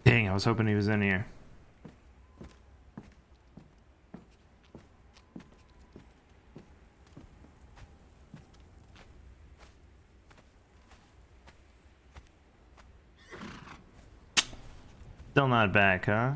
Dang, I was hoping he was in here. Still not back, huh?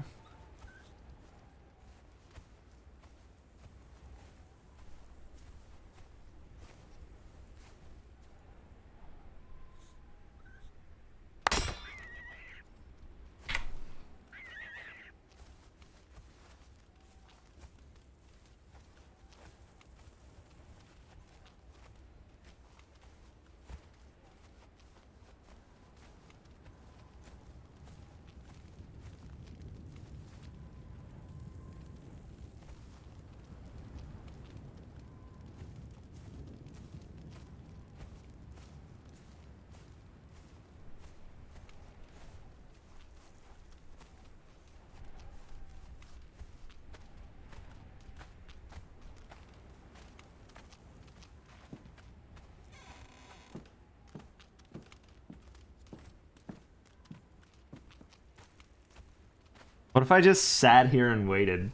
What if I just sat here and waited?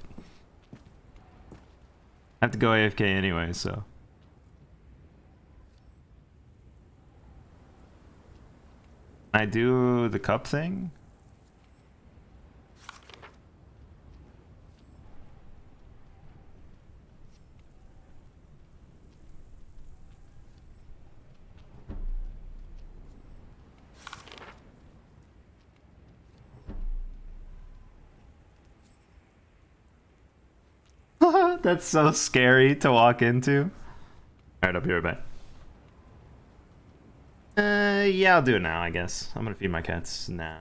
I have to go AFK anyway, so. I do the cup thing? That's so scary to walk into. Alright, I'll be right back. Yeah, I'll do it now, I guess. I'm gonna feed my cats now.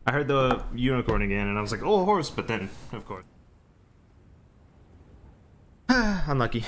I heard the unicorn again, and I was like, oh, a horse, but then, of course. Unlucky.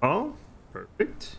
Oh, perfect.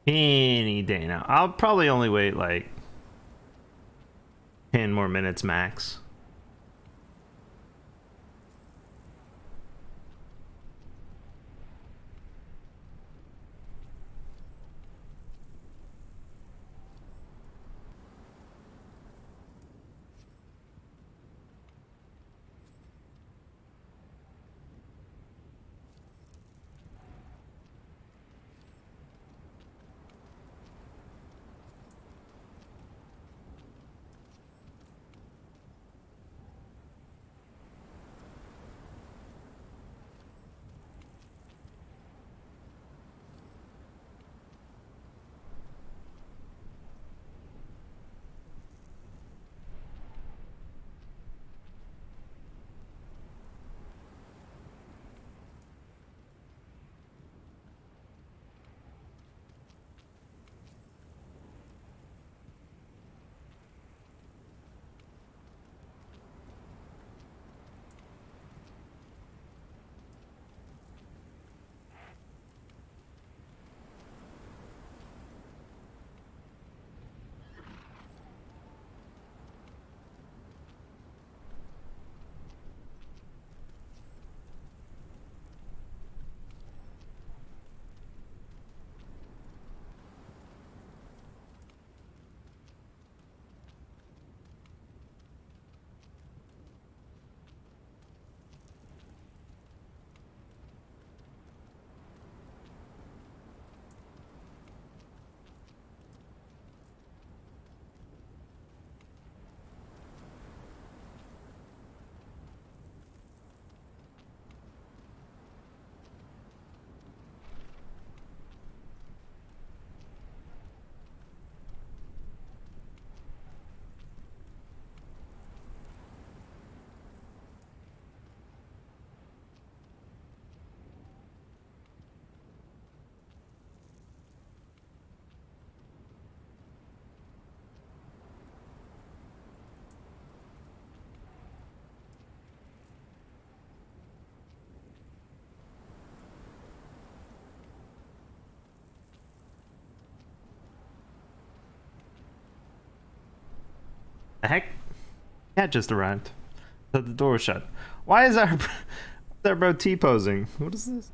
Any day now. I'll probably only wait like 10 more minutes max. The heck? Cat just arrived. The door was shut. Why is our bro T-posing? What is this?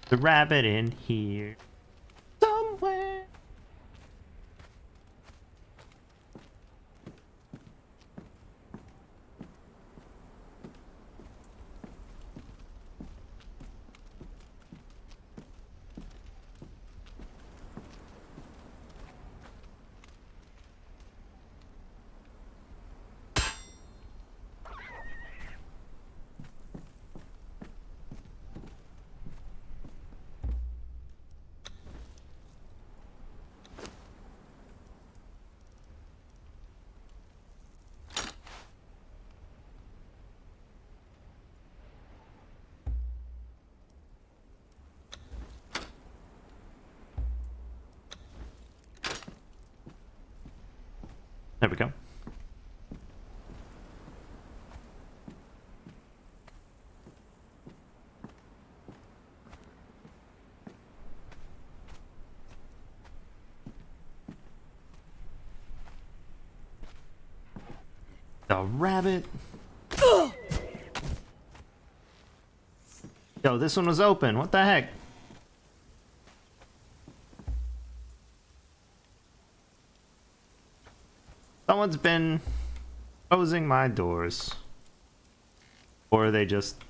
The rabbit in here somewhere. There we go. The rabbit. Yo, this one was open. What the heck? Someone's been closing my doors. Or are they just...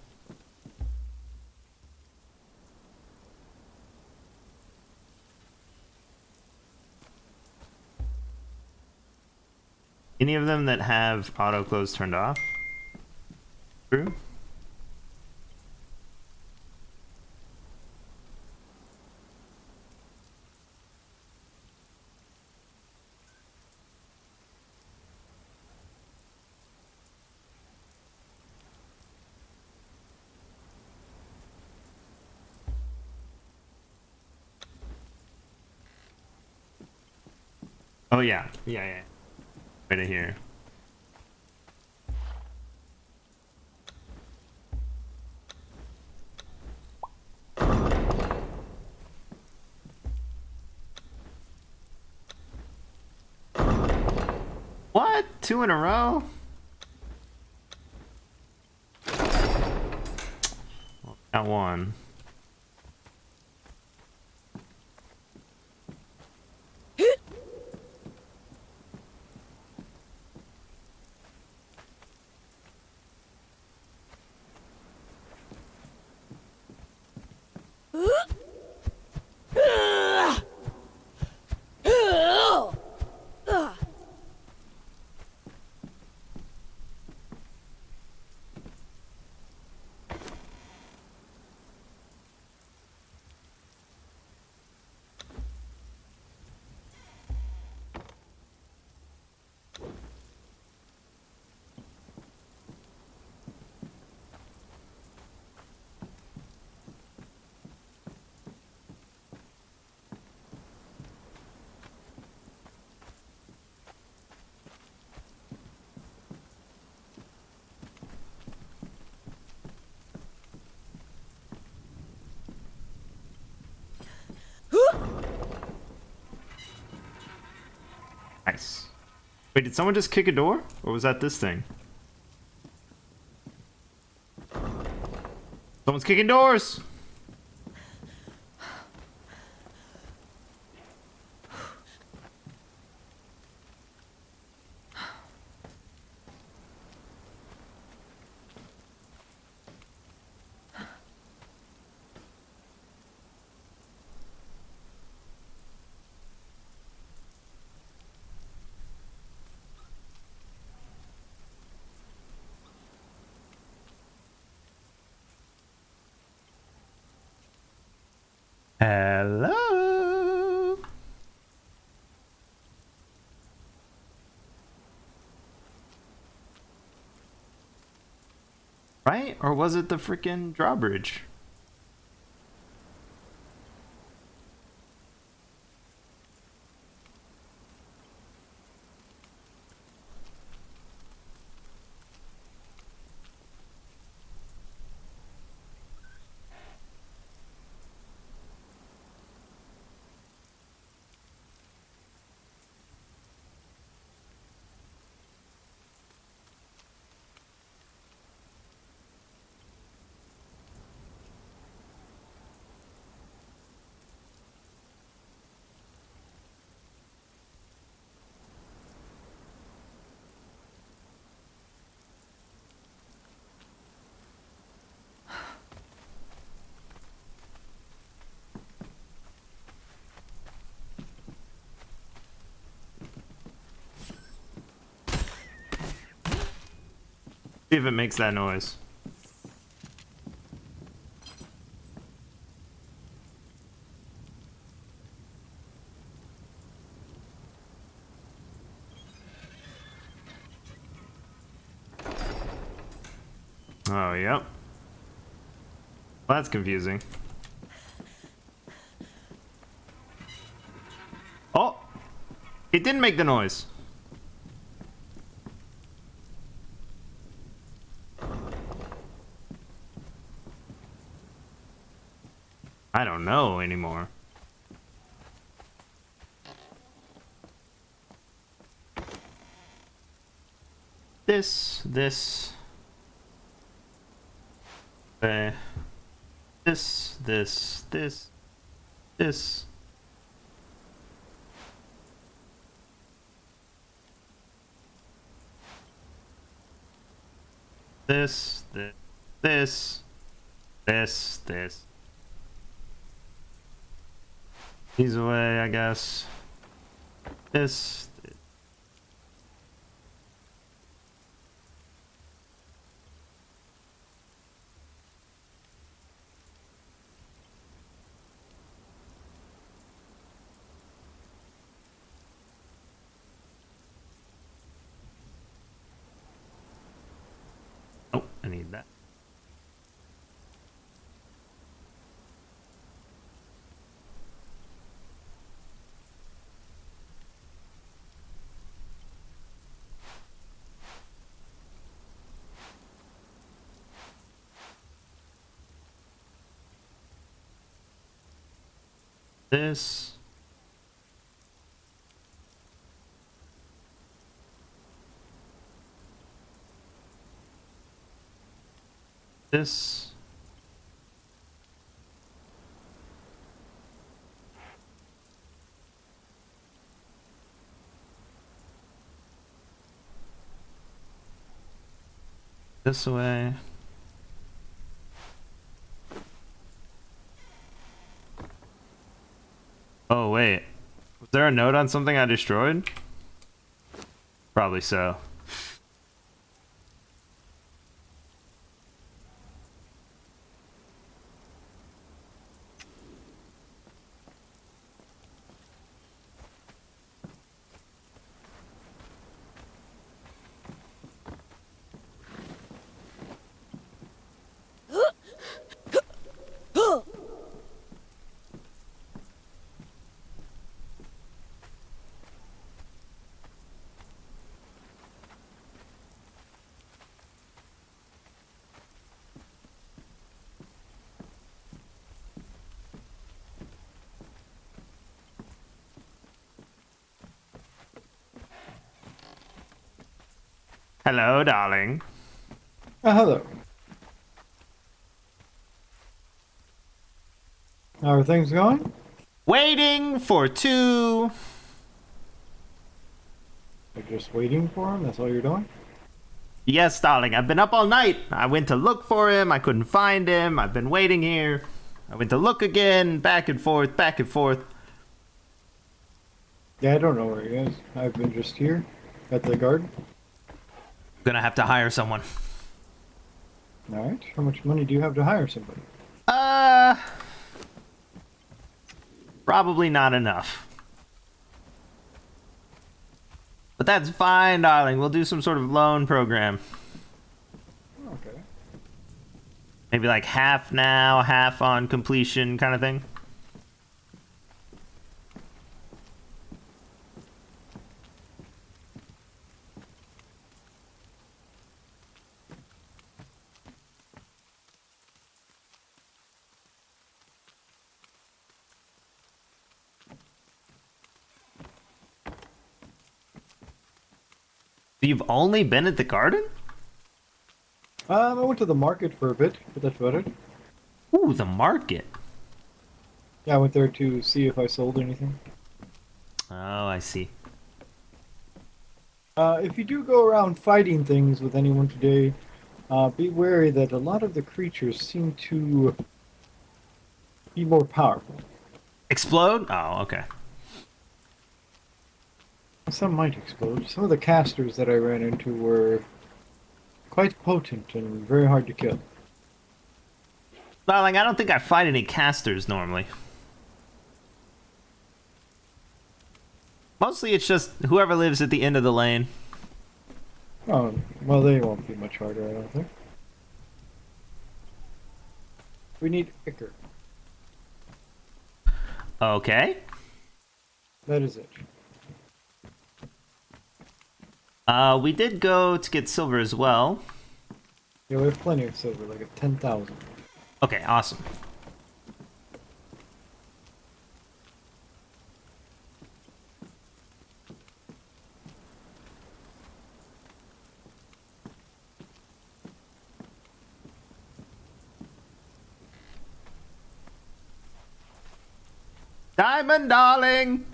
Any of them that have auto close turned off? True. Oh yeah, yeah. Right in here. What? 2 in a row? Well, got one. Wait, did someone just kick a door? Or was that this thing? Someone's kicking doors! Hello? Right? Or was it the freaking drawbridge? See if it makes that noise. Oh, yep. Well, that's confusing. Oh! It didn't make the noise. I don't know anymore. This. This. This. This. This. This. This. He's away, I guess. This. Oh, I need that. This. This. This way. Oh, wait. Was there a note on something I destroyed? Probably so. Hello, darling. Hello. How are things going? Waiting for two. You're just waiting for him? That's all you're doing? Yes, darling. I've been up all night. I went to look for him. I couldn't find him. I've been waiting here. I went to look again. Back and forth, back and forth. Yeah, I don't know where he is. I've been just here at the garden. Gonna have to hire someone. Alright. How much money do you have to hire somebody? Uh, probably not enough. But that's fine, darling. We'll do some sort of loan program. Okay. Maybe like half now, half on completion kind of thing. You've only been at the garden? I went to the market for a bit, but that's about it. Ooh, the market. Yeah, I went there to see if I sold anything. Oh, I see. If you do go around fighting things with anyone today, be wary that a lot of the creatures seem to be more powerful. Explode? Oh, okay. Some might explode. Some of the casters that I ran into were quite potent and very hard to kill. Darling, I don't think I fight any casters normally. Mostly it's just whoever lives at the end of the lane. Oh, well, they won't be much harder, I don't think. We need Icker. Okay. That is it. We did go to get silver as well. Yeah, we have plenty of silver, like 10,000. Okay, awesome. Diamond, darling!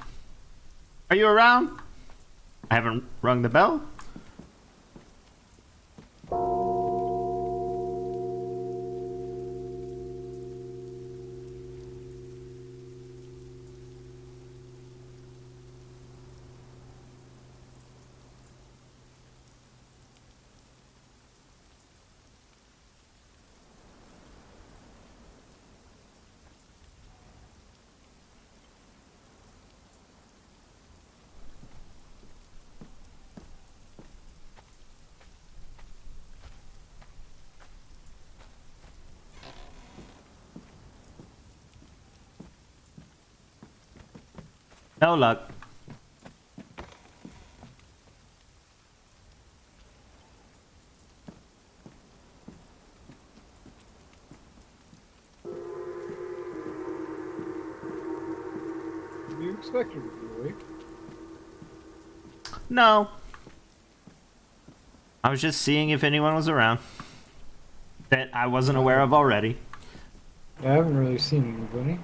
Are you around? I haven't rung the bell. No luck. You expected it to be awake. No. I was just seeing if anyone was around. That I wasn't aware of already. I haven't really seen anybody.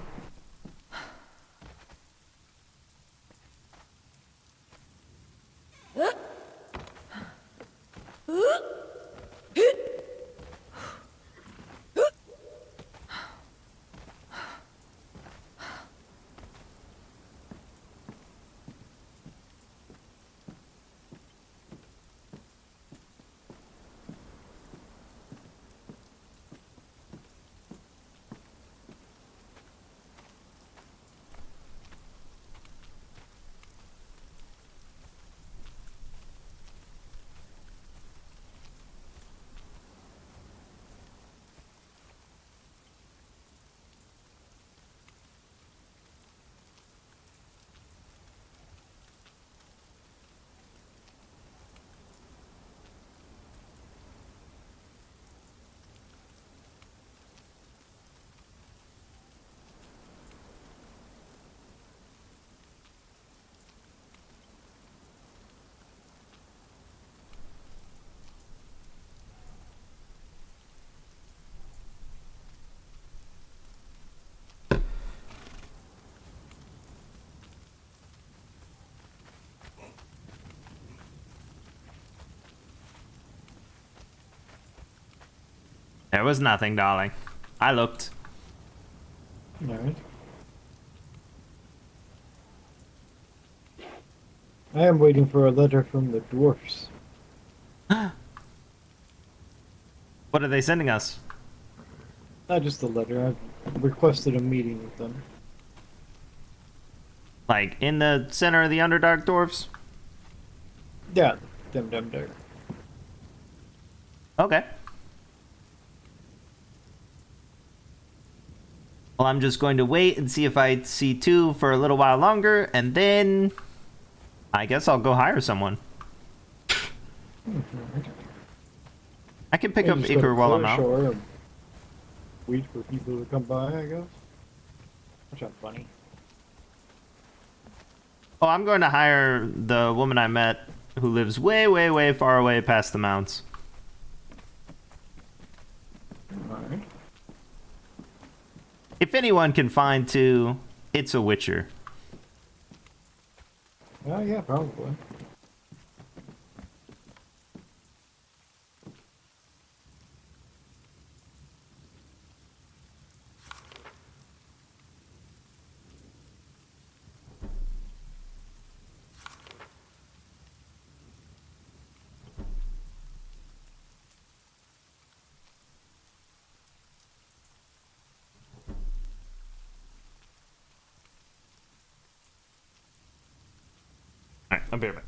There was nothing, darling. I looked. Alright. I am waiting for a letter from the dwarfs. What are they sending us? Not just a letter, I've requested a meeting with them. Like, in the center of the Underdark Dwarfs? Yeah, them there. Okay. Well, I'm just going to wait and see if I see two for a little while longer, and then I guess I'll go hire someone. I can pick You up just go to Iker while I'm out. Shore and wait for people to come by, I guess. Which I'm funny. Oh, I'm going to hire the woman I met who lives way, way, way far away past the mounts. Alright. If anyone can find two, it's a Witcher. Oh yeah, probably. Alright, I'll be right back.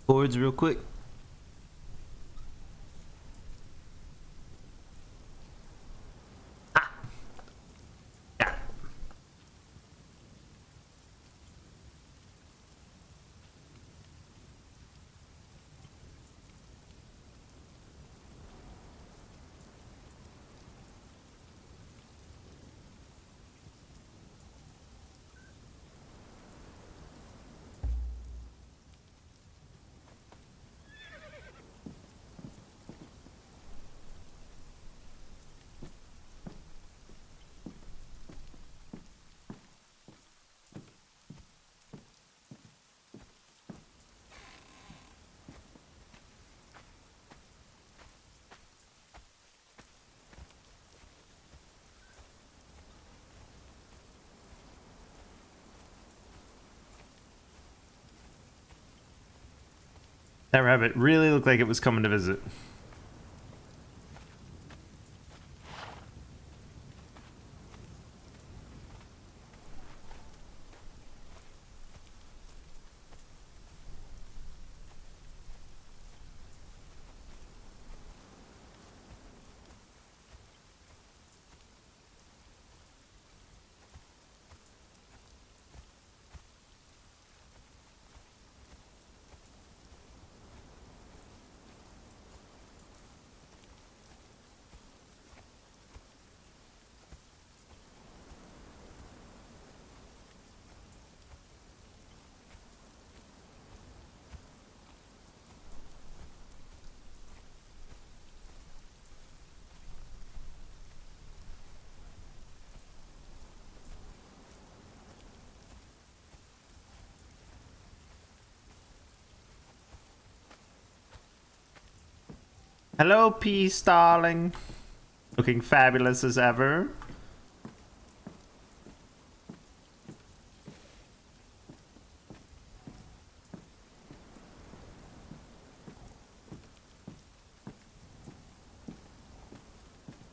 Boards real quick. Yeah. That rabbit really looked like it was coming to visit. Hello, Peace, darling. Looking fabulous as ever.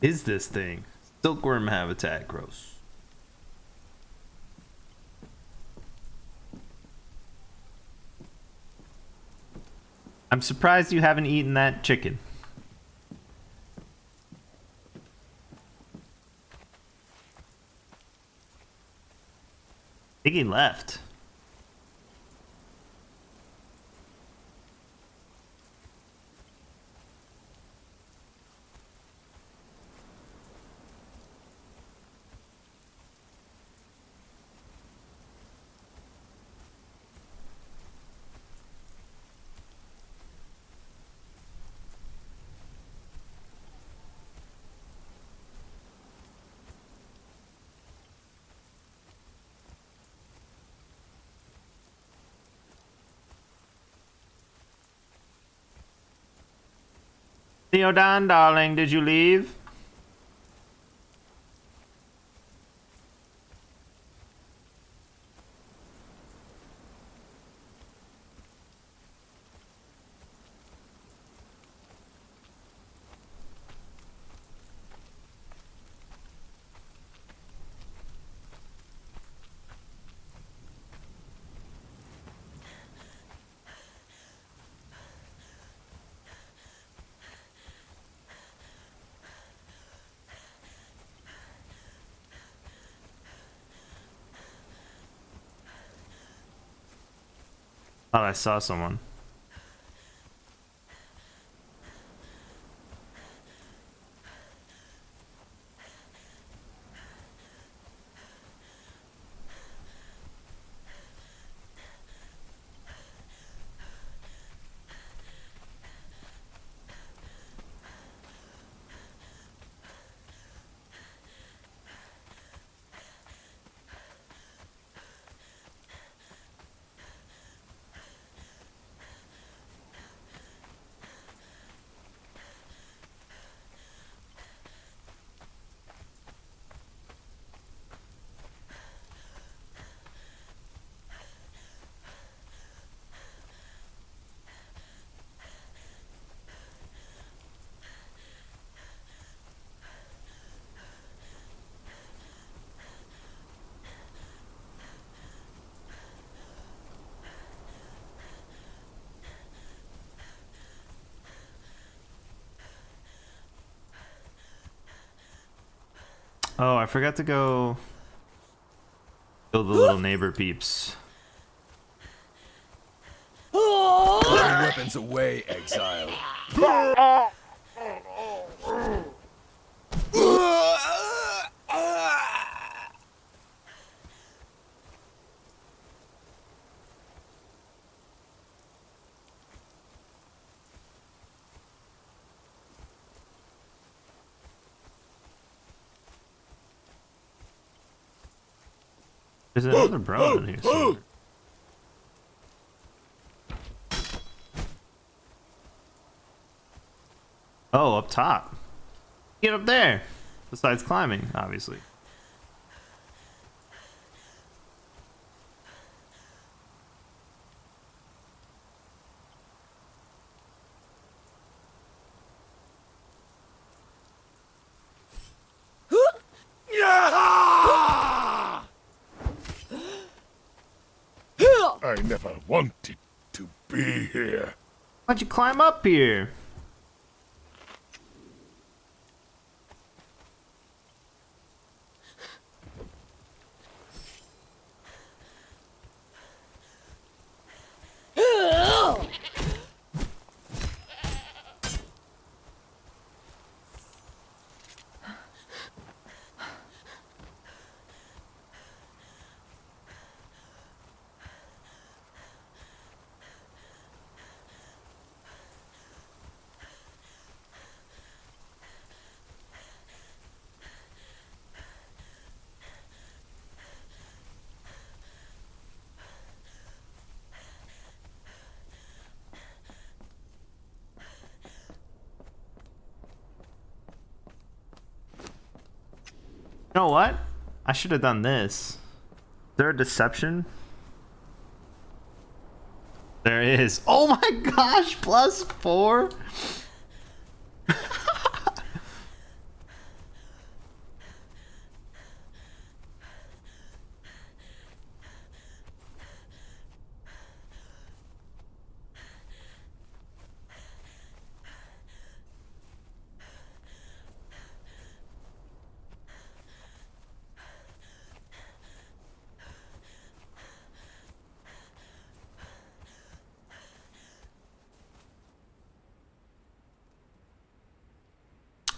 Is this thing? Silkworm habitat, gross. I'm surprised you haven't eaten that chicken. I think he left. Theodan, darling, did you leave? Thought I saw someone. Oh, I forgot to go kill the little neighbor peeps. Put your weapons away, exile. There's another bro in here somewhere. Oh, up top. Get up there. Besides climbing, obviously. I never wanted to be here. Why'd you climb up here? You know what? I should have done this. Is there a deception? There is. Oh my gosh, +4?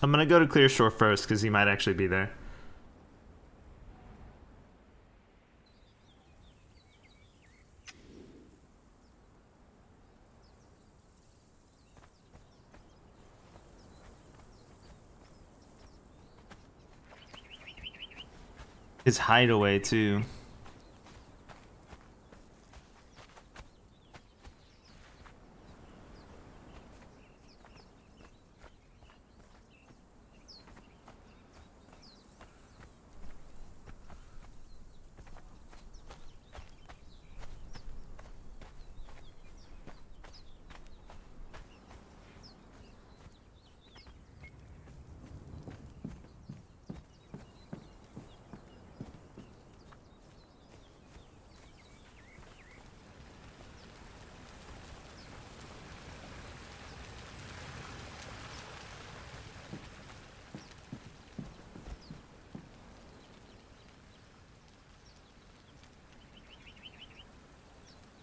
I'm gonna go to Clear Shore first because he might actually be there. His hideaway too.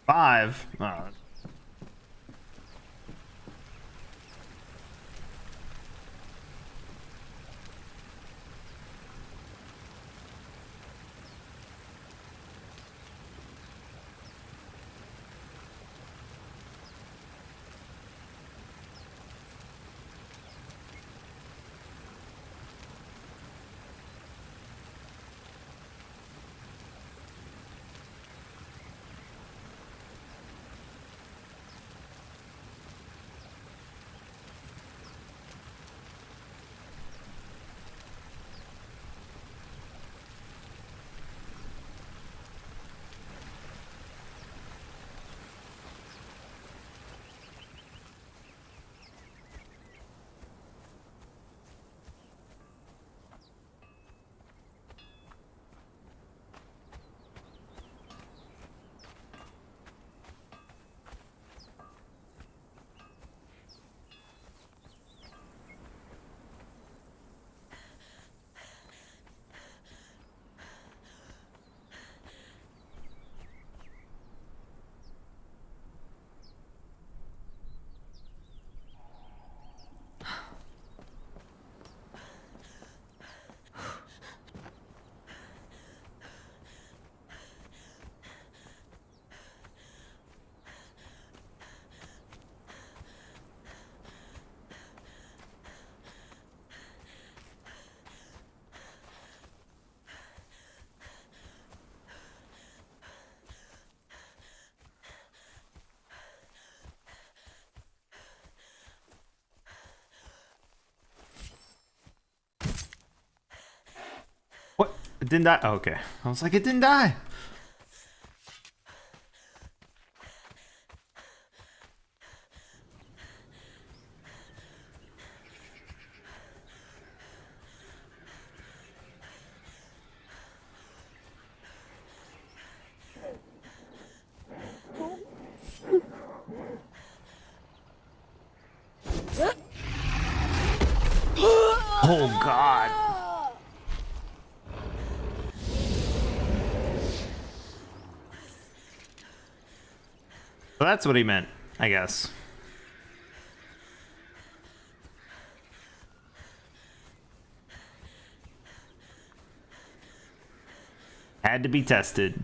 Five. Oh. didn't die. Oh, okay. I was like, it didn't die. Oh, God. So that's what he meant, I guess. Had to be tested.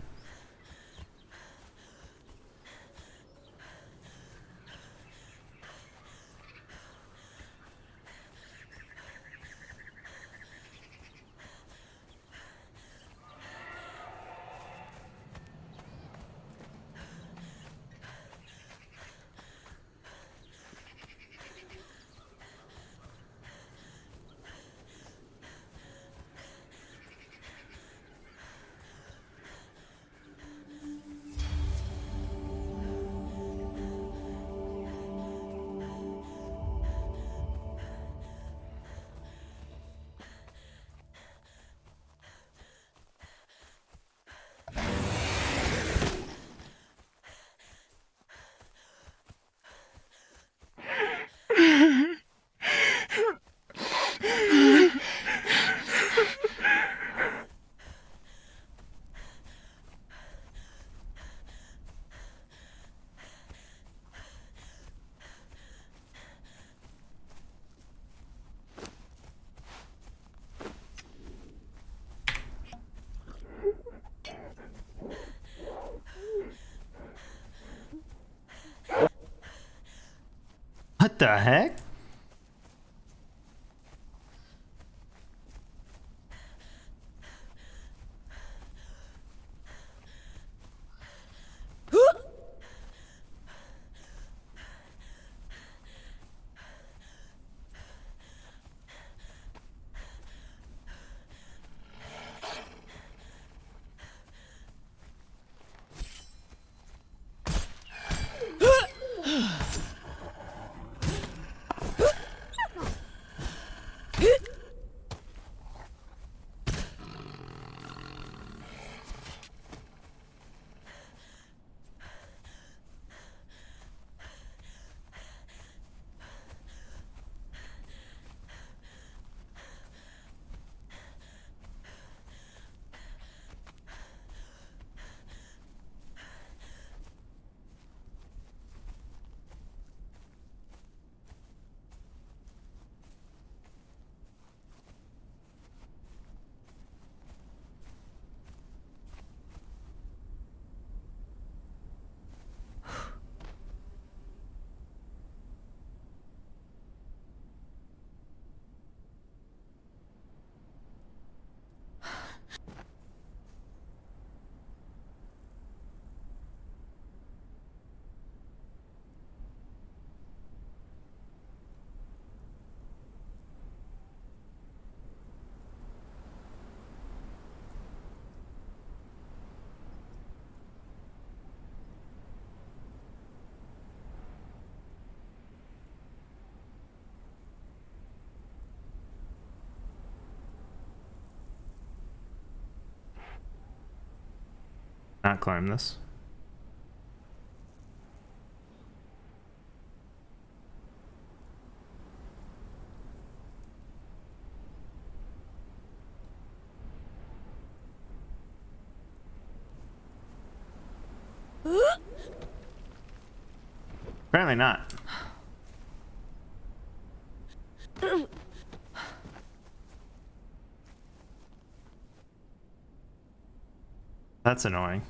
What the heck? Not climb this. Apparently not. That's annoying.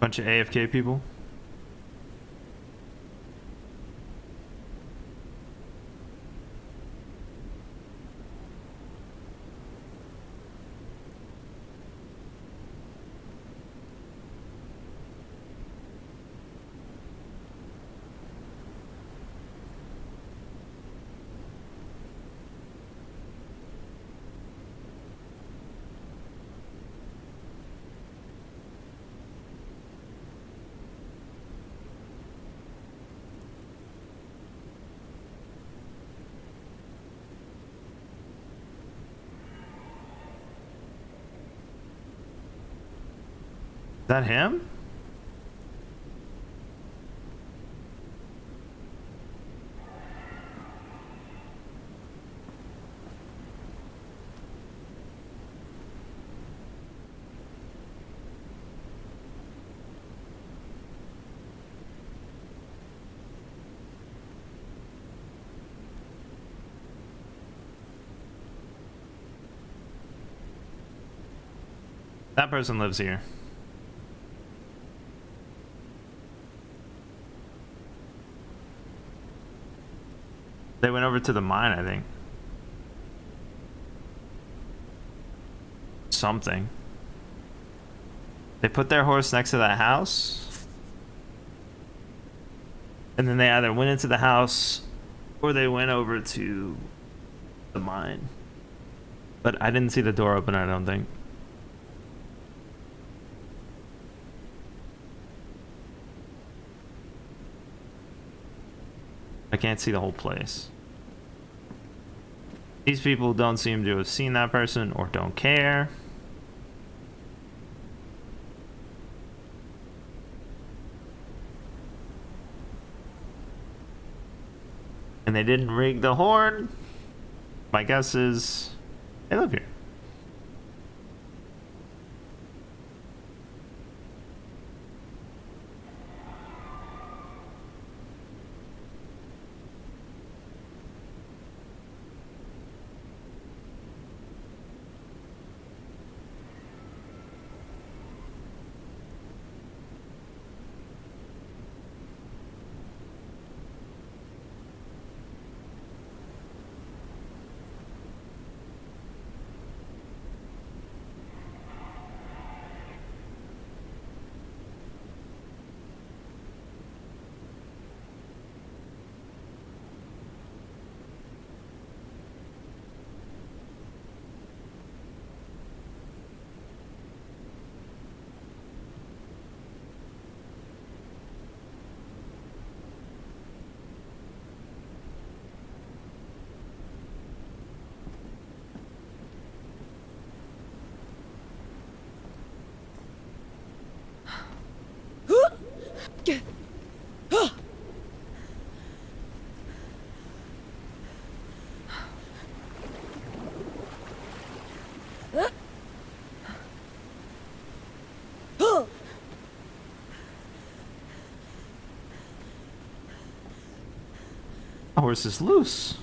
Bunch of AFK people. Is that him? That person lives here. They went over to the mine, I think. Something. They put their horse next to that house. And then they either went into the house or they went over to the mine. But I didn't see the door open, I don't think. I can't see the whole place. These people don't seem to have seen that person or don't care. And they didn't rig the horn. My guess is they live here. The horse is loose.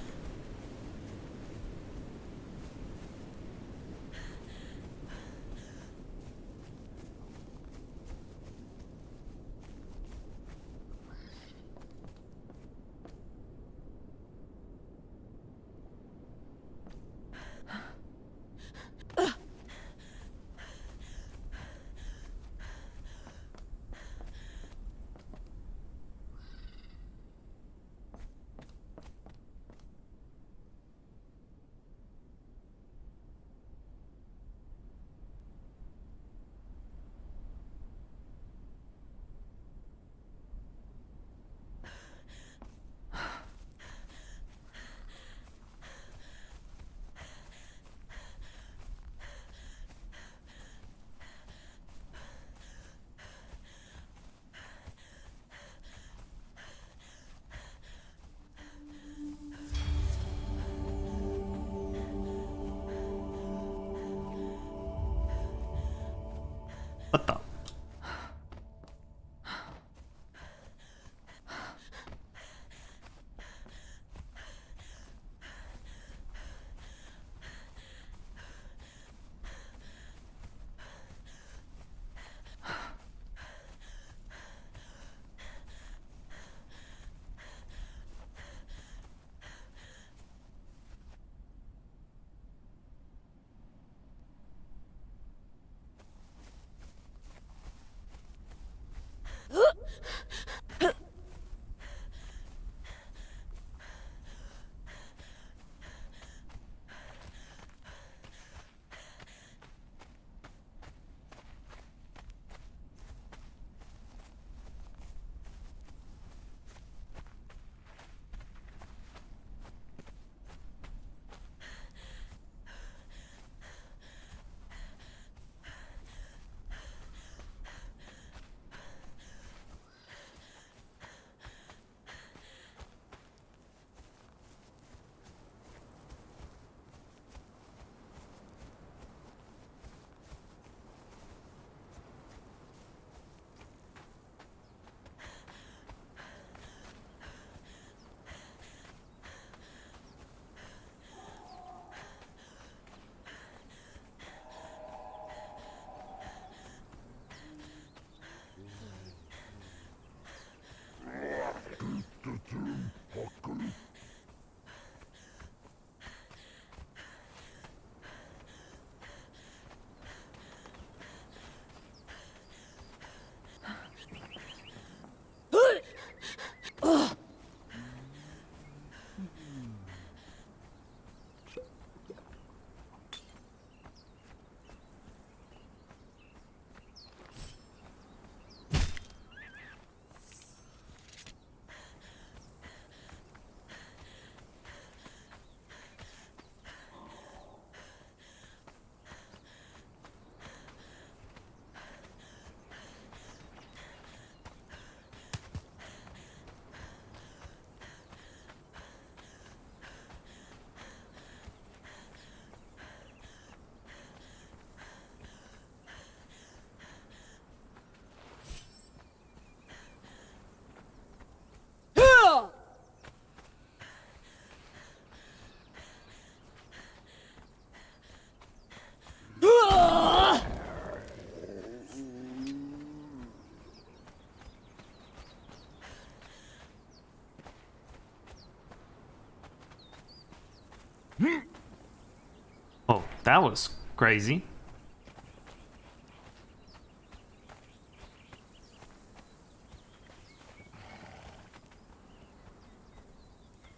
Oh, that was crazy.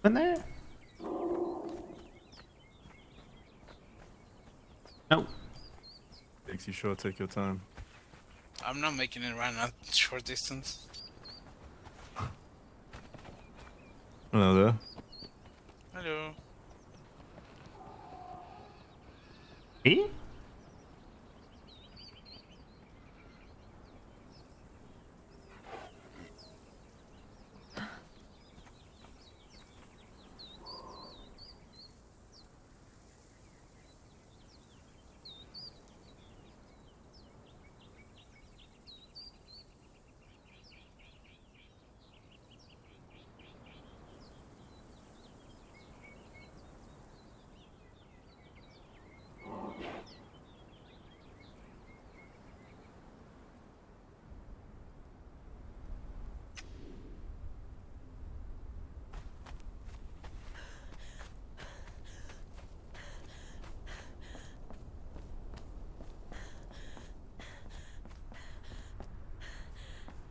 In there? Nope. Makes you sure take your time. I'm not making it right now. Short distance. Hello there. Hello. Me?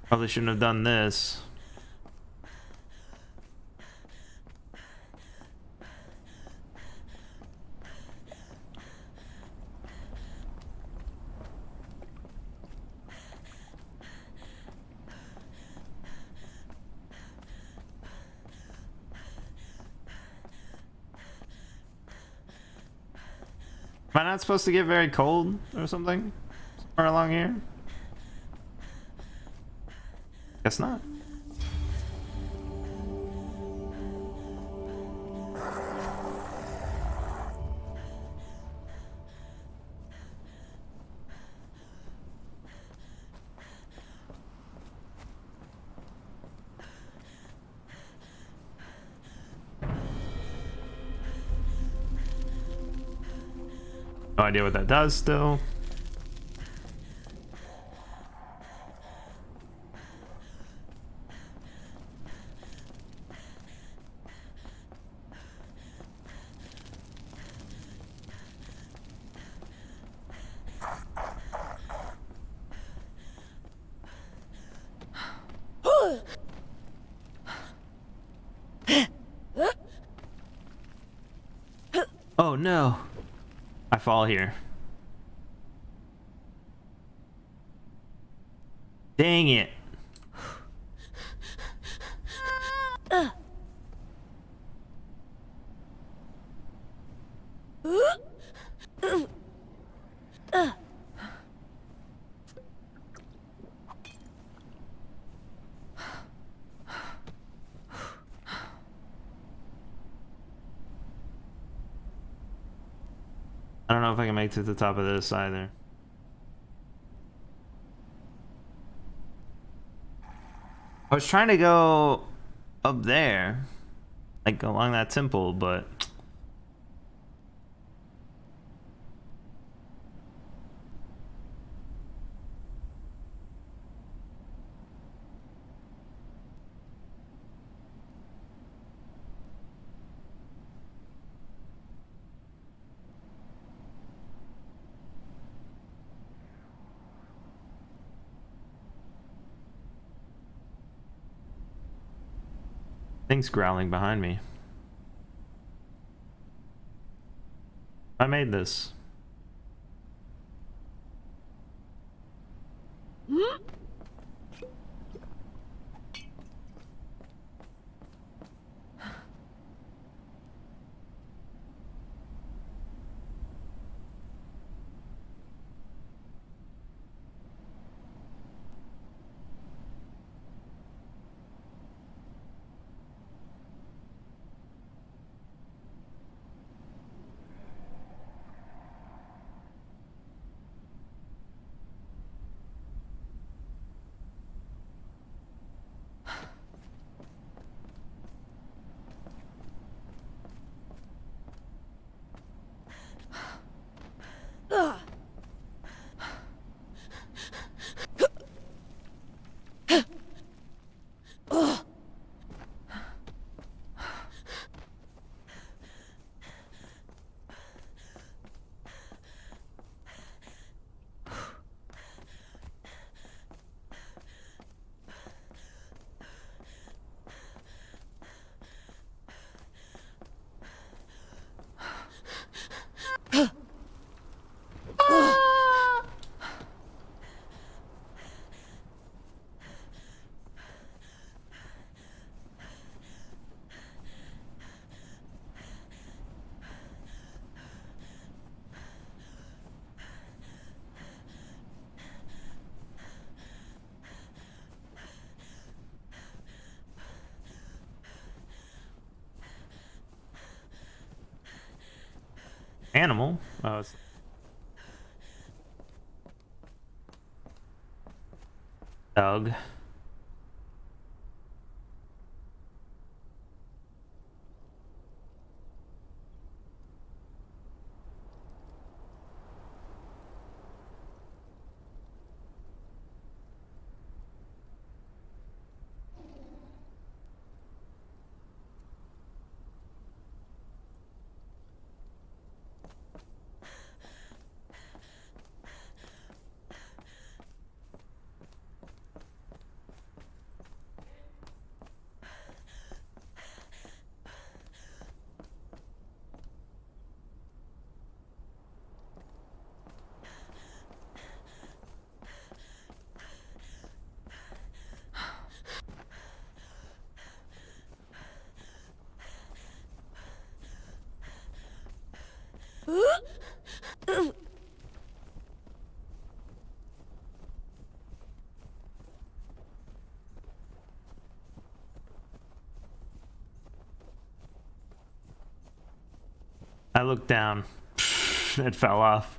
Probably shouldn't have done this. Am I not supposed to get very cold or something? Somewhere along here? Guess not. No idea what that does still. Oh no. I fall here. Dang it. I don't know if I can make it to the top of this either. I was trying to go up there, like along that temple, but things growling behind me. I made this. Animal? Dog. I looked down. It fell off.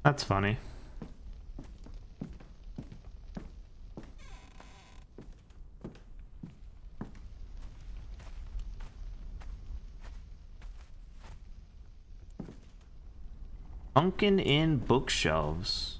That's funny. Sunken in bookshelves.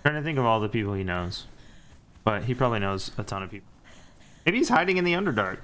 Trying to think of all the people he knows. But he probably knows a ton of people. Maybe he's hiding in the Underdark.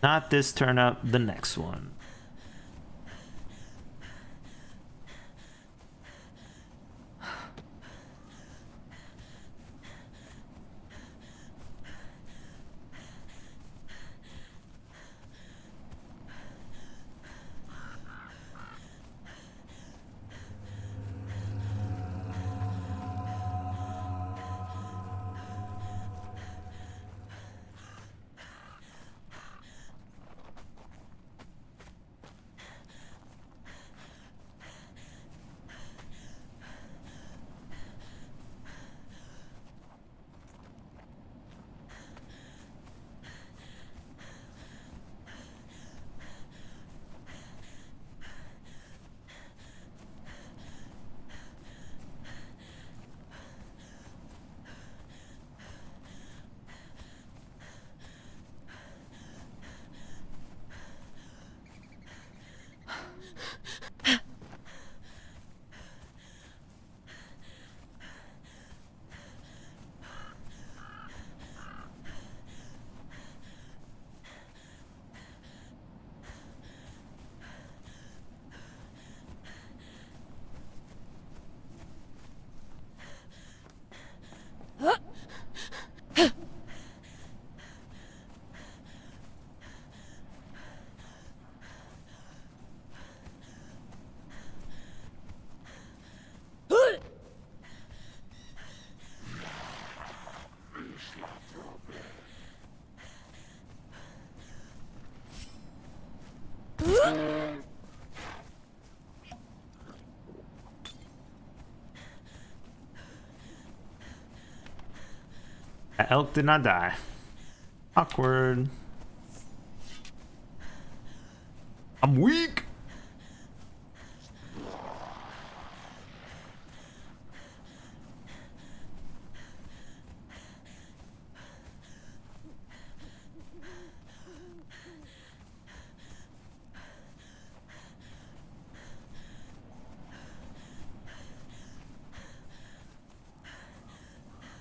Not this turnip, the next one. That elk did not die. Awkward. I'm weak.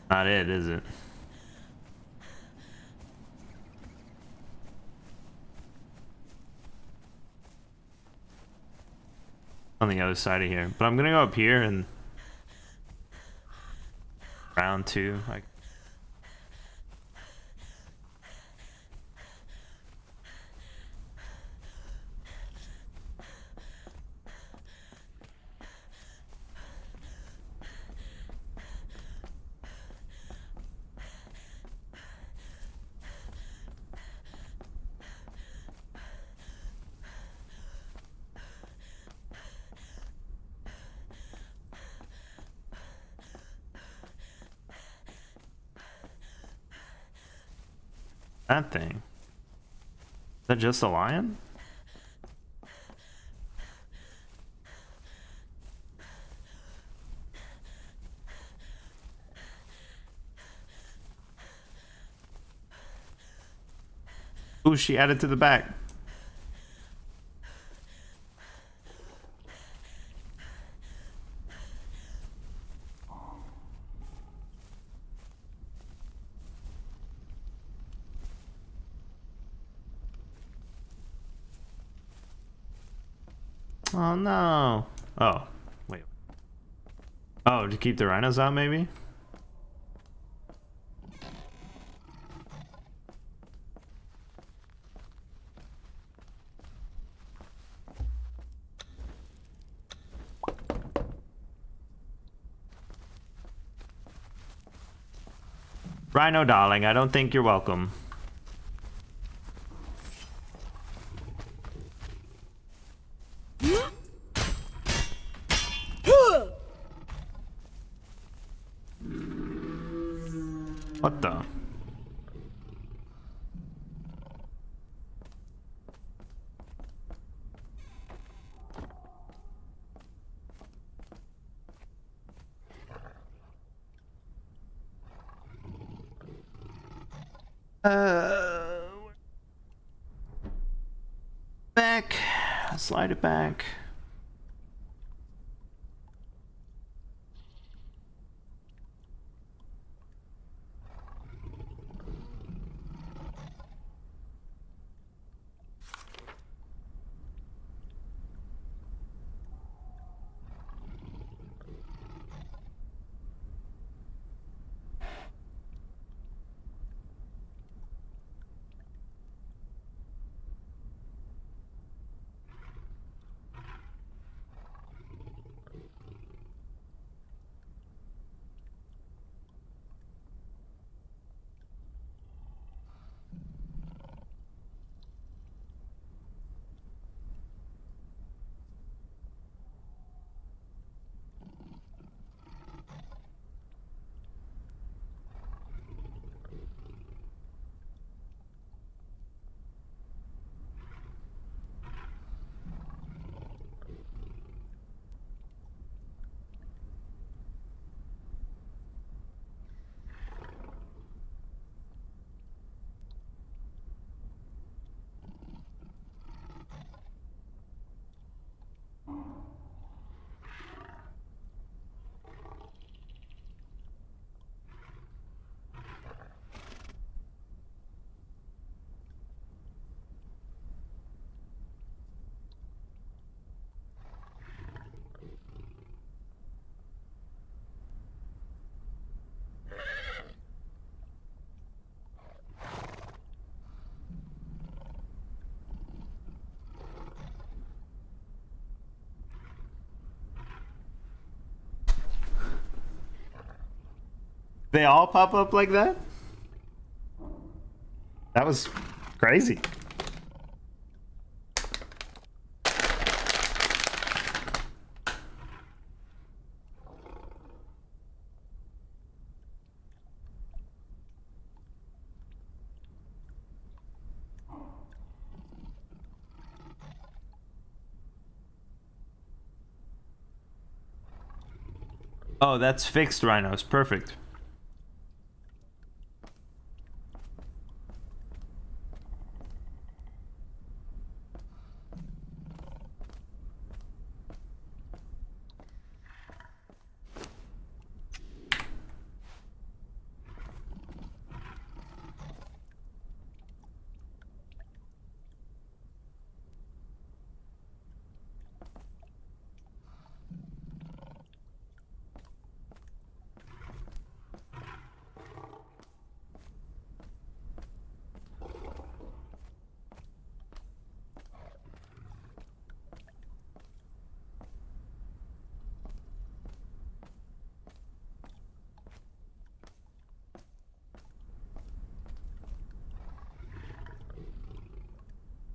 Not it, is it? On the other side of here, but I'm gonna go up here and round two. Like, that thing. Is that just a lion? Ooh, she added to the back. Oh no. Oh, wait. Oh, to keep the rhinos out, maybe? Rhino darling, I don't think you're welcome. What the? Back. Slide it back. They all pop up like that? That was crazy. Oh, that's fixed rhinos. Perfect.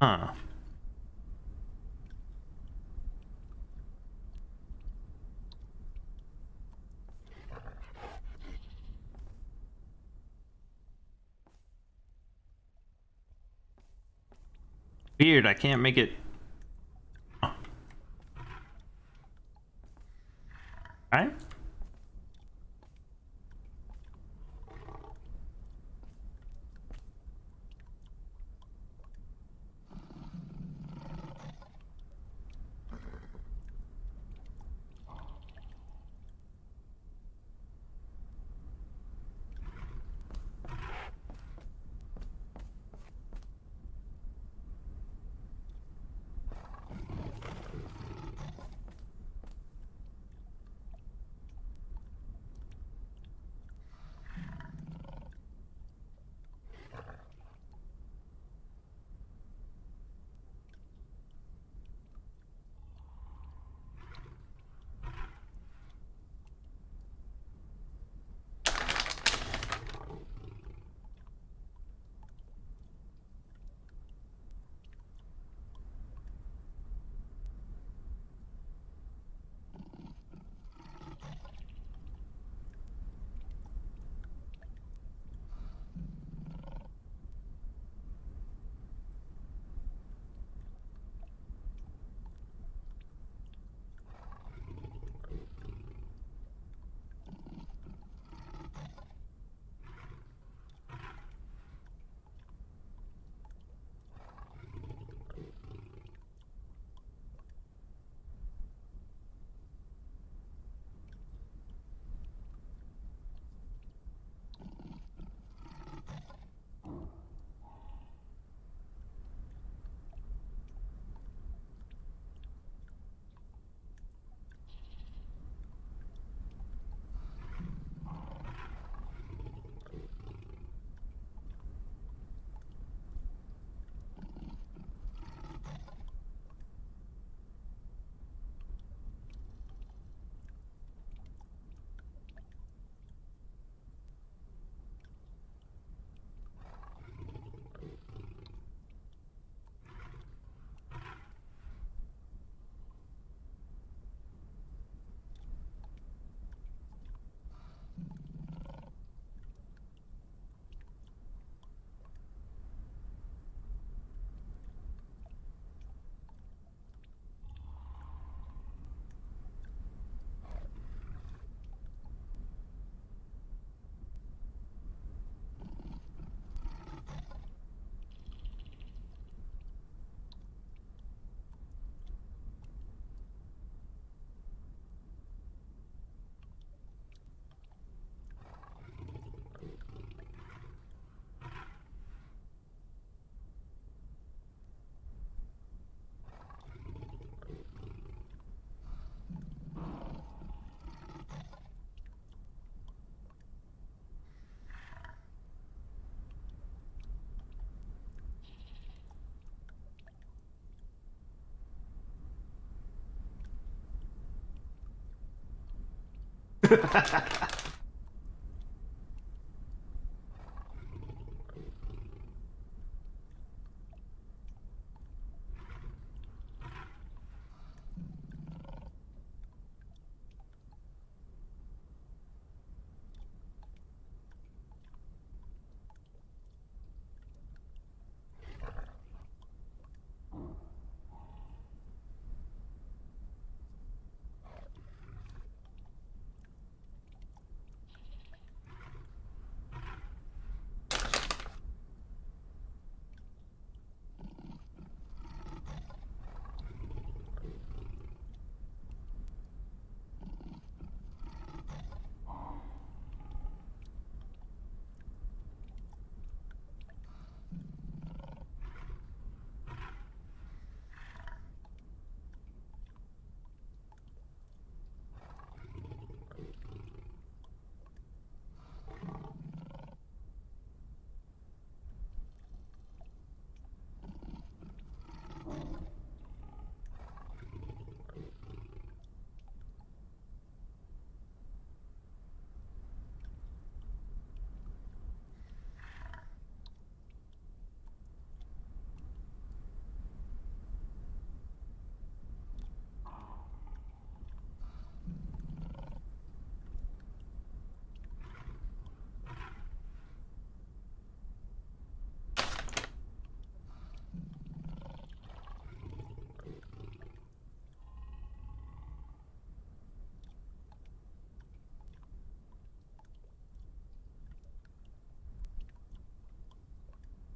Huh. Weird, I can't make it. Alright.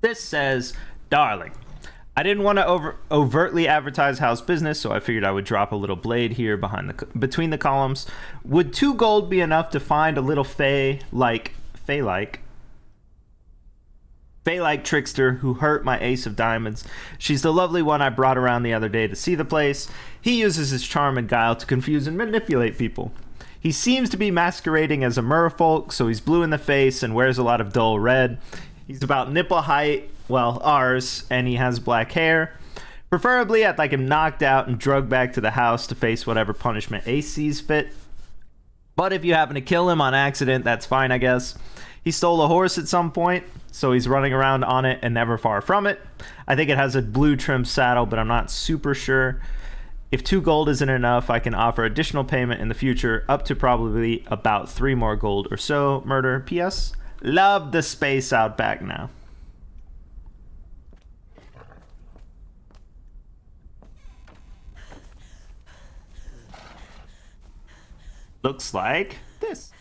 This says, darling, I didn't want to overtly advertise house business, so I figured I would drop a little blade here between the columns. Would 2 gold be enough to find a little fey-like trickster who hurt my ace of diamonds? She's the lovely one I brought around the other day to see the place. He uses his charm and guile to confuse and manipulate people. He seems to be masquerading as a merfolk, so he's blue in the face and wears a lot of dull red. He's about nipple height, well, ours, and he has black hair. Preferably, I'd like him knocked out and drugged back to the house to face whatever punishment Ace sees fit. But if you happen to kill him on accident, that's fine, I guess. He stole a horse at some point, so he's running around on it and never far from it. I think it has a blue trim saddle, but I'm not super sure. If 2 gold isn't enough, I can offer additional payment in the future, up to probably about 3 more gold or so. Murder. P.S. Love the space out back now. Looks like this.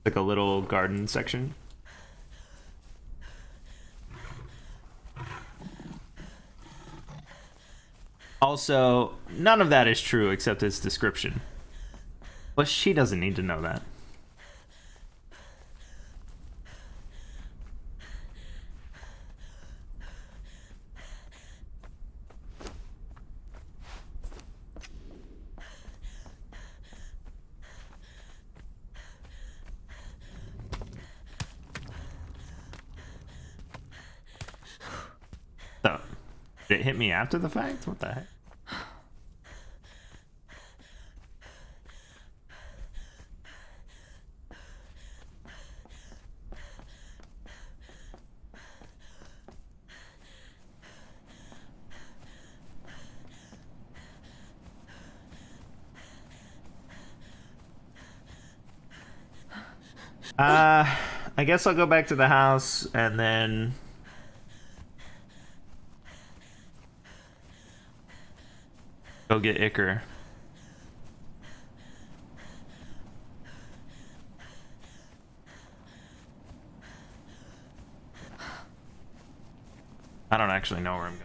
Like a little garden section. Also, none of that is true except its description. But she doesn't need to know that. So, did it hit me after the fact? What the heck? I guess I'll go back to the house and then go get Iker. I don't actually know where I'm going.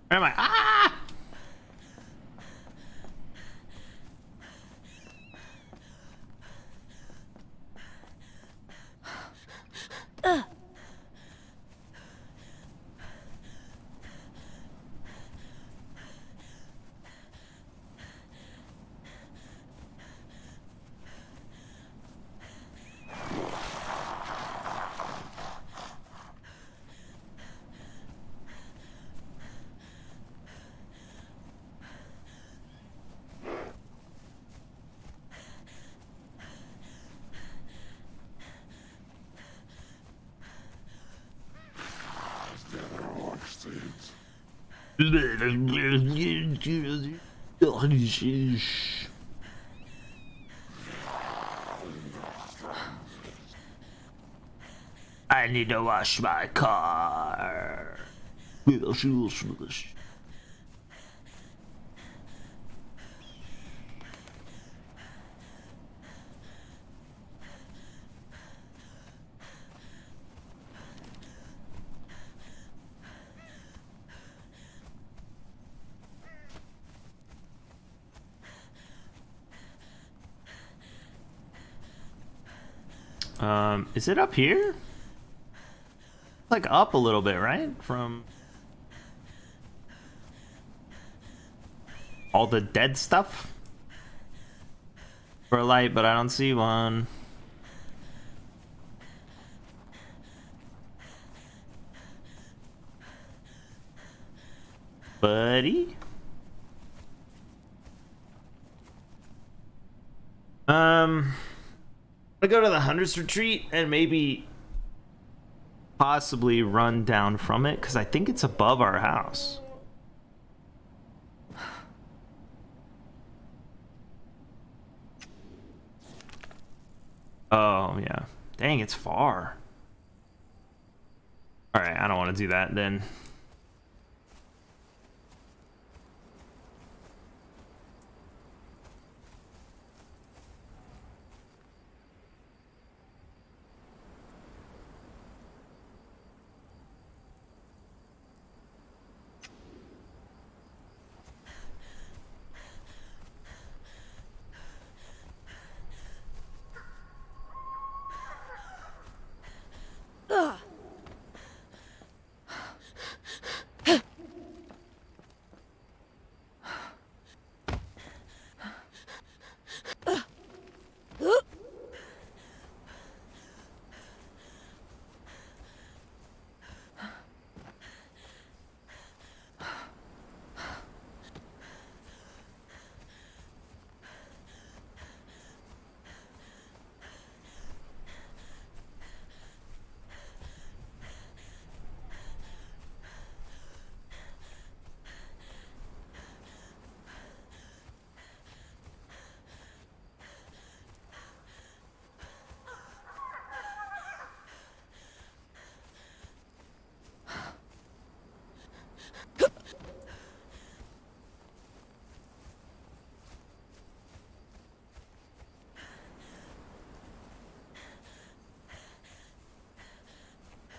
Where am I? Ah! I need to wash my car. Is it up here? Like up a little bit, right? From all the dead stuff? For a light, but I don't see one. Buddy? I go to the Hunter's Retreat and maybe possibly run down from it because I think it's above our house. Oh, yeah. Dang, it's far. Alright, I don't want to do that then.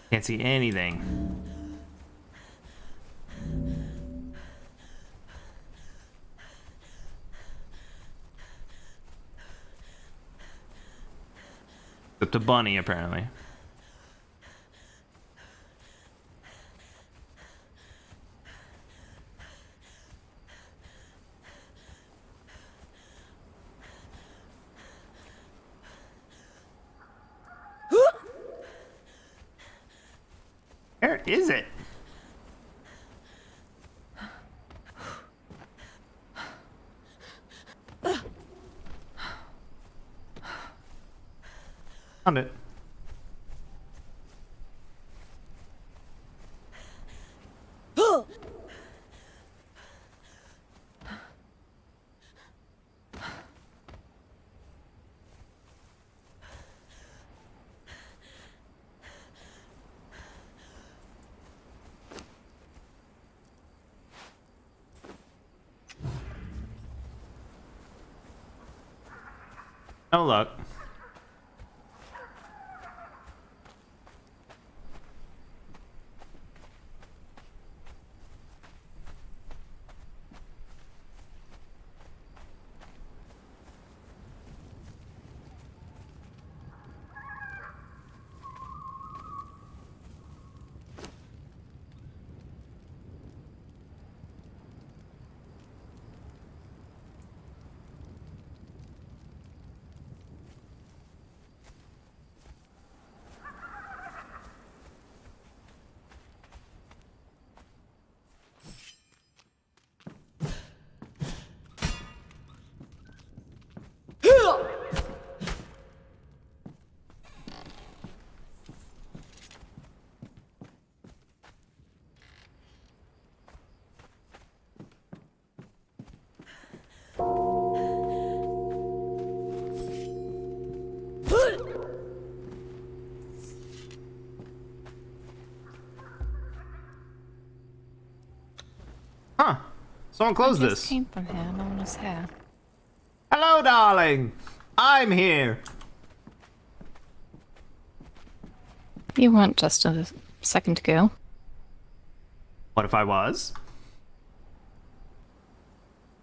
Can't see anything. Except a bunny, apparently. Where is it? Found it. No luck. Someone close I just this. came from here. No one was here. Hello, darling. I'm here. You weren't just a second ago. What if I was?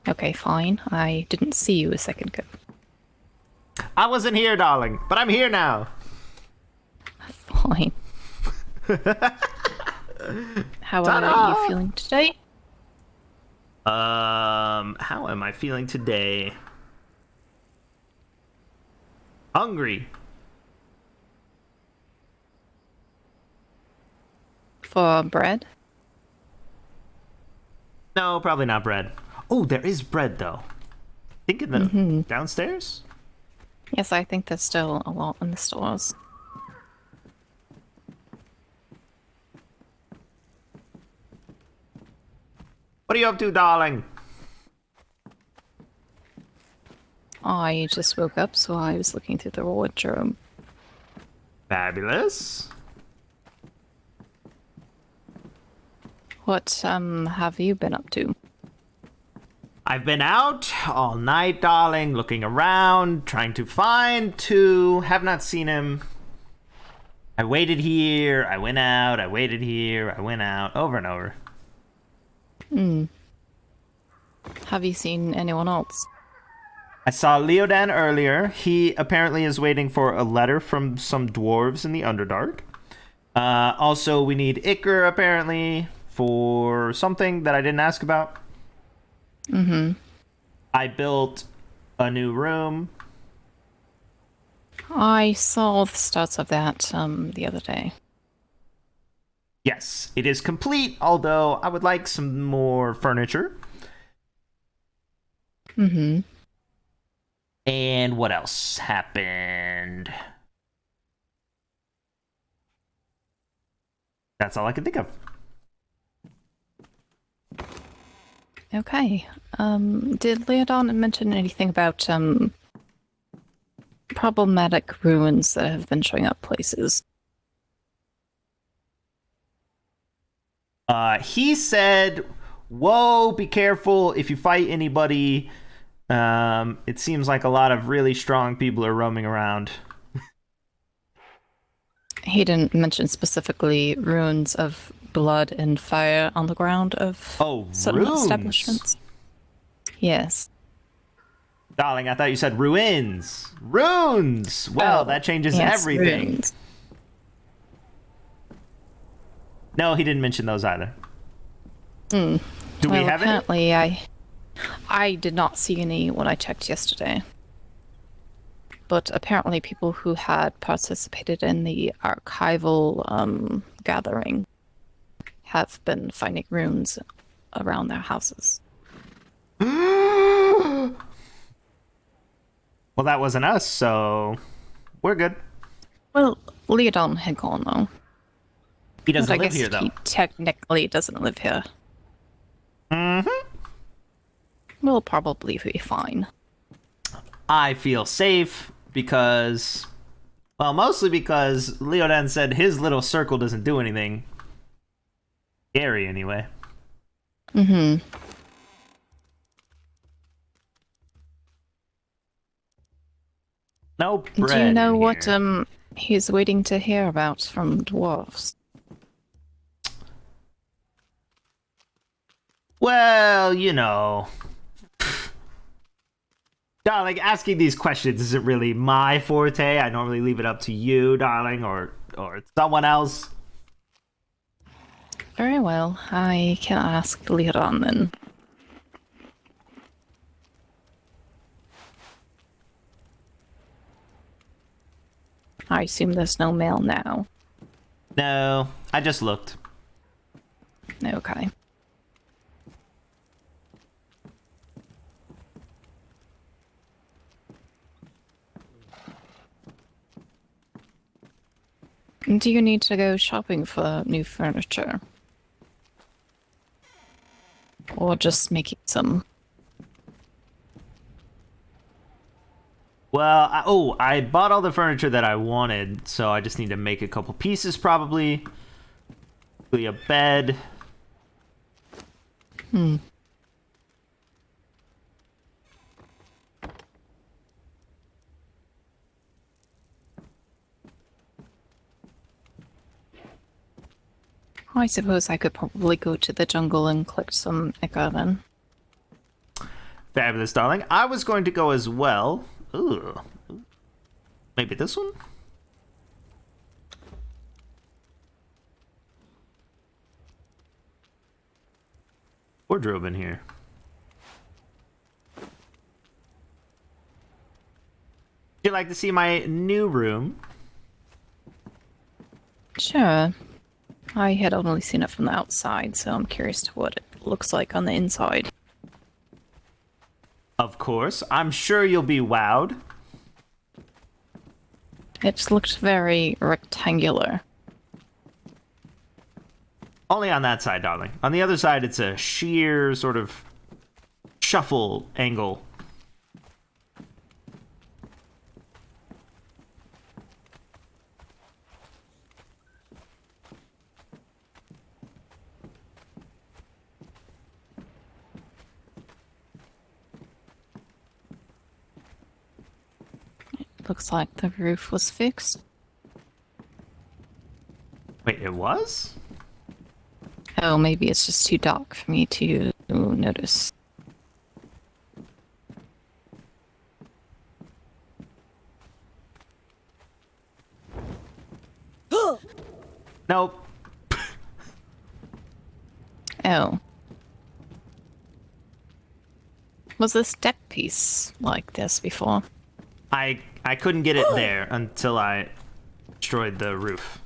Okay, fine. I didn't see you a second ago. I wasn't here, darling, but I'm here now. Fine. How Ta-da! are you feeling today? How am I feeling today? Hungry. For bread? No, probably not bread. Oh, there is bread though. Think in the downstairs? Yes, I think there's still a lot in the stores. What are you up to, darling? I just woke up, so I was looking through the wardrobe. Fabulous. What, have you been up to? I've been out all night, darling, looking around, trying to find two. Have not seen him. I waited here, I went out, I waited here, I went out, over and over. Have you seen anyone else? I saw Leodan earlier. He apparently is waiting for a letter from some dwarves in the Underdark. Also, we need Iker, apparently, for something that I didn't ask about. I built a new room. I saw the starts of that, the other day. Yes, it is complete, although I would like some more furniture. And what else happened? That's all I can think of. Okay. Did Leodon mention anything about, problematic ruins that have been showing up places? He said, whoa, be careful if you fight anybody. It seems like a lot of really strong people are roaming around. He didn't mention specifically ruins of blood and fire on the ground of certain runes. establishments. Yes. Darling, I thought you said ruins. Runes! Well, that changes yes, everything. ruins. No, he didn't mention those either. Do we Well, have any? apparently I did not see any when I checked yesterday. But apparently people who had participated in the archival gathering have been finding runes around their houses. Well, that wasn't us, so we're good. Well, Leodon had gone though. He But doesn't I live guess here, though. he technically doesn't live here. We'll probably be fine. I feel safe because, well, mostly because Leodan said his little circle doesn't do anything scary anyway. No bread. Do you know in what here. he's waiting to hear about from dwarves? Well, you know. Darling, asking these questions isn't really my forte. I normally leave it up to you, darling, or someone else. Very well. I can ask Leodon then. I assume there's no mail now. No, I just looked. Okay. Do you need to go shopping for new furniture? Or just making some? Well, I bought all the furniture that I wanted, so I just need to make a couple pieces probably. Probably a bed. I suppose I could probably go to the jungle and collect some ichor then. Fabulous, darling. I was going to go as well. Ooh. Maybe this one? Wardrobe in here. Would you like to see my new room? Sure. I had only seen it from the outside, so I'm curious to what it looks like on the inside. Of course. I'm sure you'll be wowed. It looked very rectangular. Only on that side, darling. On the other side, it's a sheer sort of shuffle angle. Looks like the roof was fixed. Wait, it was? Oh, maybe it's just too dark for me to notice. Nope. Oh. Was this deck piece like this before? I couldn't get it there until I destroyed the roof.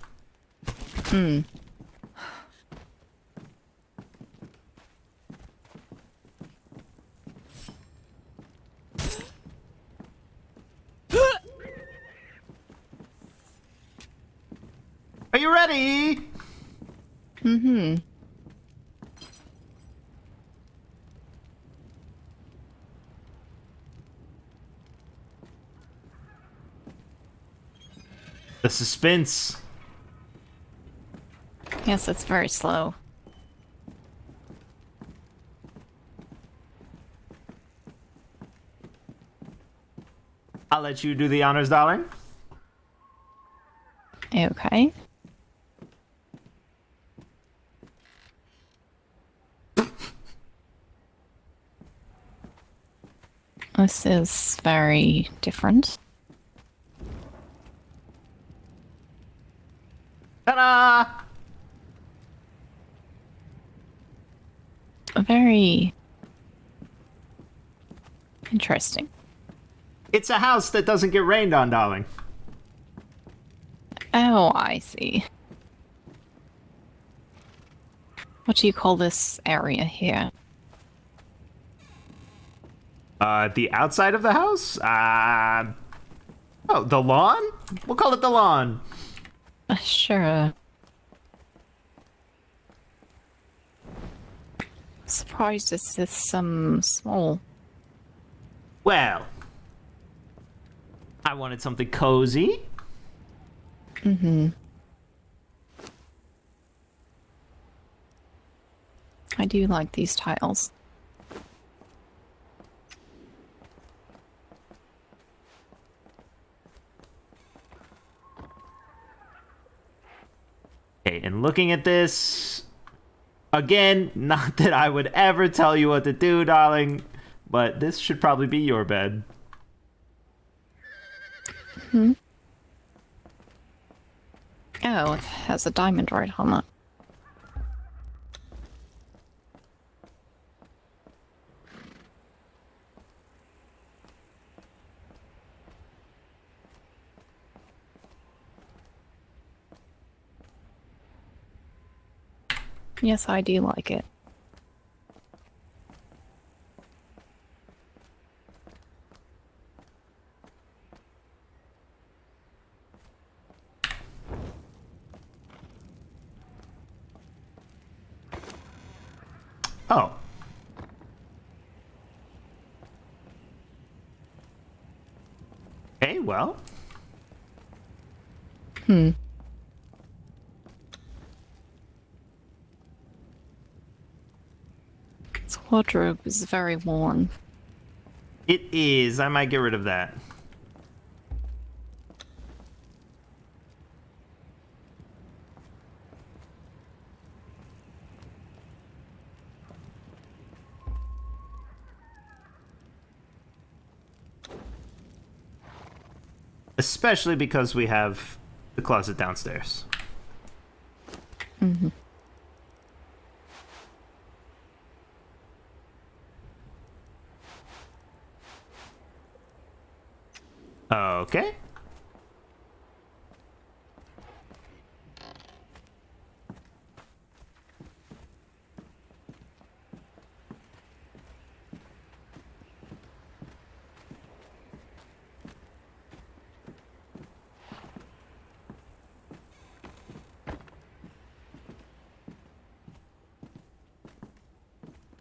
Hmm. Are you ready? Mm-hmm. The suspense. Yes, it's very slow. I'll let you do the honors, darling. Okay. This is very different. Ta-da! Very interesting. It's a house that doesn't get rained on, darling. Oh, I see. What do you call this area here? The outside of the house? Oh, the lawn? We'll call it the lawn. Sure. Surprised it's this small. Well, I wanted something cozy. Mm-hmm. I do like these tiles. Okay, and looking at this, again, not that I would ever tell you what to do, darling, but this should probably be your bed. Hmm. Oh, it has a diamond right on it. Yes, I do like it. Oh. Okay, well. Hmm. This wardrobe is very worn. It is. I might get rid of that. especially because we have the closet downstairs. Mm-hmm. Okay.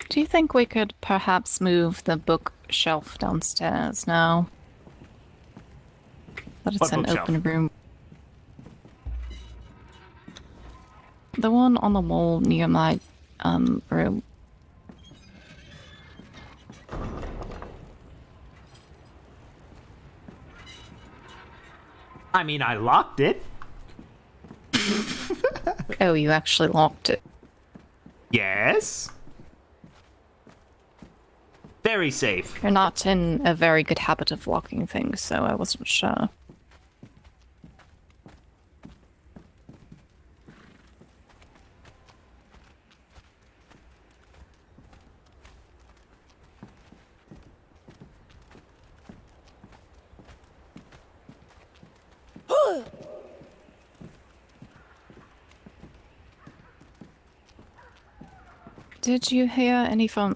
Do you think we could perhaps move the bookshelf downstairs now? That it's What an bookshelf? open room. The one on the wall near my room. I mean, I locked it. Oh, you actually locked it. Yes. Very safe. You're not in a very good habit of locking things, so I wasn't sure. Did you hear any from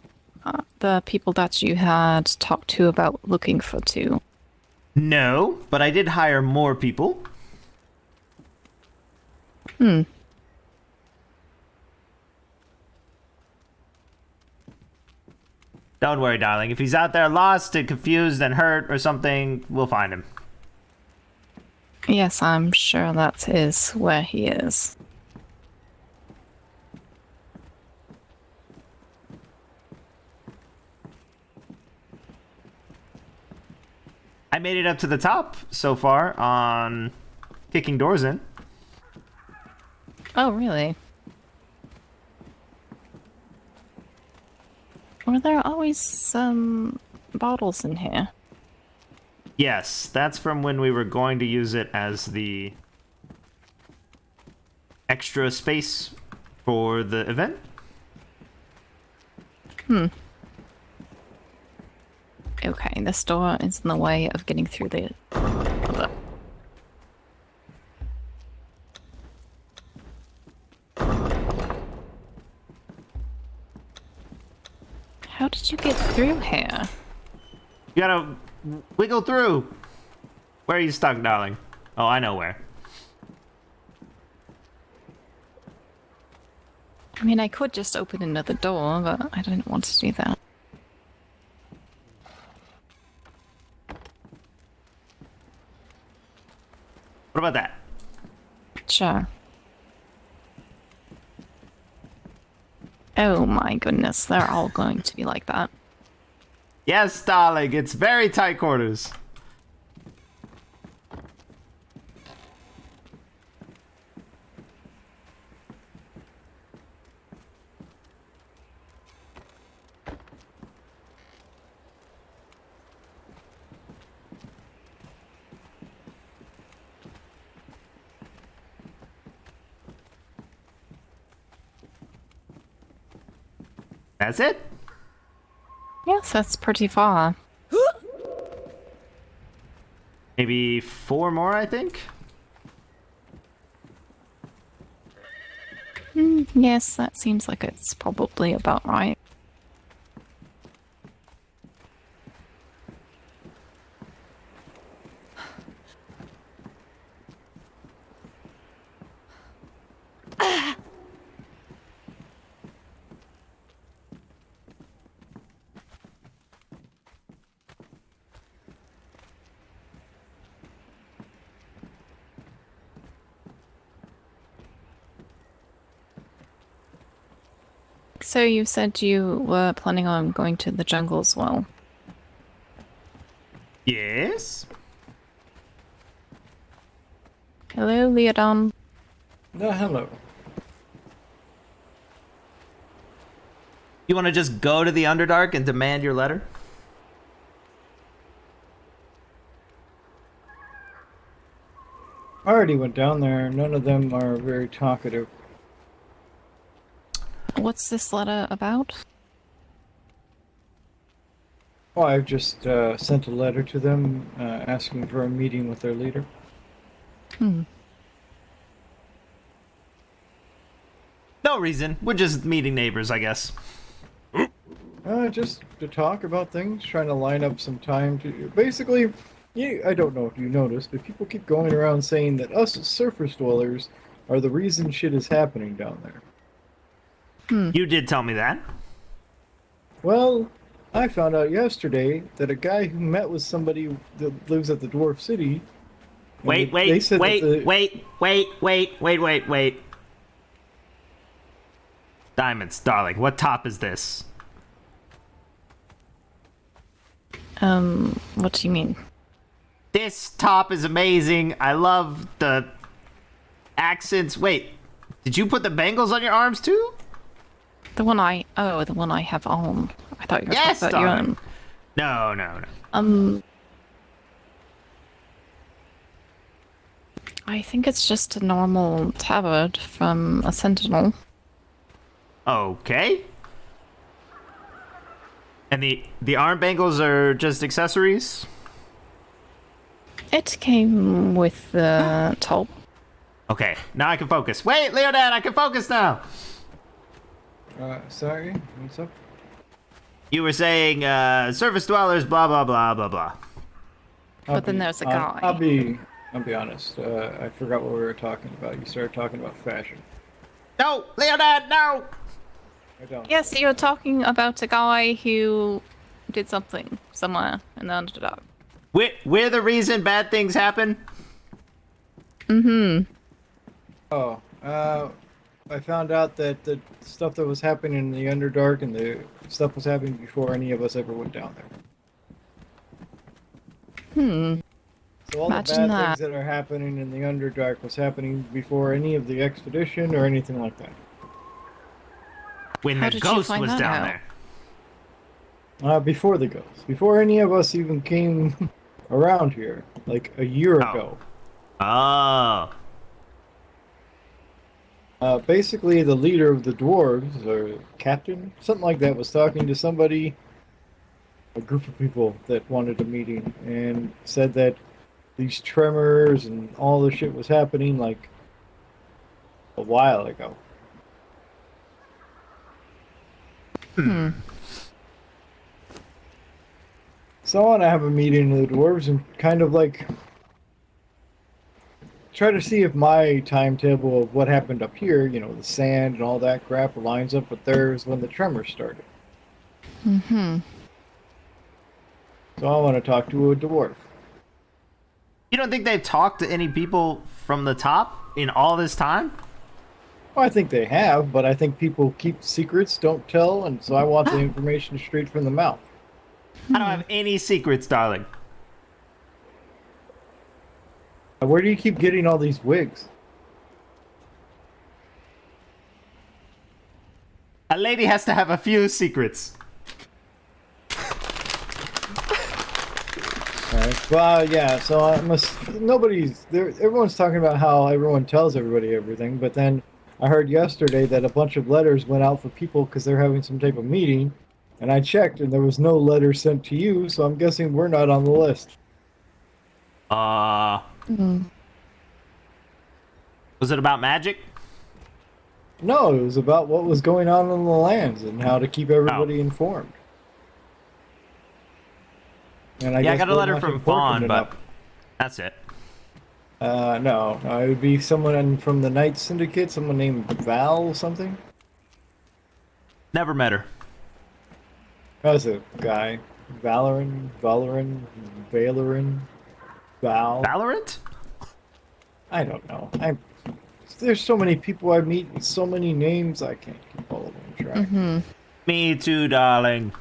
the people that you had talked to about looking for two? No, but I did hire more people. Hmm. Don't worry, darling. If he's out there lost and confused and hurt or something, we'll find him. Yes, I'm sure that is where he is. I made it up to the top so far on kicking doors in. Oh, really? Were there always some bottles in here? Yes, that's from when we were going to use it as the extra space for the event. Okay, this door is in the way of getting through the other. How did you get through here? You gotta wiggle through. Where are you stuck, darling? Oh, I know where. I mean, I could just open another door, but I didn't want to do that. What about that? Sure. Oh my goodness, they're all going to be like that. Yes, darling, it's very tight quarters. That's it? Yes, that's pretty far. Maybe 4 more, I think? Yes, that seems like it's probably about right. So you said you were planning on going to the jungle as well. Yes? Hello, Leodon. Hello. You want to just go to the Underdark and demand your letter? I already went down there. None of them are very talkative. What's this letter about? Oh, I've just sent a letter to them asking for a meeting with their leader. Hmm. No reason. We're just meeting neighbors, I guess. Just to talk about things, trying to line up some time to. Basically, I don't know if you noticed, but people keep going around saying that us surface dwellers are the reason shit is happening down there. You did tell me that. Well, I found out yesterday that a guy who met with somebody that lives at the Dwarf City. and Wait, they wait, said that wait. Diamonds, darling, what top is this? What do you mean? This top is amazing. I love the accents. Wait, did you put the bangles on your arms too? The one I have on. I thought you were Yes, talking about your darling. own. No. I think it's just a normal tabard from a sentinel. Okay. And the arm bangles are just accessories? It came with the top. Okay, now I can focus. Wait, Leonard, I can focus now! Sorry, what's up? You were saying, surface dwellers, blah, blah, blah, blah, blah. But then there's a guy. I'll be honest. I forgot what we were talking about. You started talking about fashion. No, Leonard, no! I don't. Yes, you're talking about a guy who did something somewhere in the Underdark. We're the reason bad things happen? Oh, I found out that the stuff that was happening in the Underdark and the stuff was happening before any of us ever went down there. So all Imagine the bad that. things that are happening in the Underdark was happening before any of the expedition or anything like that. When How the did you ghost find was that down out? there. Before the ghost. Before any of us even came around here, like a year ago. Oh. Basically, the leader of the dwarves, or captain, something like that, was talking to somebody, a group of people that wanted a meeting, and said that these tremors and all the shit was happening like a while ago. So I want to have a meeting with the dwarves and kind of like try to see if my timetable of what happened up here, you know, the sand and all that crap, lines up with theirs when the tremors started. So I want to talk to a dwarf. You don't think they've talked to any people from the top in all this time? Well, I think they have, but I think people keep secrets, don't tell, and so I want the information straight from the mouth. I don't have any secrets, darling. Where do you keep getting all these wigs? A lady has to have a few secrets. Alright. Well, yeah, so nobody's there. Everyone's talking about how everyone tells everybody everything, but then I heard yesterday that a bunch of letters went out for people because they're having some type of meeting, and I checked and there was no letter sent to you, so I'm guessing we're not on the list. Was it about magic? No, it was about what was going on the lands and how to keep everybody informed. And I guess got a we're letter not from important Fawn, enough. but that's it. No, it would be someone from the Knight Syndicate, someone named Val something. Never met her. That was a guy. Valoran, Valorin, Val. Valorant? I don't know. There's so many people I meet with so many names, I can't keep all of them track. Me too, darling.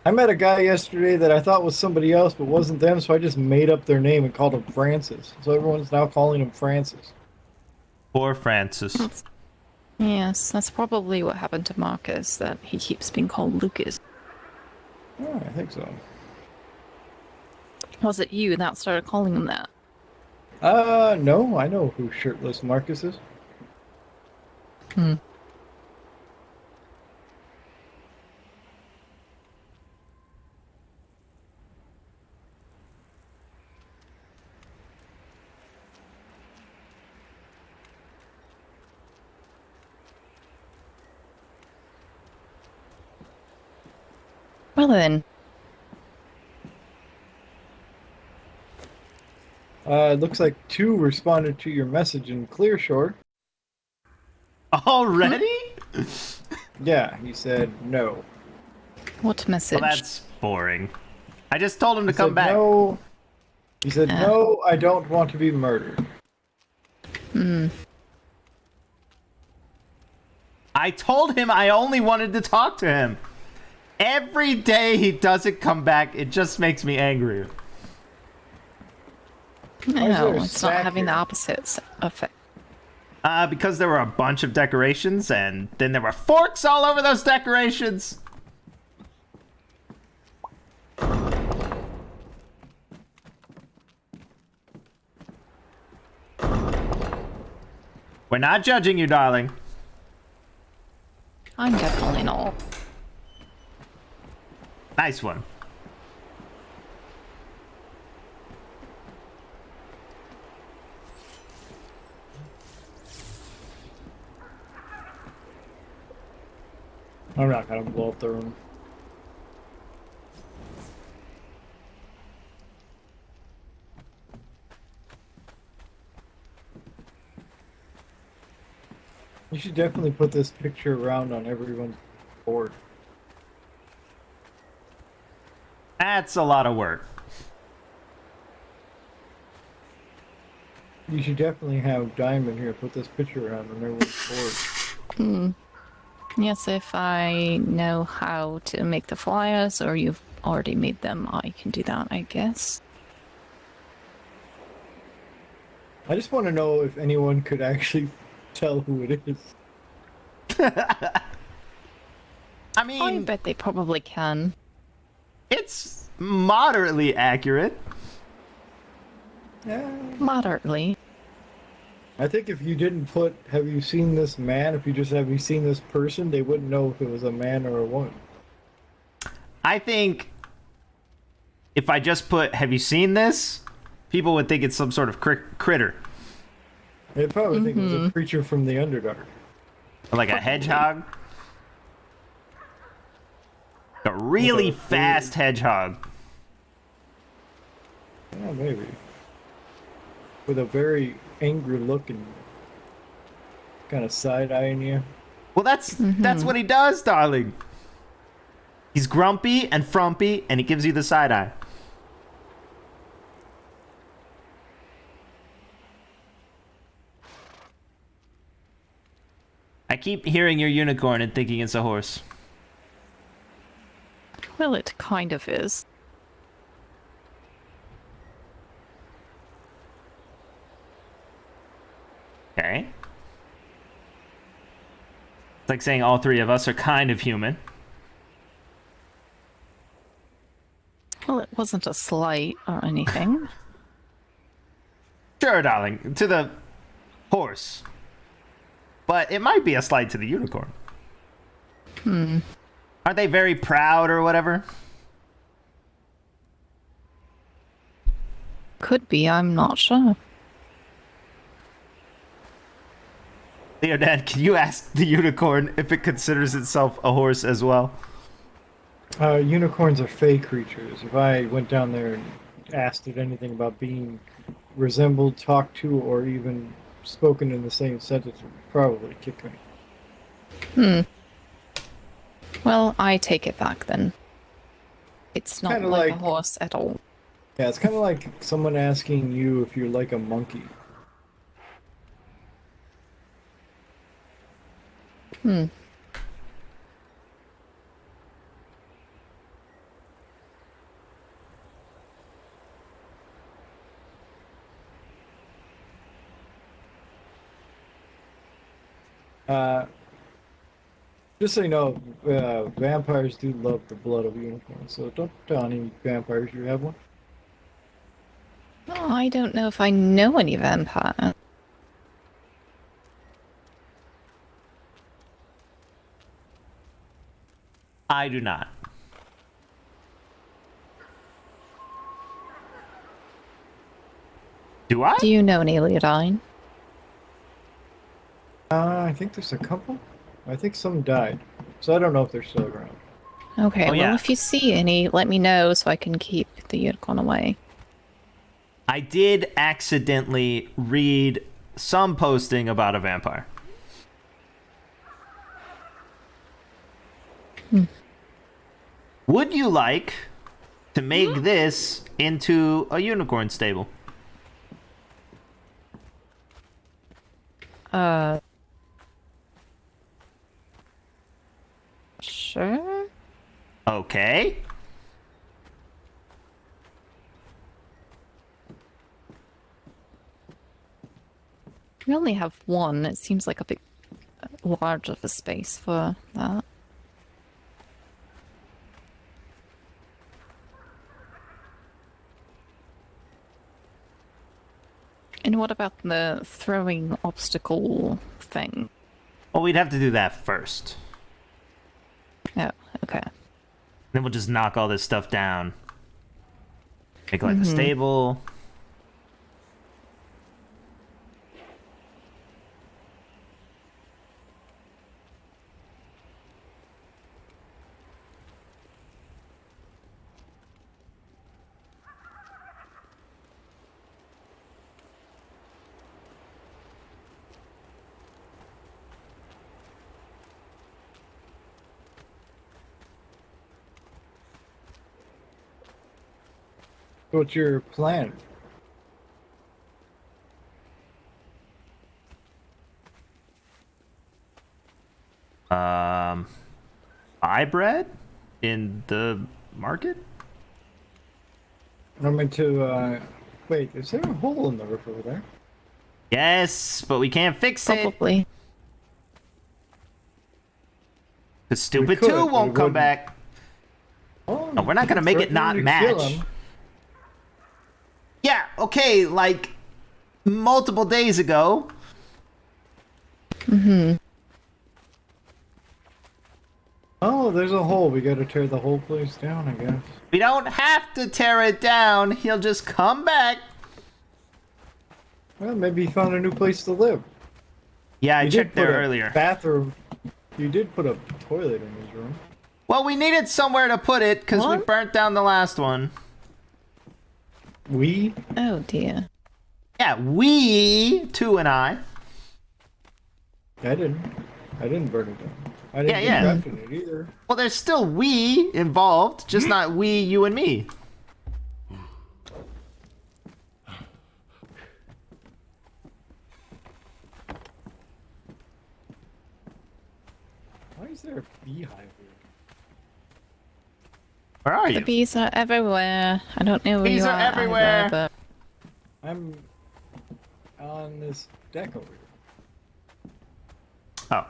I met a guy yesterday that I thought was somebody else, but wasn't them, so I just made up their name and called him Francis. So everyone's now calling him Francis. Poor Francis. Yes, that's probably what happened to Marcus, that he keeps being called Lucas. Oh, I think so. Was it you that started calling him that? No, I know who Shirtless Marcus is. Hmm. Well then, It looks like 2 responded to your message in Clearshore. Already? Yeah, he said no. what message? Well, that's boring. I just told him to He come said back. no. He said, Yeah. no, I don't want to be murdered. Hmm. I told him I only wanted to talk to him. Every day he doesn't come back, it just makes me angry. No, there a it's not sack having the here? opposite effect. Because there were a bunch of decorations, and then there were forks all over those decorations. We're not judging you, darling. I'm definitely not. Nice one. I'm not gonna blow up the room. You should definitely put this picture around on everyone's board. That's a lot of work. You should definitely have Diamond here put this picture around on everyone's board. Hmm. Yes, if I know how to make the flyers or you've already made them, I can do that, I guess. I just want to know if anyone could actually tell who it is. I I mean, bet they probably can. it's moderately accurate. Yeah. Moderately. I think if you didn't put, have you seen this man? If you just have you seen this person, they wouldn't know if it was a man or a woman. I think if I just put, have you seen this? People would think it's some sort of critter. They'd probably think it was a creature from the Underdark. Like a hedgehog. A really With a fast hedgehog. Yeah, maybe. With a very angry look and kind of side-eyeing you. Well, that's what he does, darling. He's grumpy and frumpy, and he gives you the side eye. I keep hearing your unicorn and thinking it's a horse. Well, it kind of is. Okay. It's like saying all 3 of us are kind of human. Well, it wasn't a slight or anything. Sure, darling, to the horse. But it might be a slight to the unicorn. Aren't they very proud or whatever? Could be, I'm not sure. Leonard, can you ask the unicorn if it considers itself a horse as well? Unicorns are fey creatures. If I went down there and asked it anything about being resembled, talked to, or even spoken in the same sentence, it would probably kick me. Well, I take it back then. It's not Kinda like a like- horse at all. Yeah, it's kind of like someone asking you if you're like a monkey. Just so you know, vampires do love the blood of unicorns, so don't tell any vampires you have one. Oh, I don't know if I know any vampire. I do not. Do I? Do you know any, Leodine? I think there's a couple. I think some died, so I don't know if they're still around. Okay, Oh, well, yeah. if you see any, let me know so I can keep the unicorn away. I did accidentally read some posting about a vampire. Would you like to make this into a unicorn stable? Sure. Okay. We only have one. It seems like a bit large of a space for that. And what about the throwing obstacle thing? Well, we'd have to do that first. Oh, okay. Then we'll just knock all this stuff down. Make like a stable. What's your plan? Buy bread in the market? I'm going to, wait, is there a hole in the roof over there? Yes, but we can't fix it. Probably. Because stupid could, 2 but won't it come wouldn't. back. Oh, No, we're not gonna make it not threatening to kill match. him. Yeah, okay, like multiple days ago. Oh, there's a hole. We gotta tear the whole place down, I guess. We don't have to tear it down. He'll just come back. Well, maybe he found a new place to live. Yeah, I You checked did put there a earlier. Bathroom. You did put a toilet in his room. Well, we needed somewhere to put it because we What? burnt down the last one. We? Oh dear. Yeah, we, 2 and I. I didn't. I didn't burn it down. I didn't Yeah, get yeah. trapped in it either. Well, there's still we involved, just not we, you, and me. Why is there a beehive here? Where are The you? bees are everywhere. I don't know where Bees you are are everywhere. either, but I'm on this deck over here. Oh.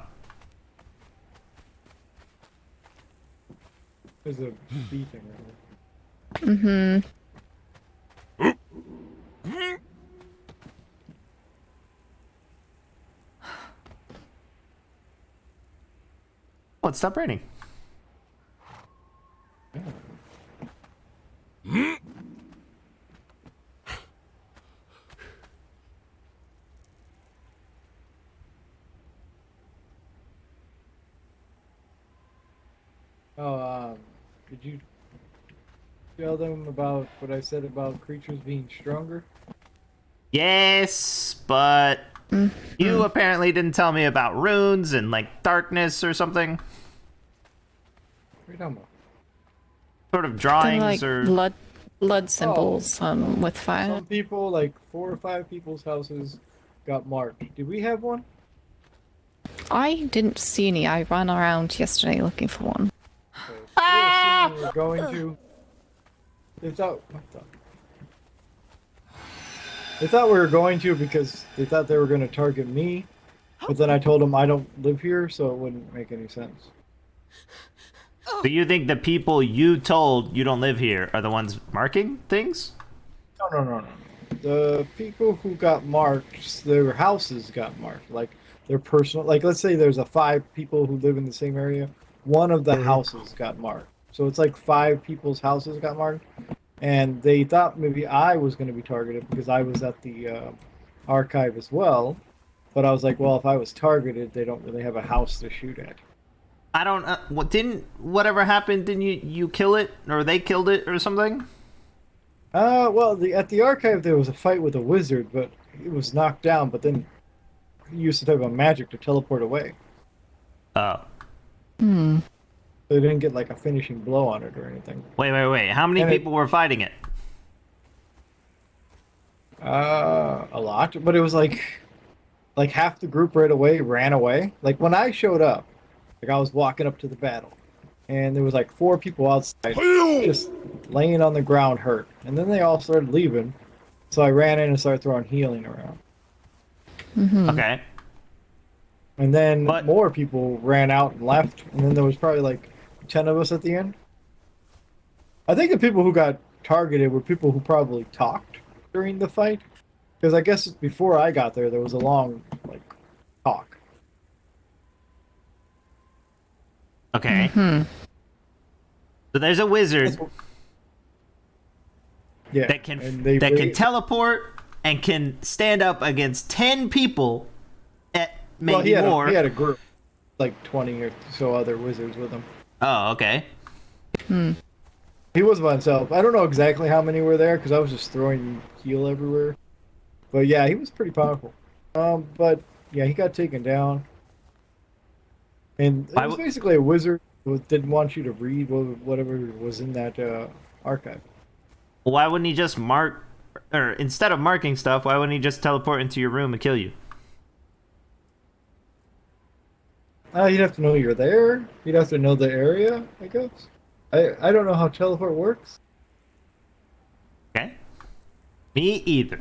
There's a bee thing right there. Oh, it stopped raining. Oh, did you tell them about what I said about creatures being stronger? Yes, but you apparently didn't tell me about runes and like darkness or something. What are you talking about? Sort of they're drawings like or blood symbols with fire. Some people, like 4 or 5 people's houses, got marked. Did we have one? I didn't see any. I ran around yesterday looking for one. Okay. They assumed we were going to. They thought. What the? They thought we were going to because they thought they were going to target me, but then I told them I don't live here, so it wouldn't make any sense. do you think the people you told you don't live here are the ones marking things? No. the people who got marked, their houses got marked. Like their personal, like let's say there's 5 people who live in the same area. One of the houses got marked. So it's like 5 people's houses got marked. And they thought maybe I was going to be targeted because I was at the archive as well. But I was like, well, if I was targeted, they don't really have a house to shoot at. I don't. Whatever happened? Didn't you kill it, or they killed it, or something? Well, at the archive there was a fight with a wizard, but it was knocked down. But then he used a type of magic to teleport away. Oh. Hmm. So they didn't get like a finishing blow on it or anything. Wait. How many people were fighting it? A lot, but it was like half the group right away ran away. Like when I showed up, like I was walking up to the battle, and there was like 4 people outside just laying on the ground hurt, and then they all started leaving. So I ran in and started throwing healing around, Okay. and then But- more people ran out and left, and then there was probably like 10 of us at the end. I think the people who got targeted were people who probably talked during the fight, because I guess before I got there was a long like talk. Okay. So there's a wizard Yeah, that can and they can teleport and can stand up against 10 people, maybe well, he had more. he had a group, like 20 or so other wizards with him. Oh, okay. He was by himself. I don't know exactly how many were there because I was just throwing heal everywhere. But yeah, he was pretty powerful. But yeah, he got taken down, and it was basically a wizard who didn't want you to read whatever was in that archive. Why wouldn't he just mark, or instead of marking stuff, why wouldn't he just teleport into your room and kill you? You'd have to know you're there. You'd have to know the area, I guess. I don't know how teleport works. Okay. Me either.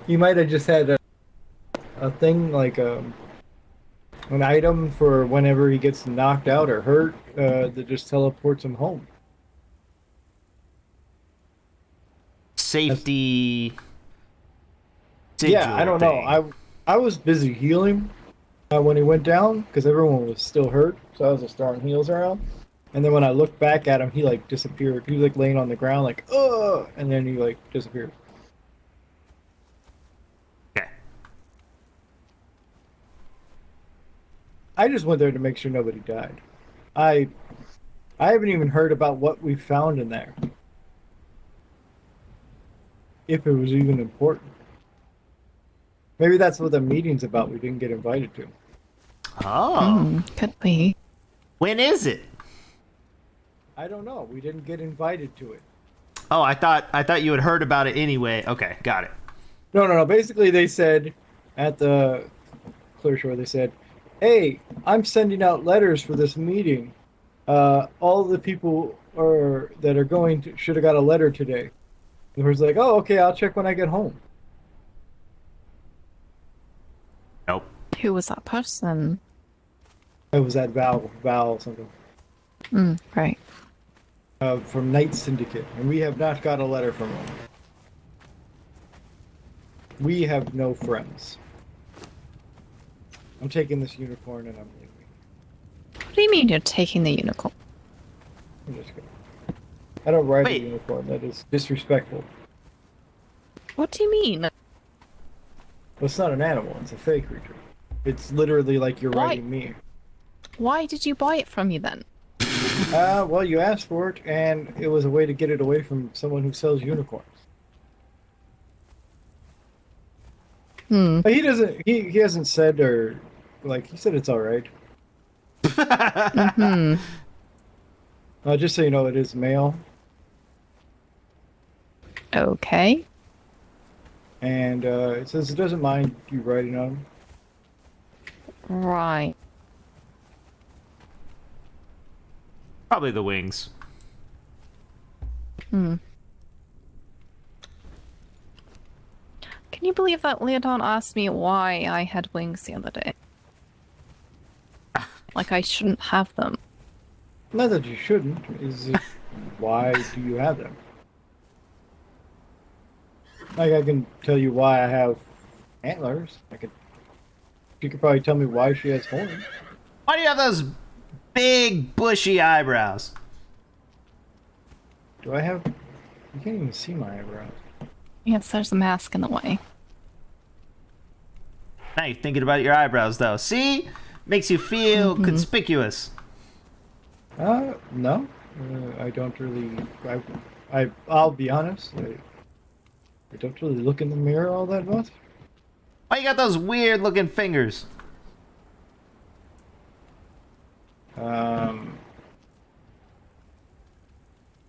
You might have just had a thing like an item for whenever he gets knocked out or hurt that just teleports him home. Safety. Yeah, I don't know. I was busy healing when he went down because everyone was still hurt, so I was just throwing heals around. And then when I looked back at him, he like disappeared. He was like laying on the ground, like ugh, and then he like disappeared. Okay. I just went there to make sure nobody died. I haven't even heard about what we found in there. If it was even important. Maybe that's what the meeting's about. We didn't get invited to. Oh. Could be. When is it? I don't know. We didn't get invited to it. Oh, I thought you had heard about it anyway. Okay, got it. No. Basically, they said at the Clear Shore, they said, "Hey, I'm sending out letters for this meeting. All the people that are going to should have got a letter today." And the person's like, "Oh, okay, I'll check when I get home." Nope. Who was that person? It was that Val something Right. from Night Syndicate, and we have not got a letter from him. We have no friends. I'm taking this unicorn and I'm leaving. What do you mean you're taking the unicorn? I'm just kidding. I don't ride Wait. a unicorn. That is disrespectful. What do you mean? Well, it's not an animal. It's a fey creature. It's literally like you're Why? riding me. Why did you buy it from me then? Well, you asked for it, and it was a way to get it away from someone who sells unicorns. But he doesn't. He hasn't said or like he said it's all right. Just so you know, it is male, Okay. and it says it doesn't mind you riding on him. Right. Probably the wings. Can you believe that Leodon asked me why I had wings the other day? Like I shouldn't have them. Not that you shouldn't. Is it, why do you have them? Like, I can tell you why I have antlers. She could probably tell me why she has horns. Why do you have those big, bushy eyebrows? Do I have? You can't even see my eyebrows. Yes, there's a mask in the way. Now you're thinking about your eyebrows, though. See? Makes you feel conspicuous. No. I don't really. I'll be honest. I don't really look in the mirror all that much. Why you got those weird-looking fingers?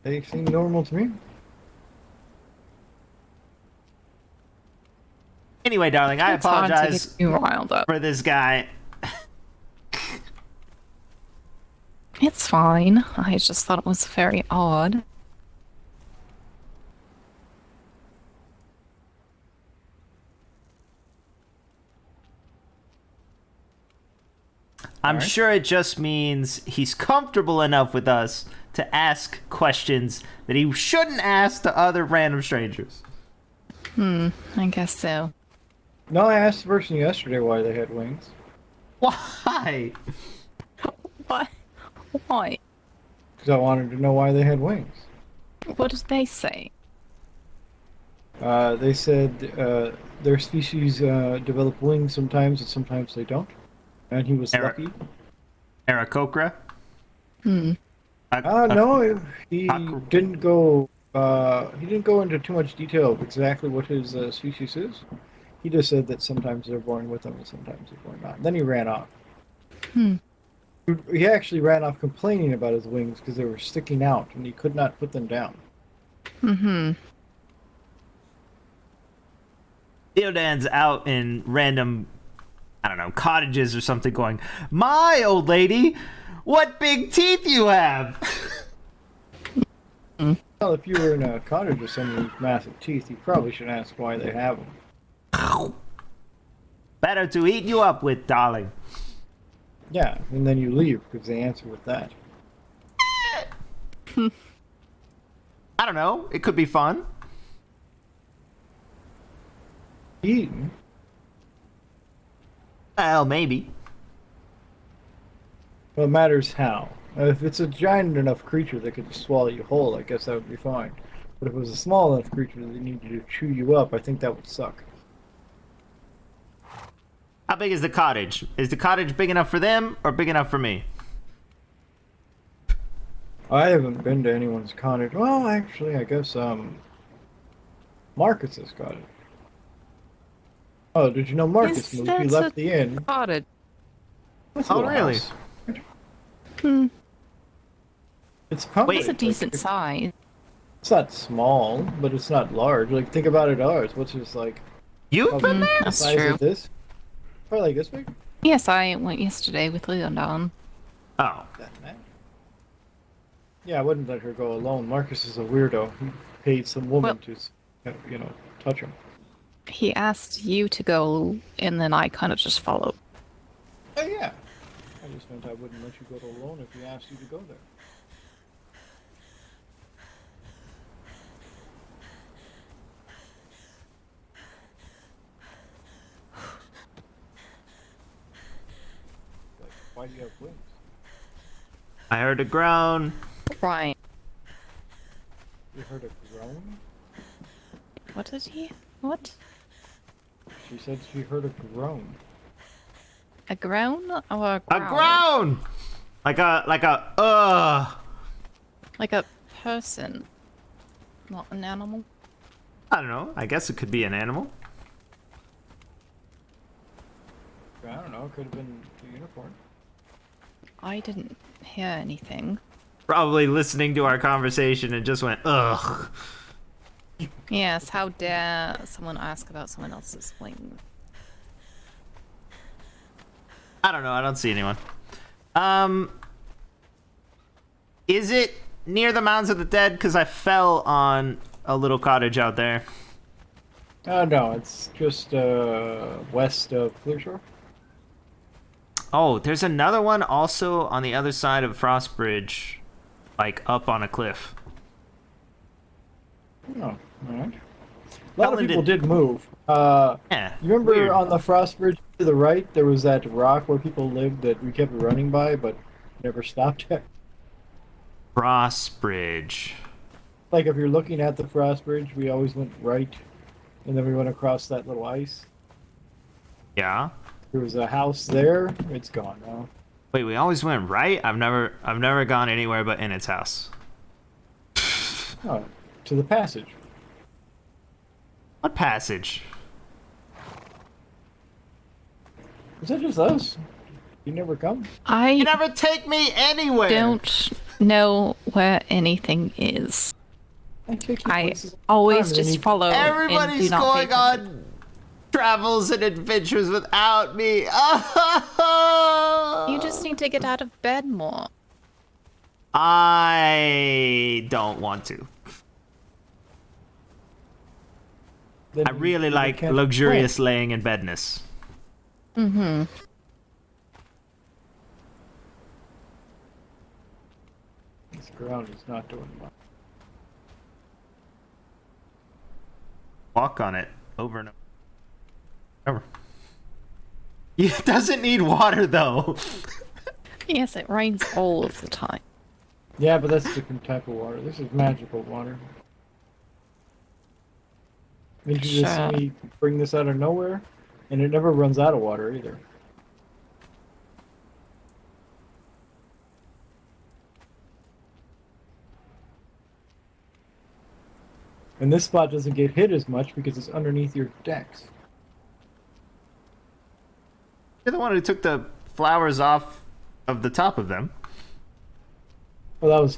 They seem normal to me. Anyway, darling, I It's hard to apologize get you riled up. for this guy. It's fine. I just thought it was very odd. I'm sure it just means he's comfortable enough with us to ask questions that he shouldn't ask to other random strangers. I guess so. No, I asked the person yesterday why they had wings. Why? What? Why? Because I wanted to know why they had wings. What did they say? They said their species develop wings sometimes and sometimes they don't. And he was lucky. Aarakocra? No, he didn't go. He didn't go into too much detail of exactly what his species is. He just said that sometimes they're born with them and sometimes they're born not. And then he ran off. He actually ran off complaining about his wings because they were sticking out and he could not put them down. Theodan's out in random, I don't know, cottages or something going, "My old lady, what big teeth you have!" Well, if you were in a cottage with someone with massive teeth, you probably should ask why they have them. Better to eat you up with, darling. Yeah, and then you leave because they answer with that. I don't know. It could be fun. Eaten? Well, maybe. Well, it matters how. If it's a giant enough creature that could swallow you whole, I guess that would be fine. But if it was a small enough creature that needed to chew you up, I think that would suck. How big is the cottage? Is the cottage big enough for them or big enough for me? I haven't been to anyone's cottage. Well, actually, I guess, Marcus's cottage. Oh, did you know Marcus moved? He left the inn. Cottage. It's a Oh, little really? house. It's It's probably a decent size. It's not small, but it's not large. Like, think about it, ours, which is like You've probably been there? the That's size true. of this. Probably like this big. Yes, I went yesterday with Leon down. Oh. Yeah, I wouldn't let her go alone. Marcus is a weirdo. He paid some woman to, touch him. He asked you to go, and then I kind of just followed. Oh yeah. I just meant I wouldn't let you go alone if he asked you to go there. Like, why do you have wings? I heard a groan. Right. You heard a groan? What did he? What? She said she heard a groan. A groan or a A growl? groan! Like a, Like a person, not an animal. I don't know. I guess it could be an animal. I don't know. It could have been the unicorn. I didn't hear anything. Probably listening to our conversation and just went, ugh. Yes, how dare someone ask about someone else's wings? I don't know. I don't see anyone. Is it near the Mounds of the Dead? Because I fell on a little cottage out there. No, it's just west of Clearshore. Oh, there's another one also on the other side of Frostbridge, like up on a cliff. Oh, alright. A lot of Helen people did- did move. Yeah. You remember weird. on the frost bridge to the right, there was that rock where people lived that we kept running by, but never stopped at. Cross Bridge. Like if you're looking at the frost bridge, we always went right, and then we went across that little ice. Yeah. There was a house there. It's gone now. Wait, we always went right? I've never gone anywhere but in its house. Oh, to the passage. What passage? Is that just us? You never come? You I never take me anywhere. don't know where anything is. I take you I places all the always time, and then just you- follow and Everybody's do not pay going attention. on travels and adventures without me. You just need to get out of bed more. I don't want to. then I really you like can't luxurious laying in bedness. Mm-hmm. play. This ground is not doing much. Walk on it over and over. It doesn't need water though. Yes, it rains all of the time. Yeah, but that's a different type of water. This is magical water. Did you just Sure. see me bring this out of nowhere? And it never runs out of water either. And this spot doesn't get hit as much because it's underneath your decks. You're the one who took the flowers off of the top of them. Well,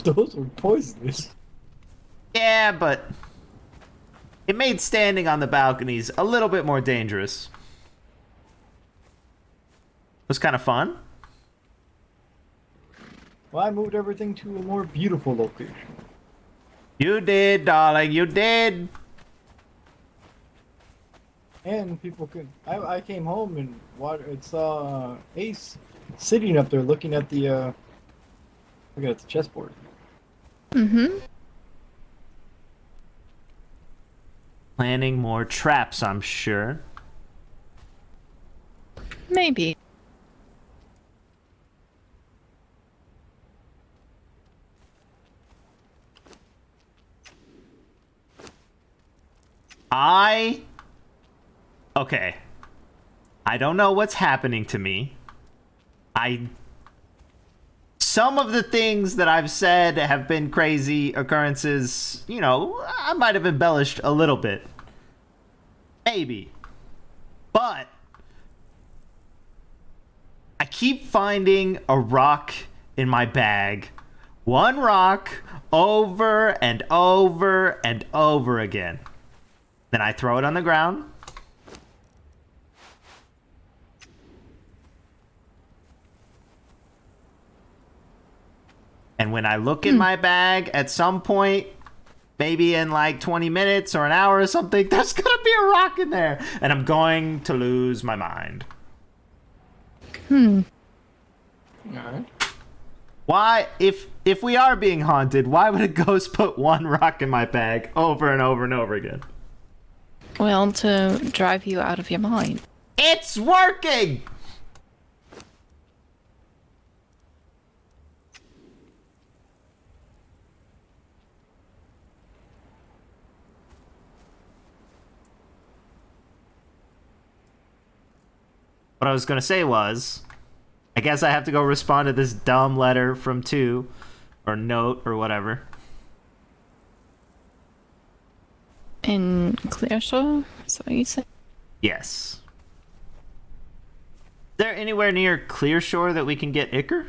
those were poisonous. Yeah, but it made standing on the balconies a little bit more dangerous. It was kind of fun. Well, I moved everything to a more beautiful location. You did, darling, you did. And people could. I came home and saw Ace sitting up there looking at the chessboard. Mm-hmm. Planning more traps, I'm sure. Maybe. Okay. I don't know what's happening to me. Some of the things that I've said have been crazy occurrences. You know, I might have embellished a little bit. Maybe. But I keep finding a rock in my bag. One rock over and over and over again. Then I throw it on the ground. And when I look in my bag at some point, maybe in like 20 minutes or an hour or something, there's gonna be a rock in there. And I'm going to lose my mind. Alright. Why, if we are being haunted, why would a ghost put one rock in my bag over and over and over again? Well, to drive you out of your mind. It's working! What I was gonna say was, I guess I have to go respond to this dumb letter from 2, or note, or whatever. In Clearshore? Is that what you said? Yes. Is there anywhere near Clearshore that we can get Ichor?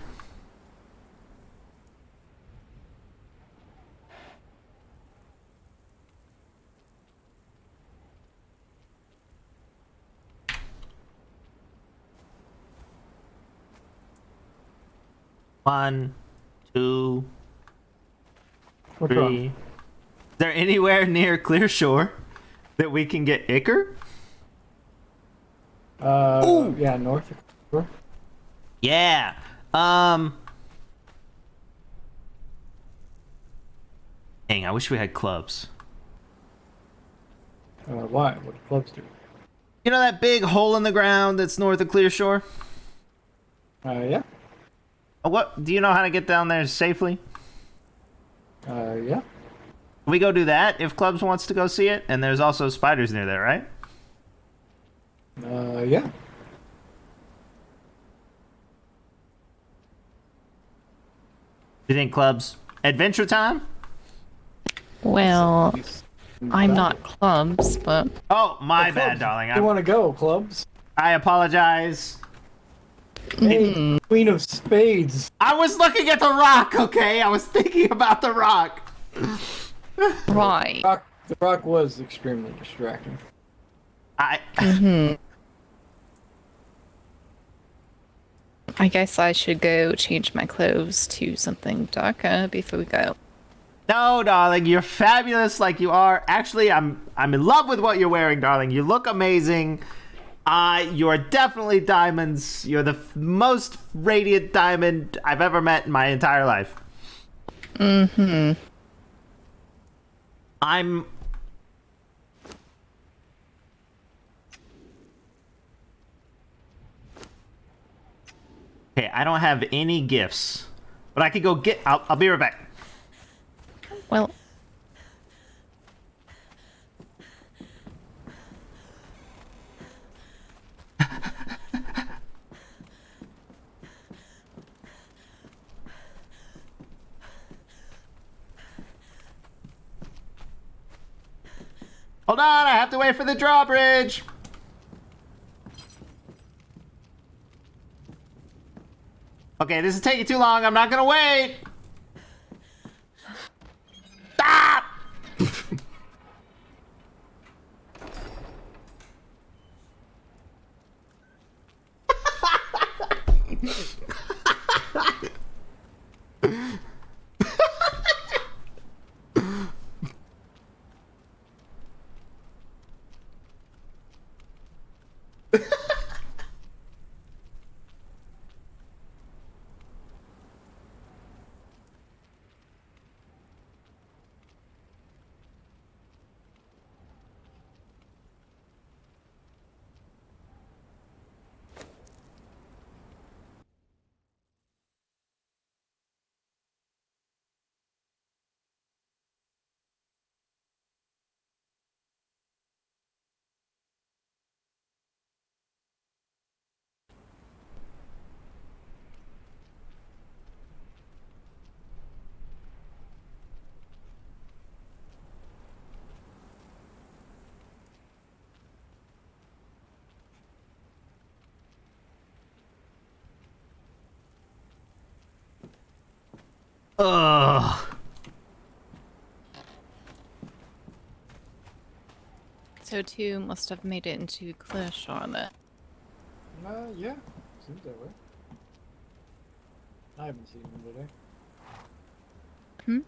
One, two, What's three. wrong? Is there anywhere near Clearshore that we can get Ichor? Ooh. Yeah, north. Yeah. Dang, I wish we had clubs. Why? What do clubs do? You know that big hole in the ground that's north of Clear Shore? Yeah. What? Do you know how to get down there safely? Yeah. We go do that if Clubs wants to go see it, and there's also spiders near there, right? Yeah. Do you think Clubs adventure time? Well, I'm not clubs, but Oh, my Clubs. bad, darling. You want to go, clubs? I apologize. Hey, Queen of Spades. I was looking at the rock, okay? I was thinking about the rock. right. The rock was extremely distracting. I guess I should go change my clothes to something darker before we go. No, darling, you're fabulous like you are. Actually, I'm in love with what you're wearing, darling. You look amazing. You're definitely diamonds. You're the most radiant diamond I've ever met in my entire life. I'm... Okay, I don't have any gifts, but I could go get... I'll be right back. Well, Hold on, I have to wait for the drawbridge. Okay, this is taking too long. I'm not gonna wait. Stop! Ugh. so two must have made it into Clear Shore then. Yeah. Seems that way. I haven't seen him today. Hmm?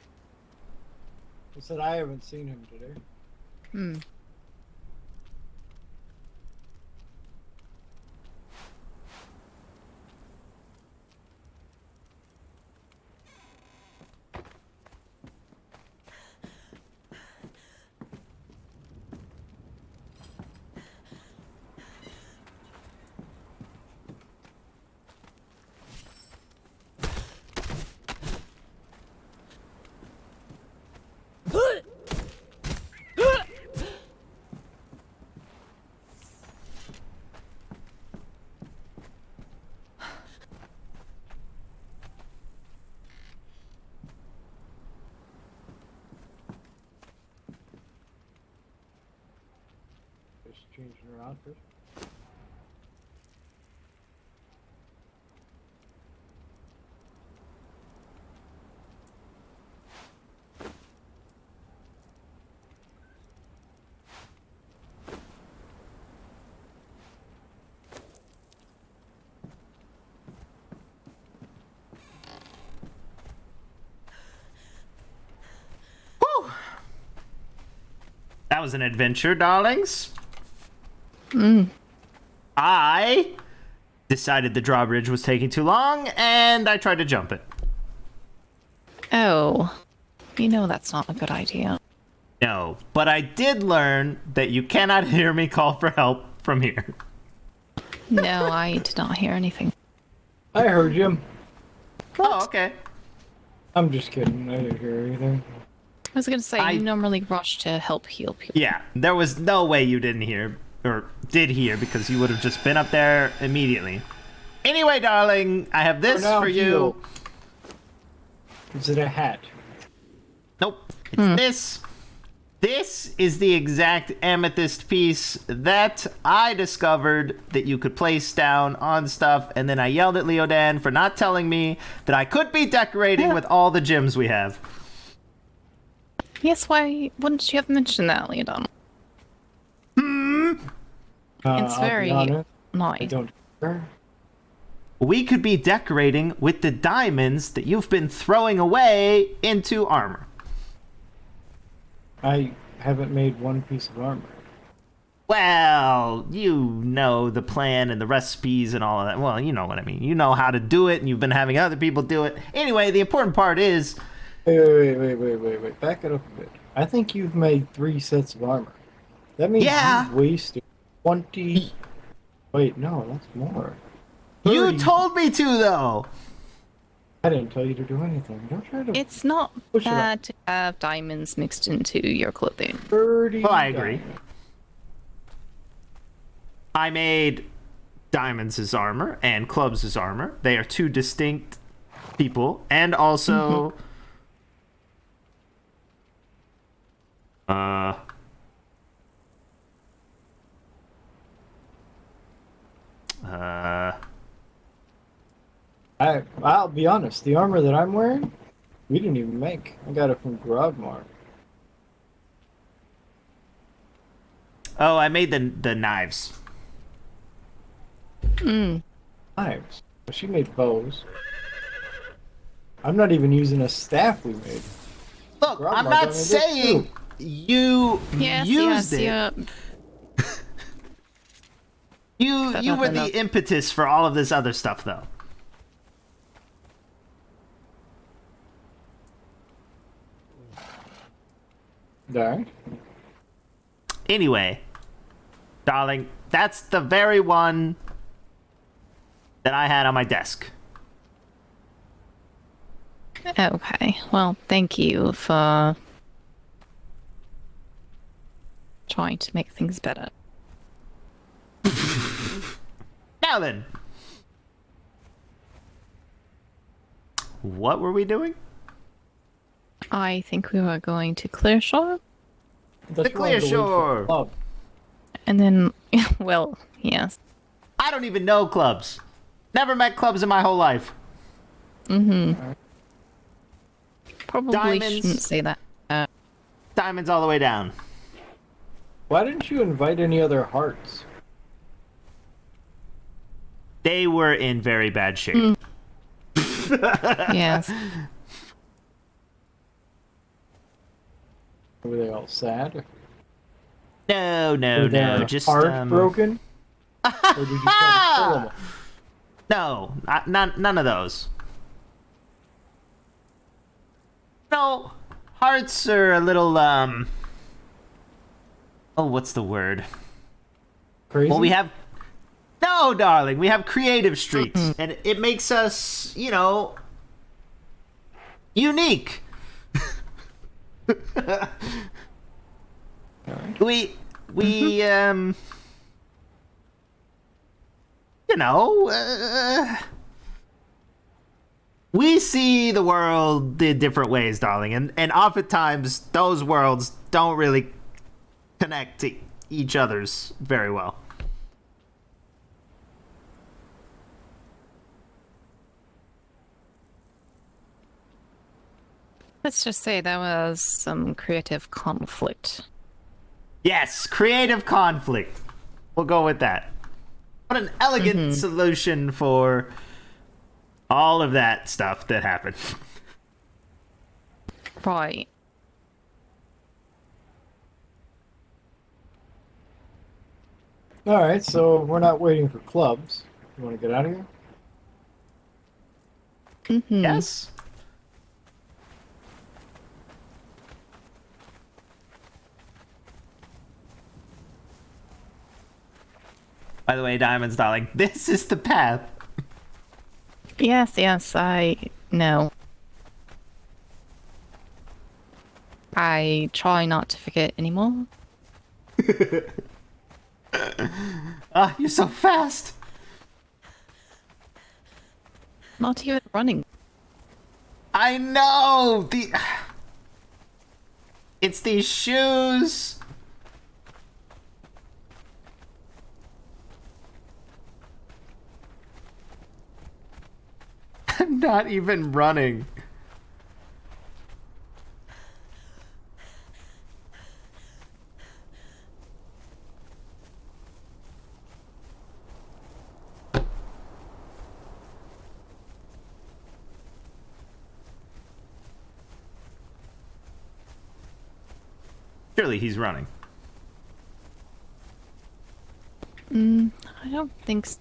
I said I haven't seen him today. Hmm. Just changing her outfit. Whew. That was an adventure, darlings. I decided the drawbridge was taking too long, and I tried to jump it. Oh, you know that's not a good idea. No, but I did learn that you cannot hear me call for help from here. No, I did not hear anything. I heard you. Oh, okay. I'm just kidding. I didn't hear anything. I was gonna say, you normally rush to help heal people. Yeah, there was no way you didn't hear, or did hear, because you would have just been up there immediately. Anyway, darling, I have this now for you. heal. Is it a hat? Nope, it's this. This is the exact amethyst piece that I discovered that you could place down on stuff, and then I yelled at Leodan for not telling me that I could be decorating with all the gems we have. Yes, why wouldn't you have mentioned that, Leodon? It's I'll be very honest, I nice. don't care. We could be decorating with the diamonds that you've been throwing away into armor. I haven't made one piece of armor. Well, you know the plan and the recipes and all of that. Well, you know what I mean. You know how to do it, and you've been having other people do it. Anyway, the important part is... Wait. Back it up a bit. I think you've made 3 sets of armor. That means Yeah. you've wasted 20... Wait, no, that's more. You 30. told me to, though! I didn't tell you to do anything. Don't try to It's not push it up. bad to have diamonds mixed into your clothing. 30. Well, I agree. diamonds. I made diamonds as armor and clubs as armor. They are 2 distinct people. And also... I'll be honest. The armor that I'm wearing, we didn't even make. I got it from Grodmar. Oh, I made the knives. Knives. She made bows. I'm not even using a staff we made. Look, Grandma I'm done not it saying too. you used it. Yeah. You were the impetus for all of this other stuff, though. Alright. Anyway, darling, that's the very one that I had on my desk. Okay. Well, thank you for trying to make things better. Now then, what were we doing? I think we were going to Clear Shore, That's The why I had to wait for Clear the club. and then, well, yes. I don't even know clubs. Never met clubs in my whole life. Probably Diamonds. shouldn't say that. Diamonds all the way down. Why didn't you invite any other hearts? They were in very bad shape. Yes. Were they all sad? No, Were their just heart broken? Or did you try to kill them? no, none of those. No, hearts are a little oh, what's the word? Crazy? Well, we have no, darling. We have creative streaks, and it makes us, you know, unique. We you know, we see the world in different ways, darling, and oftentimes those worlds don't really connect to each other's very well. Let's just say there was some creative conflict. Yes, creative conflict. We'll go with that. What an elegant solution for all of that stuff that happened. Right. Alright, so we're not waiting for clubs. You want to get out of here? Yes. By the way, Diamond's darling, this is the path. Yes, I know. I try not to forget anymore. Ah, you're so fast. Not even running. I know. It's these shoes. I'm not even running. Surely he's running. I don't think so.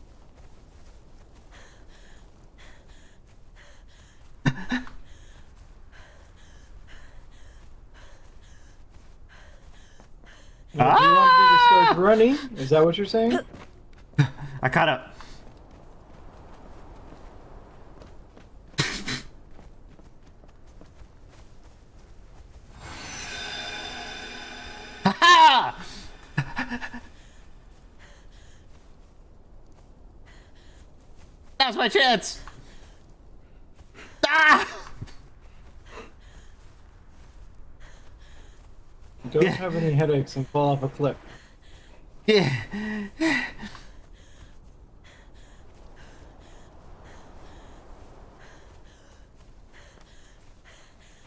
Do you want me to start running? Is that what you're saying? I caught up. Ha! That's my chance. Ah! Don't have any headaches and fall off a cliff. Yeah.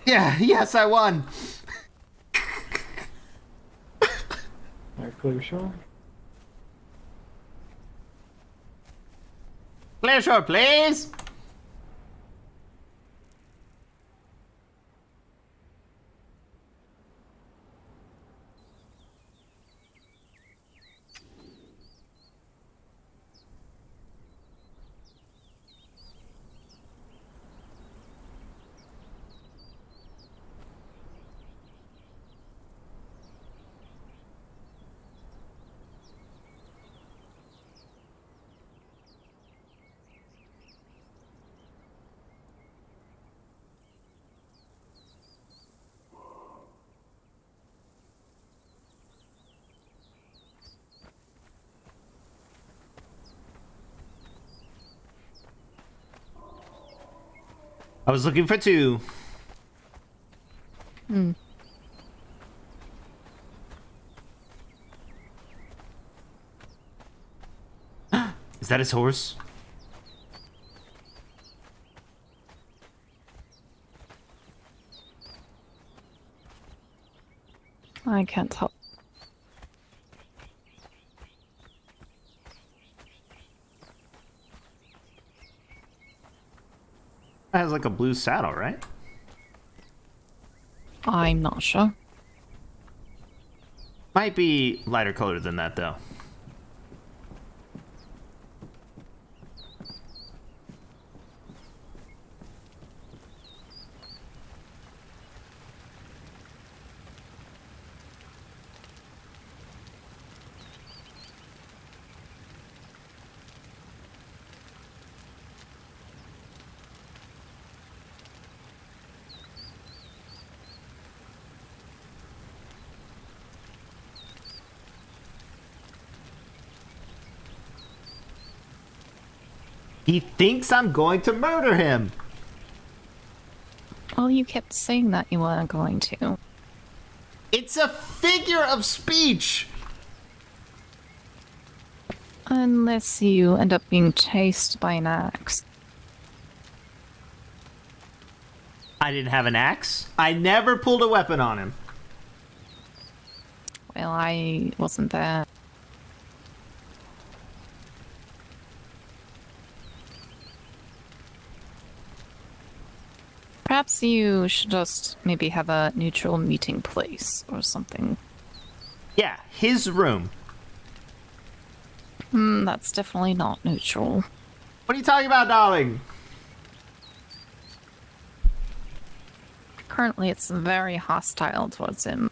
Yeah, yes, I won. Alright, clear shore. Clear shore, please. I was looking for two. Is that his horse? I can't tell. It has like a blue saddle, right? I'm not sure. Might be lighter colored than that, though. He thinks I'm going to murder him. Well, you kept saying that you weren't going to. It's a figure of speech. Unless you end up being chased by an axe. I didn't have an axe. I never pulled a weapon on him. Well, I wasn't there. Perhaps you should just maybe have a neutral meeting place or something. Yeah, his room. That's definitely not neutral. What are you talking about, darling? Currently, it's very hostile towards him.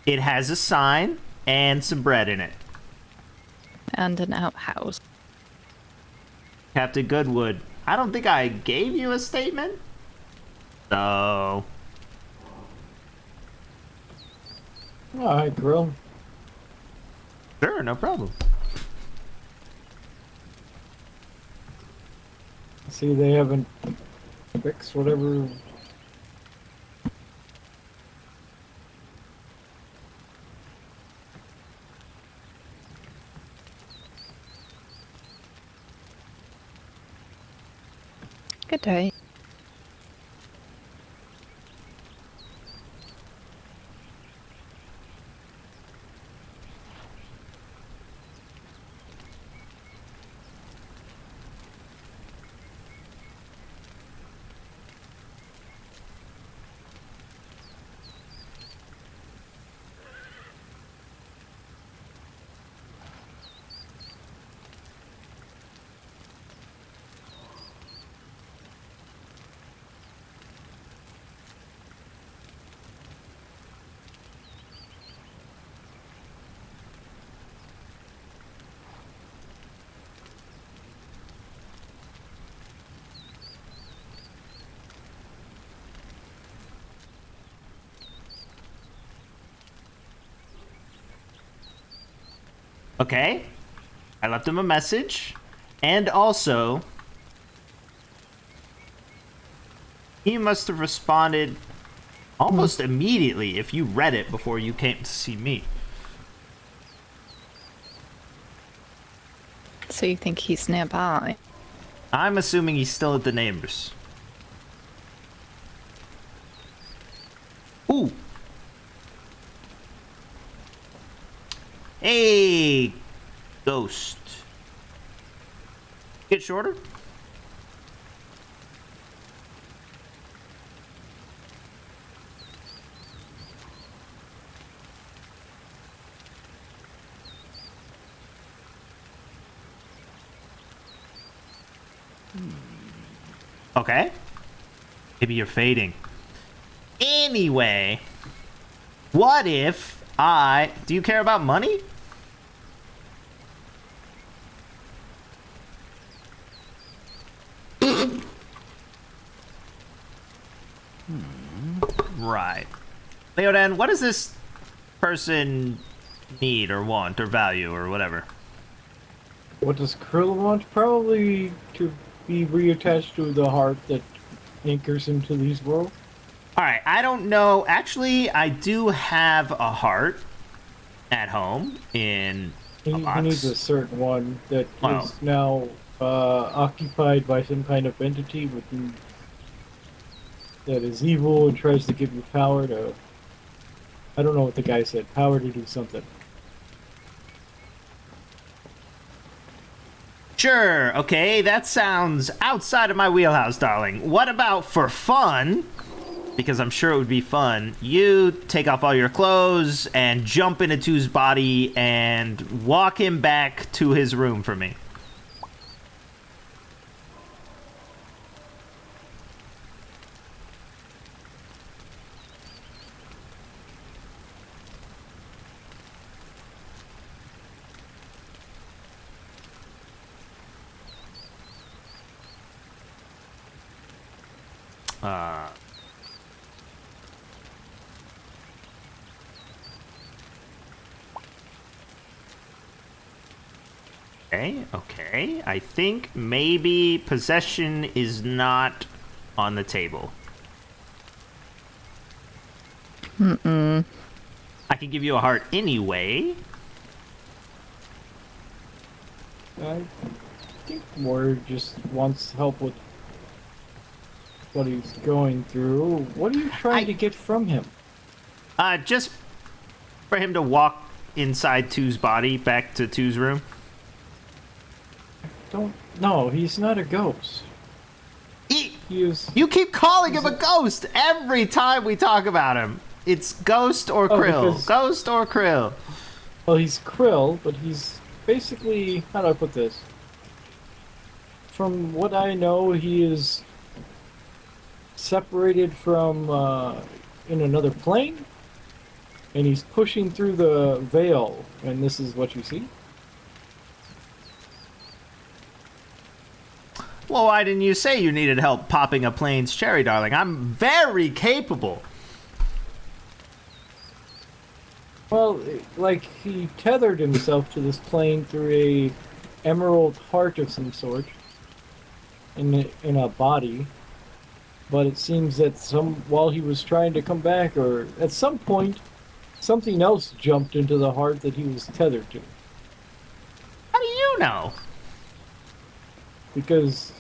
It has a sign and some bread in it. and an outhouse. Captain Goodwood, I don't think I gave you a statement. So, All right, Grill. sure, no problem. See, they haven't fixed whatever. Good day. Okay. I left him a message. And also, he must have responded almost immediately if you read it before you came to see me. So you think he's nearby? I'm assuming he's still at the neighbors. Ooh. Hey, ghost. Get shorter? Okay. Maybe you're fading. Anyway, what if do you care about money? Right. Leodan, what does this person need or want or value or whatever? What does Krill want? Probably to be reattached to the heart that anchors him to these worlds. Alright, I don't know. Actually, I do have a heart at home in a He box. needs a certain one that Wow. is now occupied by some kind of entity within that is evil and tries to give you power to. I don't know what the guy said. Power to do something. Sure, okay, that sounds outside of my wheelhouse, darling. What about for fun? Because I'm sure it would be fun. You take off all your clothes and jump into Two's body and walk him back to his room for me. Okay. I think maybe possession is not on the table. I can give you a heart anyway. I think Ward just wants help with what he's going through. What are you trying to get from him? Just for him to walk inside Two's body back to Two's room. No, he's not a ghost. He is. You keep calling him a ghost every time we talk about him. It's Ghost or Krill. because- Ghost or Krill. Well, he's Krill, but he's basically. How do I put this? From what I know, he is separated from in another plane, and he's pushing through the veil, and this is what you see. Well, why didn't you say you needed help popping a plane's cherry, darling? I'm very capable. Well, like he tethered himself to this plane through a emerald heart of some sort in a body, but it seems that while he was trying to come back, or at some point, something else jumped into the heart that he was tethered to. How do you know? Because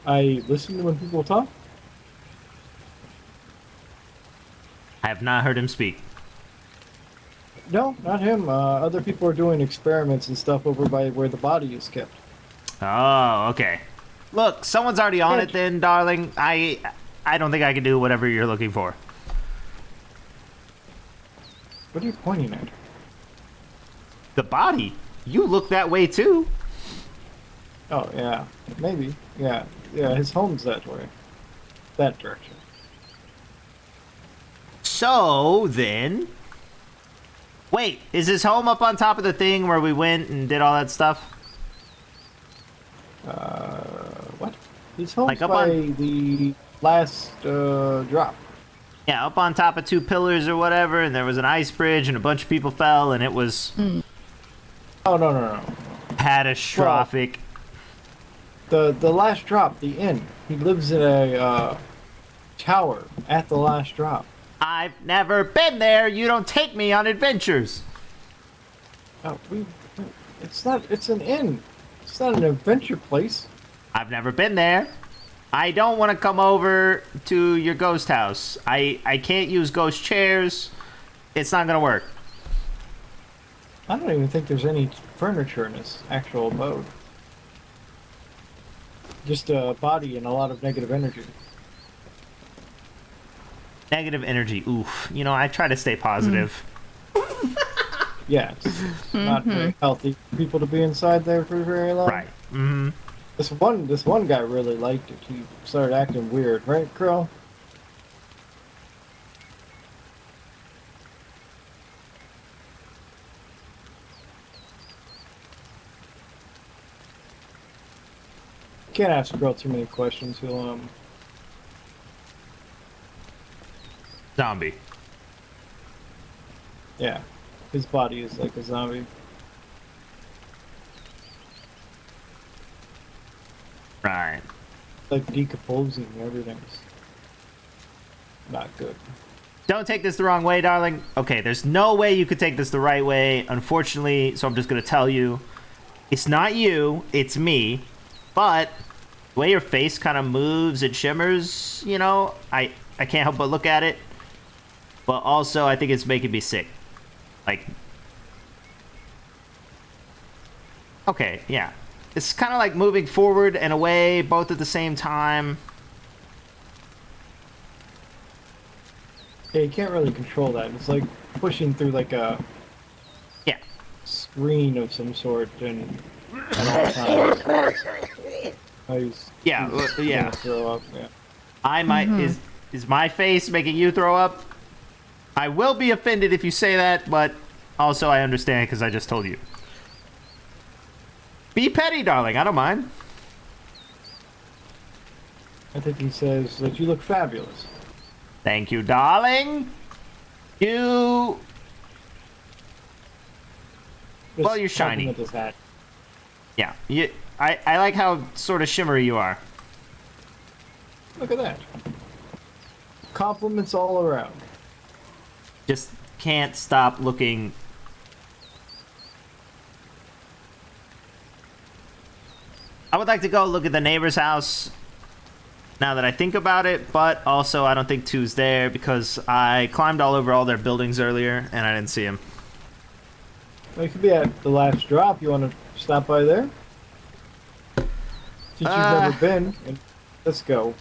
I listen to when people talk. I have not heard him speak. No, not him. Other people are doing experiments and stuff over by where the body is kept. Oh, okay. Look, someone's already on it then, darling. I don't think I can do whatever you're looking for. What are you pointing at? The body? You look that way too. Oh, yeah. Maybe. Yeah. Yeah, his home's that way. That direction. So, then... Wait, is his home up on top of the thing where we went and did all that stuff? What? His home's Like up by on- the last, drop. Yeah, up on top of 2 pillars or whatever, and there was an ice bridge, and a bunch of people fell, and it was Oh, no. catastrophic. The last drop, the inn. He lives in a, tower at the last drop. I've never been there. You don't take me on adventures. Oh, it's an inn. It's not an adventure place. I've never been there. I don't want to come over to your ghost house. I can't use ghost chairs. It's not going to work. I don't even think there's any furniture in his actual abode. Just a body and a lot of negative energy. Negative energy. Oof. You know, I try to stay positive. Yeah, it's not very healthy for people to be inside there for very long. Right. Mm-hmm. This one guy really liked it. He started acting weird, right, Crow? Can't ask Crow too many questions. He'll Zombie. yeah, his body is like a zombie. Right. Like decomposing. Everything's not good. Don't take this the wrong way, darling. Okay, there's no way you could take this the right way, unfortunately, so I'm just going to tell you. It's not you, it's me. But the way your face kind of moves and shimmers, you know, I can't help but look at it. But also, I think it's making me sick. Like... Okay, yeah. It's kind of like moving forward and away, both at the same time. Yeah, you can't really control that. It's like pushing through like a Yeah. screen of some sort and at all times. Yeah, yeah. Gonna throw up. Yeah. I might... Is my face making you throw up? I will be offended if you say that, but also I understand because I just told you. Be petty, darling. I don't mind. I think he says that you look fabulous. Thank you, darling. You... Well, you're shiny. Compliment his hat. Yeah. I like how sort of shimmery you are. Look at that. Compliments all around. Just can't stop looking... I would like to go look at the neighbor's house now that I think about it, but also I don't think Two's there because I climbed all over all their buildings earlier and I didn't see him. Well, you could be at the last drop. You want to stop by there? Since you've never been, let's go.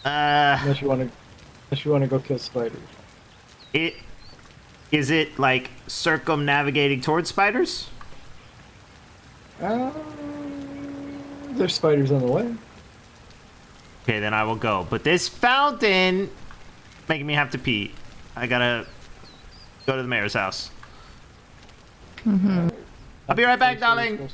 Unless you want to go kill spiders. Is it like circumnavigating towards spiders? There's spiders on the way. Okay, then I will go. But this fountain making me have to pee. I gotta go to the mayor's house. I'll be right back, darling.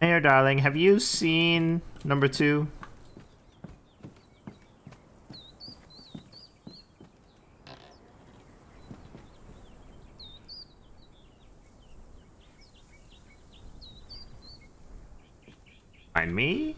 Mayor darling, have you seen number 2? Find me?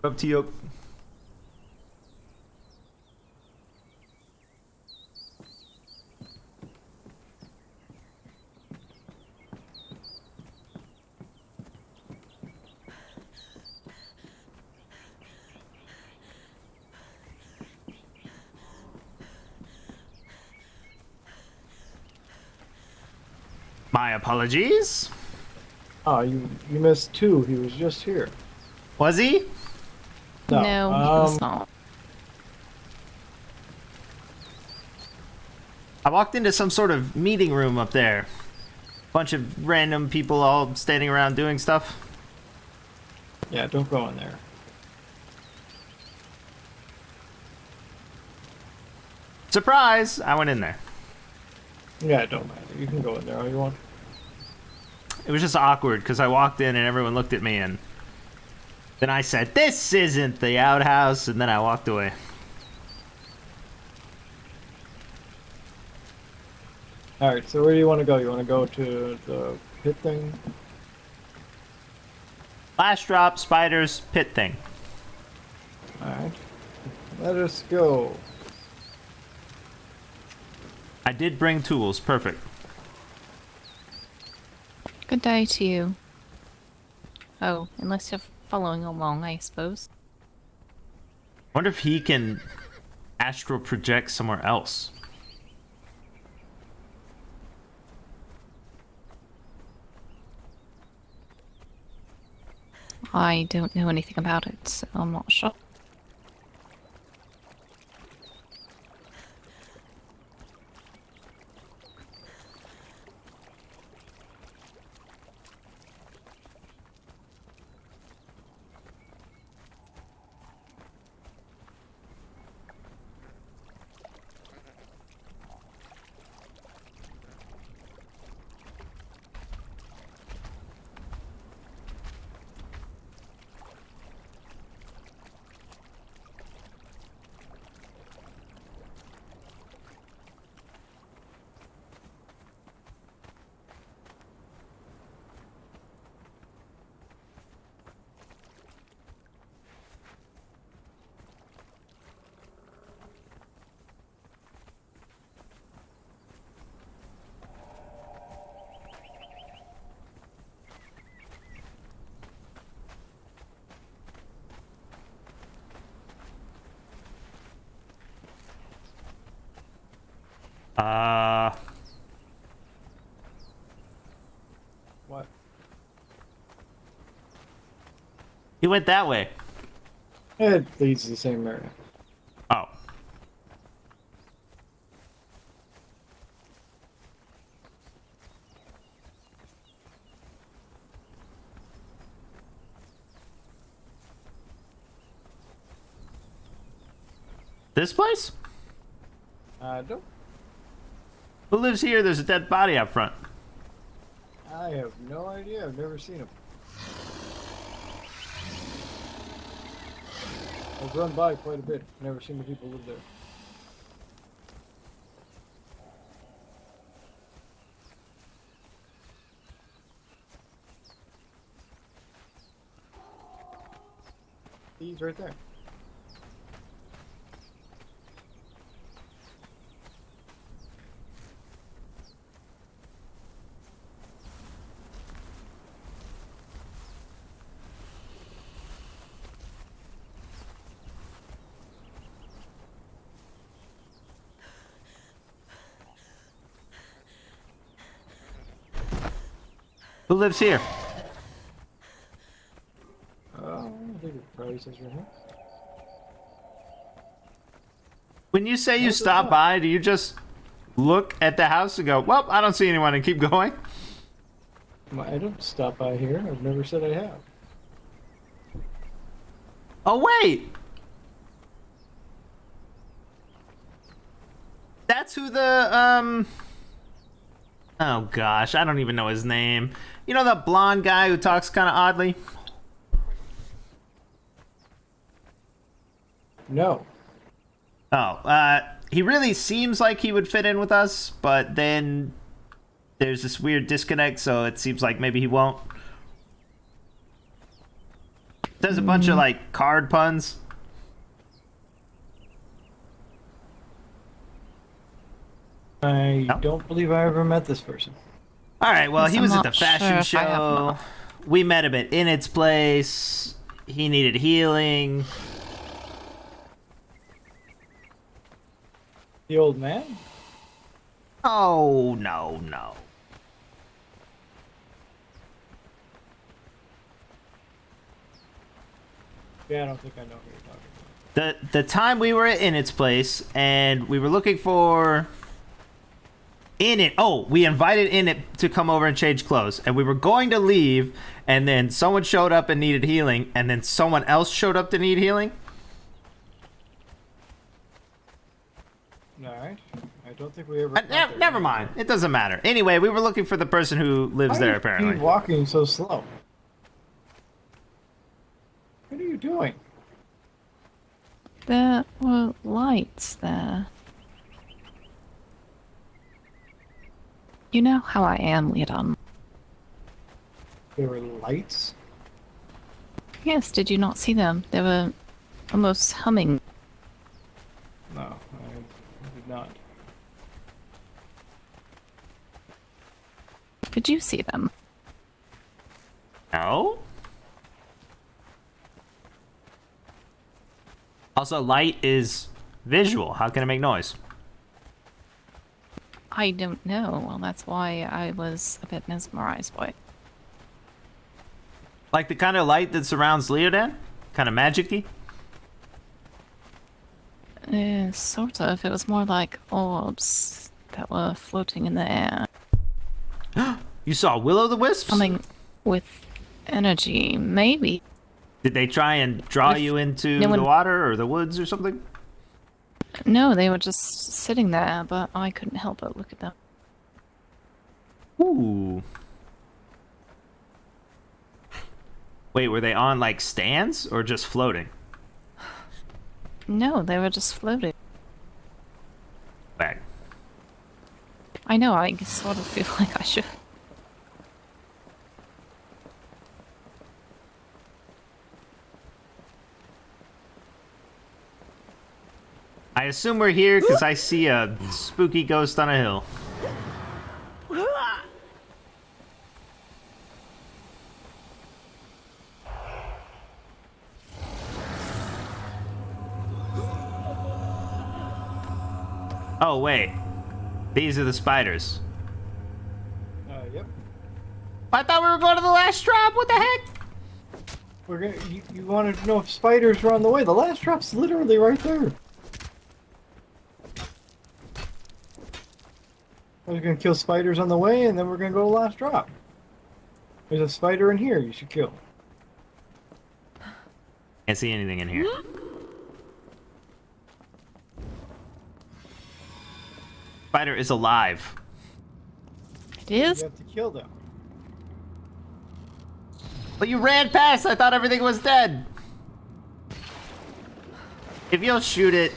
Up to you. My apologies. Oh, you missed two. He was just here. Was he? No, it's not. I walked into some sort of meeting room up there. Bunch of random people all standing around doing stuff. Yeah, don't go in there. Surprise! I went in there. Yeah, it don't matter. You can go in there all you want. It was just awkward because I walked in and everyone looked at me and then I said, "This isn't the outhouse," and then I walked away. Alright, so where do you want to go? You want to go to the pit thing? Last drop, spiders, pit thing. Alright. Let us go. I did bring tools. Perfect. Good day to you. Oh, unless you're following along, I suppose. Wonder if he can astral project somewhere else. I don't know anything about it, so I'm not sure. What? He went that way. It leads to the same area. Oh. This place? Don't. Who lives here? There's a dead body out front. I have no idea. I've never seen him. I've run by quite a bit. Never seen the people live there. He's right there. Who lives here? I think it probably says right here. When you say you How's it stop not? by, do you just look at the house and go, "Well, I don't see anyone," and keep going? I don't stop by here. I've never said I have. Oh, wait! That's who the, oh gosh, I don't even know his name. You know that blonde guy who talks kind of oddly? No. Oh, he really seems like he would fit in with us, but then there's this weird disconnect, so it seems like maybe he won't. There's a bunch of like card puns. I No? don't believe I ever met this person. All right, well, Yes, he I'm was at the not sure fashion if I have show. not. We met him at In Its Place. He needed healing. The old man? Oh, no, no. Yeah, I don't think I know who you're talking about. The time we were in its place and we were looking for we invited In It to come over and change clothes, and we were going to leave, and then someone showed up and needed healing, and then someone else showed up to need healing. Alright. I don't think we ever. got there. Never mind, it doesn't matter. Anyway, we were looking for the person who lives there, Why apparently. are you walking so slow? What are you doing? There were lights there. You know how I am, Leon. There were lights? Yes, did you not see them? They were almost humming. No, I did not. Did you see them? No. Also, light is visual. How can it make noise? I don't know. Well, that's why I was a bit mesmerized by it. Like the kind of light that surrounds Leodan? Kind of magic-y? Sort of. It was more like orbs that were floating in the air. You saw Will-o'-the-Wisps? Coming with energy, maybe. Did they try and draw If you into no one- the water or the woods or something? No, they were just sitting there, but I couldn't help but look at them. Ooh. Wait, were they on like stands or just floating? No, they were just floating. Back. I know, I sort of feel like I should. I assume we're here because I see a spooky ghost on a hill. Oh, wait. These are the spiders. Yep. I thought we were going to the last drop. What the heck? We're gonna. You wanted to know if spiders were on the way. The last drop's literally right there. I was gonna kill spiders on the way, and then we're gonna go to the last drop. There's a spider in here you should kill. Can't see anything in here. Spider is alive. It You is? have to kill them. But you ran past. I thought everything was dead. If you'll shoot it,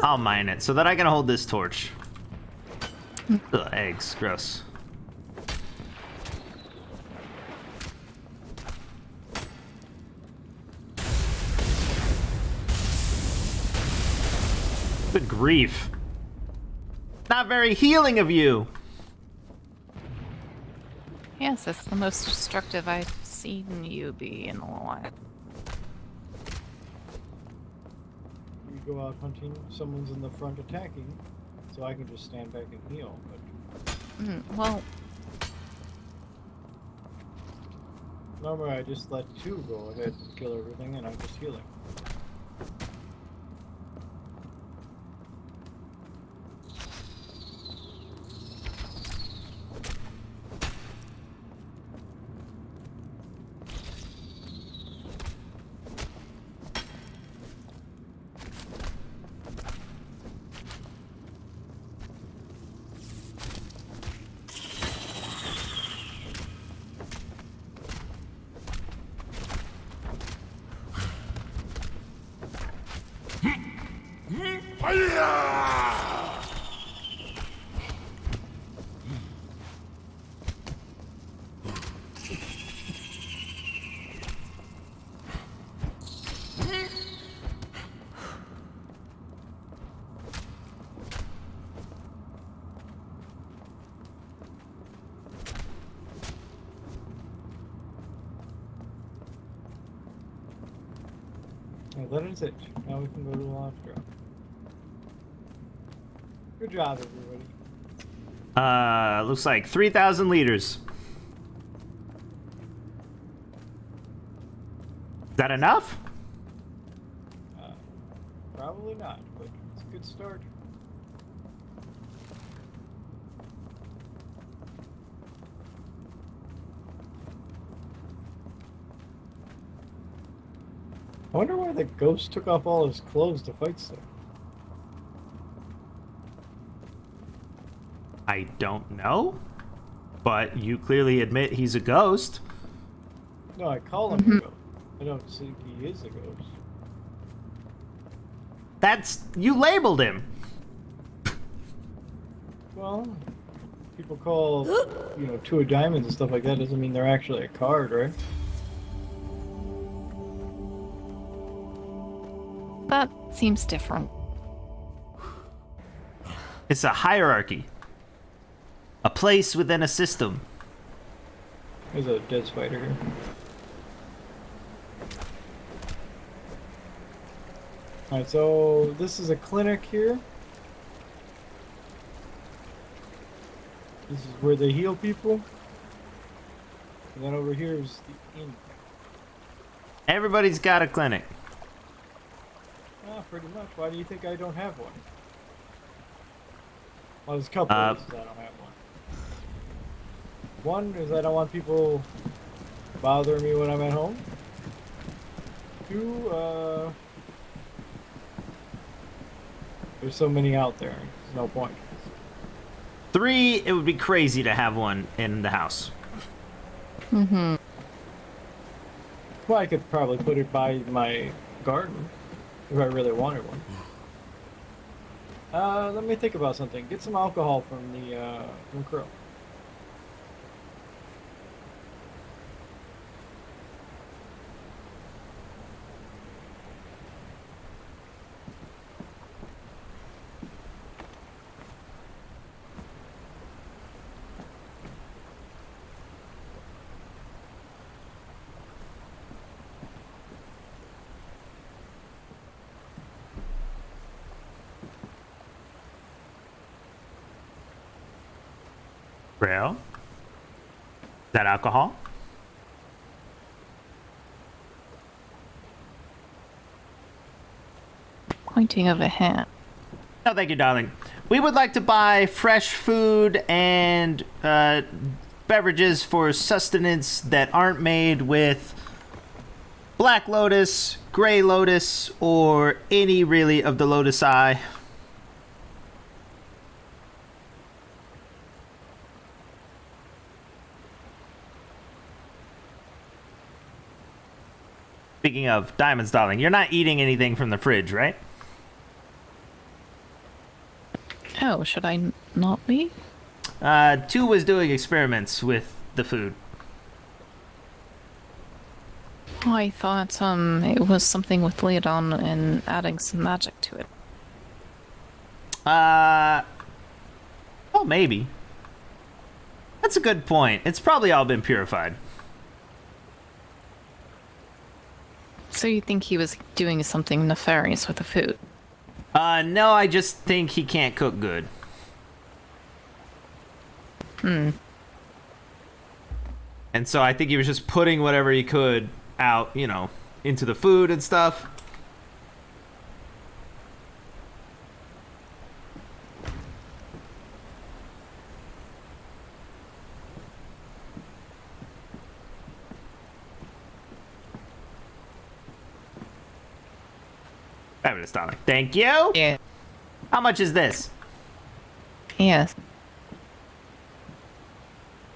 I'll mine it so that I can hold this torch. Ugh, eggs, gross. Good grief. Not very healing of you. Yes, that's the most destructive I've seen you be in a while. You go out hunting, someone's in the front attacking, so I can just stand back and heal. But Well, normally I just let two go ahead and kill everything, and I'm just healing. Well, that is it. Now we can go to the launch drop. Good job, everybody. Looks like 3,000 liters. Is that enough? Probably not, but it's a good start. I wonder why the ghost took off all his clothes to fight stuff. I don't know. But you clearly admit he's a ghost. No, I call him a ghost. I don't think he is a ghost. You labeled him. Well, people call, two of diamonds and stuff like that doesn't mean they're actually a card, right? That seems different. It's a hierarchy. A place within a system. There's a dead spider here. Alright, so this is a clinic here. This is where they heal people. And then over here is the inn. Everybody's got a clinic. Ah, pretty much. Why do you think I don't have one? Well, there's a couple of reasons I don't have one. One is I don't want people bothering me when I'm at home. Two, there's so many out there. There's no point. 3, it would be crazy to have one in the house. Mm-hmm. Well, I could probably put it by my garden if I really wanted one. Let me think about something. Get some alcohol from the from Crow. Braille? Is that alcohol? Pointing of a hat. No, thank you, darling. We would like to buy fresh food and beverages for sustenance that aren't made with Black Lotus, Gray Lotus, or any really of the Lotus Eye. Speaking of diamonds, darling, you're not eating anything from the fridge, right? Oh, should I not be? 2 was doing experiments with the food. I thought it was something with Leodon and adding some magic to it. Oh, maybe. That's a good point. It's probably all been purified. So you think he was doing something nefarious with the food? No, I just think he can't cook good. And so I think he was just putting whatever he could out, into the food and stuff. Fabulous, darling. Thank you. Yeah. How much is this? Yes.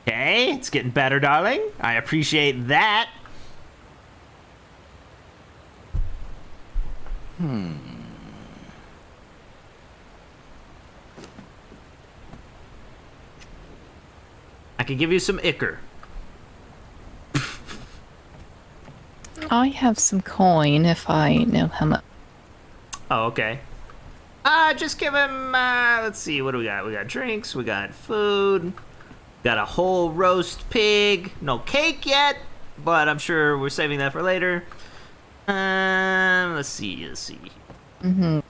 Okay, it's getting better, darling. I appreciate that. I could give you some ichor. I have some coin if I know how much. Oh, okay. Just give him, let's see, what do we got? We got drinks, we got food, got a whole roast pig. No cake yet, but I'm sure we're saving that for later. Let's see. Mm-hmm.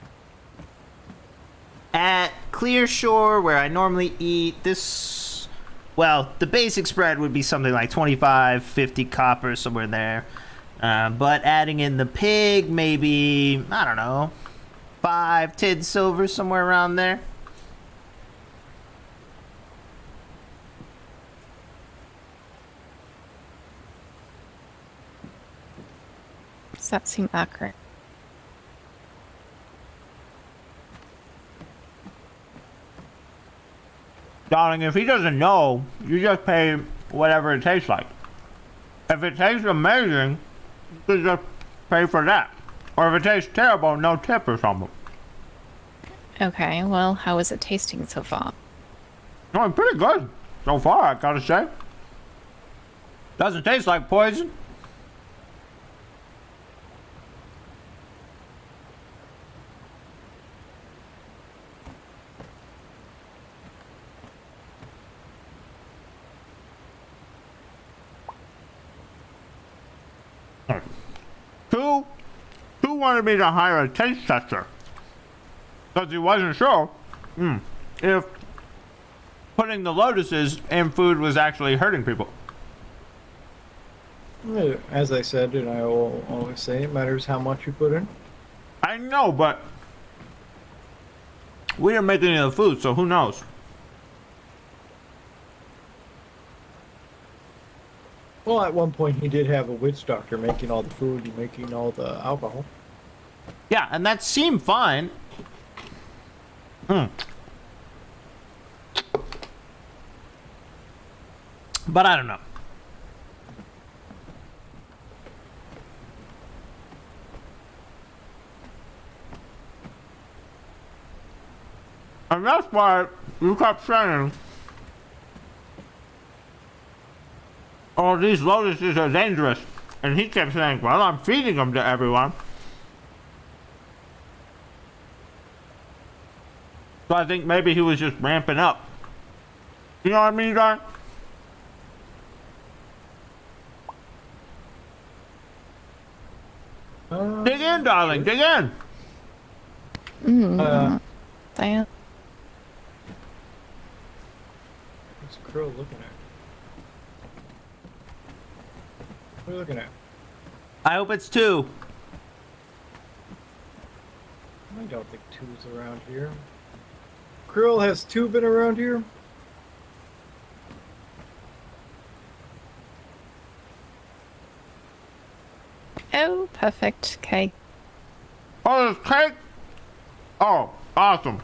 At Clear Shore, where I normally eat, the basic spread would be something like 25, 50 copper, somewhere there. But adding in the pig, maybe, I don't know, 5 tin silver, somewhere around there. Does that seem accurate? Darling, if he doesn't know, you just pay whatever it tastes like. If it tastes amazing, you just pay for that. Or if it tastes terrible, no tip or something. Okay, well, how is it tasting so far? No, it's pretty good so far, I gotta say. Doesn't taste like poison. Who wanted me to hire a taste tester? Because he wasn't sure if putting the lotuses in food was actually hurting people. As I said, and I will always say, it matters how much you put in. I know, but we didn't make any of the food, so who knows? Well, at one point he did have a witch doctor making all the food and making all the alcohol. Yeah, and that seemed fine. But I don't know. And that's why you kept saying, oh, these lotuses are dangerous. And he kept saying, well, I'm feeding them to everyone. So I think maybe he was just ramping up. You know what I mean, guy? Dig in, darling, dig in. Diane? What's Crow looking at? What are you looking at? I hope it's 2. I don't think 2's around here. Krill, has 2 been around here? Oh, perfect. Okay. Oh, there's cake? Oh, awesome.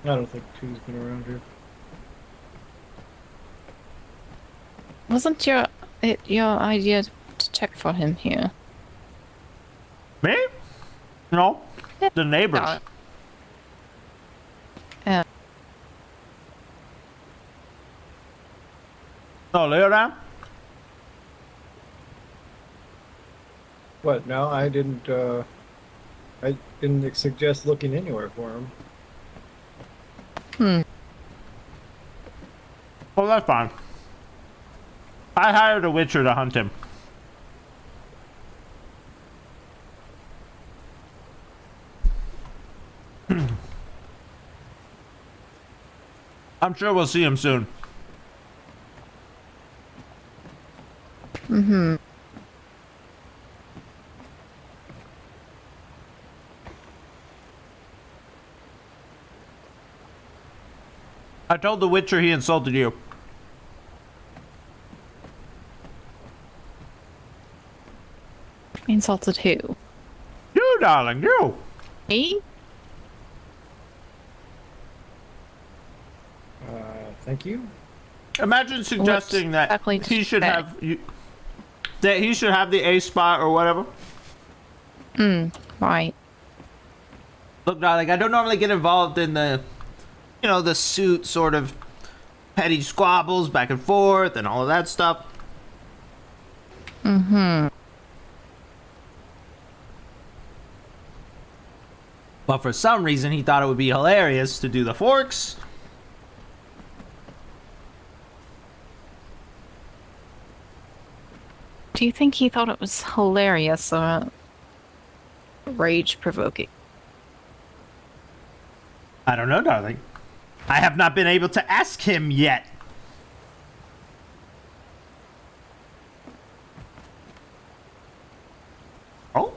I don't think 2's been around here. Wasn't your idea to check for him here? Me? No. The neighbors. No. Yeah. Oh, Leodan? What? No, I didn't suggest looking anywhere for him. Well, that's fine. I hired a witcher to hunt him. I'm sure we'll see him soon. I told the witcher he insulted you. Insulted who? You, darling, you. Me? Thank you. Imagine suggesting that exactly he should say? have that he should have the A spot or whatever. Right. Look, darling, I don't normally get involved in the suit sort of petty squabbles back and forth and all of that stuff. But for some reason, he thought it would be hilarious to do the forks. Do you think he thought it was hilarious or rage-provoking? I don't know, darling. I have not been able to ask him yet. Oh.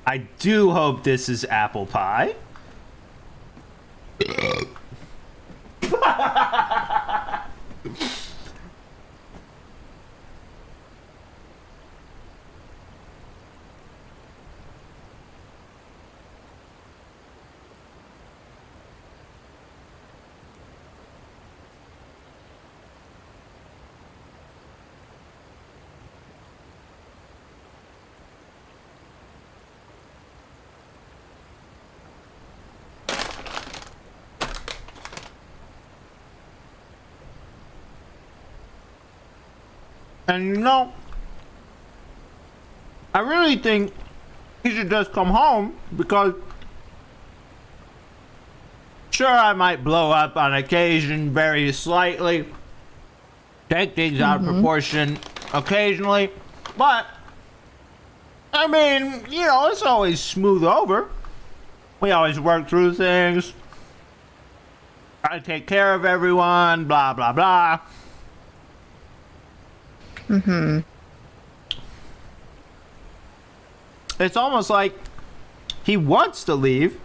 I do hope this is apple pie. And you know, I really think he should just come home because sure, I might blow up on occasion very slightly, take things out of proportion occasionally, but I mean, you know, it's always smooth over. We always work through things. I take care of everyone, blah, blah, blah. It's almost like he wants to leave.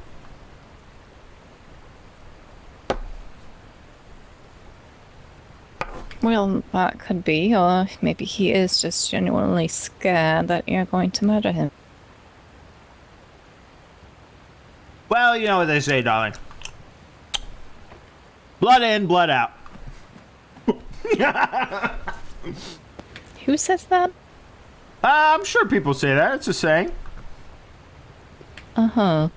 Well, that could be, or maybe he is just genuinely scared that you're going to murder him. Well, you know what they say, darling. Blood in, blood out. Who says that? I'm sure people say that. It's a saying. Uh-huh.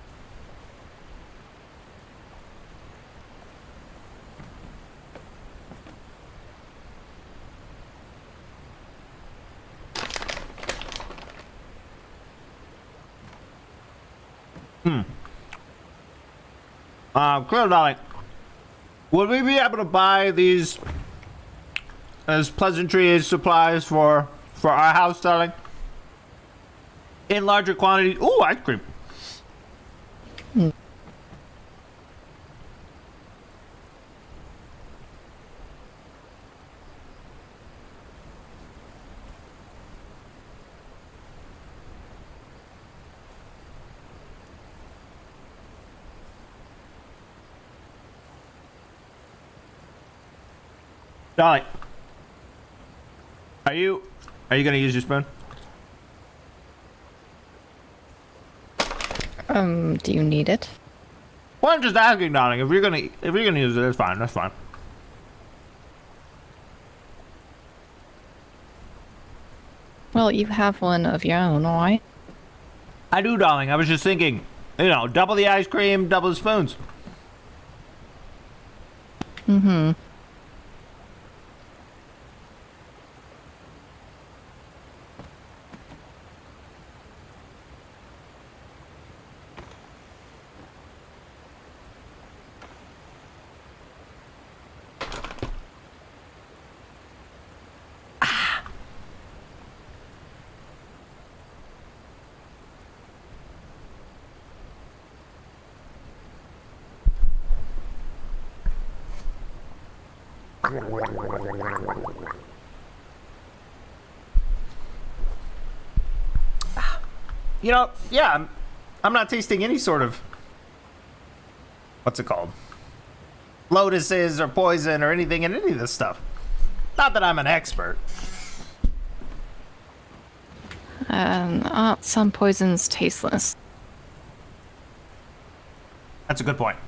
Clear, darling. Would we be able to buy these as pleasantry supplies for our house, darling? In larger quantities. Ooh, ice cream. Darling, are you gonna use your spoon? Do you need it? Well, I'm just asking, darling. If you're gonna use it, that's fine. That's fine. Well, you have one of your own, alright? I do, darling. I was just thinking, you know, double the ice cream, double the spoons. Mm-hmm. You know, yeah, I'm not tasting any sort of, what's it called? Lotuses or poison or anything in any of this stuff. Not that I'm an expert. Aren't some poisons tasteless? That's a good point.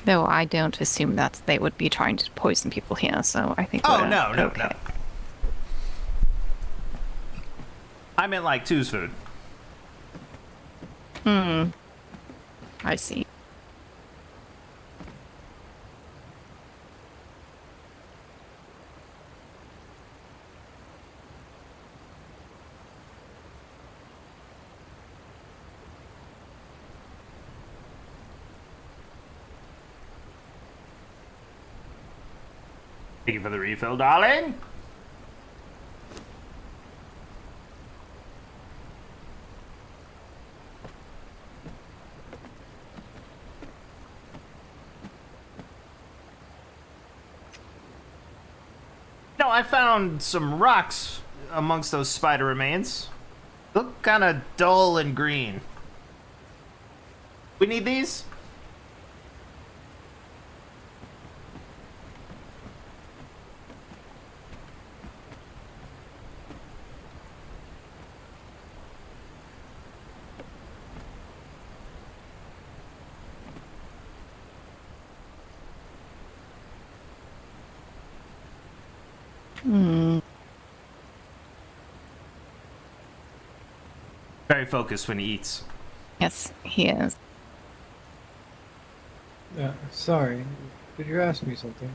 Though I don't assume that they would be trying to poison people here, so I think Oh, we're no. okay. I meant like Two's food. I see. Thank you for the refill, darling. No, I found some rocks amongst those spider remains. Look kind of dull and green. We need these? Very focused when he eats. Yes, he is. Sorry. Did you ask me something?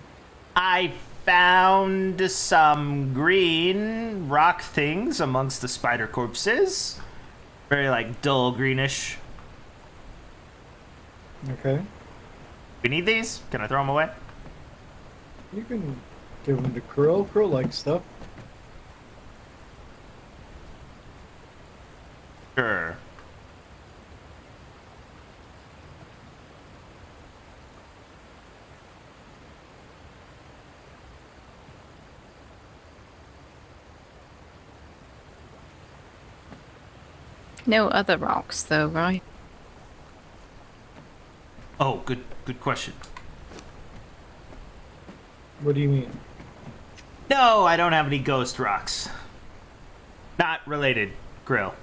I found some green rock things amongst the spider corpses. Very, like, dull greenish. Okay. We need these? Can I throw them away? You can give them to Krill. Krill likes stuff. Sure. No other rocks, though, right? Oh, good question. What do you mean? No, I don't have any ghost rocks. Not related, Grill.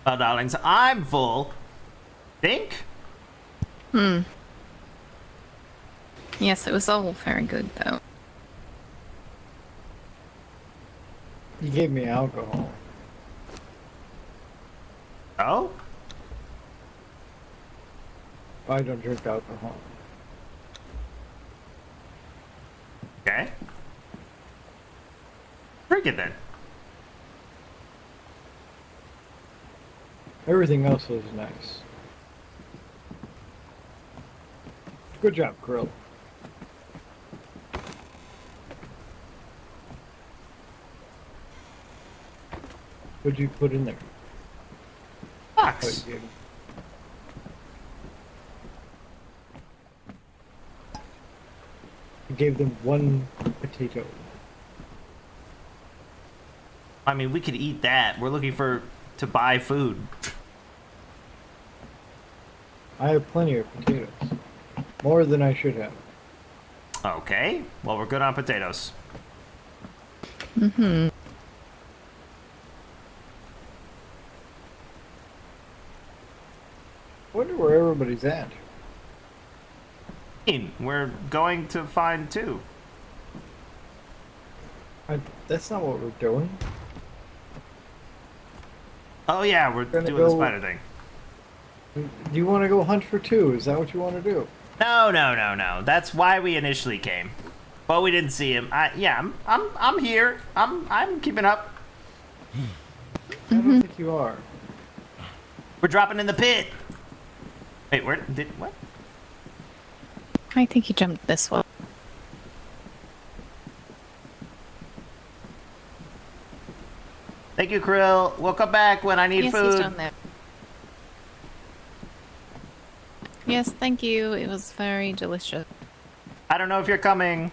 Well, darlings, I'm full. Think? Yes, it was all very good, though. You gave me alcohol. Oh? I don't drink alcohol. Okay. Drink it then. Everything else was nice. Good job, Krill. What'd you put in there? Fox. Oh, you gave- You gave them one potato. I mean, we could eat that. We're looking to buy food. I have plenty of potatoes. More than I should have. Okay. Well, we're good on potatoes. Wonder where everybody's at. We're going to find two. That's not what we're doing. Oh yeah, we're Gonna doing the go- spider thing. Do you want to go hunt for two? Is that what you want to do? No. That's why we initially came. But we didn't see him. I'm here. I'm keeping up. I don't think you are. We're dropping in the pit. Wait, what? I think he jumped this way. Thank you, Krill. We'll come back when I need Yes, food. he's down there. Yes, thank you. It was very delicious. I don't know if you're coming.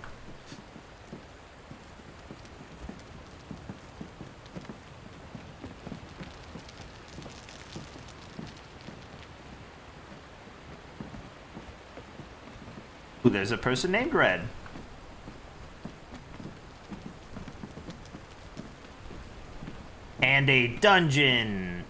Ooh, there's a person named Red. And a dungeon.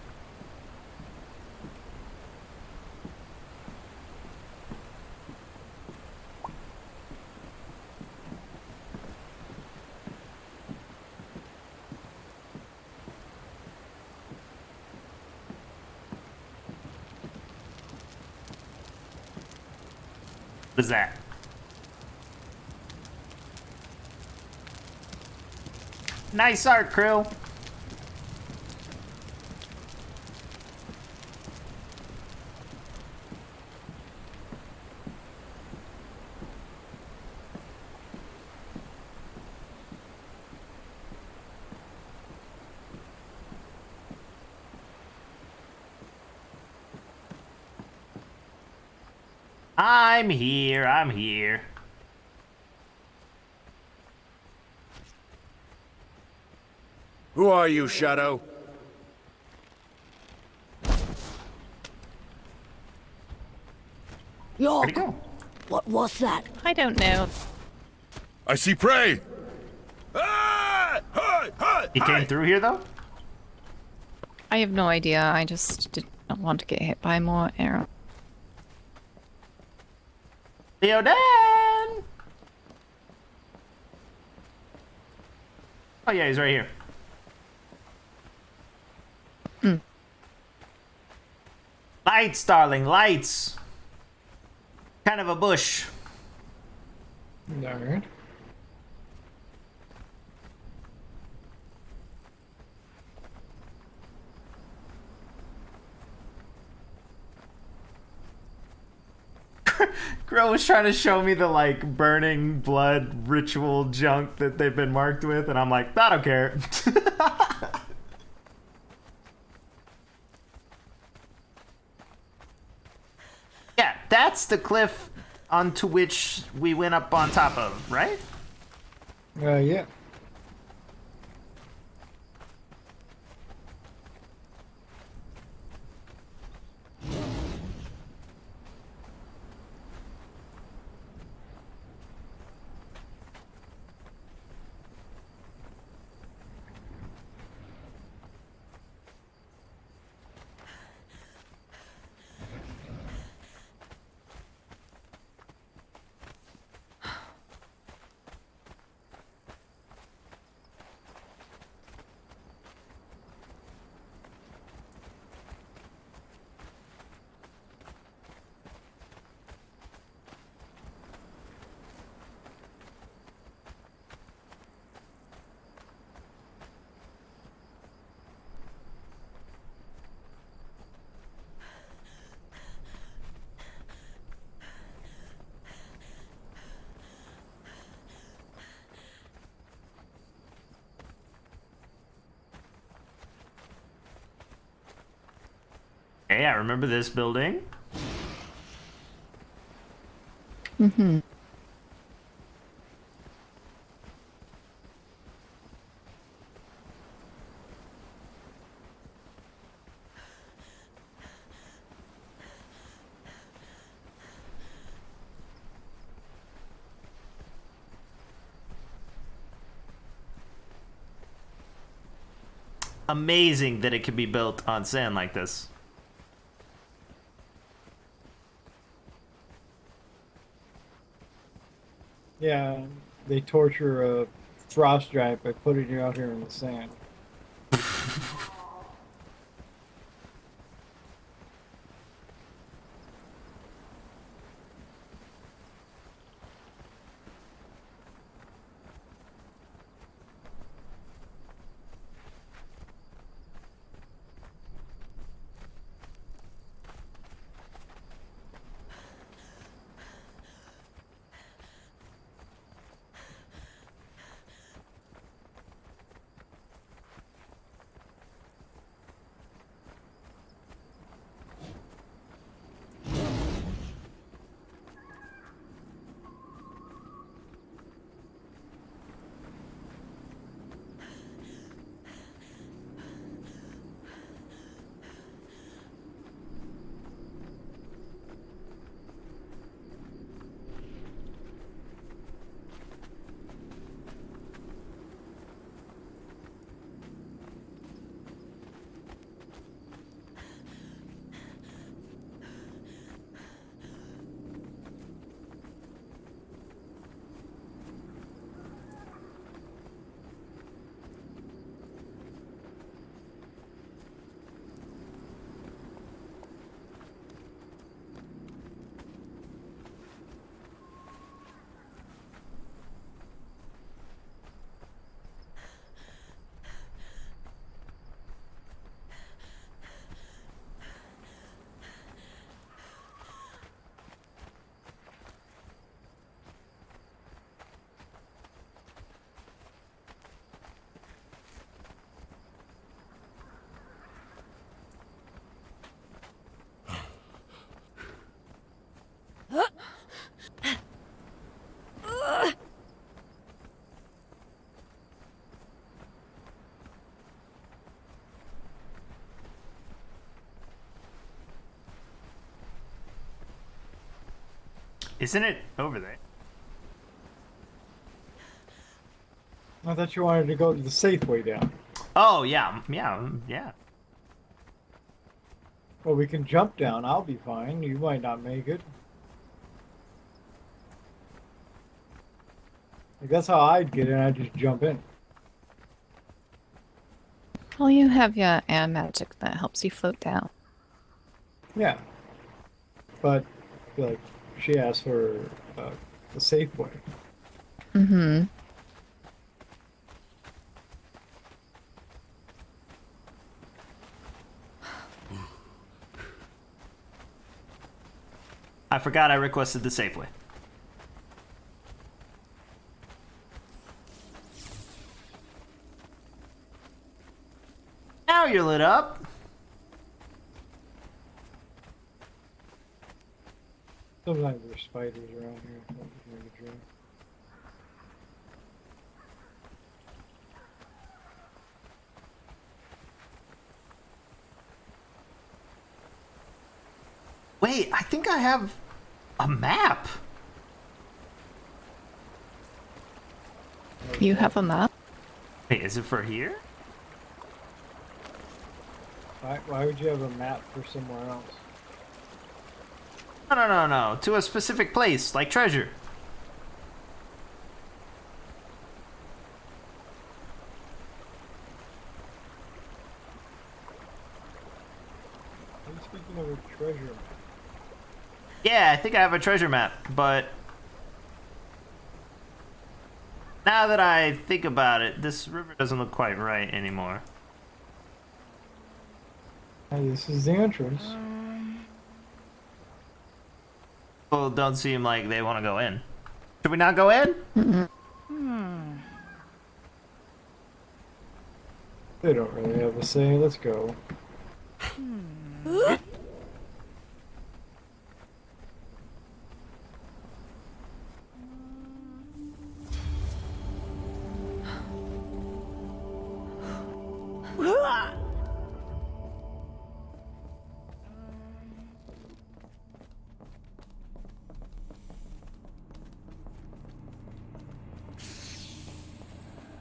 What is that? Nice art, Krill. I'm here, I'm here. Who are you, Shadow? Where'd he York, go? what was that? I don't know. I see prey! Ah! Hi! Hi! He came through here, though? I have no idea. I just did not want to get hit by more arrows. Theoden! Oh, yeah, he's right here. Lights, darling, lights. Kind of a bush. Alright. Grill was trying to show me the, like, burning blood ritual junk that they've been marked with, and I'm like, I don't care. Yeah, that's the cliff onto which we went up on top of, right? Yeah. Hey, I remember this building. Mm-hmm. Amazing that it can be built on sand like this. Yeah, they torture a frost giant by putting you out here in the sand. Isn't it over there? I thought you wanted to go to the safe way down. Oh, yeah. Yeah. Yeah. Well, we can jump down. I'll be fine. You might not make it. Like, that's how I'd get in. I'd just jump in. Well, you have your air magic that helps you float down. Yeah. But, like, she asked for the safe way. Mm-hmm. I forgot I requested the safe way. Now you're lit up. Sometimes there's spiders around here. That was really true. Wait, I think I have a map. You have a map? Wait, is it for here? Why would you have a map for somewhere else? No. To a specific place, like treasure. Are you speaking of a treasure map? Yeah, I think I have a treasure map, but now that I think about it, this river doesn't look quite right anymore. Hey, this is the entrance. People don't seem like they want to go in. Should we not go in? They don't really have a say. Let's go.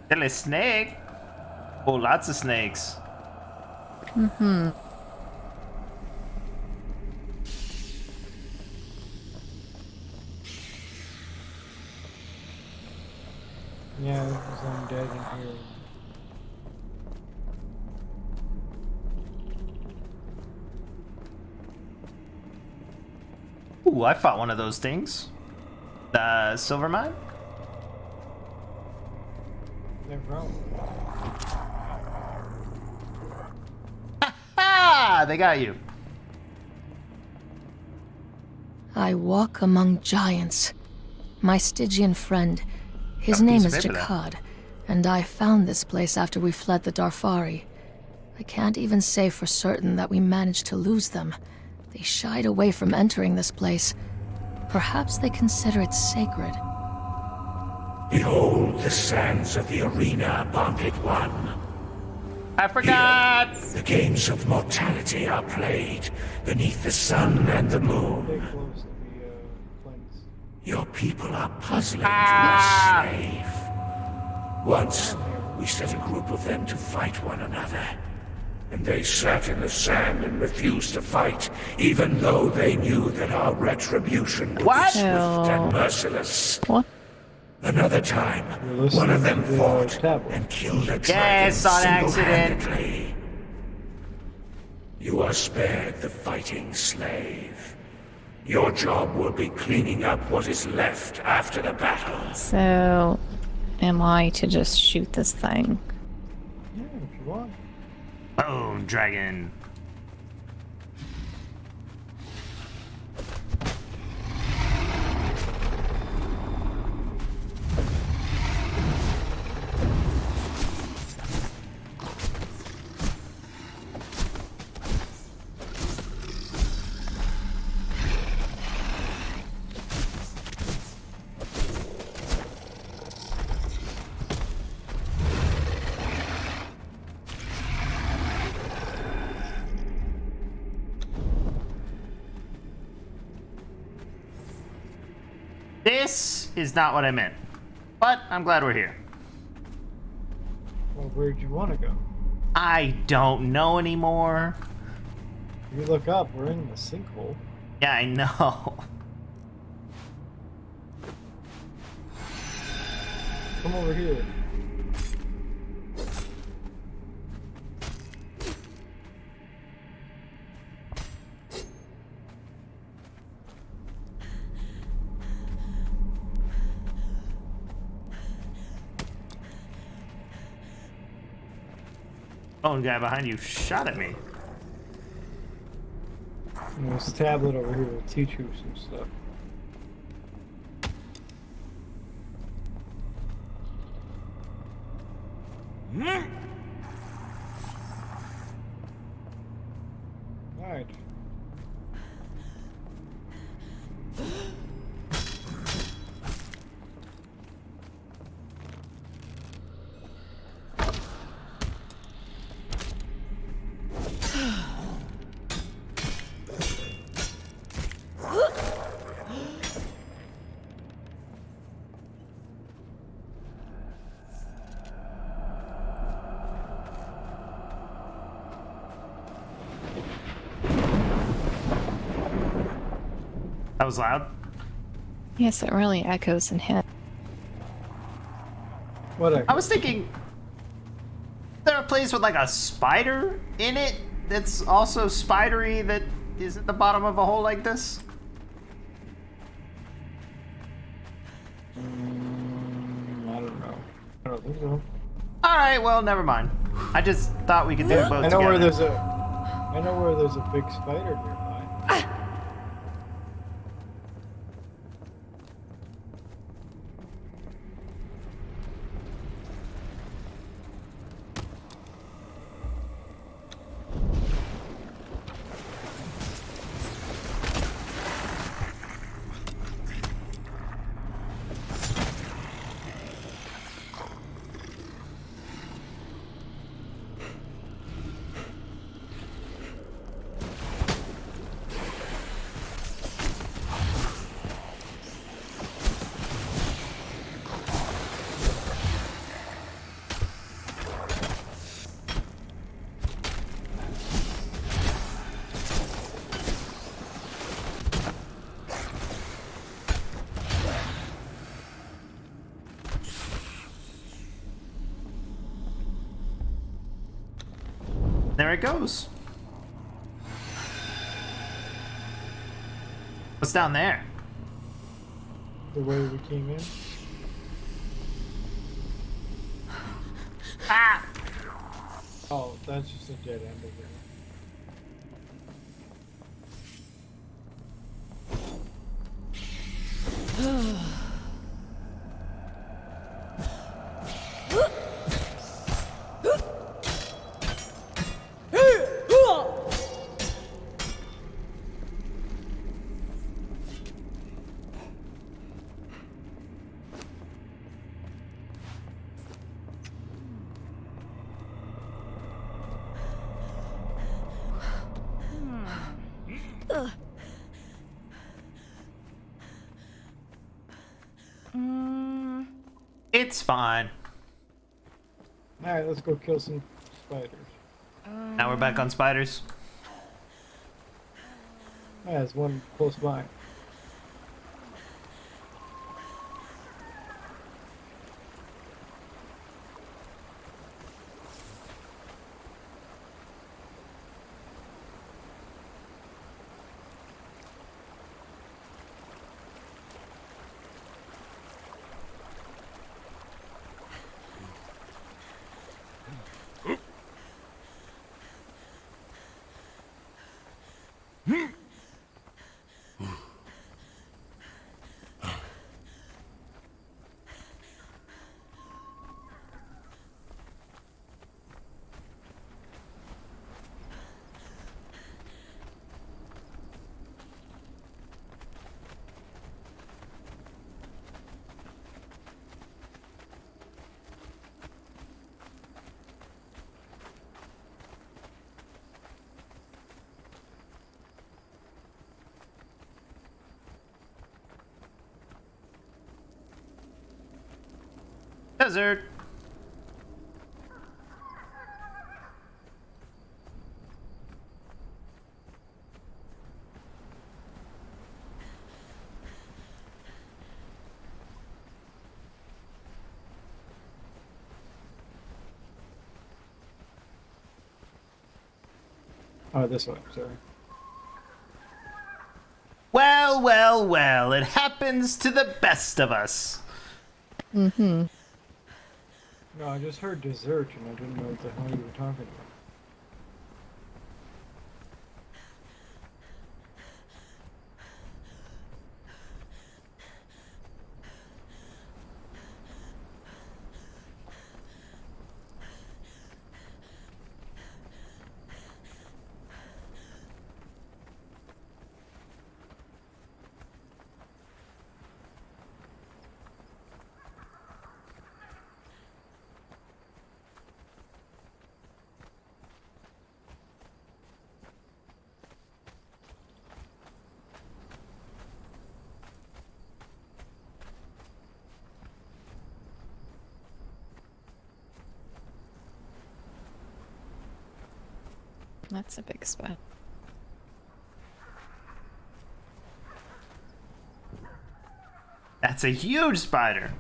There's a snake. Oh, lots of snakes. Mm-hmm. Yeah, there's undead in here. Ooh, I fought one of those things. The silver mine? No problem. Ah, they got you. I walk among giants. My Stygian friend, his Got a name piece is of paper there. Jakad, and I found this place after we fled the Darfari. I can't even say for certain that we managed to lose them. They shied away from entering this place. Perhaps they consider it sacred. Behold the sands of the arena, bonded one. I forgot. The games of mortality are played beneath the sun and the moon. Stay close to the planes. Your people are puzzling to a slave. Once, we set a group of them to fight one another. And they sat in the sand and refused to fight, even though they knew that our retribution would What? be swift and merciless. What? Another time, You're listening one of them to the fought tablet. and killed a dragon Yes, on accident. single-handedly. You are spared the fighting slave. Your job will be cleaning up what is left after the battle. So, am I to just shoot this thing? Yeah, if you want. Bone dragon. This is not what I meant. But I'm glad we're here. Well, where'd you want to go? I don't know anymore. If you look up, we're in the sinkhole. Yeah, I know. Come over here. Phone guy behind you shot at me. And this tablet over here will teach you some stuff. Alright. That was loud. Yes, it really echoes in here. Whatever. I was thinking, is there a place with like a spider in it that's also spidery that is at the bottom of a hole like this? I don't know. I don't think so. All right, well, never mind. I just thought we could do both I know together. where there's a big spider nearby. There it goes. What's down there? The way we came in. Ah! Oh, that's just a dead end over here. It's fine. Alright, let's go kill some spiders. Now we're back on spiders. Yeah, there's one close by. Desert. Oh, this way. Sorry. Well, well, well. It happens to the best of us. No, I just heard dessert and I didn't know what the hell you were talking about. That's a big spot. That's a huge spider.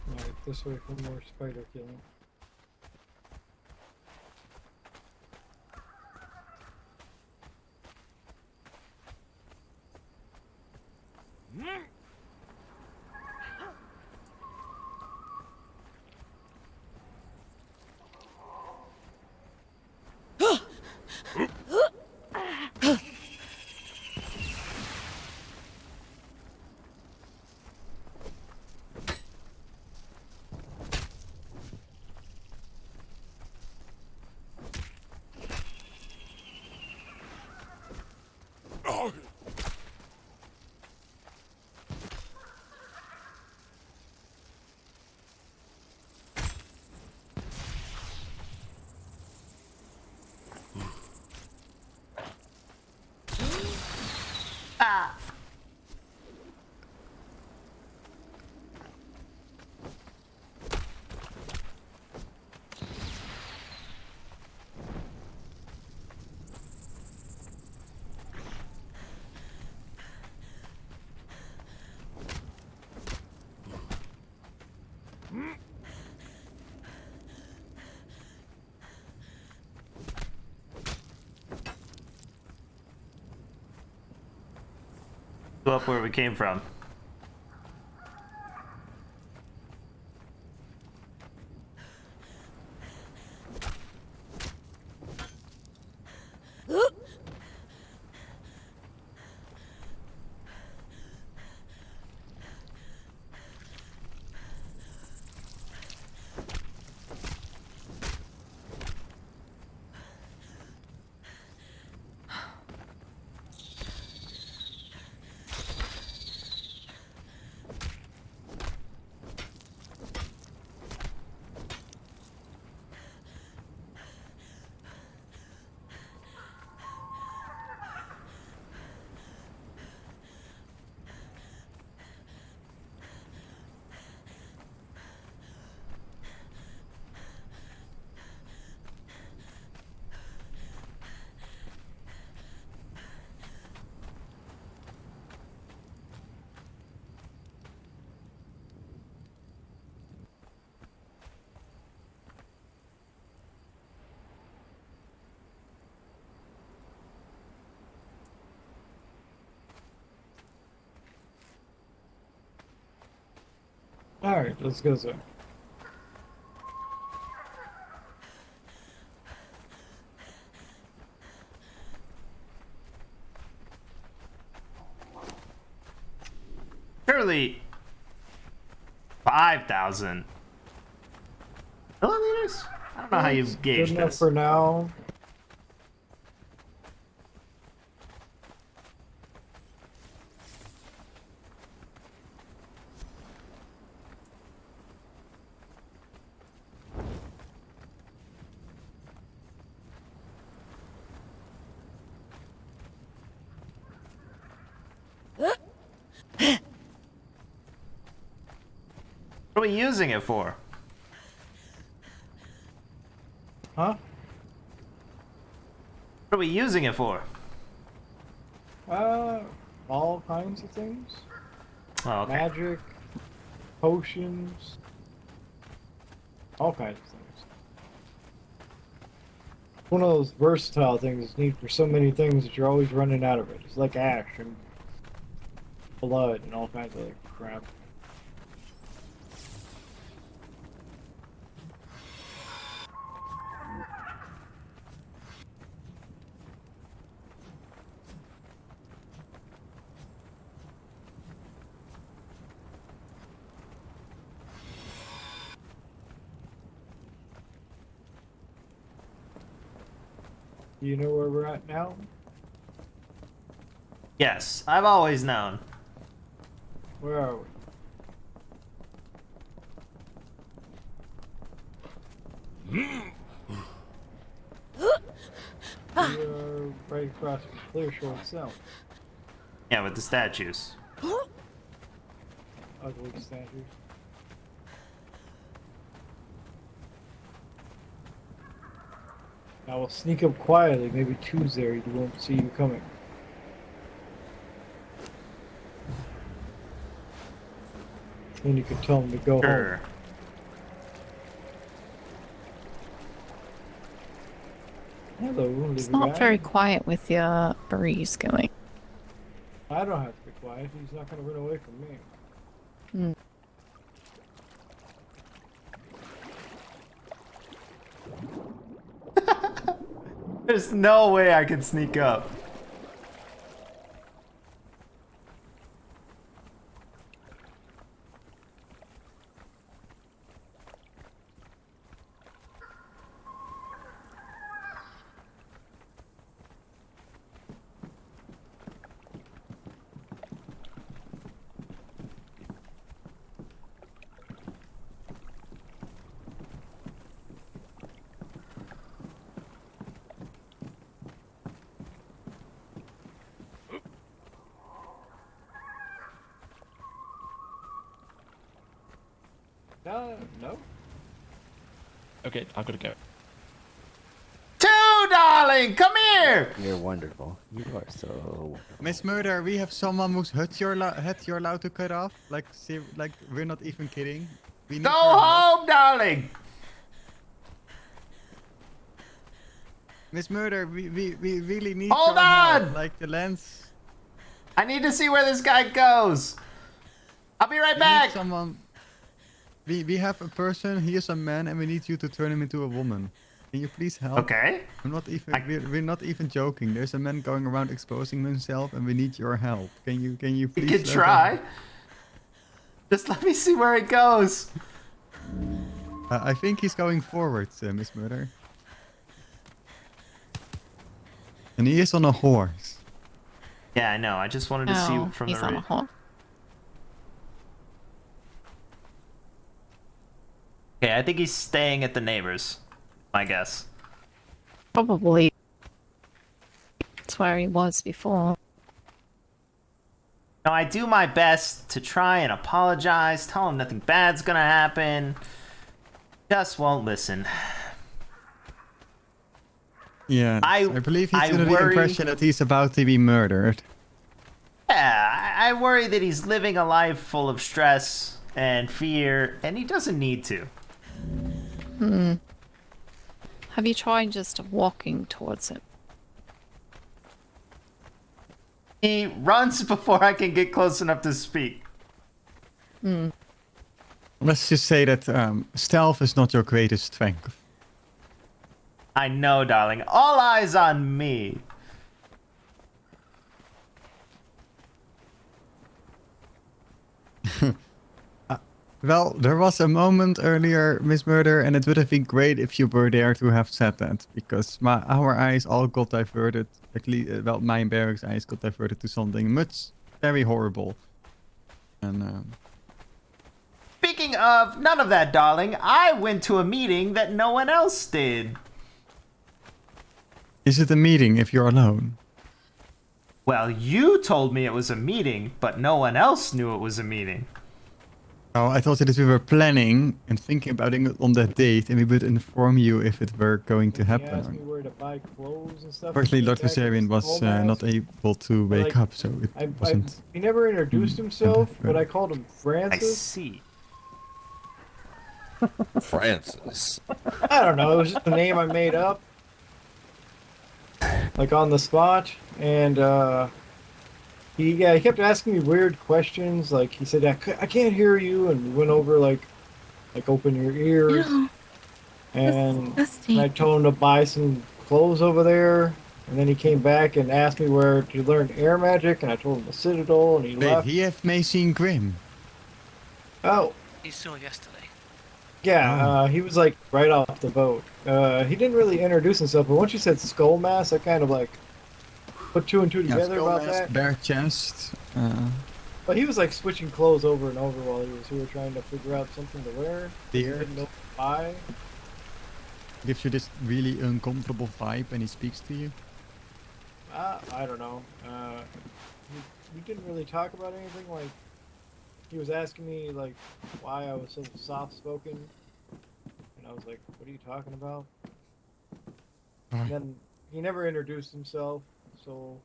Alright, this way for more spider killing. Go up where we came from. Alright, let's go there. Surely 5,000 milliliters? I don't know how you Good gauge enough this. for now. What are we using it for? Huh? What are we using it for? All kinds of things. Oh, okay. Magic, potions, all kinds of things. One of those versatile things that's neat for so many things that you're always running out of it. It's like ash and blood and all kinds of other crap. Do you know where we're at now? Yes, I've always known. Where are we? We are right across from Clear Shore itself. Yeah, with the statues. Ugly statues. Now we'll sneak up quietly. Maybe Tuesday he won't see you coming. Then you can tell him to go Sure. home. Hello, It's little not guy. very quiet with your breeze going. I don't have to be quiet. He's not going to run away from me. There's no way I can sneak up. No. Okay, I've got to go. Two, darling, come here. You're wonderful. You are so wonderful. Miss Murder, we have someone whose head you're allowed to cut off. Like, like we're not even kidding. We need Go your help. home, darling. Miss Murder, we really need Hold your on! help. Like the lens. I need to see where this guy goes. I'll be right We back. need someone. We have a person. He is a man, and we need you to turn him into a woman. Can you please help? Okay. I'm not even. We're not even joking. There's a man going around exposing himself, and we need your help. Can you You please? can try. Just let me see where it goes. I think he's going forward, Miss Murder. And he is on a horse. Yeah, I know. I just wanted to Oh, see from he's the. on a horse. Okay, I think he's staying at the neighbors. My guess. Probably. That's where he was before. Now I do my best to try and apologize, tell him nothing bad's gonna happen. Just won't listen. Yeah, I believe he's I under the worry- impression that he's about to be murdered. Yeah, I worry that he's living a life full of stress and fear, and he doesn't need to. Have you tried just walking towards it? He runs before I can get close enough to speak. Let's just say that stealth is not your greatest strength. I know, darling. All eyes on me. Well, there was a moment earlier, Miss Murder, and it would have been great if you were there to have said that, because our eyes all got diverted. Actually, well, my and Barrick's eyes got diverted to something very horrible. And Speaking of none of that, darling, I went to a meeting that no one else did. is it a meeting if you're alone? Well, you told me it was a meeting, but no one else knew it was a meeting. Oh, I thought that we were planning and thinking about it on that date, and we would inform you if it were going to He happen. asked me where to buy clothes and stuff. Fortunately, He Lord came back with Viserion his was skull mask. not able to wake Like, up, so it wasn't. He never introduced himself, but I called him I Francis. see. Francis. I don't know. It was just a name I made up, like on the spot, and he kept asking me weird questions. Like he said, I can't hear you," and we went over like open your ears, Ew, and disgusting. I told him to buy some clothes over there. And then he came back and asked me where to learn air magic, and I told him the Citadel, and he Wait, left. he have Macy Grim. Oh, He saw yesterday. yeah, he was like right off the boat. He didn't really introduce himself, but once you said skull mass, I kind of like put two and two together skull about mask, that. bare chest. But he was like switching clothes over and over while he was here trying to figure out something to wear. He Beard. didn't know what to buy. Gives you this really uncomfortable vibe when he speaks to you. I don't know. We didn't really talk about anything. Like he was asking me like why I was so soft spoken, and I was like, "What are you talking about?" And then he never introduced himself, so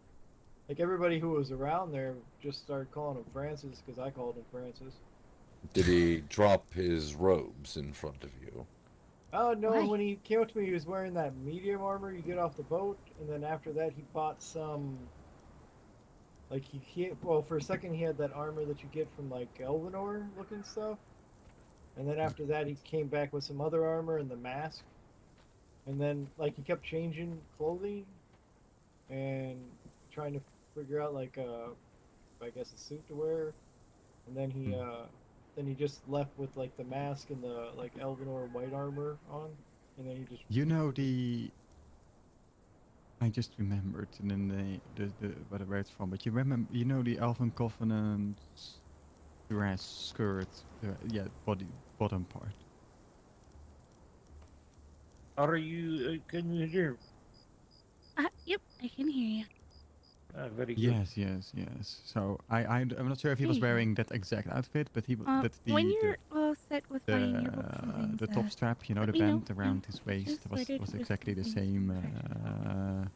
like everybody who was around there just started calling him Francis because I called him Francis. Did he drop his robes in front of you? Oh no! Why? When he came up to me, he was wearing that medium armor you get off the boat, and then after that, he bought some. Like well, for a second he had that armor that you get from like Elvenor looking stuff, and then after that he came back with some other armor and the mask, and then like he kept changing clothing, and trying to figure out like I guess a suit to wear, and then he just left with like the mask and the like Elvenor white armor on, and then he just. You know the. I just remembered, and then the where it's from. But you know the Elven Covenant dress skirt, yeah, bottom part. Are you? Can you hear? Yep, I can hear you. Very good. Yes. So I'm not sure if he was There you go. wearing that exact outfit, but but when you're all set with buying your books and things, the top strap, you know, let the me know. band around his waist Just was waited for exactly the something same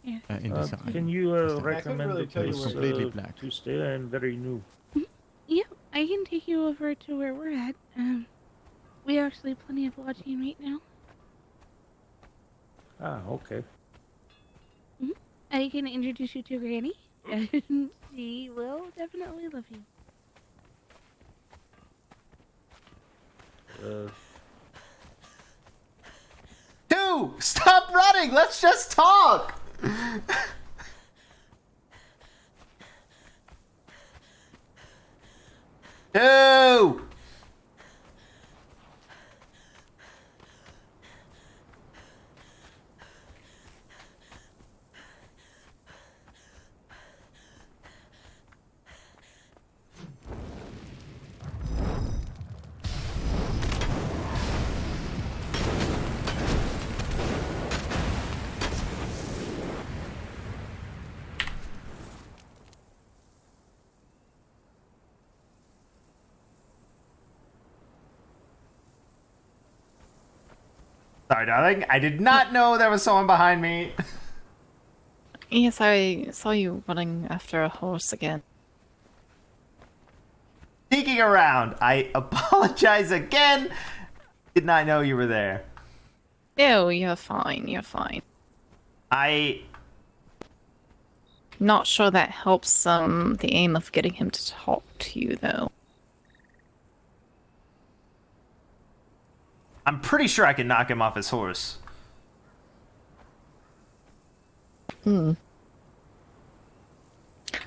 Yeah. in design. Can you Is that- recommend really the tell you place where completely black. to stay? I'm very new. Yeah, I can take you over to where we're at. We have actually plenty of lodging right now. Ah, okay. I can introduce you to Granny, and she will definitely love you. Dude, stop running. Let's just talk. Dude. Sorry, darling. I did not know there was someone behind me. Yes, I saw you running after a horse again. Sneaking around. I apologize again. Did not know you were there. No, you're fine. You're fine. Not sure that helps the aim of getting him to talk to you, though. I'm pretty sure I can knock him off his horse.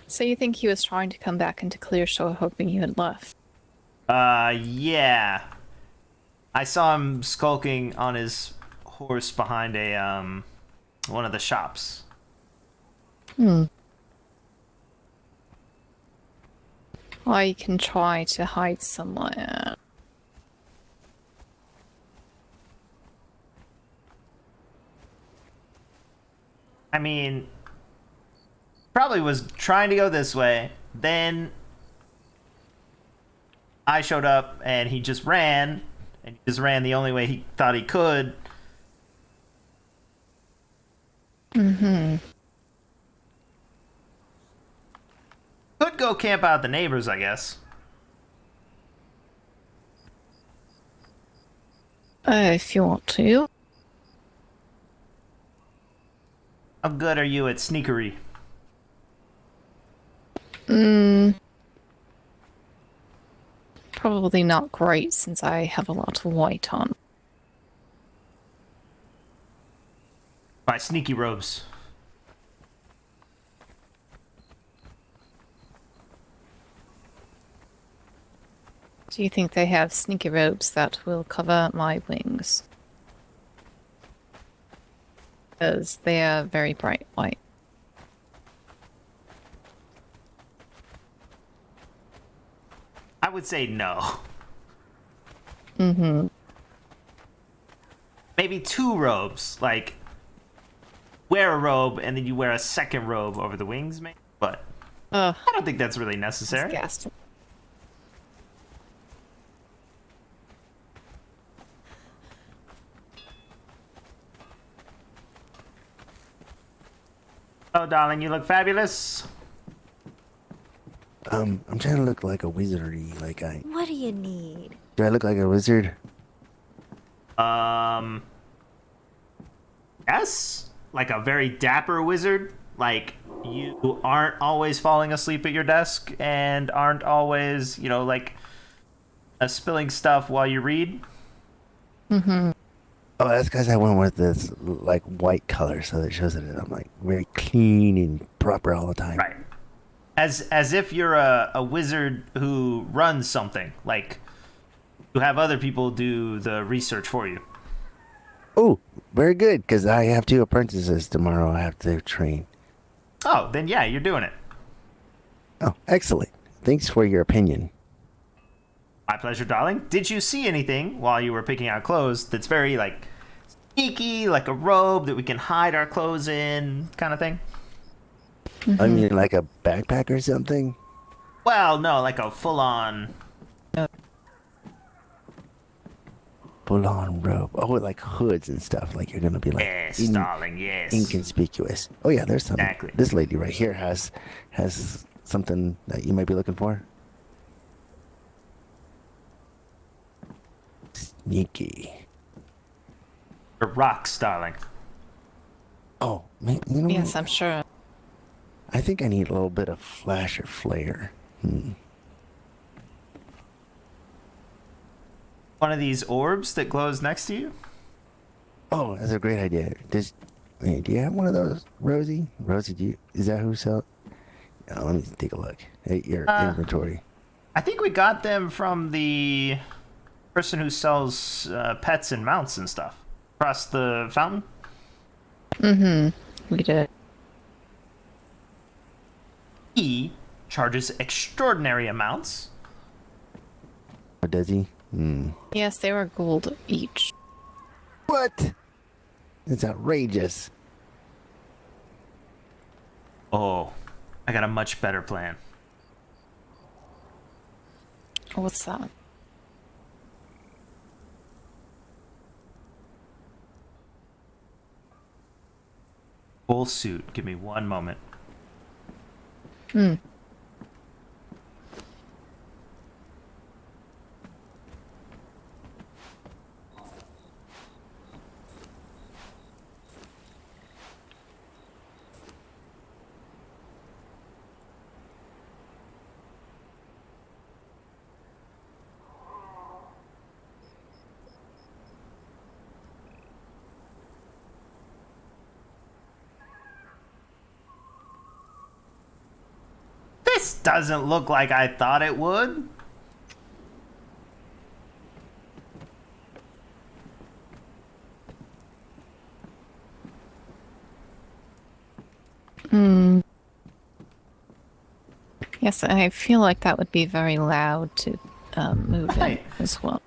So you think he was trying to come back into Clear Shore hoping you had left? Yeah. I saw him skulking on his horse behind one of the shops. I can try to hide somewhere. I mean, probably was trying to go this way. Then I showed up and he just ran. And he just ran the only way he thought he could. Mm-hmm. Could go camp out the neighbors, I guess. If you want to. How good are you at sneakery? Probably not great since I have a lot of white on. My sneaky robes. Do you think they have sneaky robes that will cover my wings? Because they are very bright white. I would say no. Mm-hmm. Maybe 2 robes. Like, wear a robe and then you wear a second robe over the wings, maybe? But I don't think that's really necessary. Disgusting. Oh, darling, you look fabulous. I'm trying to look like a wizardy, What do you need? Do I look like a wizard? Yes? Like a very dapper wizard? Like, you aren't always falling asleep at your desk and aren't always, spilling stuff while you read? Mm-hmm. Oh, that's because I went with this, white color, so that shows that I'm, very clean and proper all the time. Right. As if you're a wizard who runs something. Like, you have other people do the research for you. Oh, very good, because I have 2 apprentices tomorrow I have to train. Oh, then yeah, you're doing it. Oh, excellent. Thanks for your opinion. My pleasure, darling. Did you see anything while you were picking out clothes that's very, sneaky, like a robe that we can hide our clothes in, kind of thing? Mm-hmm. I mean, like a backpack or something? Well, no, like a full-on... Full-on robe. Oh, with, hoods and stuff. Like, you're going to be, Yes, darling, yes. inconspicuous. Oh, yeah, there's something. Exactly. This lady right here has something that you might be looking for. Sneaky. Or rocks, darling. Oh, man, you know Yes, what? I'm sure. I think I need a little bit of flash or flare. One of these orbs that glows next to you? Oh, that's a great idea. Do you have one of those, Rosie? Rosie, is that who sells? Oh, let me take a look at your inventory. I think we got them from the person who sells pets and mounts and stuff across the fountain. Mm-hmm. We did. He charges extraordinary amounts. Oh, does he? Yes, they were gold each. What? It's outrageous. Oh, I got a much better plan. What's that? Full suit. Give me one moment. Hmm. This doesn't look like I thought it would. Hmm. Yes, I feel like that would be very loud to move in Right. as well.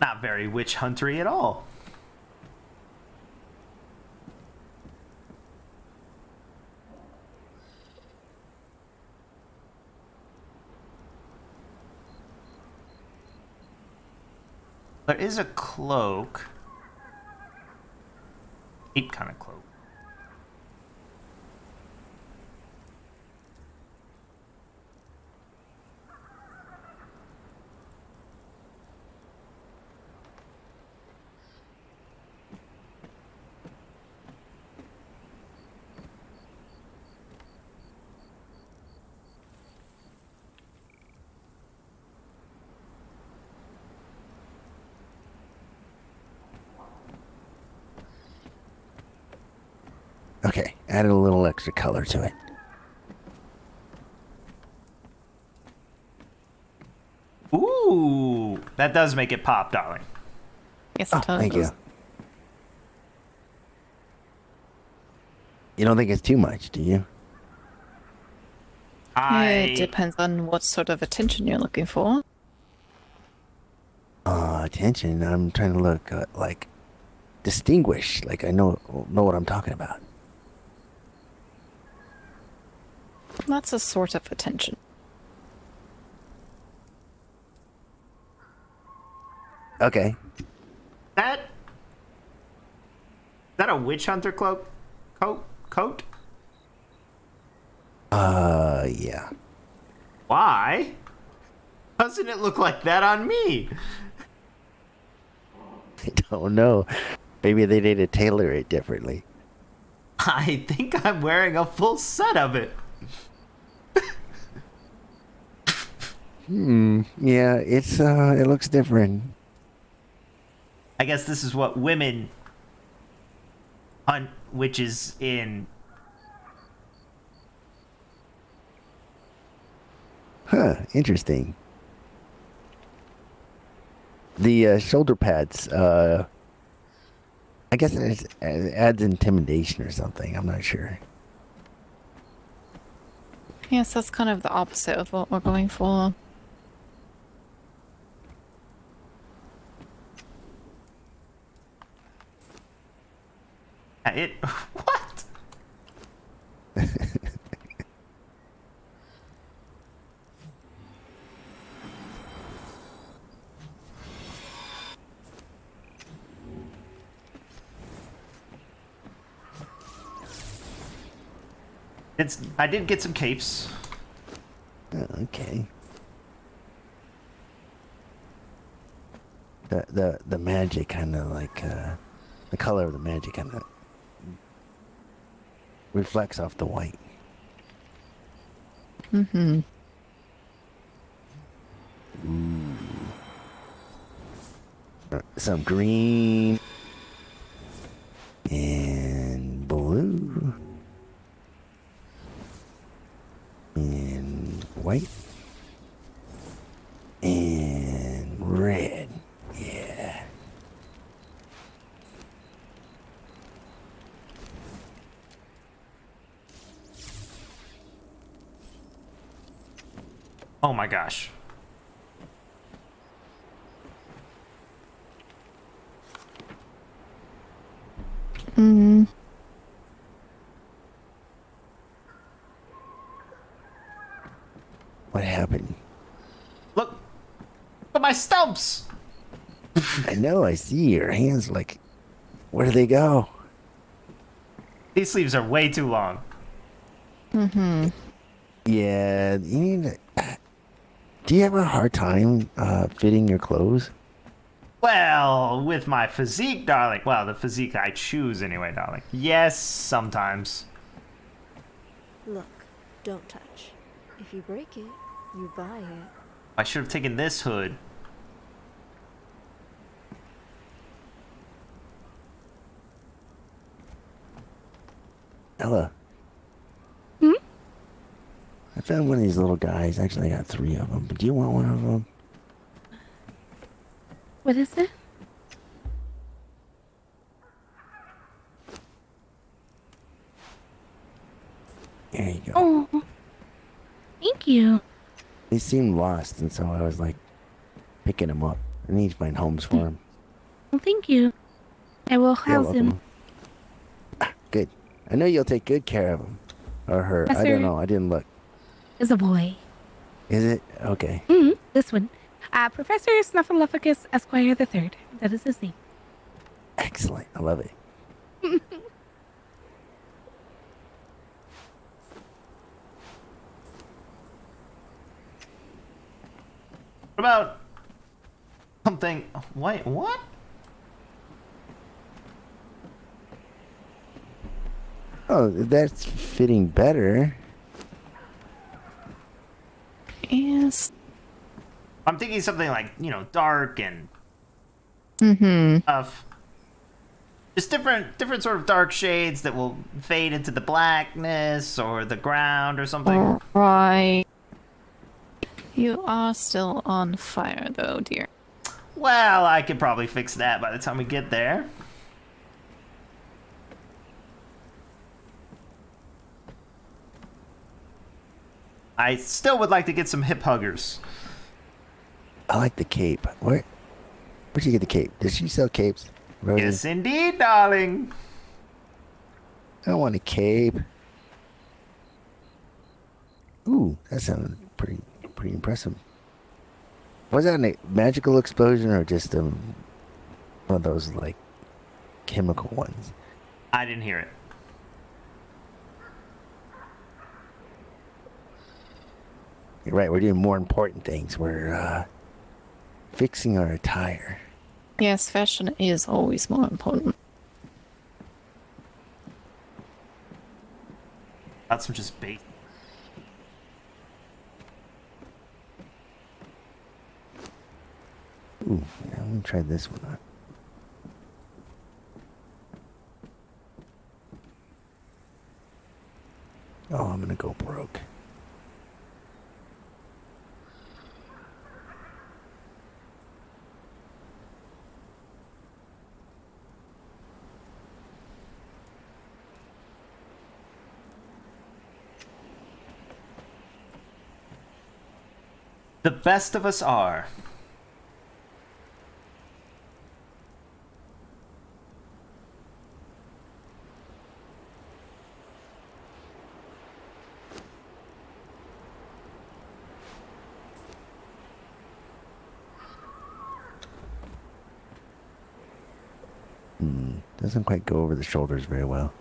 Not very witch huntery at all. There is a cloak. Ape kind of cloak. Okay, added a little extra color to it. Ooh, that does make it pop, darling. Yes, Oh, it does. thank you. You don't think it's too much, do you? It depends on what sort of attention you're looking for. Attention. I'm trying to look like distinguished. Like I know what I'm talking about. That's a sort of attention. Okay. That a witch hunter cloak? Coat? Yeah. Why? Doesn't it look like that on me? I don't know. Maybe they need to tailor it differently. I think I'm wearing a full set of it. Yeah, it looks different. I guess this is what women hunt witches in. Huh, interesting. The shoulder pads, I guess it adds intimidation or something. I'm not sure. Yes, that's kind of the opposite of what we're going for. What? I did get some capes. Oh, okay. The magic kind of like the color of the magic kind of reflects off the white. Mm-hmm. Ooh. Some green and blue and white and red. Yeah. Oh my gosh. Mm. What happened? Look at my stumps. I know, I see your hands like, where do they go? These sleeves are way too long. Mm-hmm. Yeah, you need to, do you have a hard time fitting your clothes? Well, with my physique, darling. Well, the physique I choose anyway, darling. Yes, sometimes. Look, don't touch. If you break it, you buy it. I should have taken this hood. Ella. I found one of these little guys. Actually, I got 3 of them. But do you want one of them? What is it? There you go. Oh, thank you. They seemed lost, and so I was like picking them up. I need to find homes for them. Well, thank you. I will You're house him. welcome. Good. I know you'll take good care of him. Or her. I don't know. I didn't look. Is a boy. Is it? Okay. This one. Professor Snuffleupagus Esquire III. That is his name. Excellent. I love it. What about something? Wait, what? Oh, that's fitting better. Yes. I'm thinking something like, you know, dark and stuff. Just different sort of dark shades that will fade into the blackness or the ground or something. Right. You are still on fire, though, dear. Well, I could probably fix that by the time we get there. I still would like to get some hip huggers. I like the cape. Where'd you get the cape? Does she sell capes, Rosie? Yes, indeed, darling. I want a cape. Ooh, that sounded pretty impressive. Was that a magical explosion or just one of those like chemical ones? I didn't hear it. You're right. We're doing more important things. We're fixing our attire. Yes, fashion is always more important. That's some just bait. Ooh, yeah, let me try this one on. Oh, I'm gonna go broke. The best of us are. Doesn't quite go over the shoulders very well.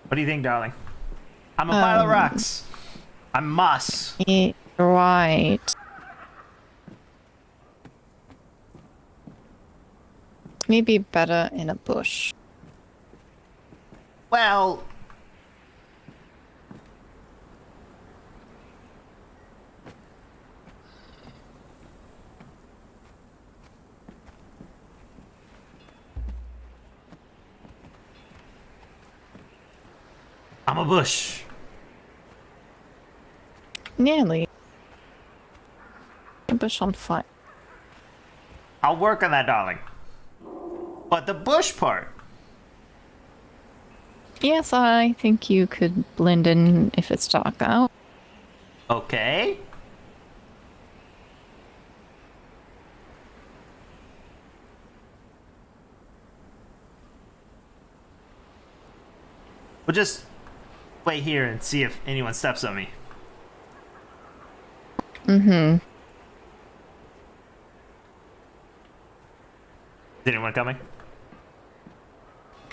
What do you think, darling? I'm a pile of rocks. I'm moss. Right. Maybe better in a bush. Well, I'm a bush. Nearly. A bush on fire. I'll work on that, darling. But the bush part. Yes, I think you could blend in if it's dark out. Okay. We'll just wait here and see if anyone steps on me. Mm-hmm. Is anyone coming?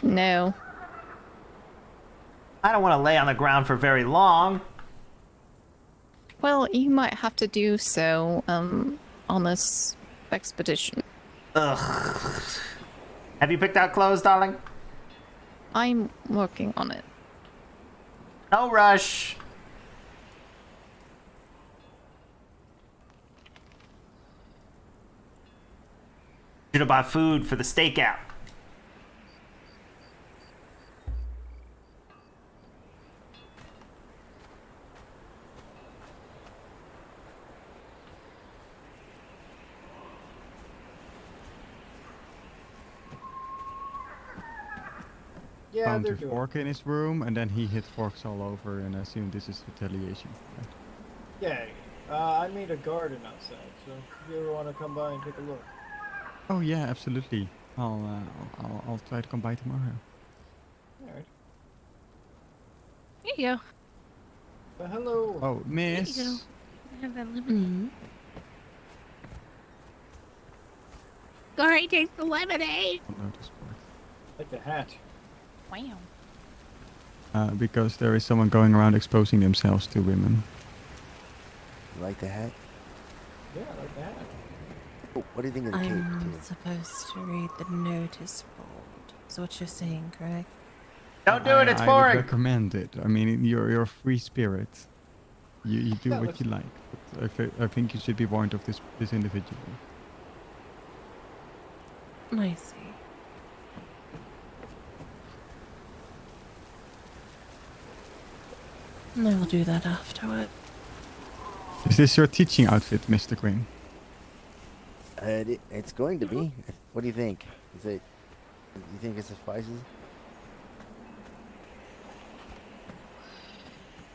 No. I don't want to lay on the ground for very long. Well, you might have to do so, on this expedition. Ugh. Have you picked out clothes, darling? I'm working on it. No rush. Should have bought food for the stakeout. Yeah, Found they're a doing. fork in his room, and then he hit forks all over, and I assume this is retaliation for that. Yeah, I made a garden outside, so if you ever want to come by and take a look. Oh yeah, absolutely. I'll try to come by tomorrow. All right. Here you go. Hello. Oh, There you go. miss. I have that lemonade. Sorry, taste the lemonade. Oh, no, this part. Like the hat. Wow. Because there is someone going around exposing themselves to women. You like the hat? Yeah, I like the hat. Oh, what do you think of the cape, I'm too? supposed to read the notice board. Is what you're saying, correct? Don't do it, it's I boring. would recommend it. I mean, you're a free spirit. You do Yeah, what let's- you like. But I think you should be warned of this individual. I see. I will do that afterward. Is this your teaching outfit, Mr. Green? It's going to be. What do you think? Is it? You think it suffices?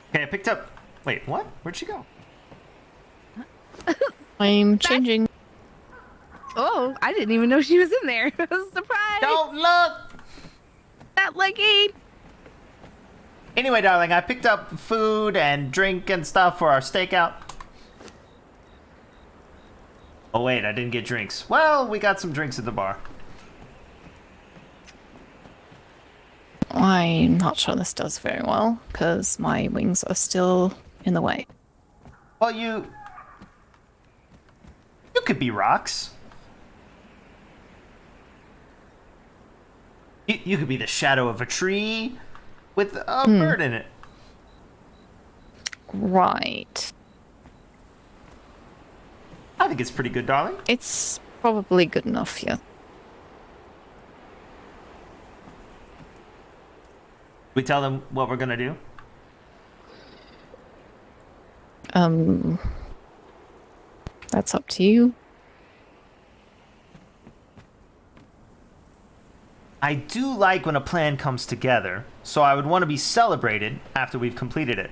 Okay, I picked up. Wait, what? Where'd she go? I'm changing. Oh, I didn't even know she was in there. I was surprised. Don't look! Not looking. Anyway, darling, I picked up food and drink and stuff for our stakeout. Oh, wait, I didn't get drinks. Well, we got some drinks at the bar. I'm not sure this does very well, because my wings are still in the way. Well, you could be rocks. You could be the shadow of a tree with a bird in it. Right. I think it's pretty good, darling. It's probably good enough, yeah. We tell them what we're gonna do. That's up to you. I do like when a plan comes together, so I would want to be celebrated after we've completed it.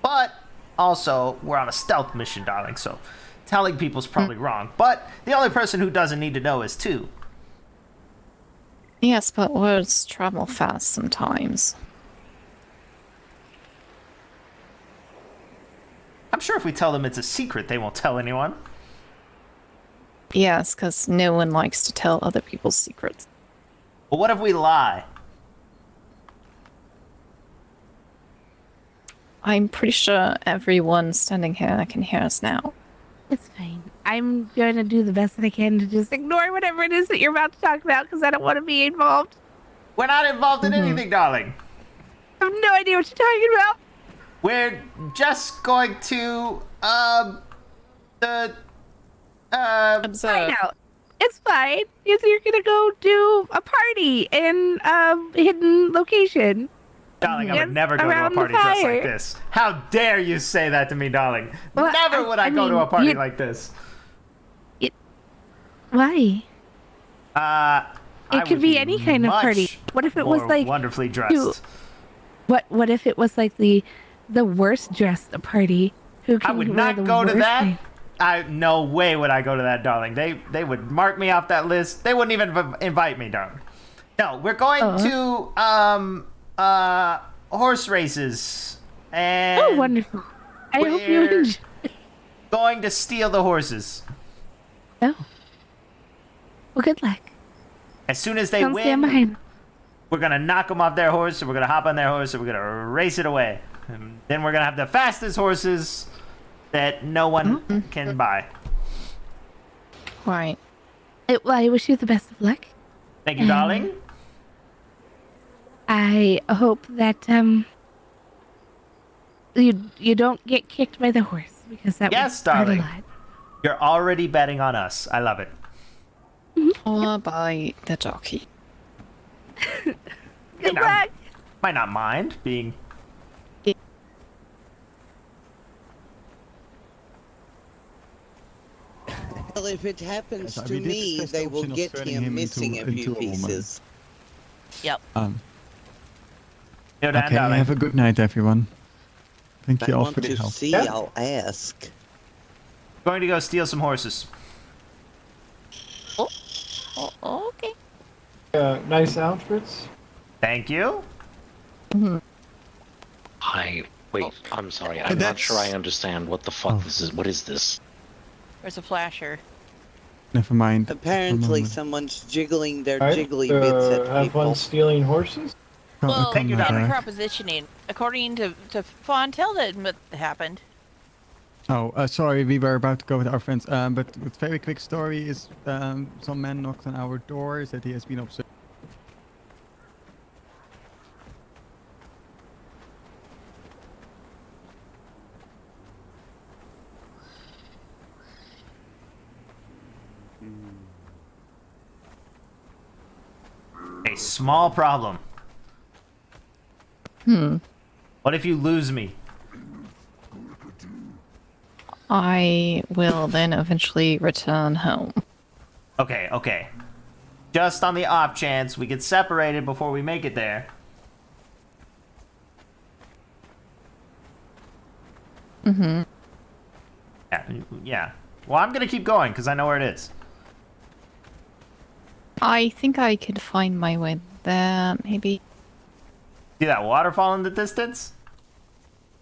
But also, we're on a stealth mission, darling, so telling people's probably wrong. But the only person who doesn't need to know is two. Yes, but words travel fast sometimes. I'm sure if we tell them it's a secret, they won't tell anyone. Yes, because no one likes to tell other people's secrets. But what if we lie? I'm pretty sure everyone standing here can hear us now. It's fine. I'm going to do the best that I can to just ignore whatever it is that you're about to talk about because I don't want to be involved. We're not involved in anything, darling. I have no idea what you're talking about. We're just going to, Observe. Find out. It's fine. You're gonna go do a party in a hidden location. Darling, I Yes, would never go to a around the party dressed like fire. this. How dare you say that to me, darling? Well, Never would I go to mean, a party you- like this. Why? I It could would be any kind of party. much What if it was more like wonderfully dressed? you- What if it was like the worst dressed party? Who can I would wear not the go to worst that. thing? No way would I go to that, darling. They would mark me off that list. They wouldn't even invite me, darling. No, we're going to horse races. And Oh, wonderful! I hope you we're enjoy. going to steal the horses. Oh. Well, good luck. As soon as they Don't stand win, behind. we're gonna knock them off their horse, and we're gonna hop on their horse, and we're gonna race it away. And then we're gonna have the fastest horses that no one can buy. Right. Well, I wish you the best of luck. Thank you, darling. I hope that you don't get kicked by the horse because that Yes, would hurt a darling. lot. You're already betting on us. I love it. Or by the jockey. Good luck. Might not mind being. Well, if it happens Yes, to we did me, discuss the they will option of get turning him him missing into a few a woman. pieces. Yep. You're done, Okay, darling. have a good night, everyone. Thank If you I all want for the to help. see, I'll ask. Going to go steal some horses. Oh, okay. Nice outfits. Thank you. Wait, I'm sorry. I'm not sure I understand what the fuck this is. What is this? There's a flasher. Never mind. Apparently, someone's jiggling their Alright, jiggly bits at have people. fun stealing horses. Well, Thank you, darling. propositioning. According to Fontel, that happened. Oh, sorry, we were about to go with our friends. But very quick story is some man knocked on our door, said he has been observed. A small problem. What if you lose me? I will then eventually return home. Okay. Just on the off chance we get separated before we make it there. Yeah. Well, I'm gonna keep going because I know where it is. I think I could find my way there, maybe. See that waterfall in the distance?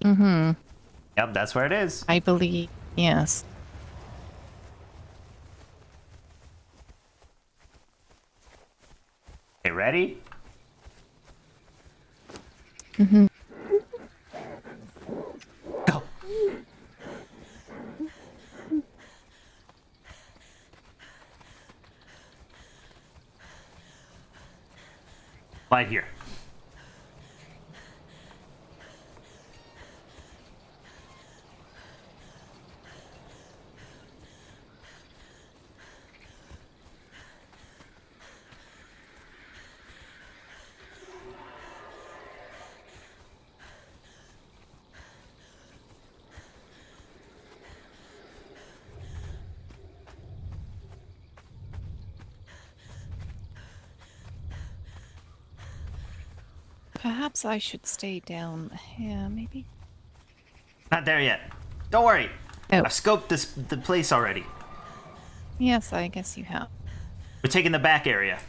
Mm-hmm. Yep, that's where it is. I believe, yes. Okay, ready? Mm-hmm. Go. Right here. Perhaps I should stay down here, maybe? Not there yet. Don't worry. Oh. I've scoped the place already. Yes, I guess you have. We're taking the back area.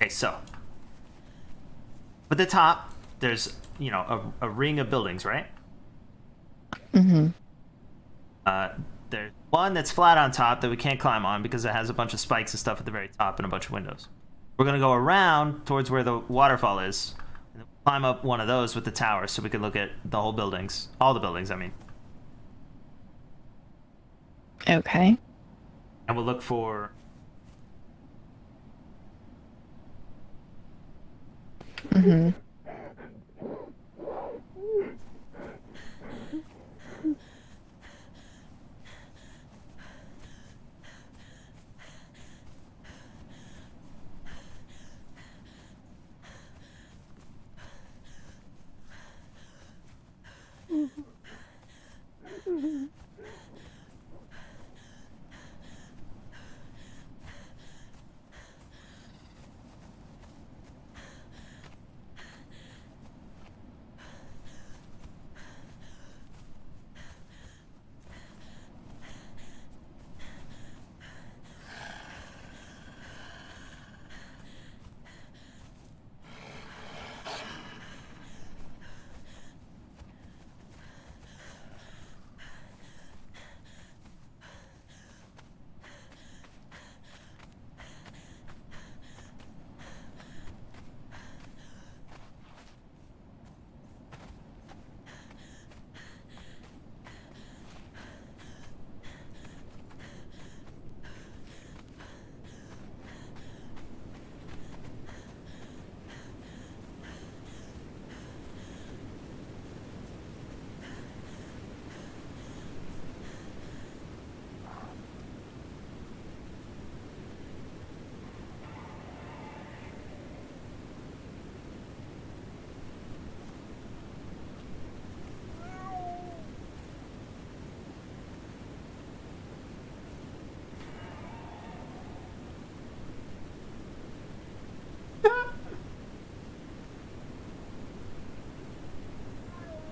Okay, so at the top, there's a ring of buildings, right? Mm-hmm. There's one that's flat on top that we can't climb on because it has a bunch of spikes and stuff at the very top and a bunch of windows. We're gonna go around towards where the waterfall is, and climb up one of those with the tower so we can look at the whole buildings, all the buildings. I mean, Okay. and we'll look for. Mm-hmm.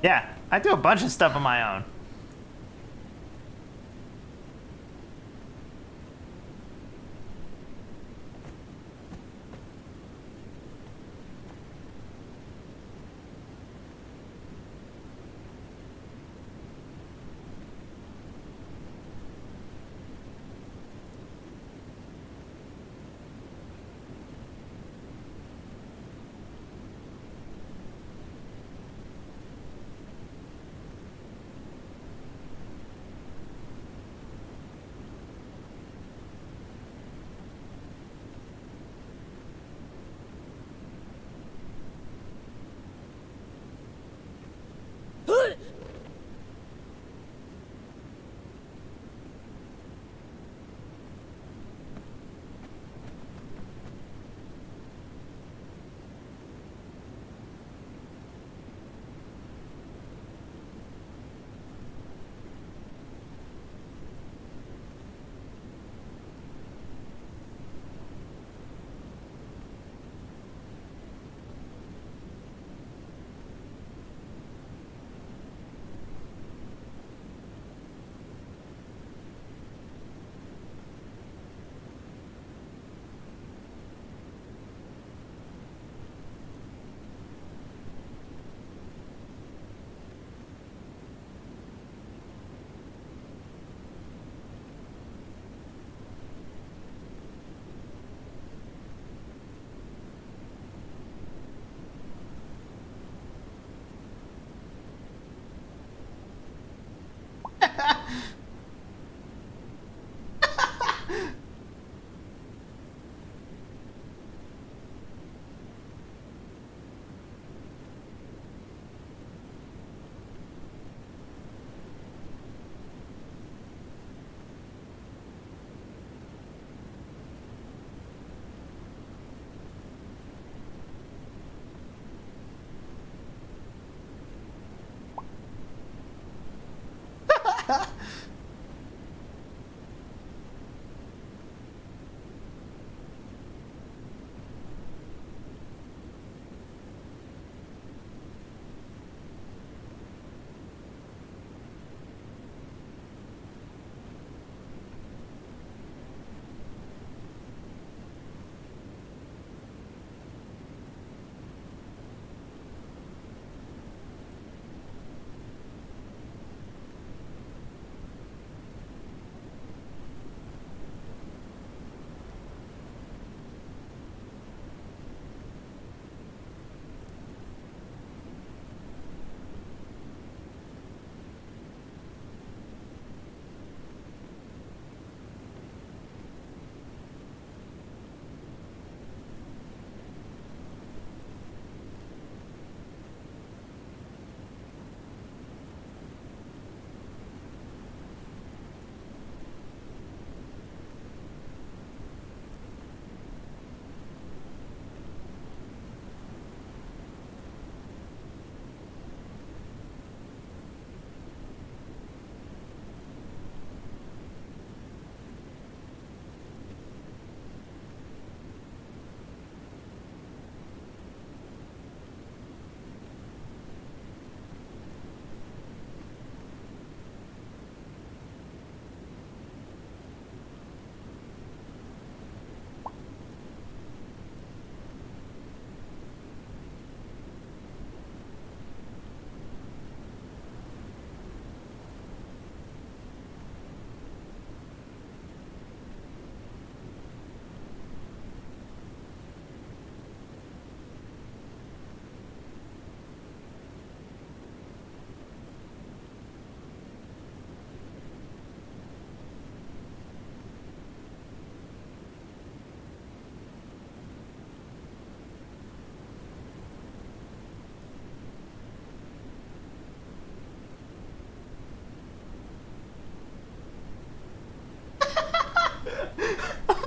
Yeah, I do a bunch of stuff on my own.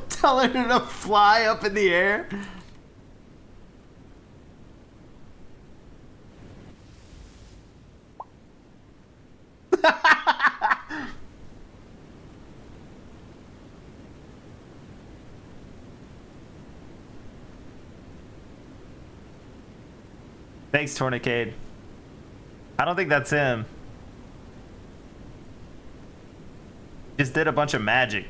Telling her to fly up in the air. Thanks, Tournicade. I don't think that's him. Just did a bunch of magic.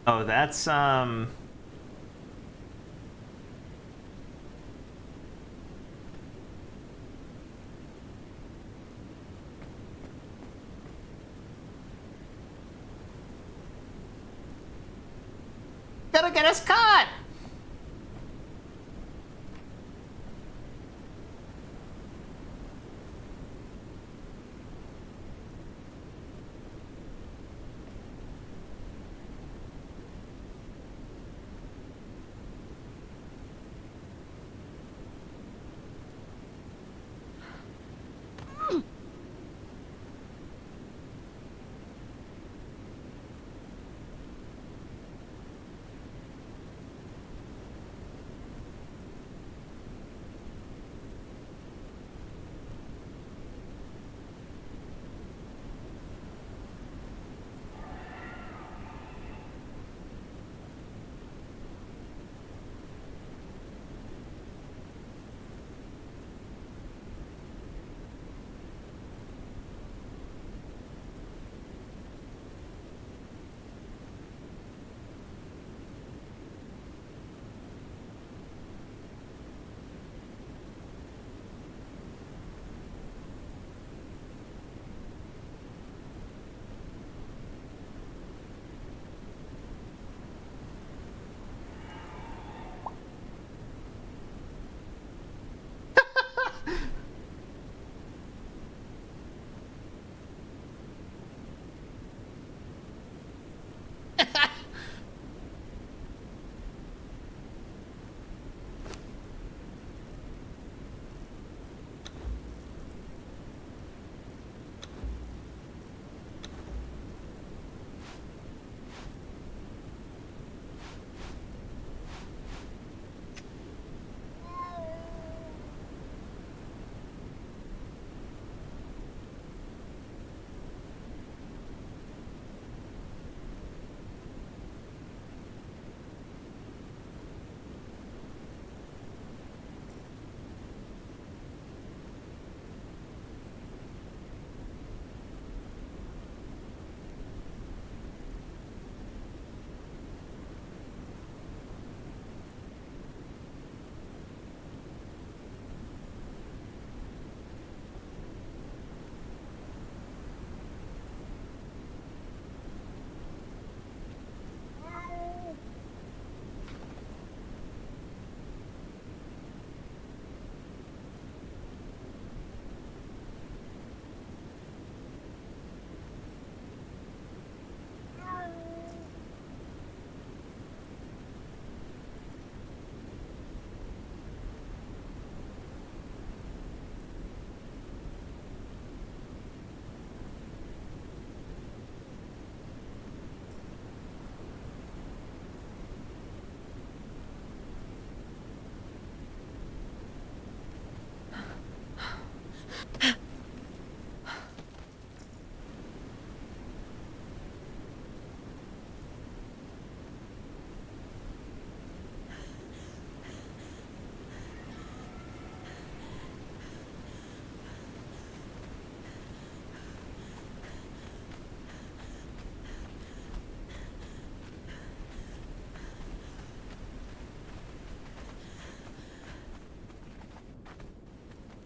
Oh, that's Gonna get us caught.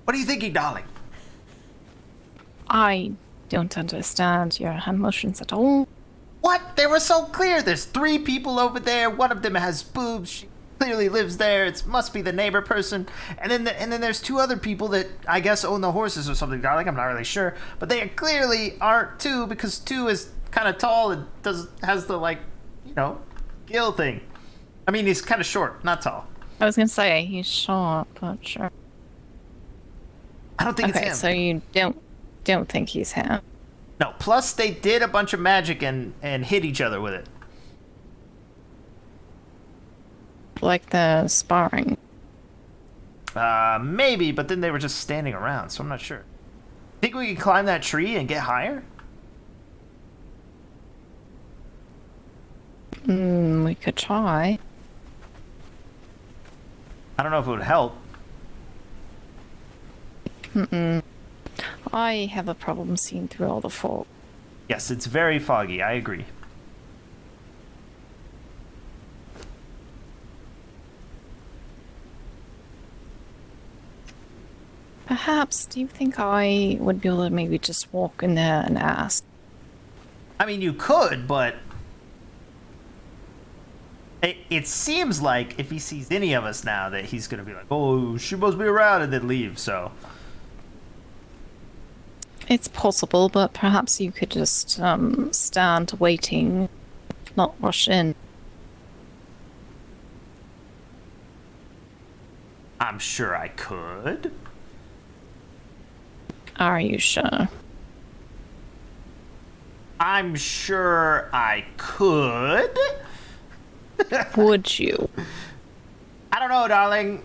What are you thinking, darling? I don't understand your hand motions at all. What? They were so clear. There's 3 people over there. One of them has boobs. She clearly lives there. It must be the neighbor person. And then there's 2 other people that I guess own the horses or something, darling. I'm not really sure, but they clearly aren't 2 because 2 is kind of tall and has the gill thing. I mean, he's kind of short, not tall. I was gonna say he's short, but sure. I don't think it's him. So you don't think he's him? No. Plus, they did a bunch of magic and hit each other with it. Like the sparring. Maybe, but then they were just standing around, so I'm not sure. Think we can climb that tree and get higher? We could try. I don't know if it would help. I have a problem seeing through all the fog. Yes, it's very foggy, I agree. Perhaps, do you think I would be able to maybe just walk in there and ask? I mean, you could, but... It seems like if he sees any of us now that he's gonna be like, oh, she must be around, and then leave, so... It's possible, but perhaps you could just stand waiting, not rush in. I'm sure I could. Are you sure? I'm sure I could. Would you? I don't know, darling.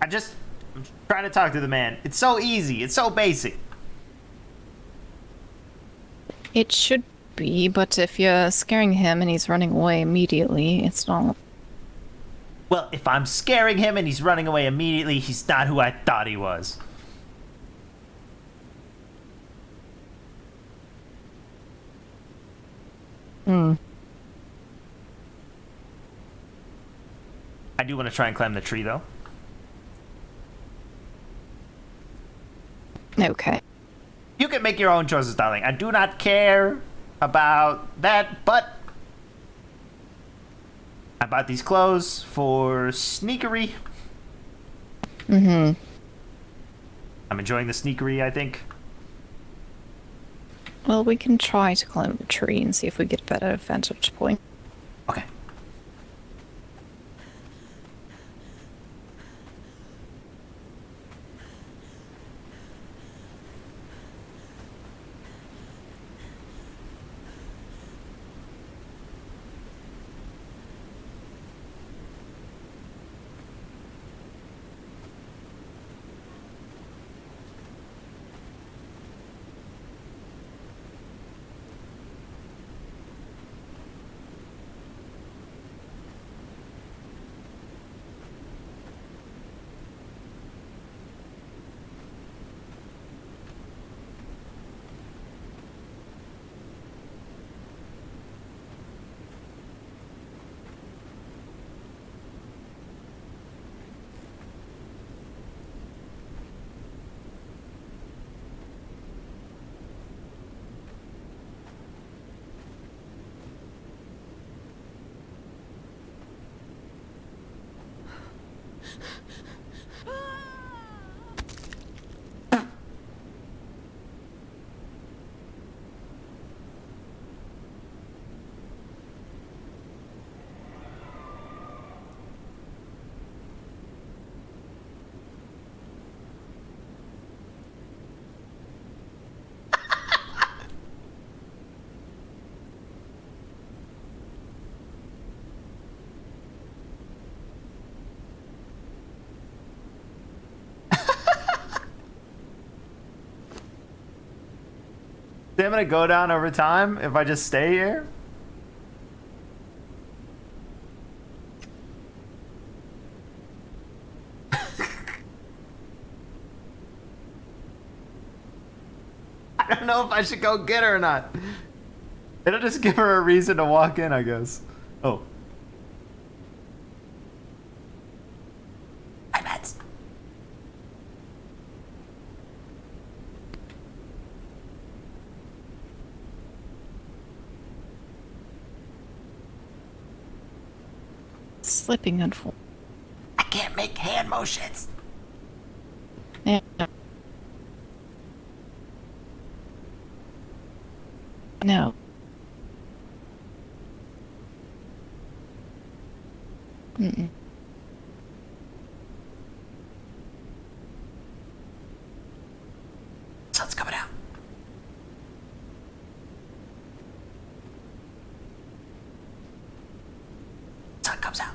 I'm trying to talk to the man. It's so easy. It's so basic. It should be, but if you're scaring him and he's running away immediately, it's not. Well, if I'm scaring him and he's running away immediately, he's not who I thought he was. I do want to try and climb the tree, though. Okay. You can make your own choices, darling. I do not care about that, but I bought these clothes for sneakery. I'm enjoying the sneakery, I think. Well, we can try to climb the tree and see if we get a better vantage point. Okay. Think I'm gonna go down over time if I just stay here? I don't know if I should go get her or not. It'll just give her a reason to walk in, I guess. Oh. My meds. Slipping and fall. I can't make hand motions. Yeah. No. Sun's coming out. Sun comes out.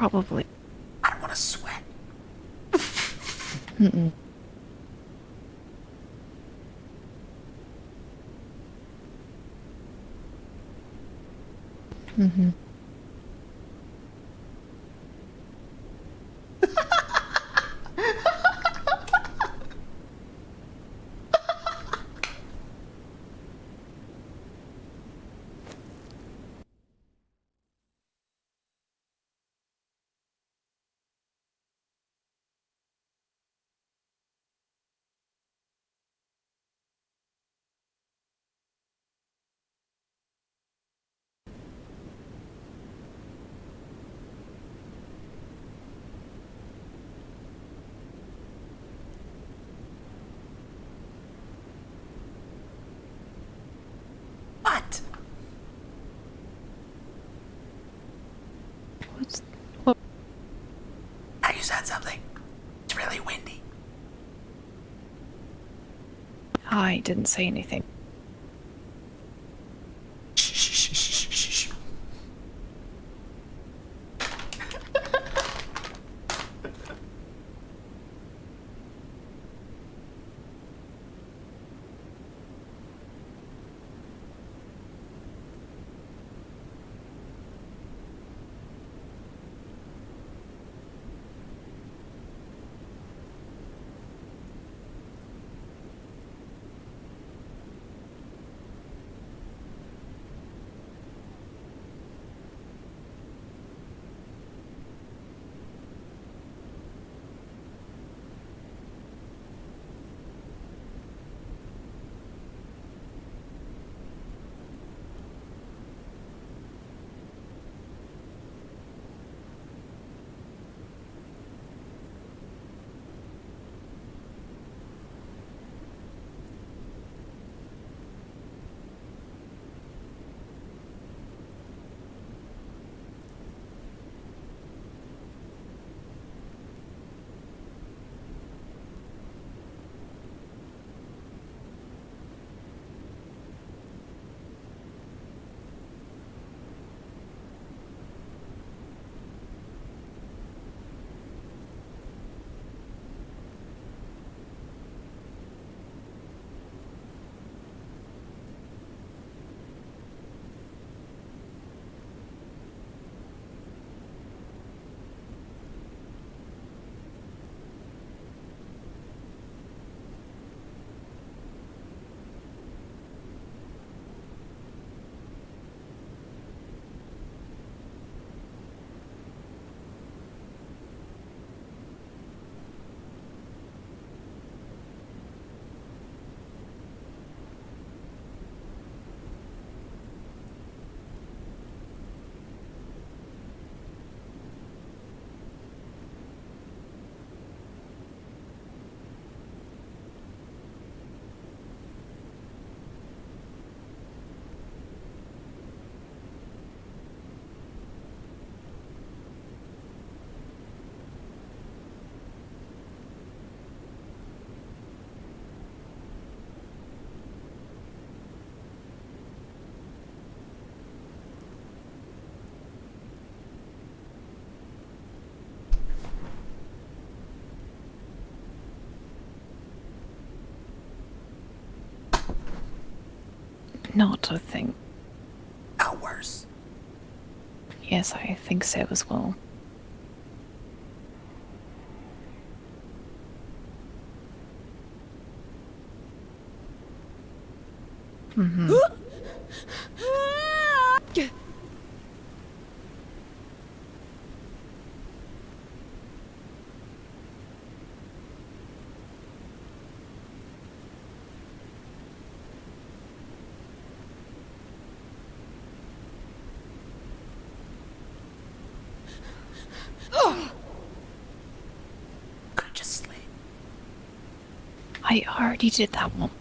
Probably. I don't want to sweat. Mm-mm. Mm-hmm. What? What? Now you said something. It's really windy. I didn't say anything. Shh. Not a thing. How worse? Yes, I think so as well. Mm-hmm. Could just sleep. I already did that one.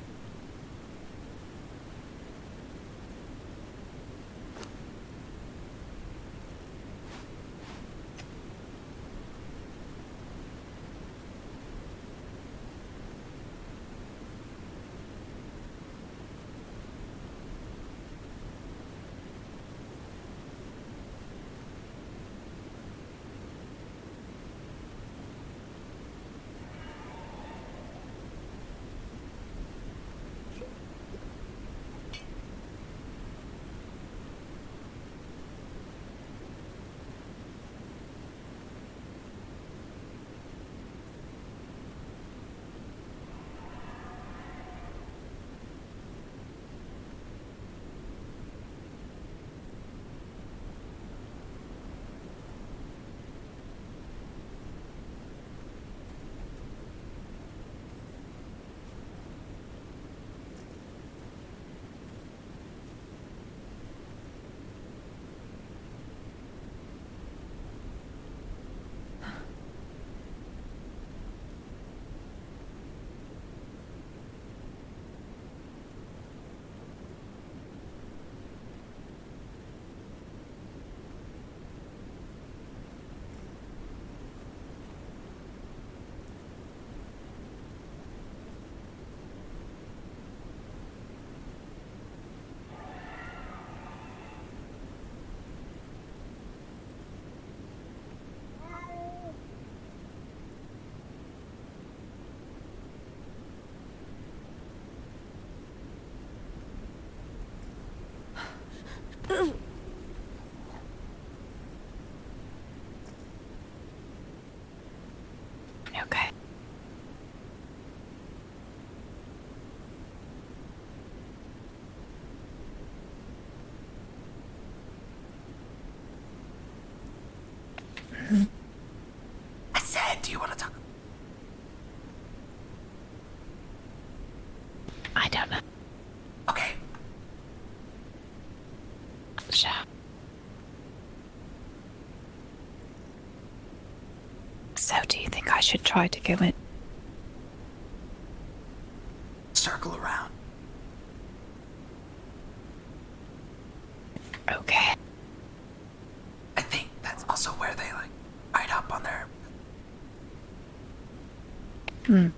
I said, do you want to talk? I don't know. Okay. Sure. So, do you think I should try to go in? Circle around. Okay. I think that's also where they like ride up on their. Hmm.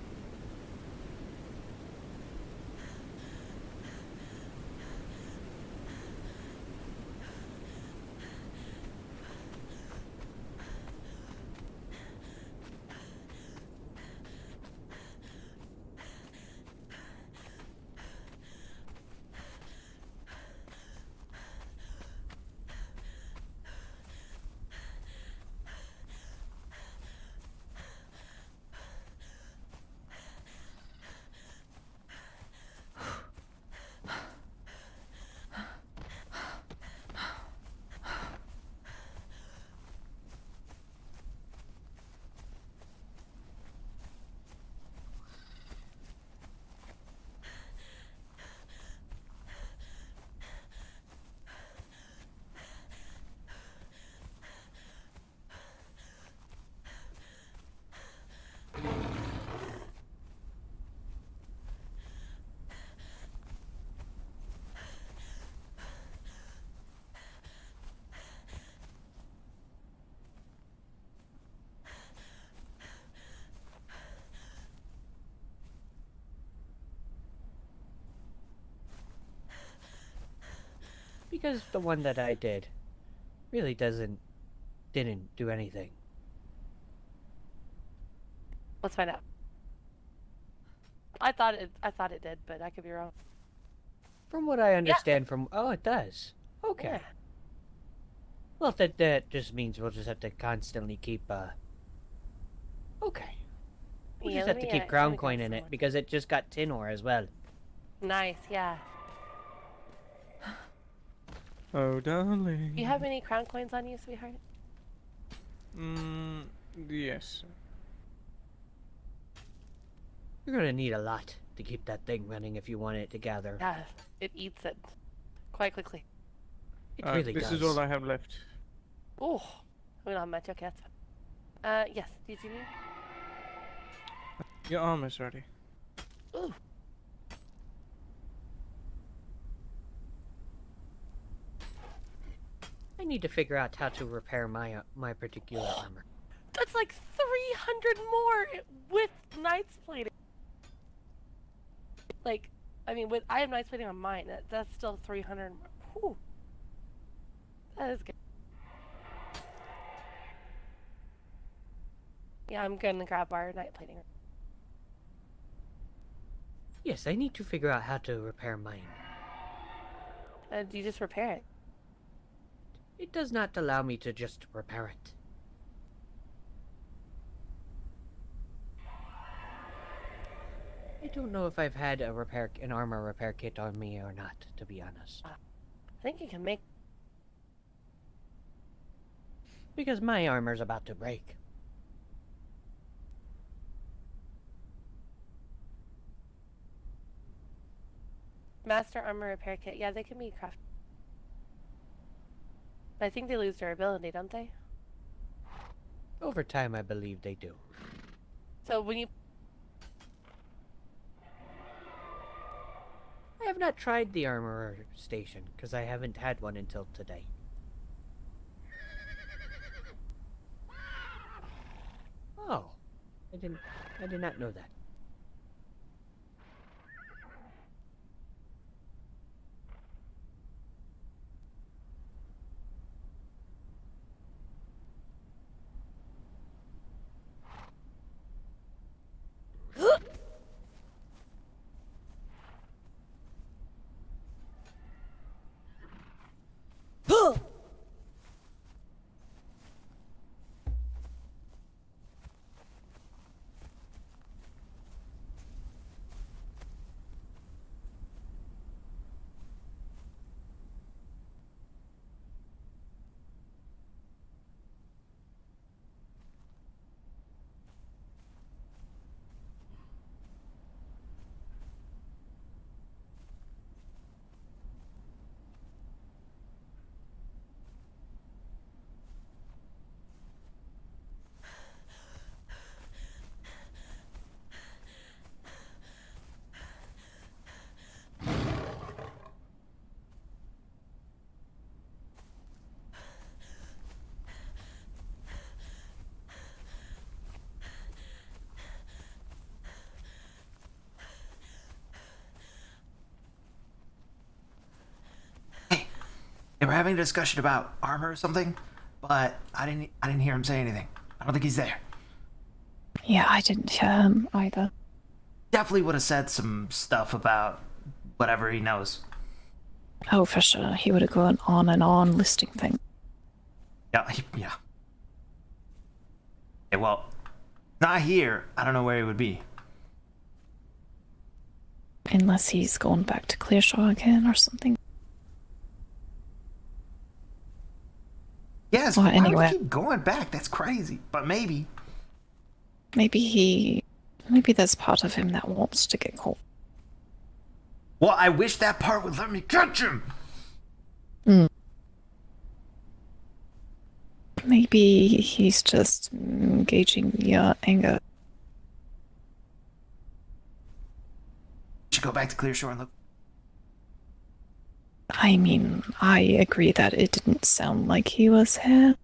Because the one that I did really didn't do anything. Let's find out. I thought it did, but I could be wrong. From what I understand oh, it does. Okay. Yeah. Well, that just means we'll just have to constantly keep, okay. We'll Yeah, just let have to me, keep let crown me grab coin in it, because it just got tin ore as well. Nice, yeah. Oh, darling. Do you have any crown coins on you, sweetheart? Yes. You're gonna need a lot to keep that thing running if you want it to gather. Yeah, it eats it quite quickly. It really this does. is all I have left. Oh, we don't have much. Okay, that's fine. Yes, did you need? Your armor's ready. Ooh. I need to figure out how to repair my my particular armor. That's like 300 more with Knight's plating. Like, I mean, I have Knight's plating on mine. That's still 300 more. Whew. That is good. Yeah, I'm gonna grab our Knight plating. Yes, I need to figure out how to repair mine. Do you just repair it? It does not allow me to just repair it. I don't know if I've had an armor repair kit on me or not, to be honest. I think you can make... Because my armor's about to break. Master armor repair kit. Yeah, they can be crafted. I think they lose durability, don't they? Over time, I believe they do. So when you... I have not tried the armorer station, because I haven't had one until today. Oh. I did not know that. They were having a discussion about armor or something, but I didn't hear him say anything. I don't think he's there. Yeah, I didn't hear him either. Definitely would have said some stuff about whatever he knows. Oh, for sure. He would have gone on and on listing things. Yeah, yeah. Okay, well, not here. I don't know where he would be. Unless he's gone back to Clearshore again or something. Yes, Well, why anyway. would he keep going back? That's crazy. But maybe. Maybe there's part of him that wants to get caught. Well, I wish that part would let me catch him. Maybe he's just gauging your anger. Should go back to Clearshore and look. I mean, I agree that it didn't sound like he was here.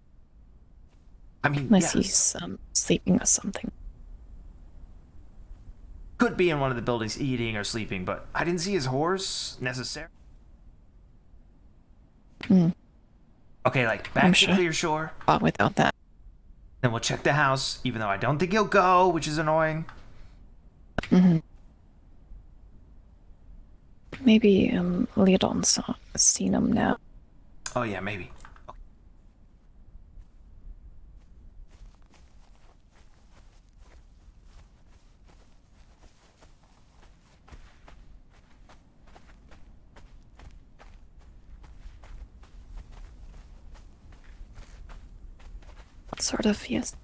I mean, unless yes. he's sleeping or something. Could be in one of the buildings eating or sleeping, but I didn't see his horse necessarily. Okay, like back to Clearshore. Without that. Then we'll check the house, even though I don't think he'll go, which is annoying. Maybe Leodon's seen him now. Oh yeah, maybe. Sort of, yes.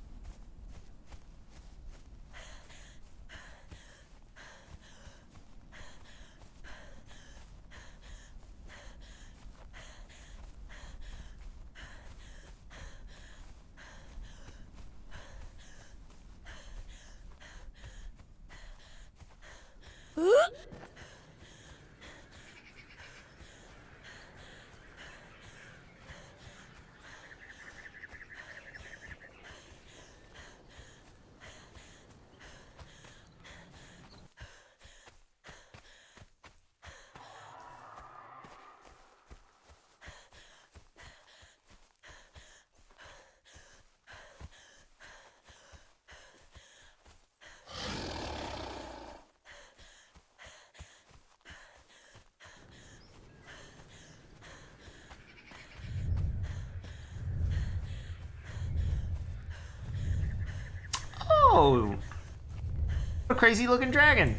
Oh, what a crazy looking dragon.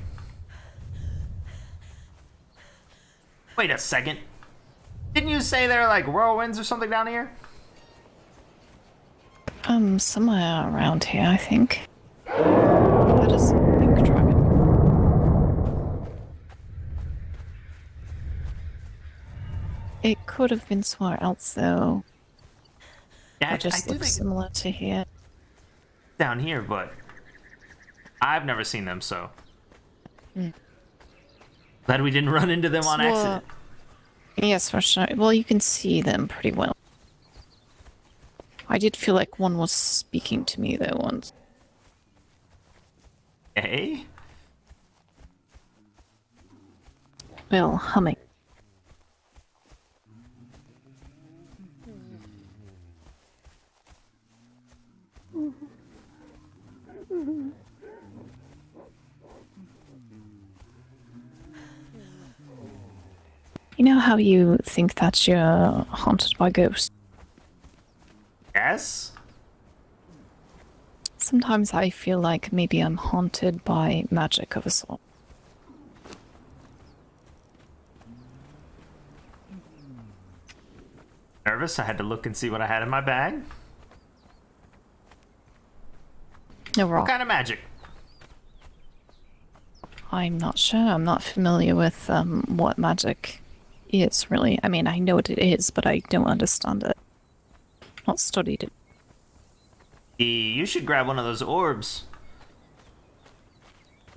Wait a second. Didn't you say there are like whirlwinds or something down here? Somewhere around here, I think. That is a big dragon. It could have been somewhere else, though. Yeah, It just I do looks think similar to here. down here, but I've never seen them, so glad we didn't run into them on accident. Yes, for sure. Well, you can see them pretty well. I did feel like one was speaking to me, though, once. Hey? Well, humming. You know how you think that you're haunted by ghosts? Yes? Sometimes I feel like maybe I'm haunted by magic of a sort. Nervous? I had to look and see what I had in my bag. No, What kind of magic? I'm not sure. I'm not familiar with what magic is, really. I mean, I know what it is, but I don't understand it. Not studied it. You should grab one of those orbs.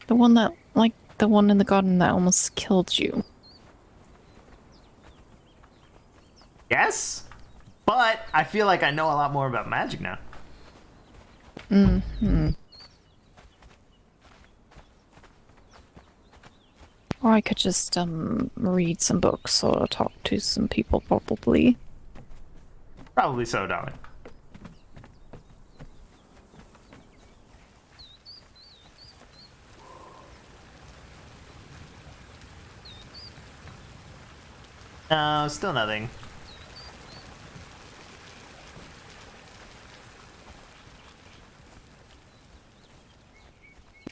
The one that, like, the one in the garden that almost killed you. Yes? But I feel like I know a lot more about magic now. Mm-hmm. Or I could just read some books or talk to some people, probably. Probably so, darling. No, still nothing.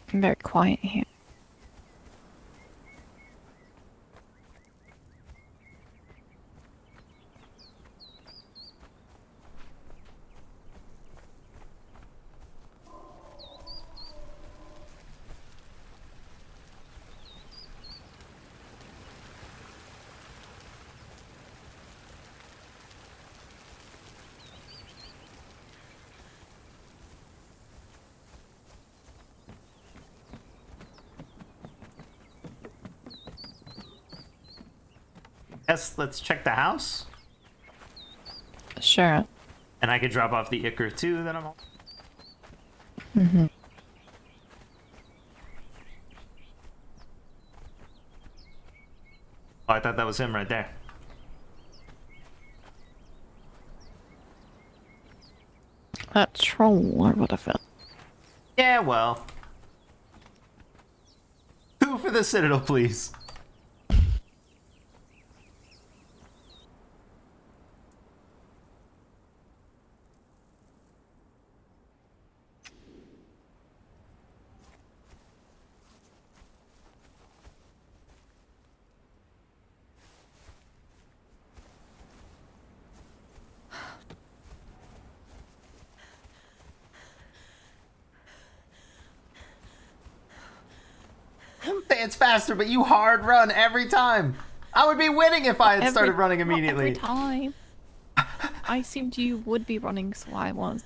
Very quiet here. Yes, let's check the house. Sure. And I could drop off the Icar too, then I'm all... Mm-hmm. Oh, I thought that was him right there. That troll or whatever. Yeah, well. 2 for the Citadel, please. It's faster, but you hard run every time. I would be winning if I had started running immediately. Every time. I assumed you would be running, so I was.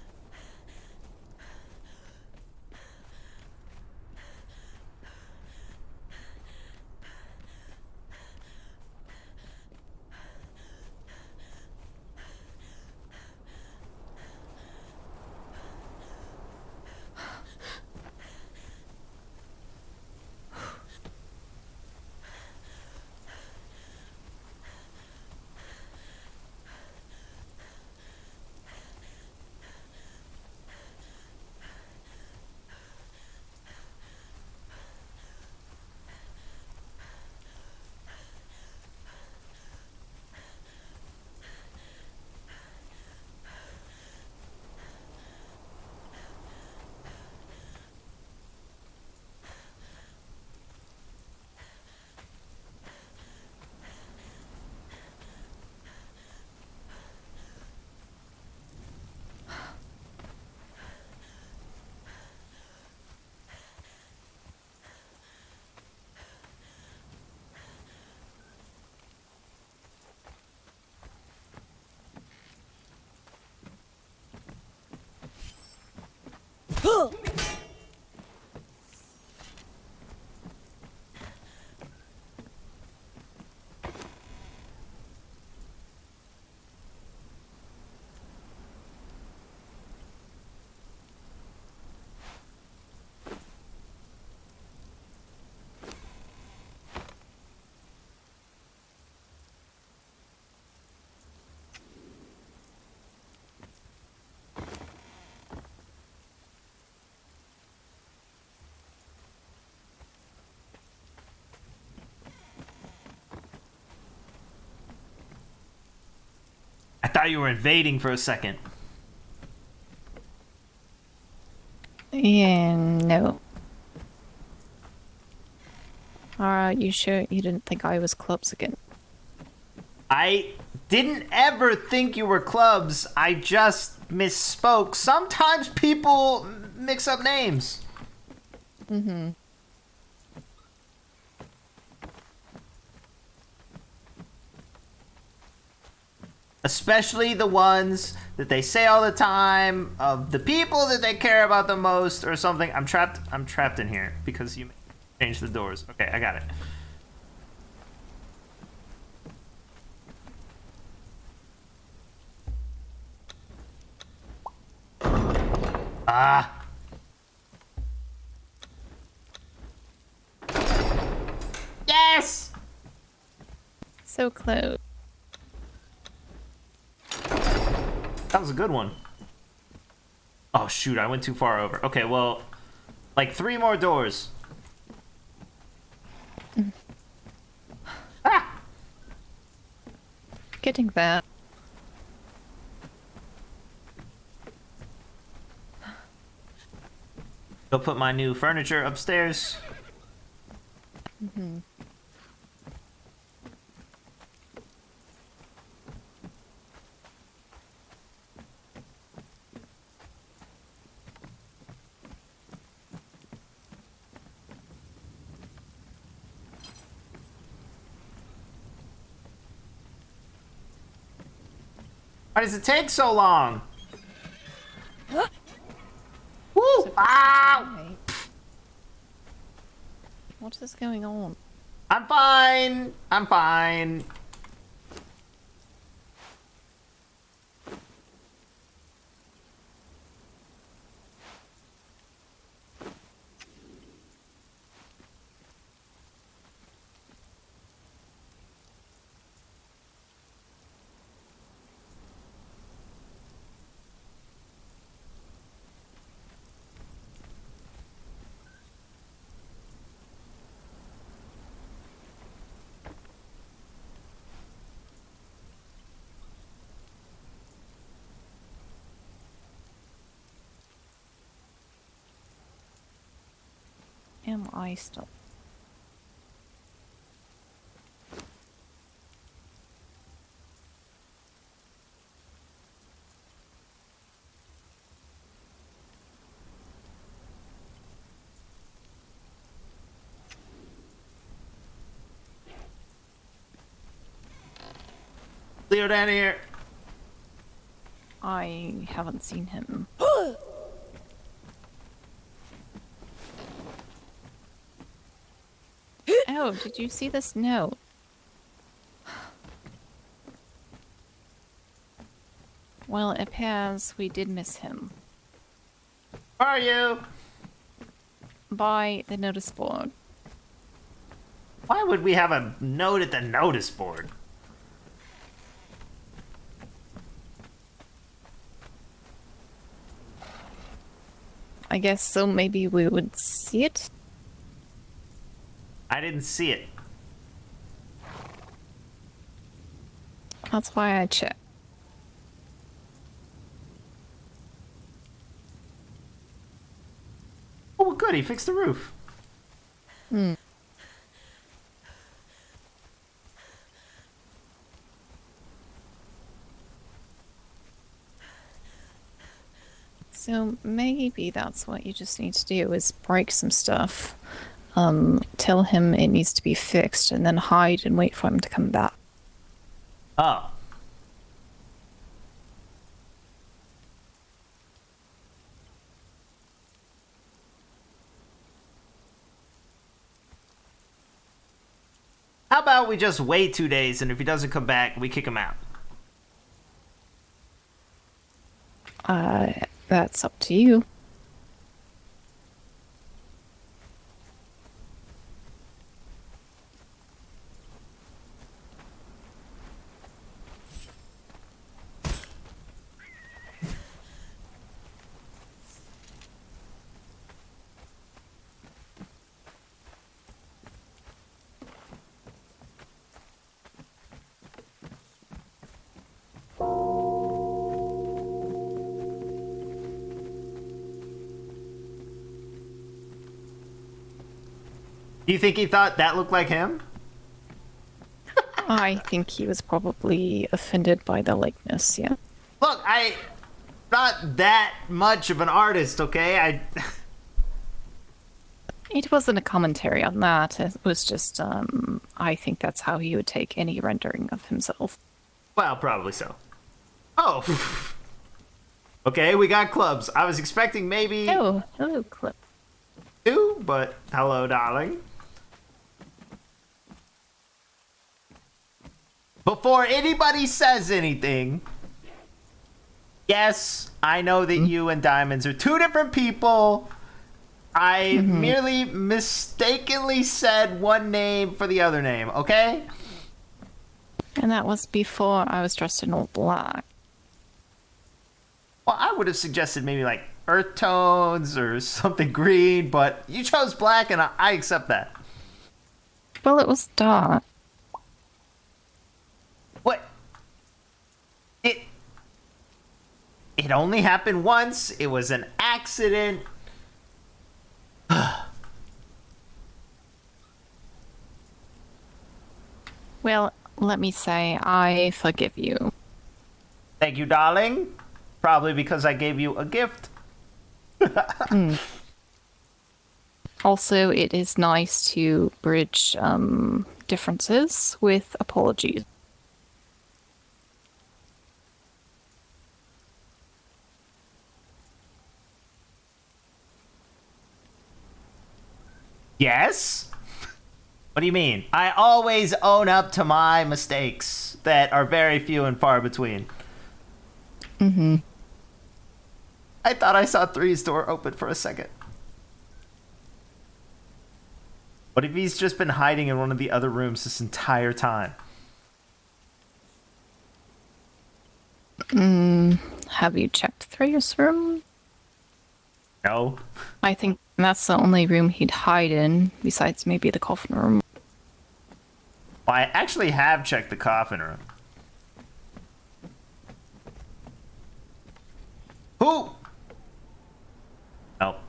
I thought you were invading for a second. Yeah, no. You sure you didn't think I was clubs again? I didn't ever think you were clubs. I just misspoke. Sometimes people mix up names. Mm-hmm. Especially the ones that they say all the time of the people that they care about the most or something. I'm trapped in here because you changed the doors. Okay, I got it. Ah. Yes! So close. That was a good one. Oh, shoot, I went too far over. Okay, well, like 3 more doors. Ah! Getting that. Go put my new furniture upstairs. Mm-hmm. Why does it take so long? Woo! Ow! What is going on? I'm fine. I'm fine. Am I still? Leo down here. I haven't seen him. Oh, did you see this note? Well, it appears we did miss him. Where are you? By the notice board. Why would we have a note at the notice board? I guess so maybe we would see it? I didn't see it. That's why I checked. Oh, well, good. He fixed the roof. Hmm. So maybe that's what you just need to do is break some stuff. Tell him it needs to be fixed and then hide and wait for him to come back. Oh. How about we just wait 2 days, and if he doesn't come back, we kick him out? That's up to you. Do you think he thought that looked like him? I think he was probably offended by the likeness, yeah. Look, I'm not that much of an artist, okay? It wasn't a commentary on that. It was just, I think that's how he would take any rendering of himself. Well, probably so. Oh. Okay, we got clubs. I was expecting maybe... Oh, hello, Clip. 2, but hello, darling. Before anybody says anything, yes, I know that you and Diamonds are 2 different people. I merely mistakenly said one name for the other name, okay? And that was before I was dressed in all black. Well, I would have suggested maybe like earth tones or something green, but you chose black, and I accept that. Well, it was dark. What? It only happened once. It was an accident. Well, let me say, I forgive you. Thank you, darling. Probably because I gave you a gift. Also, it is nice to bridge differences with apologies. Yes? What do you mean? I always own up to my mistakes that are very few and far between. Mm-hmm. I thought I saw 3's door open for a second. What if he's just been hiding in one of the other rooms this entire time? Have you checked Threya's room? No. I think that's the only room he'd hide in, besides maybe the coffin room. Well, I actually have checked the coffin room. Who? Nope.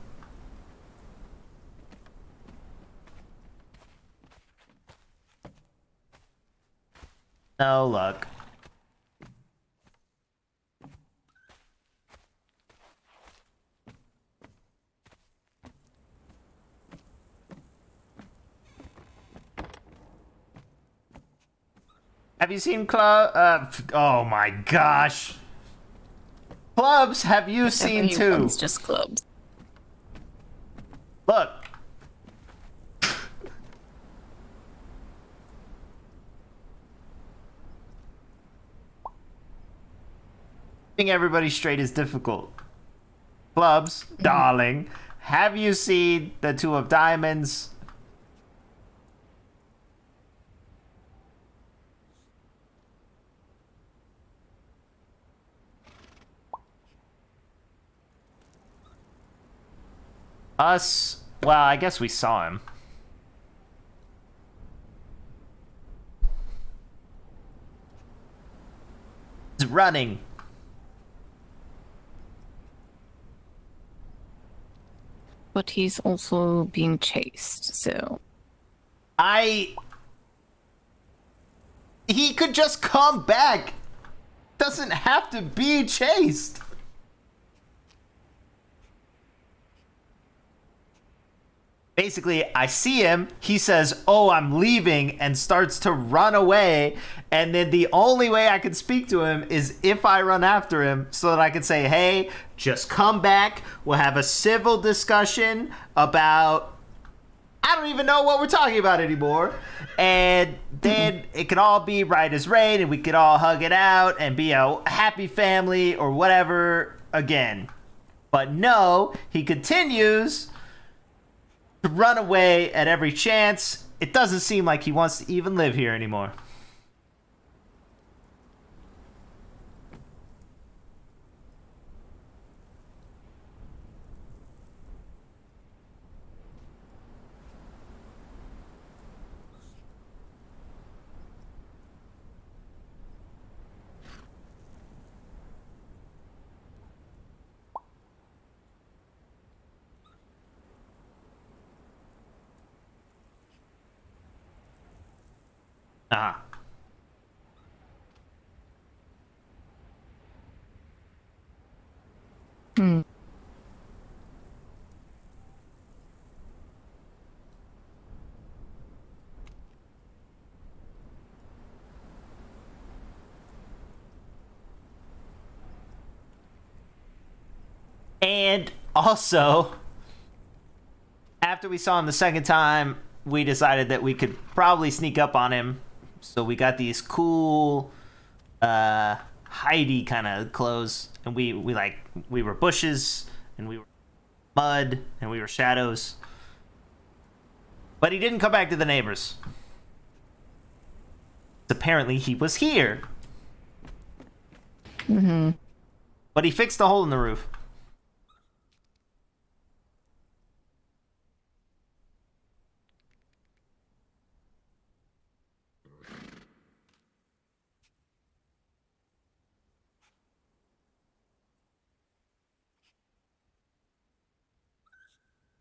No luck. Have you seen oh my gosh. Clubs, have you seen too? Everyone's just clubs. Look. Keeping everybody straight is difficult. Clubs, darling, have you seen the 2 of diamonds? Us, well, I guess we saw him. He's running. But he's also being chased, so... He could just come back. Doesn't have to be chased. Basically, I see him, he says, "Oh, I'm leaving," and starts to run away, and then the only way I can speak to him is if I run after him so that I can say, "Hey, just come back, we'll have a civil discussion about, I don't even know what we're talking about anymore," and then it can all be right as rain, and we could all hug it out and be a happy family or whatever again. But no, he continues to run away at every chance. It doesn't seem like he wants to even live here anymore. Ah. And also, after we saw him the second time, we decided that we could probably sneak up on him. So we got these cool Heidi kind of clothes, and we were bushes, and we were mud, and we were shadows. But he didn't come back to the neighbors. Apparently he was here. Mm-hmm. But he fixed the hole in the roof.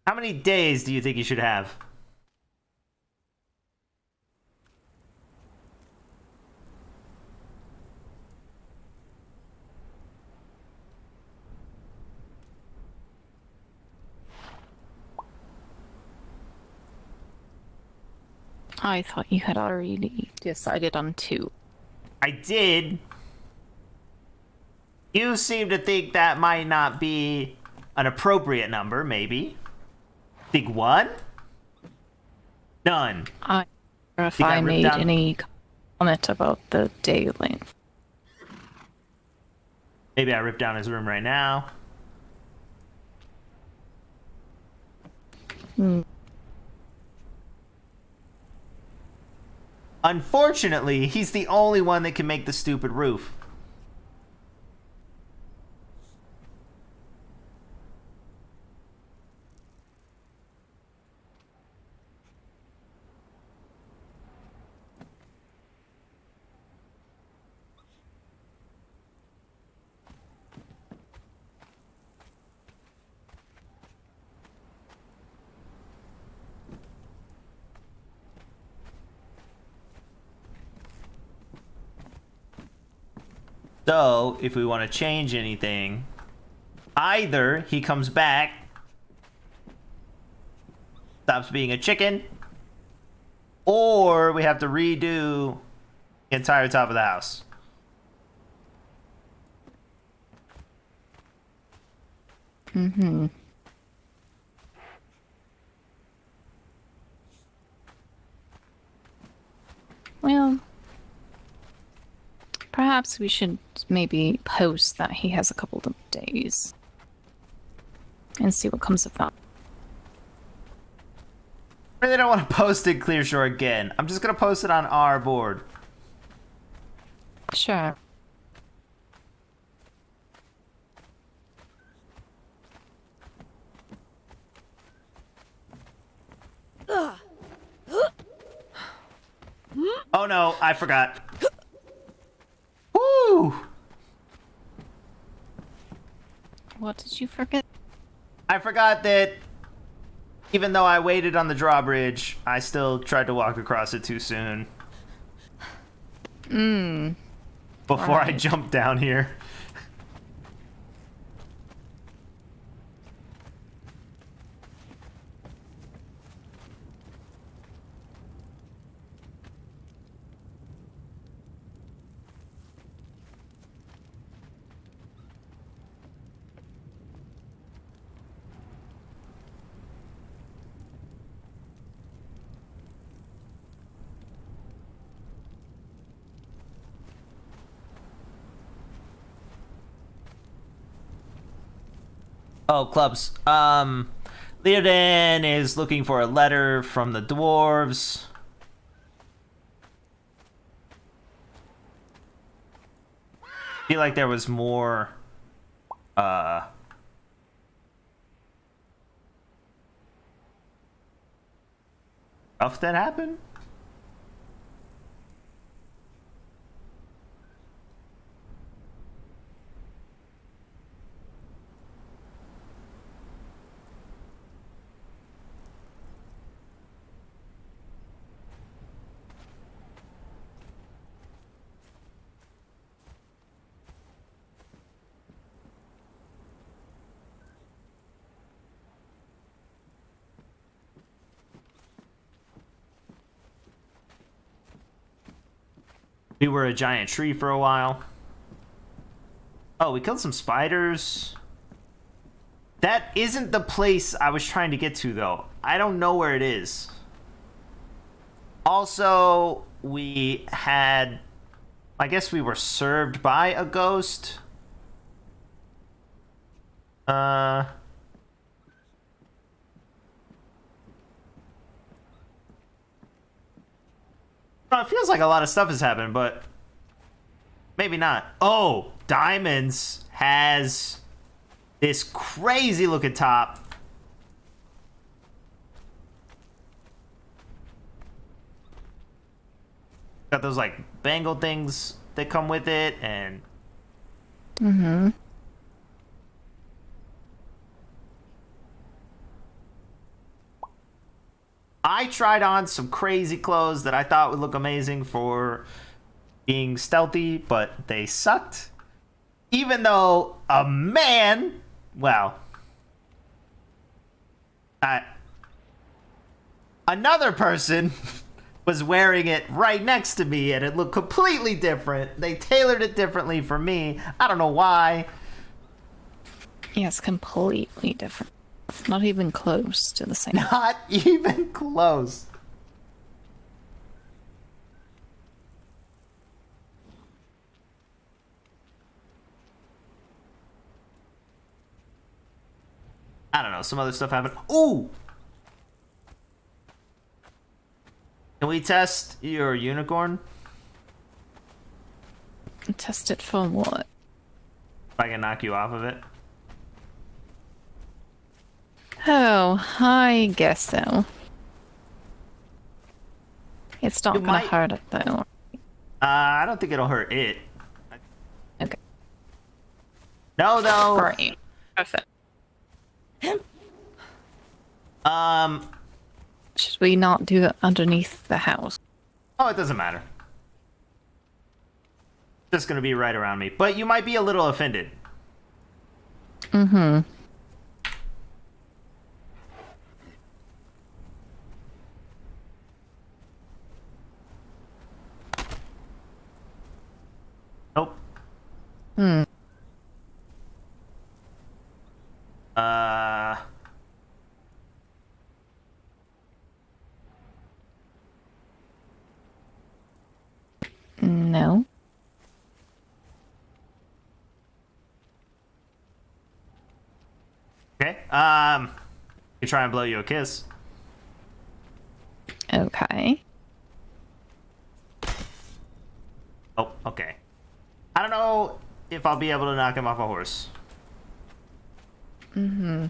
How many days do you think you should have? I thought you had already decided on 2. I did. You seem to think that might not be an appropriate number, maybe. Think 1? None. If I made any comment about the day length. Maybe I ripped down his room right now. Unfortunately, he's the only one that can make the stupid roof. So, if we want to change anything, either he comes back, stops being a chicken, or we have to redo the entire top of the house. Mm-hmm. Well, perhaps we should maybe post that he has a couple of days and see what comes of that. I really don't want to post it Clear Shore again. I'm just going to post it on our board. Sure. Oh no, I forgot. Woo! What did you forget? I forgot that even though I waited on the drawbridge, I still tried to walk across it too soon. Before I jumped down here. Oh, clubs. Leodan is looking for a letter from the dwarves. I feel like there was more, stuff that happened? We were a giant tree for a while. Oh, we killed some spiders. That isn't the place I was trying to get to, though. I don't know where it is. Also, we had... I guess we were served by a ghost. It feels like a lot of stuff has happened, but maybe not. Oh, diamonds has this crazy looking top. Got those like bangle things that come with it, and Mm-hmm. I tried on some crazy clothes that I thought would look amazing for being stealthy, but they sucked. Even though a man, well, another person was wearing it right next to me, and it looked completely different. They tailored it differently for me. I don't know why. Yeah, it's completely different. Not even close to the same. Not even close. I don't know. Some other stuff happened. Ooh! Can we test your unicorn? Test it for what? If I can knock you off of it. Oh, I guess so. It's not gonna hurt it though. I don't think it'll hurt it. Okay. No, though. Great. Perfect. Should we not do it underneath the house? Oh, it doesn't matter. It's just gonna be right around me. But you might be a little offended. Mm-hmm. Nope. Hmm. No. Okay. You try and blow you a kiss. Okay. Oh, okay. I don't know if I'll be able to knock him off a horse. Mm-hmm.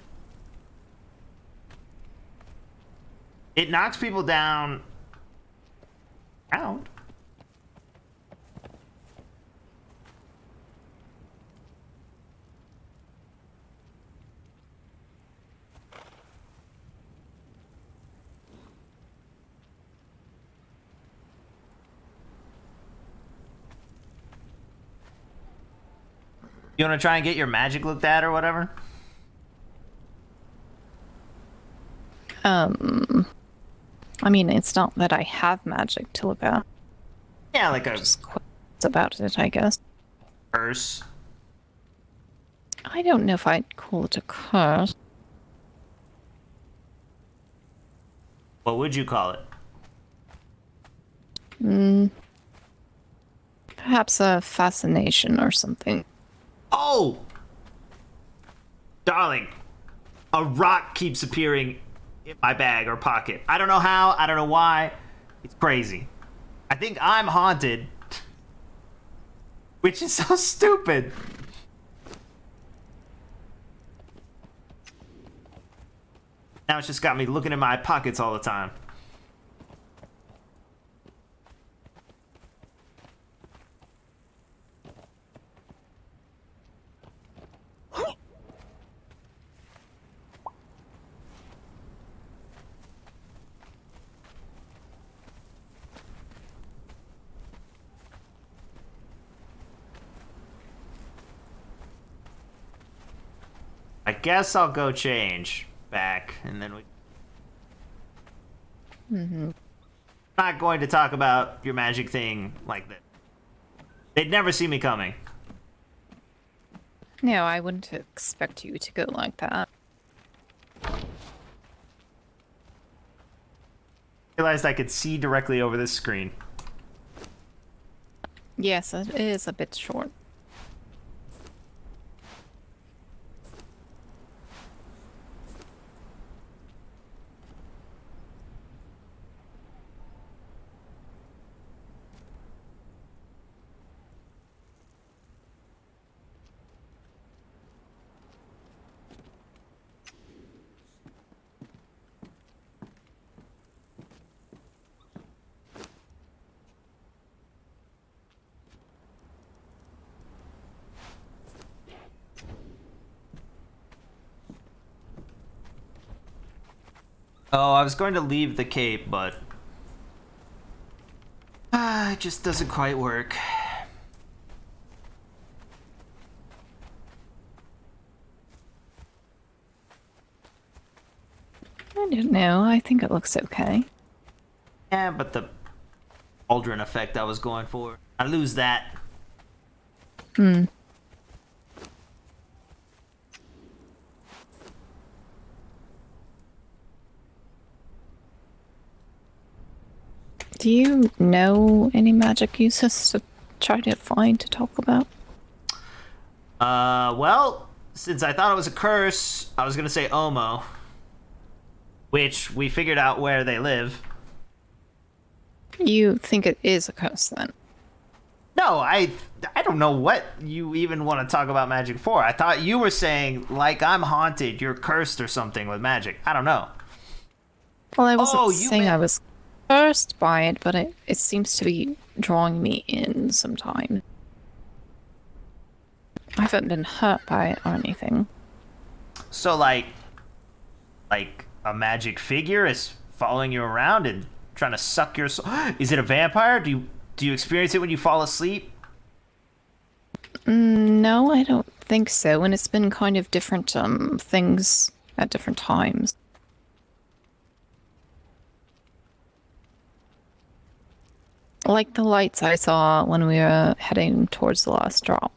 It knocks people down. Out. You want to try and get your magic looked at or whatever? I mean, it's not that I have magic to look at. Yeah, like a Just questions about it, I guess. curse. I don't know if I'd call it a curse. What would you call it? Perhaps a fascination or something. Oh! Darling, a rock keeps appearing in my bag or pocket. I don't know how, I don't know why. It's crazy. I think I'm haunted. Which is so stupid. Now it's just got me looking in my pockets all the time. I guess I'll go change back, and then we... Mm-hmm. Not going to talk about your magic thing like that. They'd never see me coming. No, I wouldn't expect you to go like that. Realized I could see directly over this screen. Yes, it is a bit short. Oh, I was going to leave the cape, but it just doesn't quite work. I don't know. I think it looks okay. Yeah, but the Aldrin effect I was going for, I lose that. Hmm. Do you know any magic uses to try to find to talk about? Well, since I thought it was a curse, I was gonna say Omo, which we figured out where they live. You think it is a curse then? No, I don't know what you even want to talk about magic for. I thought you were saying, like, I'm haunted, you're cursed or something with magic. I don't know. Well, I wasn't saying I was cursed by it, but it seems to be drawing me in sometime. I haven't been hurt by it or anything. So, like a magic figure is following you around and trying to suck your soul. Is it a vampire? Do you experience it when you fall asleep? No, I don't think so. And it's been kind of different things at different times. Like the lights I saw when we were heading towards the last drop.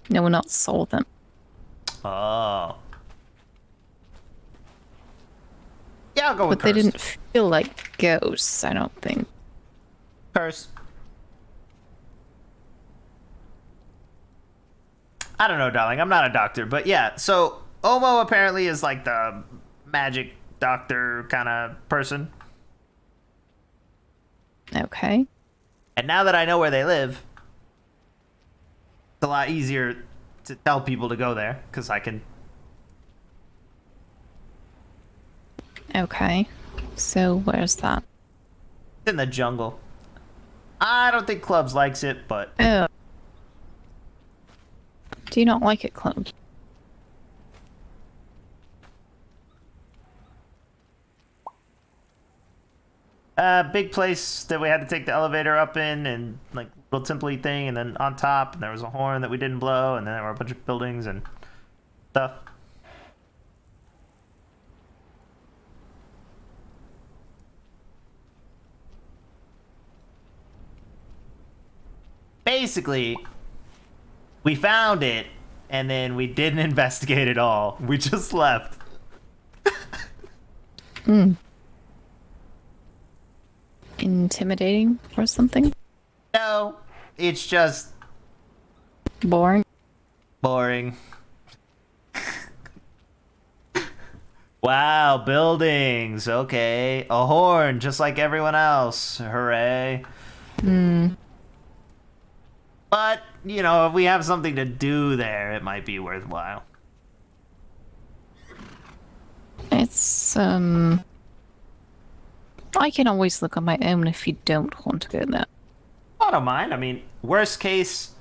No one else saw them. Oh. Yeah, I'll go with But they cursed. didn't feel like ghosts, I don't think. Curse. I don't know, darling. I'm not a doctor, but yeah. So Omo apparently is like the magic doctor kind of person. Okay. And now that I know where they live, it's a lot easier to tell people to go there because I can. Okay. So where's that? It's in the jungle. I don't think Clubs likes it, but Oh. Do you not like it, Club? big place that we had to take the elevator up in, and like little temple-y thing, and then on top, and there was a horn that we didn't blow, and then there were a bunch of buildings and stuff. Basically, we found it, and then we didn't investigate at all. We just left. Hmm. Intimidating or something? No, it's just boring. Boring. Wow, buildings. Okay, a horn, just like everyone else. Hooray! Hmm. But you know, if we have something to do there, it might be worthwhile. It's I can always look on my own if you don't want to go there. I don't mind. I mean, worst case,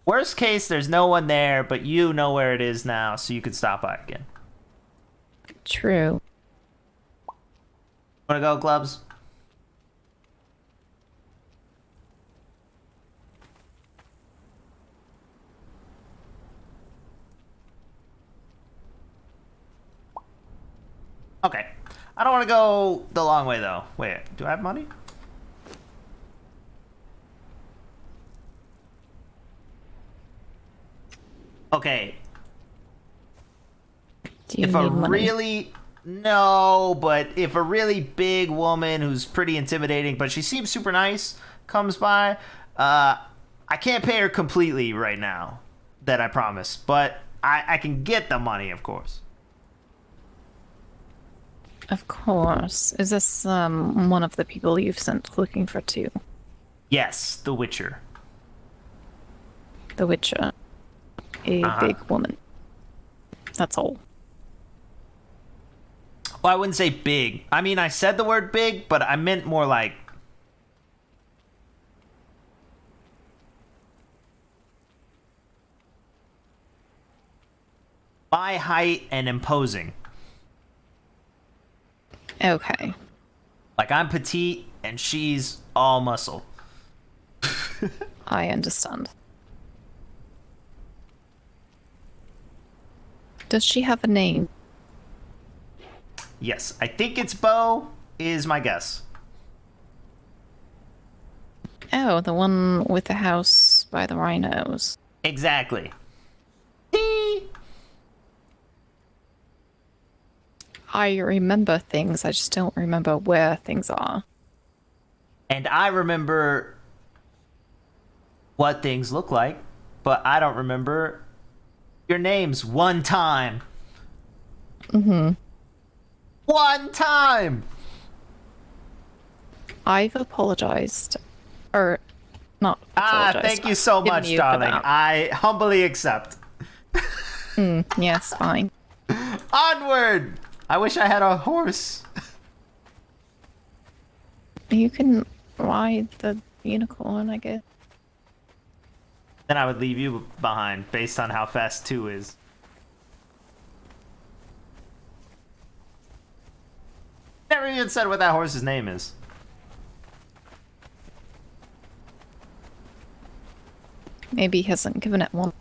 there's no one there, but you know where it is now, so you could stop by again. True. Wanna go, Clubs? Okay. I don't want to go the long way, though. Wait, do I have money? Okay. Do you If a need money? really... No, but if a really big woman who's pretty intimidating, but she seems super nice, comes by, I can't pay her completely right now, that I promise. But I can get the money, of course. Of course. Is this one of the people you've sent looking for too? Yes, the Witcher. The Witcher. A big woman. That's all. Well, I wouldn't say big. I mean, I said the word big, but I meant more like... by height and imposing. Okay. Like, I'm petite and she's all muscle. I understand. Does she have a name? Yes, I think it's Bo, is my guess. Oh, the one with the house by the rhinos. Exactly. I remember things, I just don't remember where things are. And I remember what things look like, but I don't remember your names one time. Mm-hmm. One time! I've apologized. Or, not apologized. Thank you so I've given much, you for darling. that. I humbly accept. Yes, fine. Onward! I wish I had a horse. You can ride the unicorn, I guess. Then I would leave you behind, based on how fast 2 is. Never even said what that horse's name is. Maybe he hasn't given it one.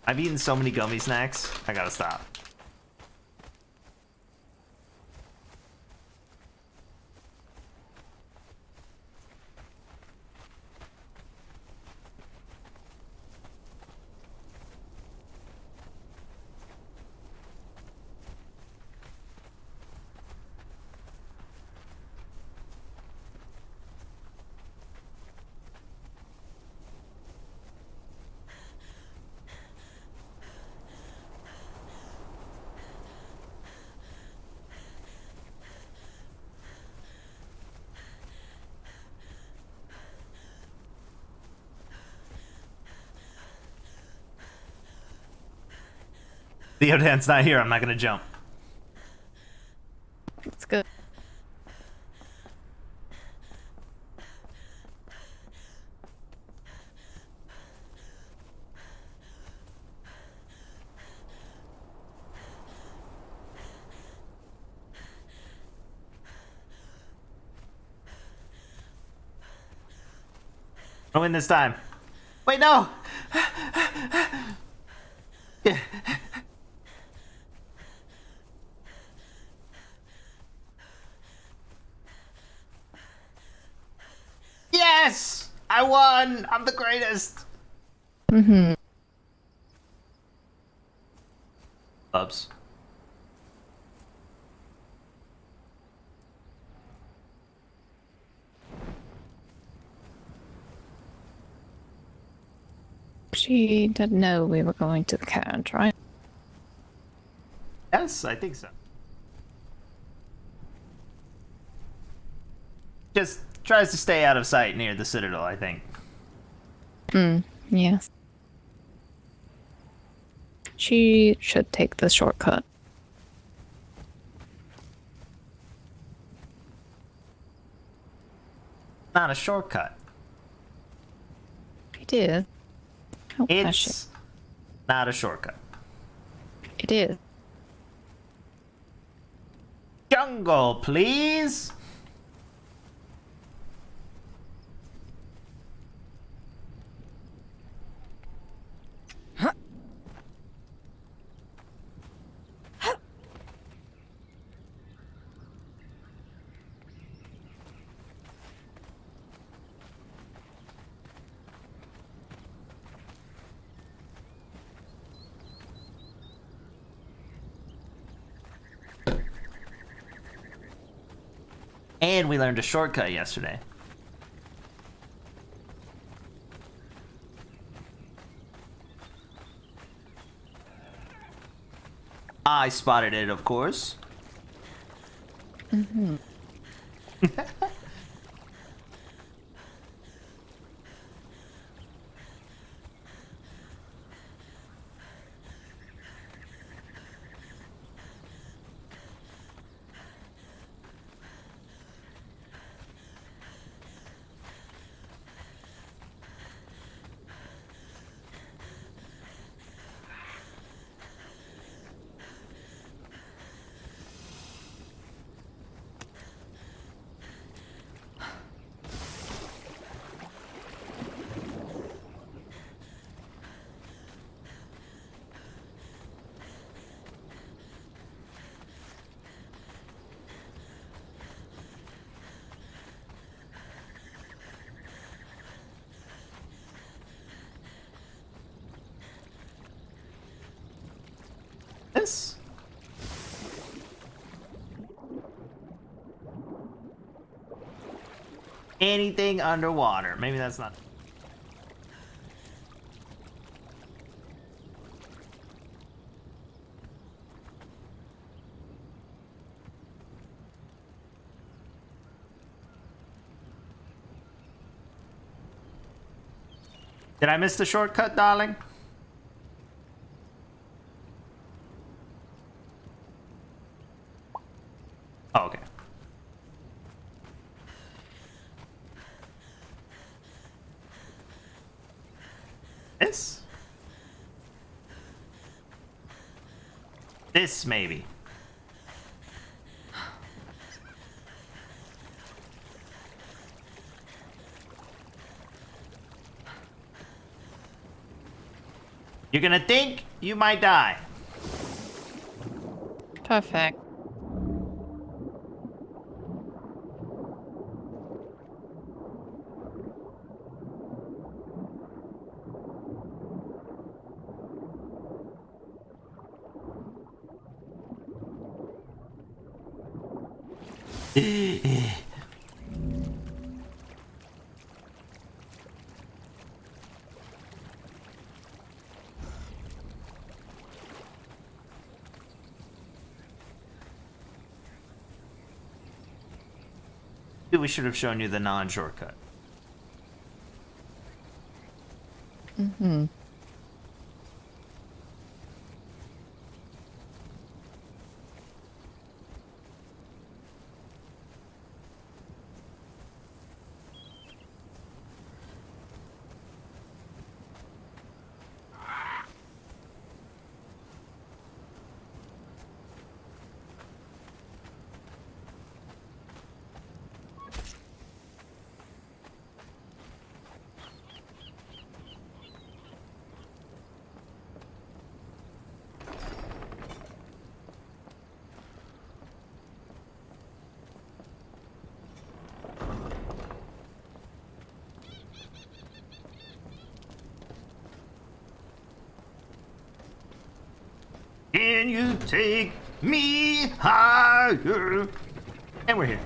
I've eaten so many gummy snacks, I gotta stop. Theodan's not here, I'm not gonna jump. That's good. I'll win this time. Wait, no! Yes! I won! I'm the greatest! Mm-hmm. Bubs. She didn't know we were going to the carriage, right? Yes, I think so. Just tries to stay out of sight near the Citadel, I think. Yes. She should take the shortcut. Not a shortcut. It is. Oh, It's not a shortcut. It is. Jungle, please! And we learned a shortcut yesterday. I spotted it, of course. Mm-hmm. This? Anything underwater. Maybe that's not. Did I miss the shortcut, darling? Oh, okay. This? This, maybe. You're gonna think you might die. Perfect. We should have shown you the non-shortcut. Mm-hmm. Can you take me higher? And we're here.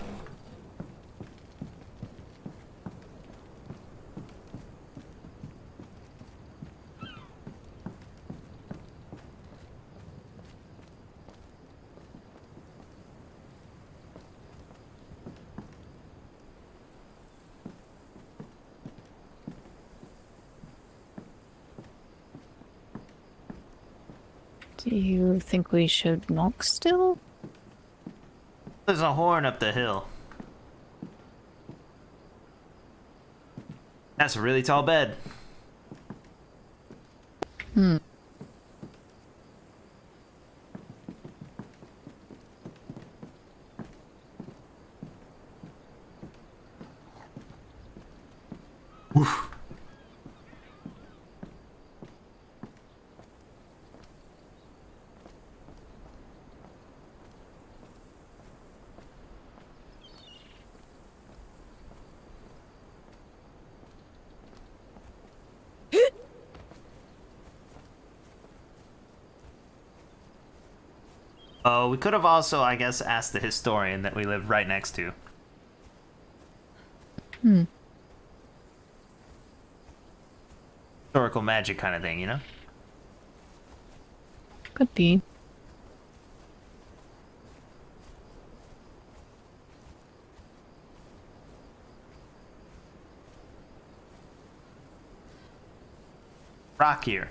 Do you think we should knock still? There's a horn up the hill. That's a really tall bed. Hmm. Oof. Oh, we could have also, I guess, asked the historian that we live right next to. Hmm. Historical magic kind of thing, you know? Could be. Rock here.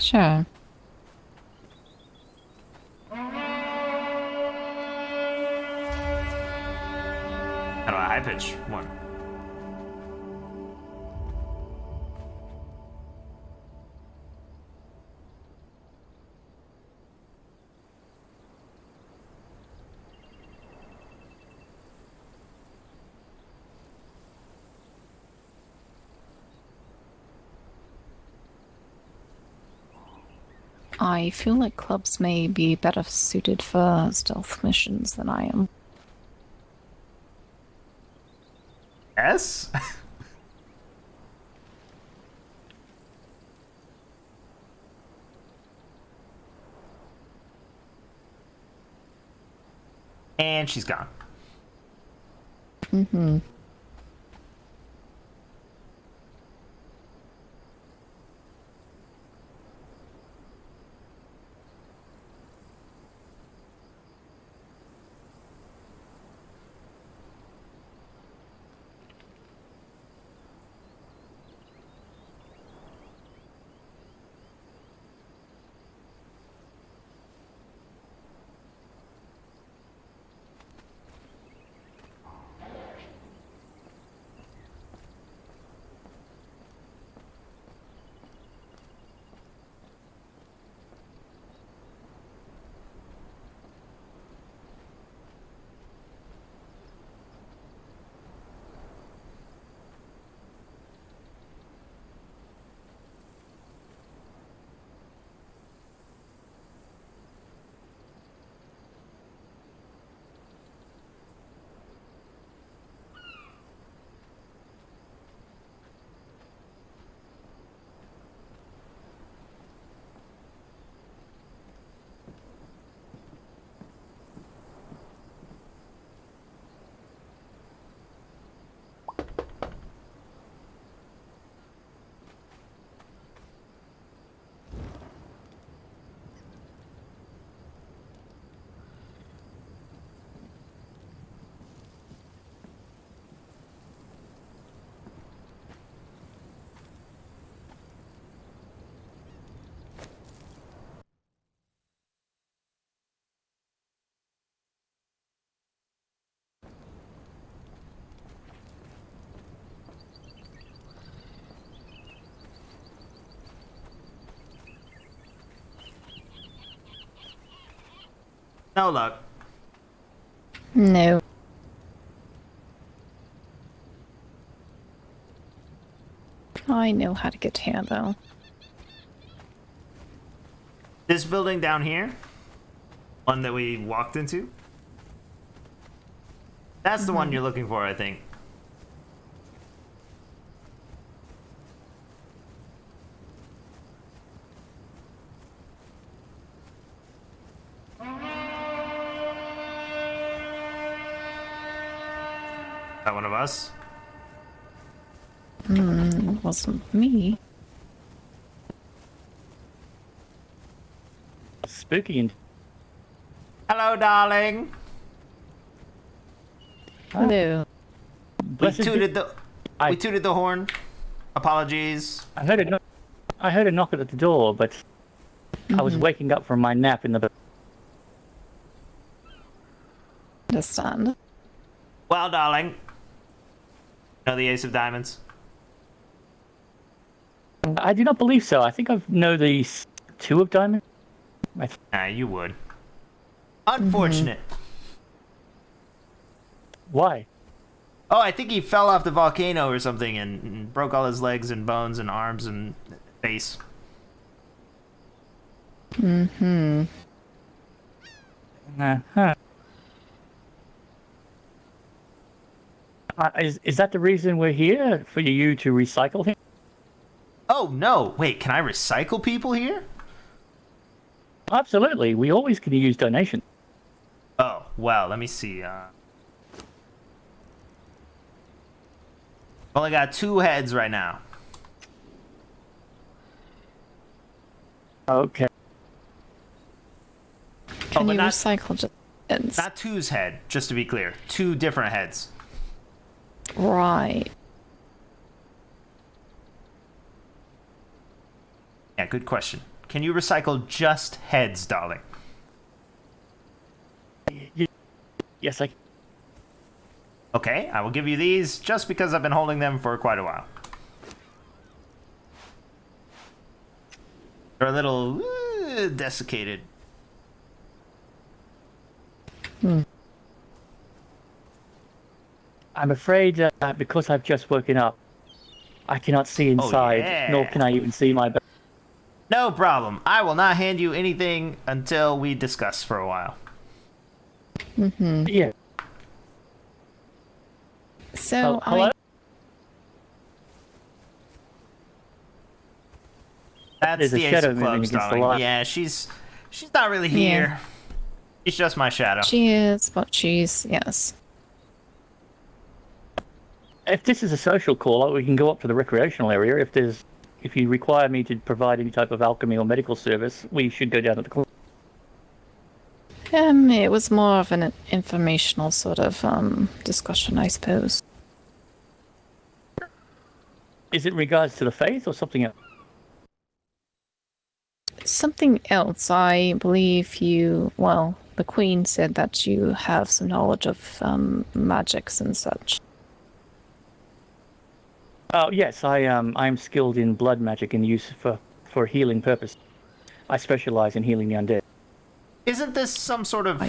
Sure. How do I high pitch one? I feel like clubs may be better suited for stealth missions than I am. Yes? And she's gone. Mm-hmm. No luck. No. I know how to get here, though. This building down here, one that we walked into, that's the one you're looking for, I think. That one of us? Wasn't me. Spooky and. Hello, darling. Hello. We tooted the horn. Apologies. I heard a knock at the door, but I was waking up from my nap in the. Understand. Well, darling. Know the Ace of Diamonds? I do not believe so. I think I know the Two of Diamonds. Nah, you would. Unfortunate. Why? Oh, I think he fell off the volcano or something and broke all his legs and bones and arms and face. Mm-hmm. Uh-huh. Is that the reason we're here? For you to recycle him? Oh, no. Wait, can I recycle people here? Absolutely. We always can use donations. Oh, well, let me see. Only got 2 heads right now. Okay. Can you recycle just heads? Not 2's head, just to be clear. 2 different heads. Right. Yeah, good question. Can you recycle just heads, darling? Yes, I. Okay, I will give you these just because I've been holding them for quite a while. They're a little desiccated. I'm afraid because I've just woken up, I cannot see inside, yeah. nor can I even see my. No problem. I will not hand you anything until we discuss for a while. Yeah. So, hello? That's There's a the Ace shadow of moving Clubs, against the darling. light. Yeah, she's not really here. She's just my shadow. She is, but she's, yes. If this is a social call, we can go up to the recreational area. If you require me to provide any type of alchemy or medical service, we should go down to the club. It was more of an informational sort of discussion, I suppose. Is it in regards to the faith or something else? Something else, I believe the Queen said that you have some knowledge of magics and such. Oh yes, I'm skilled in blood magic and use for healing purpose. I specialize in healing the undead. Isn't this some sort of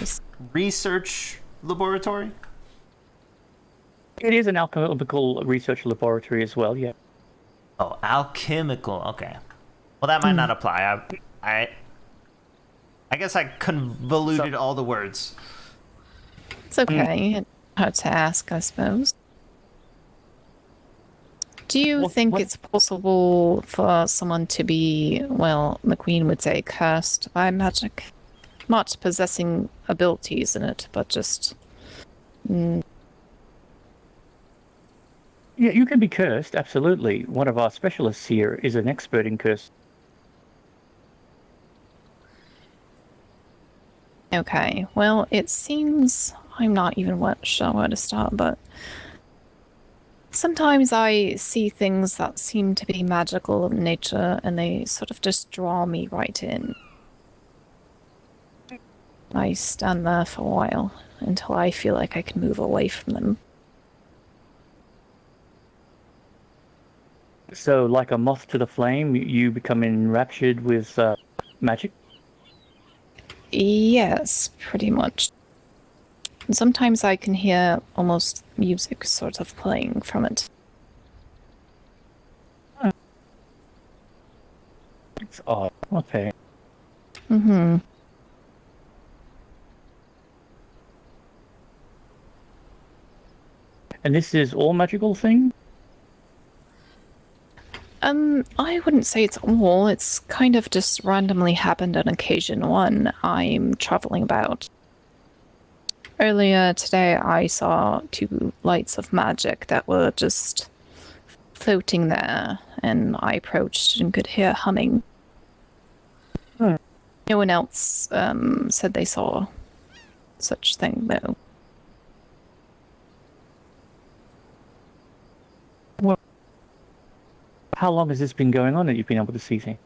research laboratory? It is an alchemical research laboratory as well, yeah. Oh, alchemical. Okay. Well, that might not apply. I guess I convoluted all the words. It's okay. It's hard to ask, I suppose. Do you think it's possible for someone to be, well, the Queen would say cursed by magic? Not possessing abilities in it, but just... Yeah, you can be cursed, absolutely. One of our specialists here is an expert in curse. Okay, well, it seems... I'm not even sure where to start, but... Sometimes I see things that seem to be magical in nature, and they sort of just draw me right in. I stand there for a while, until I feel like I can move away from them. So, like a moth to the flame, you become enraptured with magic? Yes, pretty much. And sometimes I can hear almost music sort of playing from it. It's odd. Okay. Mm-hmm. And this is all magical thing? I wouldn't say it's all. It's kind of just randomly happened on occasion when I'm traveling about. Earlier today, I saw 2 lights of magic that were just floating there, and I approached and could hear humming. No one else said they saw such thing, though. Well, how long has this been going on that you've been able to see things?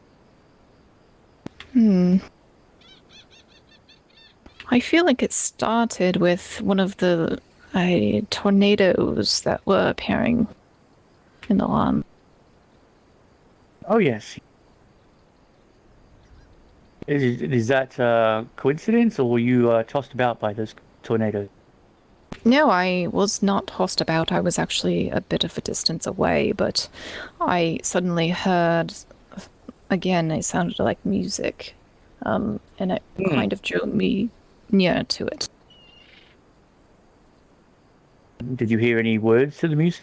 I feel like it started with one of the tornadoes that were appearing in the land. Oh, yes. Is that coincidence, or were you tossed about by those tornadoes? No, I was not tossed about. I was actually a bit of a distance away, but I suddenly heard, again, it sounded like music, and it kind of drew me near to it. Did you hear any words to the music?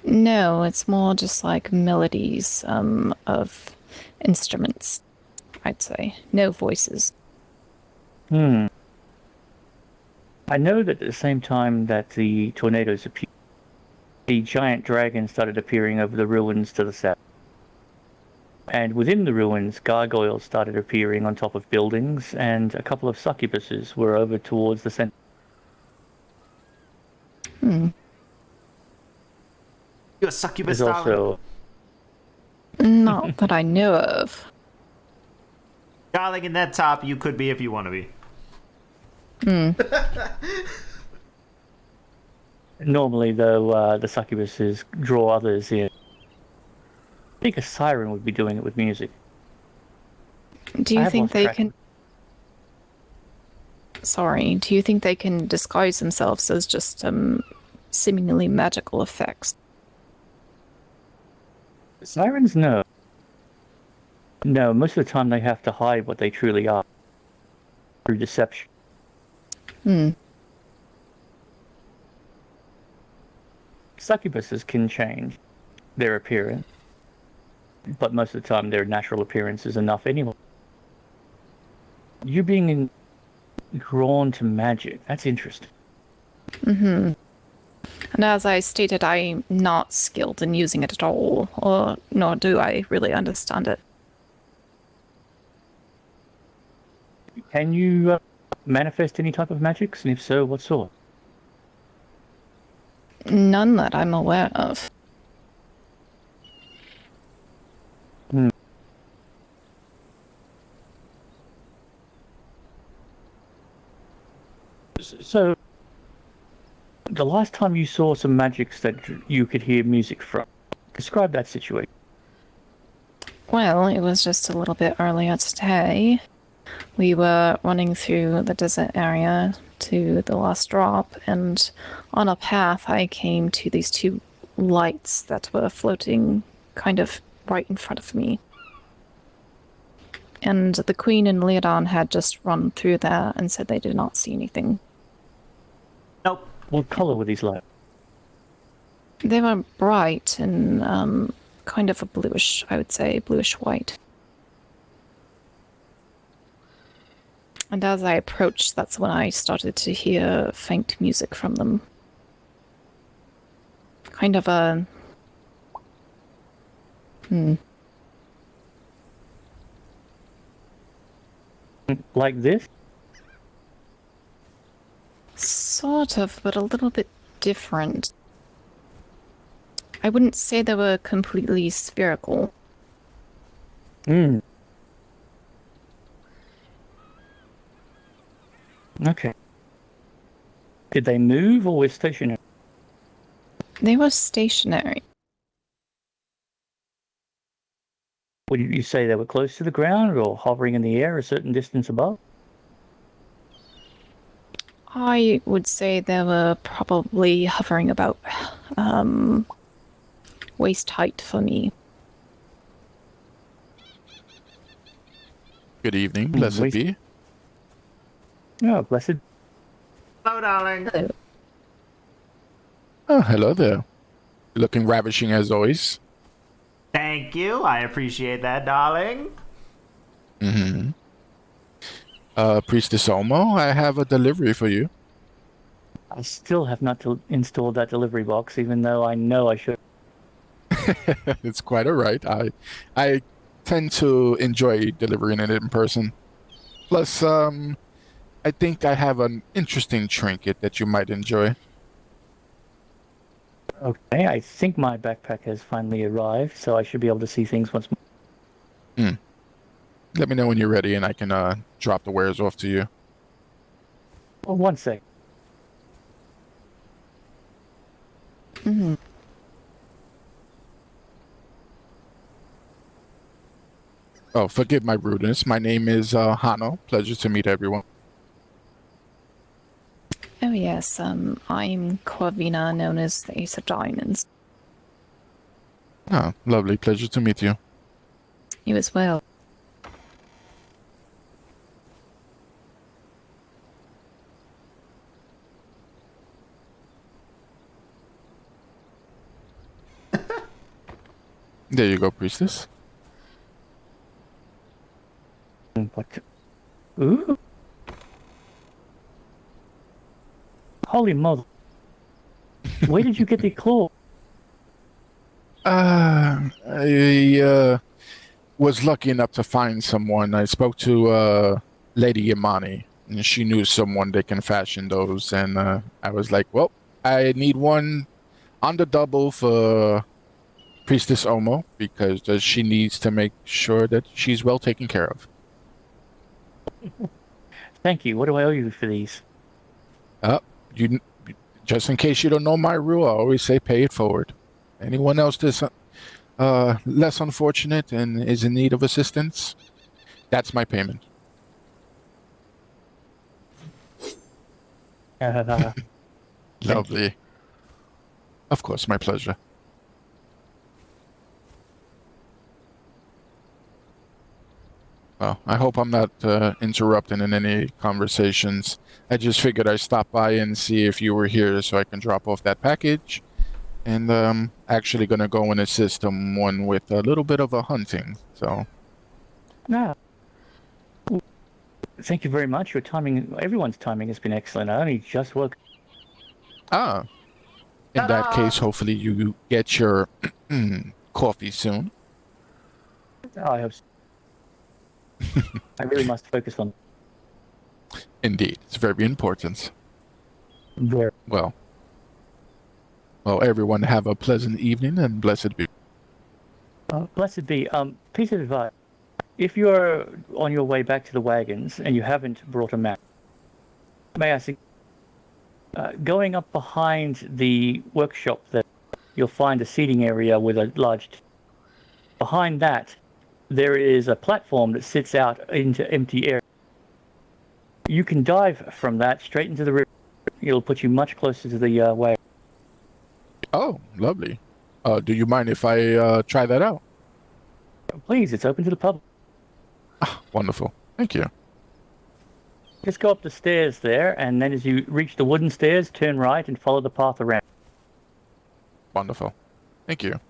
No, it's more just like melodies of instruments, I'd say. No voices. I know that at the same time that the tornadoes appeared, the giant dragon started appearing over the ruins to the south. And within the ruins, gargoyles started appearing on top of buildings, and a couple of succubuses were over towards the center. You a succubus, There's darling? also... Not that I know of. Darling, in that top, you could be if you want to be. Hmm. Normally, though, the succubuses draw others in. I think a siren would be doing it with music. Do you think they can... Sorry, do you think they can disguise themselves as just seemingly magical effects? Sirens, no. No, most of the time they have to hide what they truly are through deception. Hmm. Succubuses can change their appearance, but most of the time their natural appearance is enough anyway. You being drawn to magic, that's interesting. Mm-hmm. And as I stated, I'm not skilled in using it at all, or nor do I really understand it. Can you manifest any type of magics, and if so, what sort? None that I'm aware of. Hmm. So, the last time you saw some magics that you could hear music from, describe that situation. Well, it was just a little bit earlier today. We were running through the desert area to the last drop, and on a path I came to these two lights that were floating kind of right in front of me. And the Queen and Leodon had just run through there and said they did not see anything. Nope. What color were these lights? They were bright and kind of a bluish, I would say, bluish-white. And as I approached, that's when I started to hear faint music from them. Kind of a... Like this? Sort of, but a little bit different. I wouldn't say they were completely spherical. Hmm. Okay. Did they move or were stationary? They were stationary. Would you say they were close to the ground or hovering in the air a certain distance above? I would say they were probably hovering about waist height for me. Good evening, blessed be. Oh, blessed. Hello, darling. Hello. Oh, hello there. Looking ravishing as always. Thank you. I appreciate that, darling. Mm-hmm. Priestess Olmo, I have a delivery for you. I still have not installed that delivery box, even though I know I should. It's quite alright. I tend to enjoy delivering it in person. Plus, I think I have an interesting trinket that you might enjoy. Okay, I think my backpack has finally arrived, so I should be able to see things once more. Let me know when you're ready and I can drop the wares off to you. Oh, one sec. Mm-hmm. Oh, forgive my rudeness. My name is Hano. Pleasure to meet everyone. Oh yes, I'm Corvina, known as the Ace of Diamonds. Oh, lovely. Pleasure to meet you. You as well. There you go, priestess. What? Ooh. Holy mother. Where did you get the claw? I was lucky enough to find someone. I spoke to Lady Yamani, and she knew someone that can fashion those. And I was like, well, I need one on the double for Priestess Omo, because she needs to make sure that she's well taken care of. Thank you. What do I owe you for these? You just in case you don't know my rule, I always say pay it forward. Anyone else that's less unfortunate and is in need of assistance, that's my payment. Lovely. Of course, my pleasure. Well, I hope I'm not interrupting in any conversations. I just figured I'd stop by and see if you were here so I can drop off that package. And actually going to go and assist someone with a little bit of a hunting. So. No. Thank you very much. Your timing, everyone's timing has been excellent. I only just woke. In that case, hopefully you get your coffee soon. I hope so. I really must focus on. Indeed, it's very important. Very well. Well, everyone have a pleasant evening and blessed be. Blessed be. Piece of advice: if you're on your way back to the wagons and you haven't brought a map, may I suggest going up behind the workshop there, you'll find a seating area with a large. Behind that, there is a platform that sits out into empty air. You can dive from that straight into the river. It'll put you much closer to the wagon. Oh, lovely. Do you mind if I try that out? Please, it's open to the public. Wonderful. Thank you. Just go up the stairs there, and then as you reach the wooden stairs, turn right and follow the path around. Wonderful. Thank you.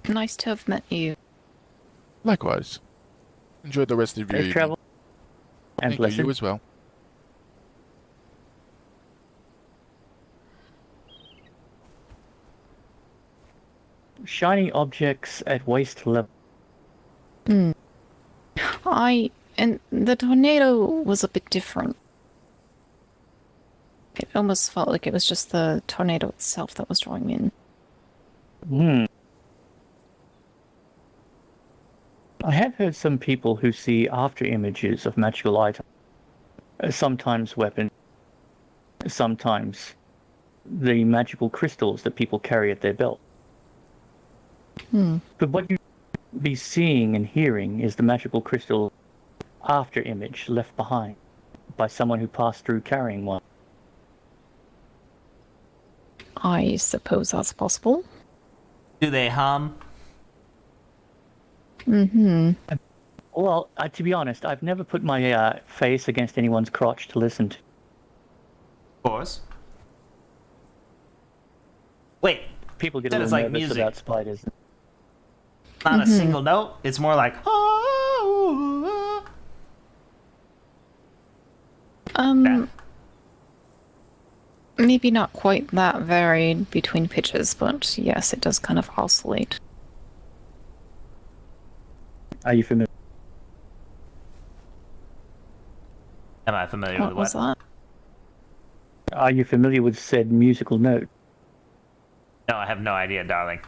Nice to have met you. Likewise. Enjoy the rest of your evening. Travel. And Thank blessed. you as well. Shiny objects at waist level. And the tornado was a bit different. It almost felt like it was just the tornado itself that was drawing me in. I have heard some people who see after images of magical items. Sometimes weapons, sometimes the magical crystals that people carry at their belt. But what you be seeing and hearing is the magical crystal after image left behind by someone who passed through carrying one. I suppose that's possible. Do they hum? Well, to be honest, I've never put my face against anyone's crotch to listen to. Of course. Wait. People get that a is little like nervous music. about spiders. Not a single note. It's more like. Maybe not quite that varied between pitches, but yes, it does kind of oscillate. Are you familiar? Am I familiar What with was what? that? Are you familiar with said musical note? No, I have no idea, darling.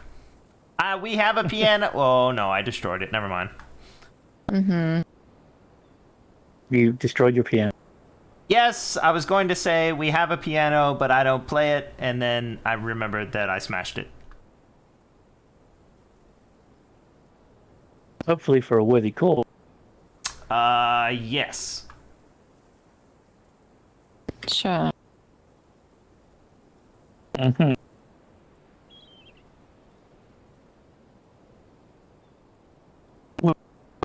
We have a piano. Oh no, I destroyed it. Never mind. You destroyed your piano. Yes, I was going to say we have a piano, but I don't play it, and then I remembered that I smashed it. Hopefully for a worthy cause. Yes. Sure. Well,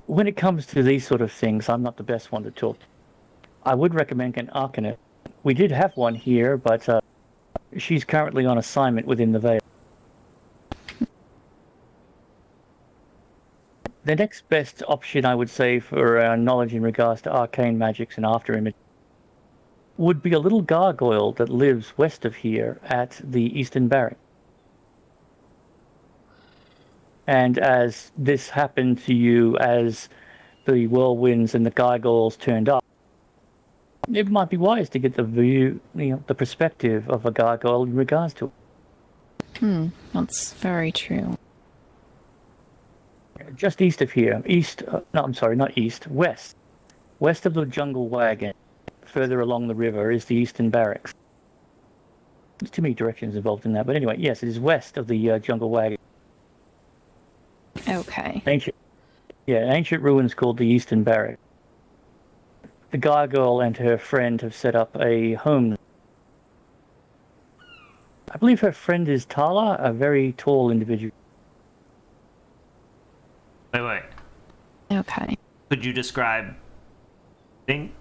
when it comes to these sort of things, I'm not the best one to talk to. I would recommend an arcanist. We did have one here, but she's currently on assignment within the Veil. The next best option, I would say, for knowledge in regards to arcane magics and afterimage would be a little gargoyle that lives west of here at the Eastern Barrack. And as this happened to you, as the whirlwinds and the gargoyles turned up, it might be wise to get the view, the perspective of a gargoyle in regards to it. That's very true. Just east of here. No, I'm sorry, not east. West. West of the jungle wagon, further along the river, is the Eastern Barracks. There's too many directions involved in that, but anyway, yes, it is west of the jungle wagon. Okay. Ancient ruins called the Eastern Barracks. The gargoyle and her friend have set up a home. I believe her friend is Tala, a very tall individual. Wait. Okay. Could you describe thing?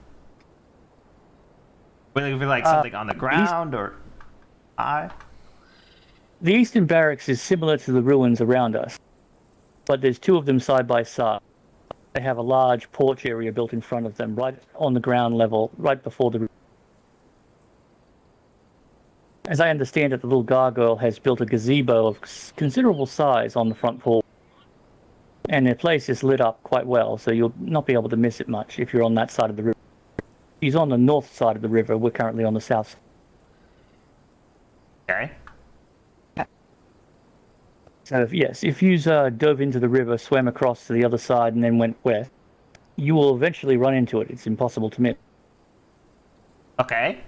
Whether it be like something on the ground or high? The Eastern Barracks is similar to the ruins around us, but there's two of them side by side. They have a large porch area built in front of them, right on the ground level, right before the... As I understand it, the little gargoyle has built a gazebo of considerable size on the front porch. And the place is lit up quite well, so you'll not be able to miss it much if you're on that side of the river. He's on the north side of the river. We're currently on the south. Okay. So, yes, if you dove into the river, swam across to the other side, and then went west, you will eventually run into it. It's impossible to miss. Okay.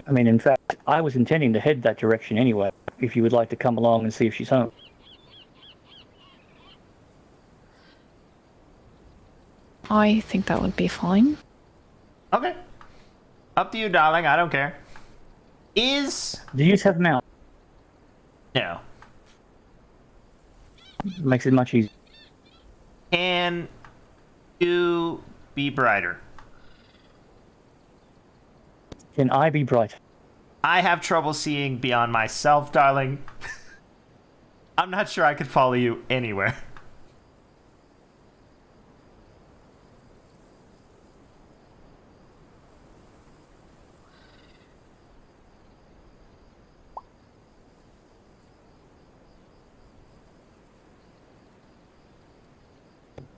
I mean, in fact, I was intending to head that direction anyway, if you would like to come along and see if she's home. I think that would be fine. Okay. Up to you, darling. I don't care. Do you have a mount? No. Makes it much easier. Can you be brighter? Can I be bright? I have trouble seeing beyond myself, darling. I'm not sure I could follow you anywhere.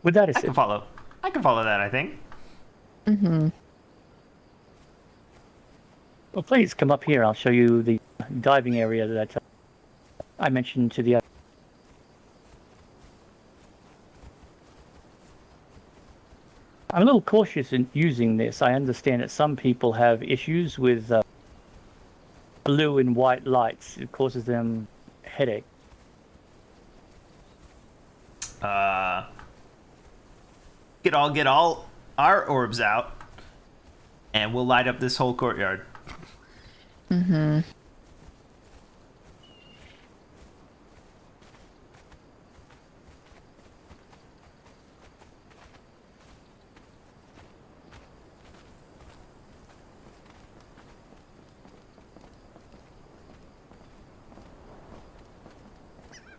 With that, I can follow that, I think. Mm-hmm. Well, please come up here. I'll show you the diving area that I mentioned to the other. I'm a little cautious in using this. I understand that some people have issues with blue and white lights. It causes them headache. Get all our orbs out, and we'll light up this whole courtyard. Mm-hmm.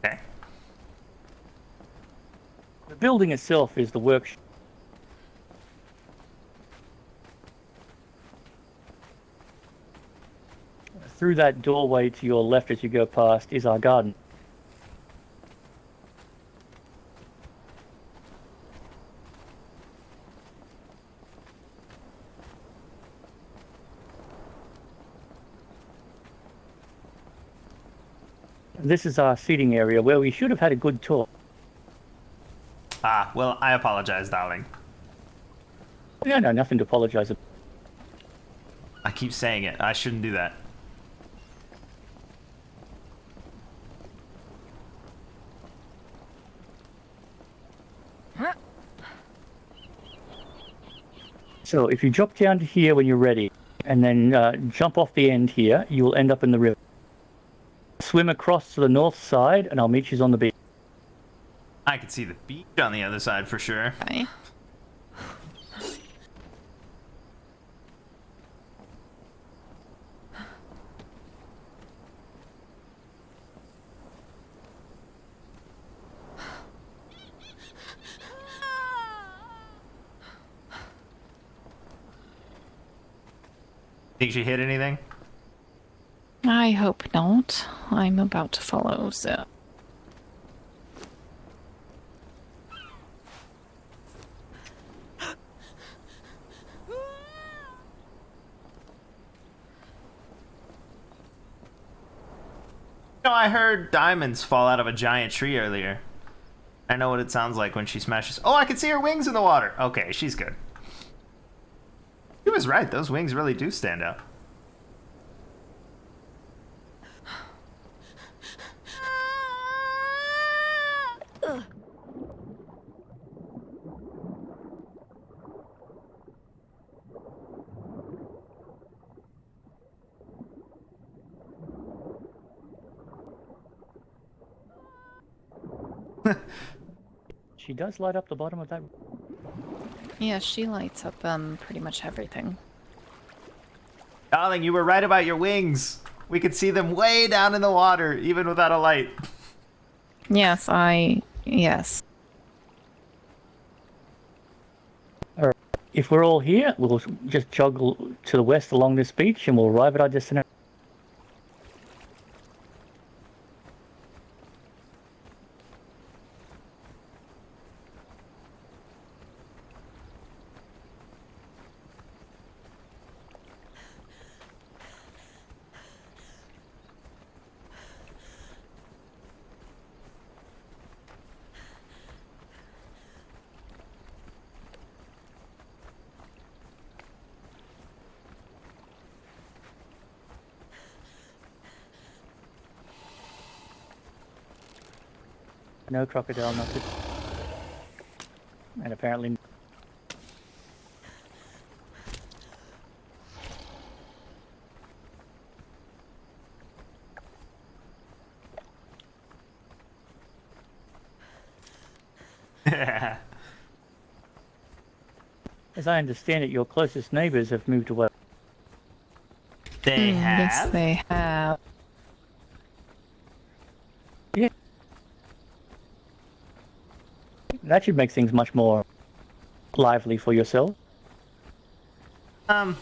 Okay. The building itself is the workshop. Through that doorway to your left as you go past is our garden. This is our seating area where we should have had a good talk. Ah, well, I apologize, darling. Yeah, no, nothing to apologize about. I keep saying it. I shouldn't do that. So if you drop down to here when you're ready, and then jump off the end here, you will end up in the river. Swim across to the north side, and I'll meet you on the beach. I can see the beach on the other side for sure. Okay. Think she hit anything? I hope not. I'm about to follow, so... I heard diamonds fall out of a giant tree earlier. I know what it sounds like when she smashes. Oh, I can see her wings in the water. Okay, she's good. She was right. Those wings really do stand out. She does light up the bottom of that. Yeah, she lights up pretty much everything. Darling, you were right about your wings. We could see them way down in the water, even without a light. Yes, yes. Alright. If we're all here, we'll just jog to the west along this beach and we'll arrive at our destination. No crocodile noted. And apparently... As I understand it, your closest neighbors have moved away. They have? Yes, they have. Yeah. That should make things much more lively for yourself. Not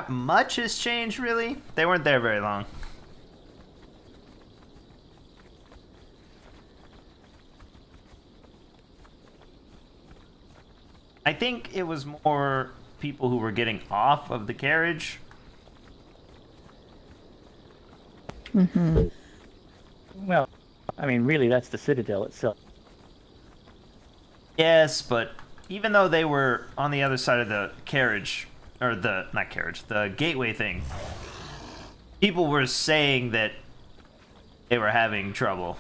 much has changed, really. They weren't there very long. I think it was more people who were getting off of the carriage. Mm-hmm. Well, I mean, really, that's the Citadel itself. Yes, but even though they were on the other side of the carriage, or the gateway thing, people were saying that they were having trouble.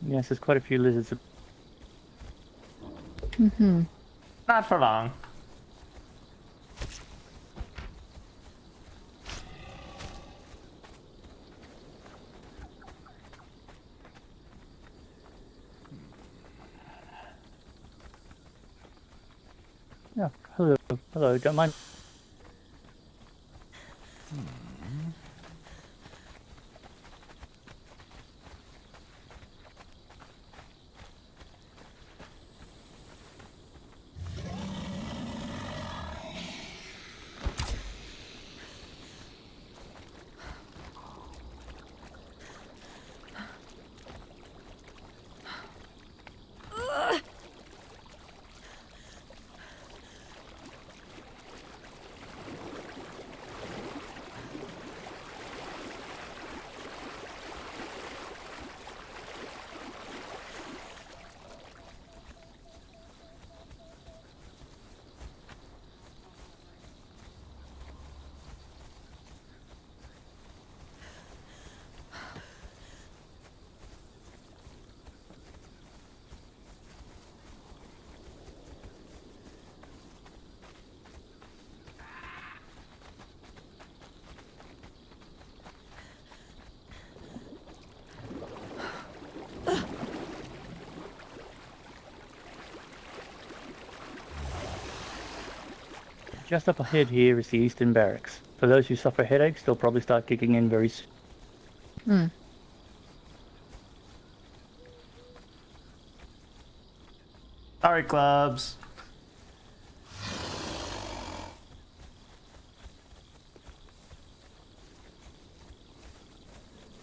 Yes, there's quite a few lizards. Mm-hmm. Not for long. Yeah, hello, don't mind. Just up ahead here is the Eastern Barracks. For those who suffer headaches, they'll probably start kicking in very soon. Hmm. Sorry, clubs.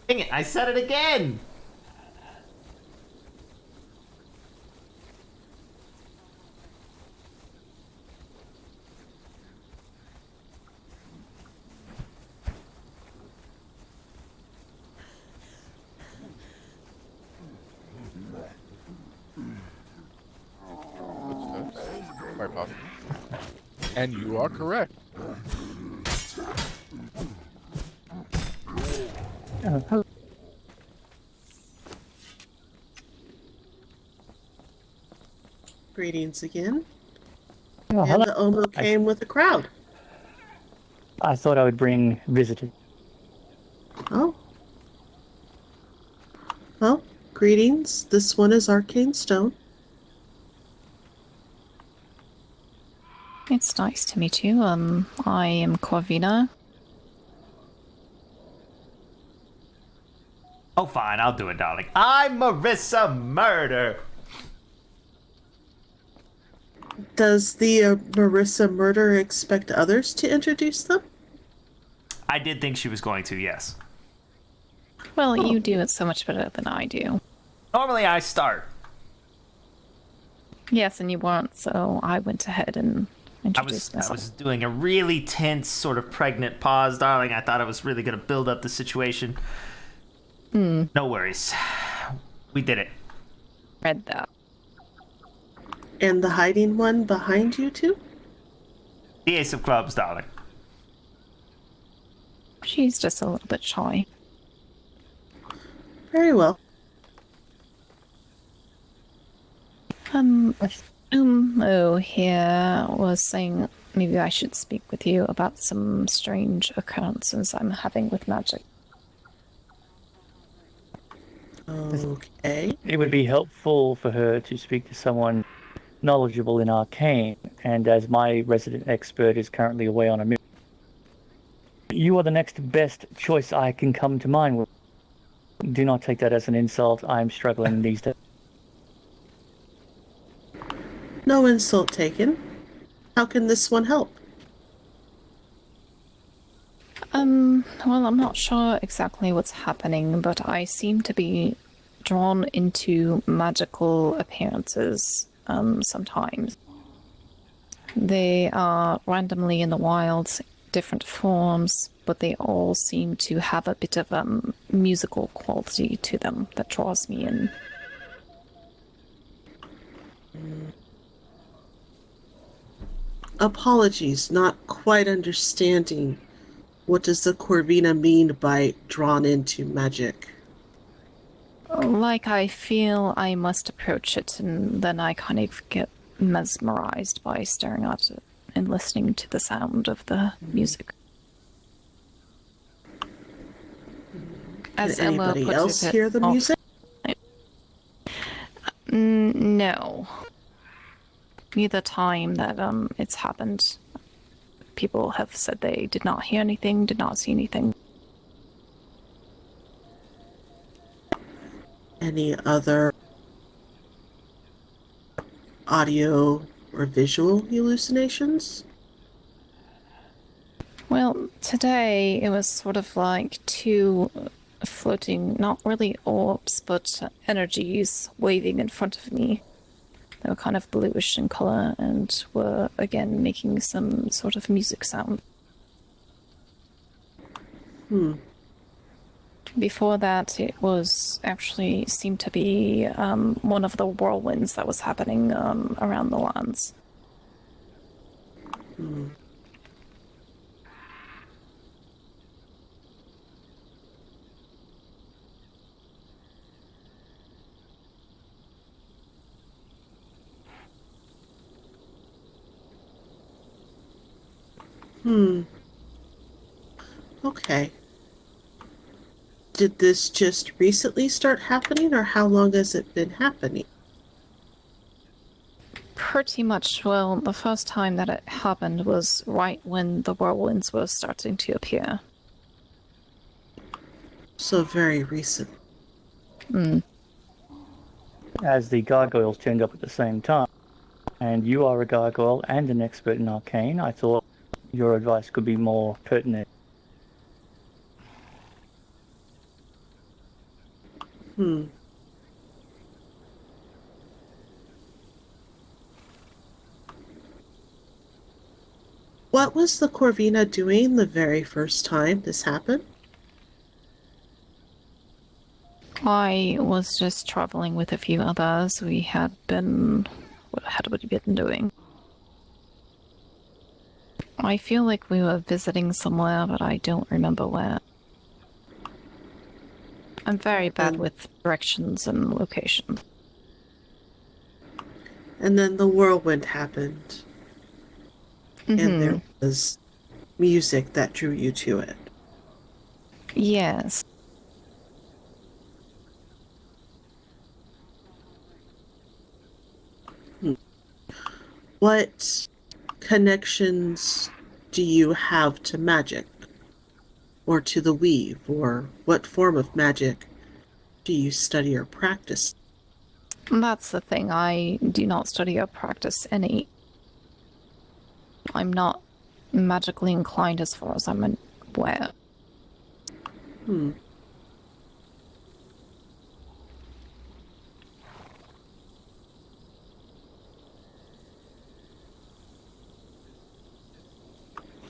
Dang it, I said it again! Quite possible. And you are correct. Hello. Greetings again. Oh, and hello. the Omo came with the crowd. I thought I would bring visitors. Oh. Well, greetings. This one is Arcane Stone. It's nice to meet you. I am Corvina. Oh, fine, I'll do it, darling. I'm Marissa Murder. Does the Marissa murder expect others to introduce them? I did think she was going to, yes. Well, you do it so much better than I do. Normally I start. Yes, and you weren't, so I went ahead and introduced I myself. was doing a really tense, sort of pregnant pause, darling. I thought I was really going to build up the situation. No worries. We did it. Read that. And the hiding one behind you two? The Ace of Clubs, darling. She's just a little bit shy. Very well. Here was saying maybe I should speak with you about some strange occurrences I'm having with magic. Okay. It would be helpful for her to speak to someone knowledgeable in arcane, and as my resident expert is currently away on a mission, you are the next best choice I can come to mind with. Do not take that as an insult. I'm struggling these days. No insult taken. How can this one help? Well, I'm not sure exactly what's happening, but I seem to be drawn into magical appearances, sometimes. They are randomly in the wild, different forms, but they all seem to have a bit of musical quality to them that draws me in. Apologies, not quite understanding. What does the Corvina mean by drawn into magic? Like I feel I must approach it, and then I kind of get mesmerized by staring at it and listening to the sound of the music. Did anybody else hear the music? No. Neither time that it's happened, people have said they did not hear anything, did not see anything. Any other audio or visual hallucinations? Well, today it was sort of like two floating, not really orbs, but energies waving in front of me. They were kind of bluish in color and were again making some sort of music sound. Before that, it was actually seemed to be one of the whirlwinds that was happening around the lands. Okay. Did this just recently start happening, or how long has it been happening? Pretty much, well, the first time that it happened was right when the whirlwinds were starting to appear. So very recent. Hmm. As the gargoyles turned up at the same time, and you are a gargoyle and an expert in arcane, I thought your advice could be more pertinent. Hmm. What was the Corvina doing the very first time this happened? I was just traveling with a few others. We had been... What had we been doing? I feel like we were visiting somewhere, but I don't remember where. I'm very bad with directions and locations. And then the whirlwind happened. And there was music that drew you to it. Yes. What connections do you have to magic? Or to the weave? Or what form of magic do you study or practice? That's the thing. I do not study or practice any. I'm not magically inclined as far as I'm aware. Hmm.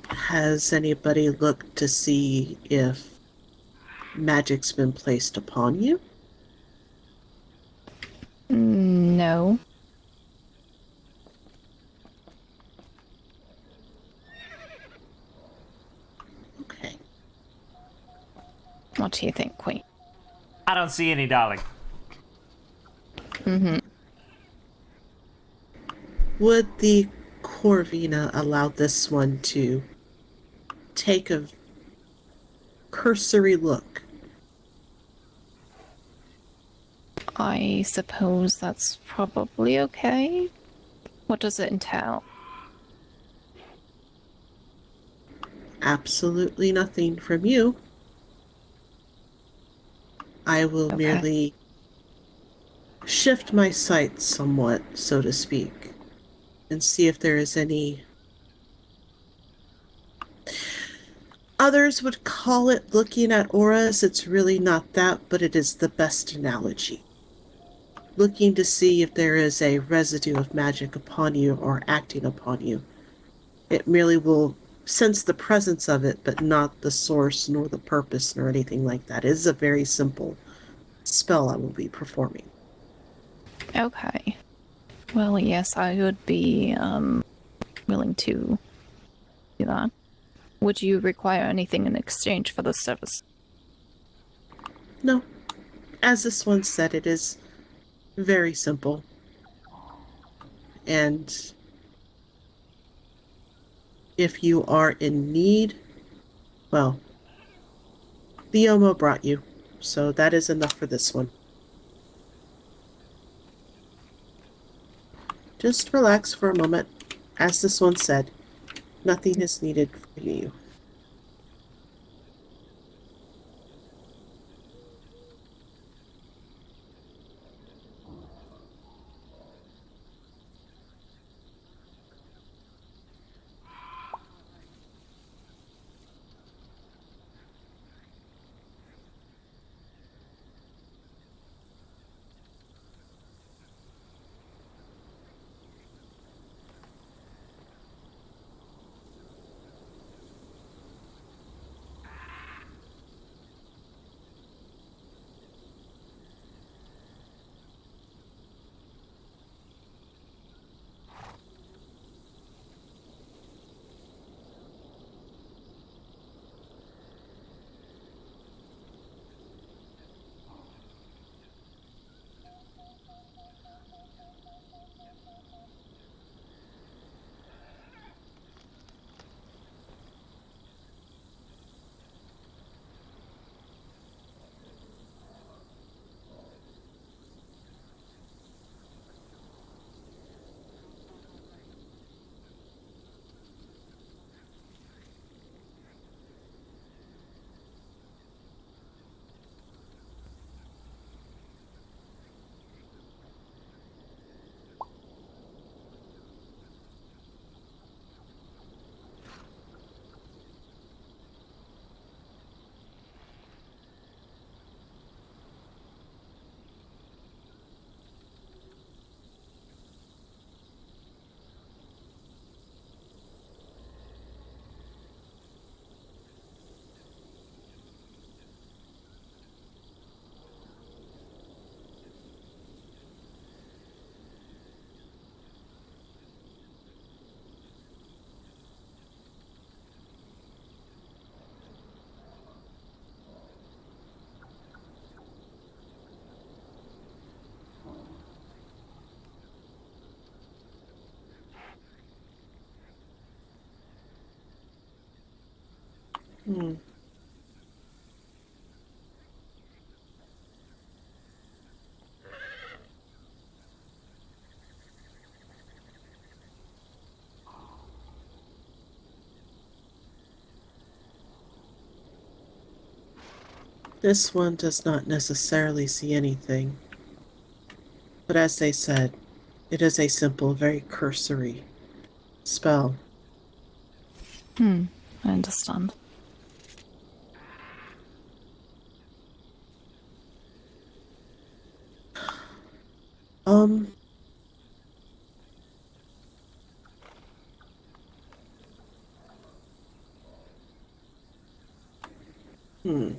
Has anybody looked to see if magic's been placed upon you? No. Okay. What do you think, Queen? I don't see any, darling. Mm-hmm. Would the Corvina allow this one to take a cursory look? I suppose that's probably okay. What does it entail? Absolutely nothing from you. I will merely shift my sight somewhat, so to speak, and see if there is any... Others would call it looking at auras. It's really not that, but it is the best analogy. Looking to see if there is a residue of magic upon you or acting upon you. It merely will sense the presence of it, but not the source nor the purpose nor anything like that. It is a very simple spell I will be performing. Okay. Well, yes, I would be willing to do that. Would you require anything in exchange for this service? No. As this one said, it is very simple. And if you are in need, well, the Omo brought you, so that is enough for this one. Just relax for a moment. As this one said, nothing is needed for you. Hmm. This one does not necessarily see anything. But as they said, it is a simple, very cursory spell. I understand. Um. Hmm.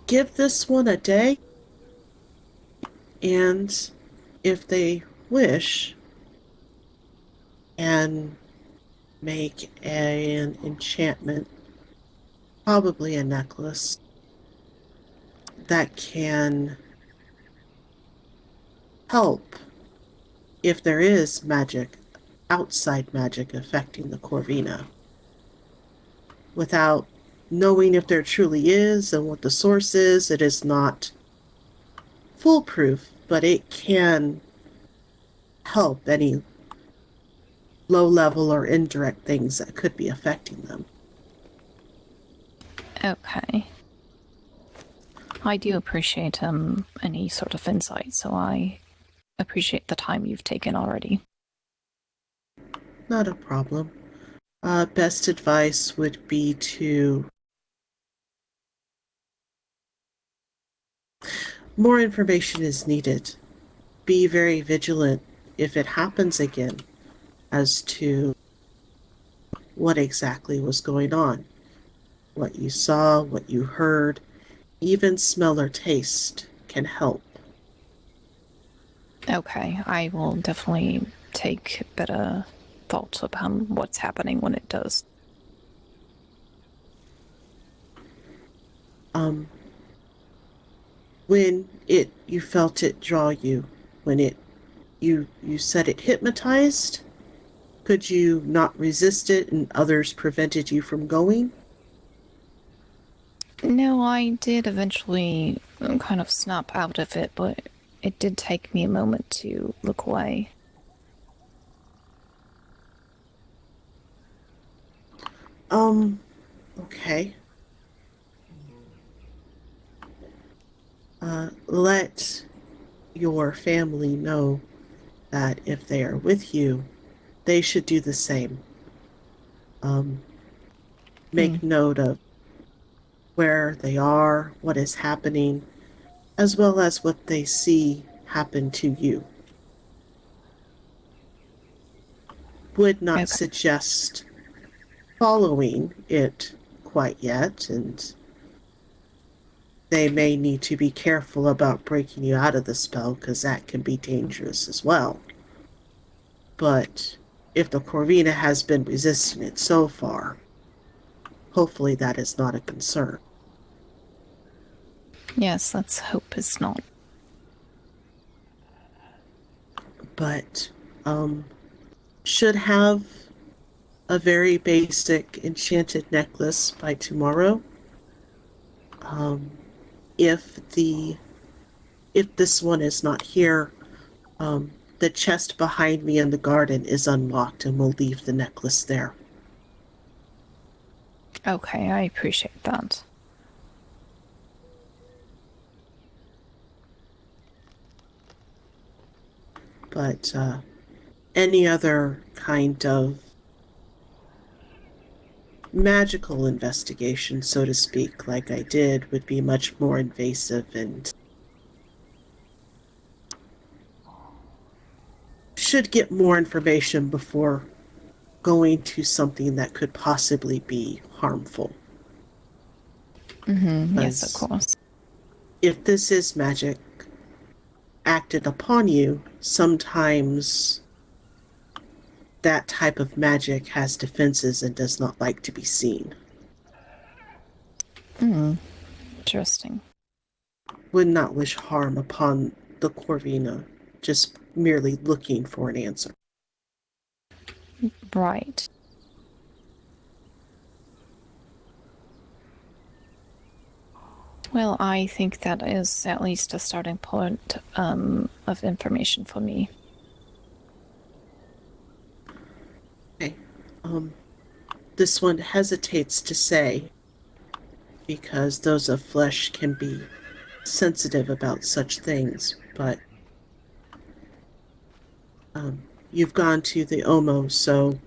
Give this one a day, and if they wish, and make an enchantment, probably a necklace, that can help if there is magic, outside magic affecting the Corvina. Without knowing if there truly is and what the source is, it is not foolproof, but it can help any low level or indirect things that could be affecting them. Okay. I do appreciate any sort of insight, so I appreciate the time you've taken already. Not a problem. Best advice would be to... More information is needed. Be very vigilant if it happens again as to what exactly was going on. What you saw, what you heard, even smell or taste can help. Okay, I will definitely take better thought about what's happening when it does. When you felt it draw you, when you said it hypnotized, could you not resist it and others prevented you from going? No, I did eventually kind of snap out of it, but it did take me a moment to look away. Okay. Let your family know that if they are with you, they should do the same. Make note of where they are, what is happening, as well as what they see happen to you. Would not suggest following it quite yet, and they may need to be careful about breaking you out of the spell because that can be dangerous as well. But if the Corvina has been resisting it so far, hopefully that is not a concern. Yes, let's hope it's not. But, should have a very basic enchanted necklace by tomorrow. If this one is not here, the chest behind me in the garden is unlocked and we'll leave the necklace there. Okay, I appreciate that. But any other kind of magical investigation, so to speak, like I did, would be much more invasive and should get more information before going to something that could possibly be harmful. Yes, of course. If this is magic acted upon you, sometimes that type of magic has defenses and does not like to be seen. Interesting. Would not wish harm upon the Corvina, just merely looking for an answer. Right. Well, I think that is at least a starting point of information for me. Okay. This one hesitates to say, because those of flesh can be sensitive about such things, but you've gone to the Omo, so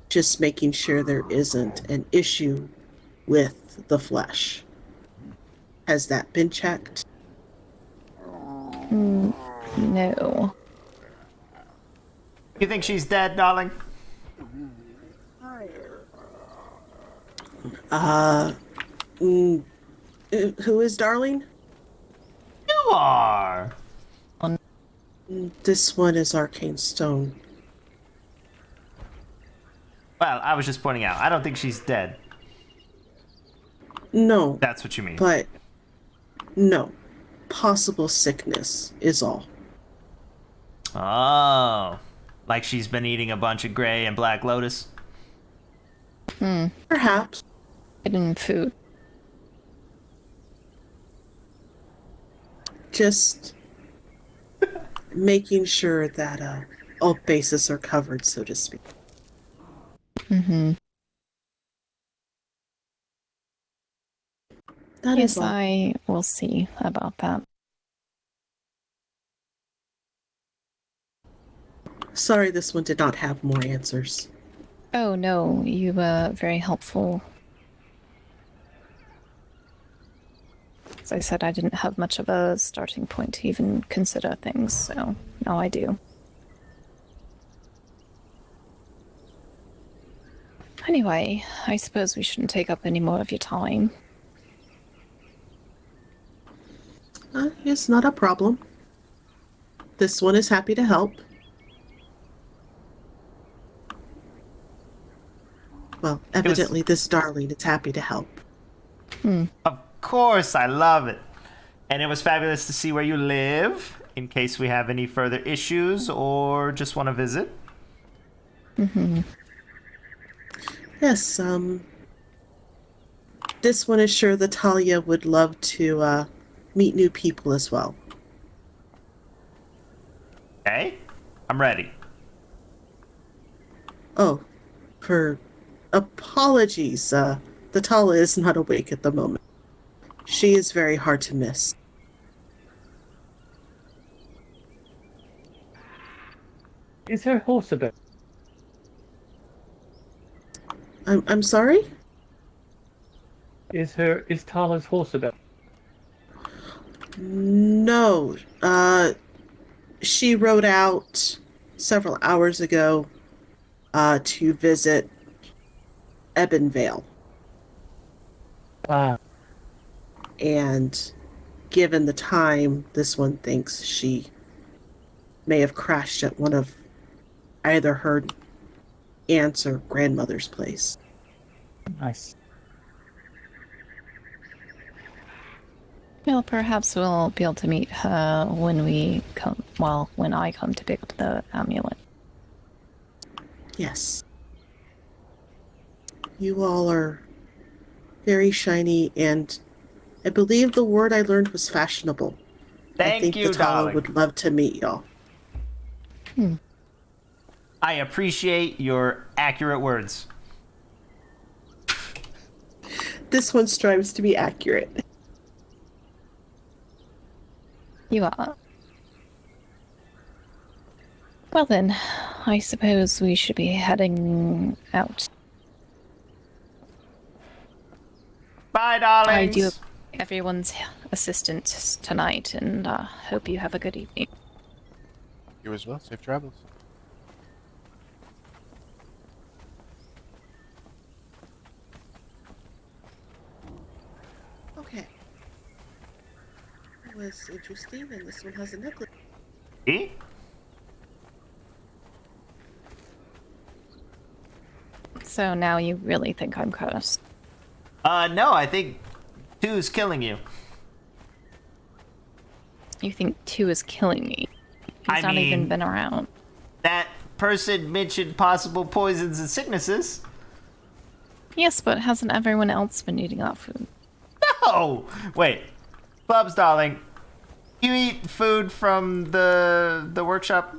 just making sure there isn't an issue with the flesh. Has that been checked? No. You think she's dead, darling? Who is darling? You are. This one is Arcane Stone. Well, I was just pointing out. I don't think she's dead. No. That's what you mean. But no. Possible sickness is all. Oh. Like she's been eating a bunch of gray and black lotus? Perhaps. Hidden food. Just making sure that all bases are covered, so to speak. That Yes, is all. I will see about that. Sorry this one did not have more answers. Oh no, you were very helpful. As I said, I didn't have much of a starting point to even consider things, so now I do. Anyway, I suppose we shouldn't take up any more of your time. It's not a problem. This one is happy to help. Well, evidently this darling is happy to help. Of course, I love it. And it was fabulous to see where you live, in case we have any further issues or just want to visit. Yes, this one is sure that Talia would love to meet new people as well. Okay, I'm ready. Oh, for apologies, the Tala is not awake at the moment. She is very hard to miss. Is her horse about? I'm sorry? Is Tala's horse about? No, she rode out several hours ago to visit Ebonvale. And given the time, this one thinks she may have crashed at one of either her aunt's or grandmother's place. Nice. Well, perhaps we'll be able to meet her when we come. Well, when I come to pick up the amulet. Yes. You all are very shiny, and I believe the word I learned was fashionable. I think you, the Tala darling. would love to meet y'all. I appreciate your accurate words. This one strives to be accurate. You are. Well then, I suppose we should be heading out. Bye, darlings. I do everyone's assistance tonight, and hope you have a good evening. You as well. Safe travels. Okay. That was interesting, and this one has a necklace. Eh? So now you really think I'm cursed? No, I think 2's killing you. You think 2 is killing me? He's not even been around. That person mentioned possible poisons and sicknesses. Yes, but hasn't everyone else been eating that food? No! Wait. Bubs, darling. You eat food from the workshop?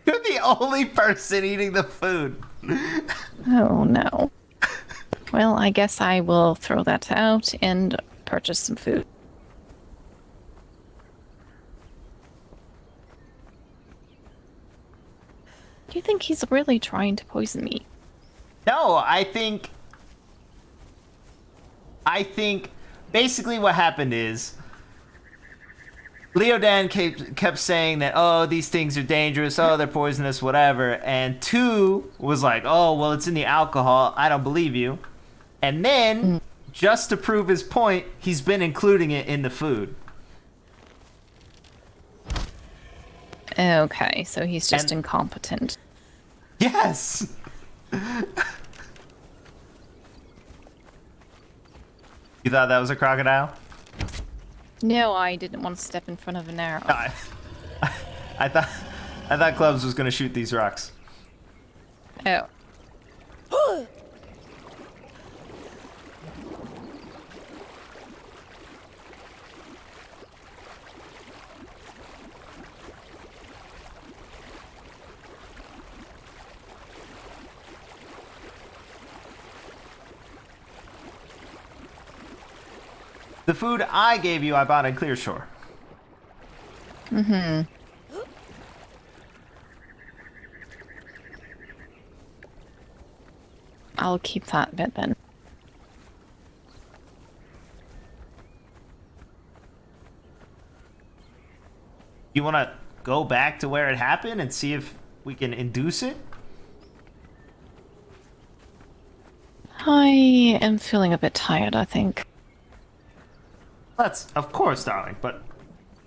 You're the only person eating the food. Oh, no. Well, I guess I will throw that out and purchase some food. Do you think he's really trying to poison me? No, I think basically what happened is Leodan kept saying that, oh, these things are dangerous, oh, they're poisonous, whatever. And 2 was like, oh, well, it's in the alcohol, I don't believe you. And then, just to prove his point, he's been including it in the food. Okay, so he's just incompetent. Yes! You thought that was a crocodile? No, I didn't want to step in front of an arrow. I thought Clubs was gonna shoot these rocks. Oh. The food I gave you, I bought in Clearshore. Mm-hmm. I'll keep that bit then. You want to go back to where it happened and see if we can induce it? I am feeling a bit tired, I think. That's, of course, darling, but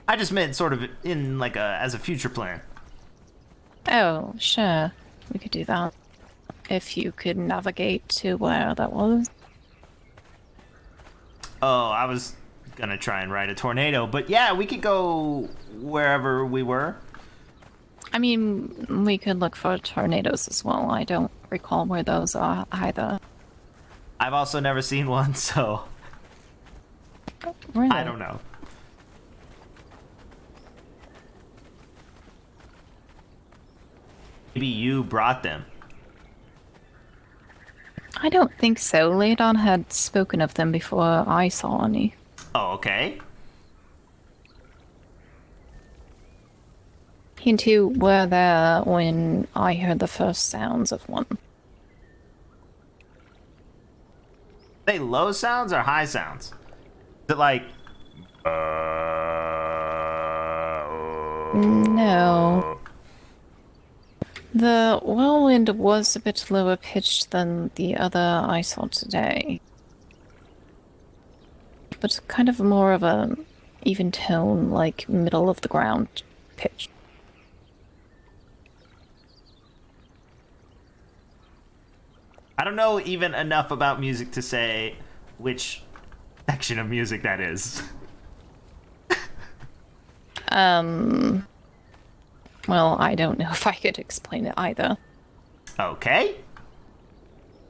I just meant sort of in like as a future plan. Oh, sure. We could do that. If you could navigate to where that was. Oh, I was gonna try and ride a tornado, but yeah, we could go wherever we were. I mean, we could look for tornadoes as well. I don't recall where those are either. I've also never seen one, so Really? I don't know. Maybe you brought them. I don't think so. Leodon had spoken of them before I saw any. Oh, okay. He and 2 were there when I heard the first sounds of one. Are they low sounds or high sounds? Is it like... No. The whirlwind was a bit lower pitched than the other I saw today. But kind of more of a even tone, like middle of the ground pitch. I don't know even enough about music to say which section of music that is. Well, I don't know if I could explain it either. Okay.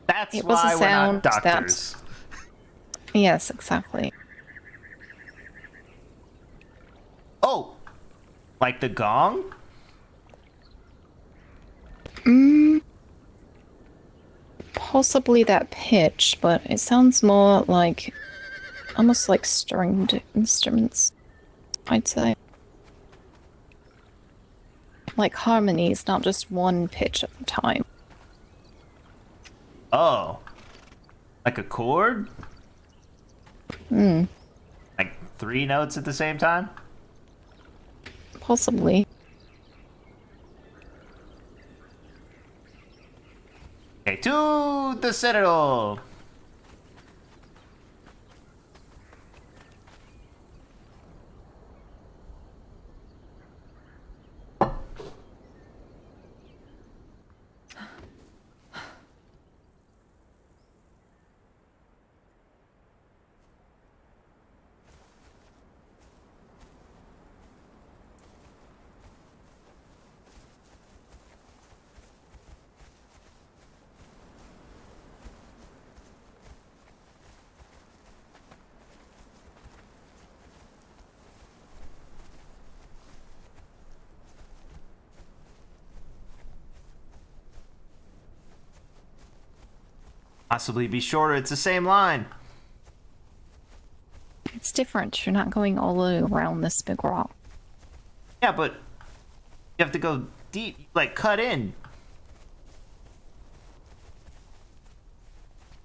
That's It was why a we're sound not doctors. Yes, exactly. Oh! Like the gong? Possibly that pitch, but it sounds more like... almost like stringed instruments, I'd say. Like harmonies, not just one pitch at a time. Oh. Like a chord? Like 3 notes at the same time? Possibly. Okay, to the Citadel! possibly be shorter. It's the same line. It's different. You're not going all the way around this big rock. Yeah, but you have to go deep, like cut in.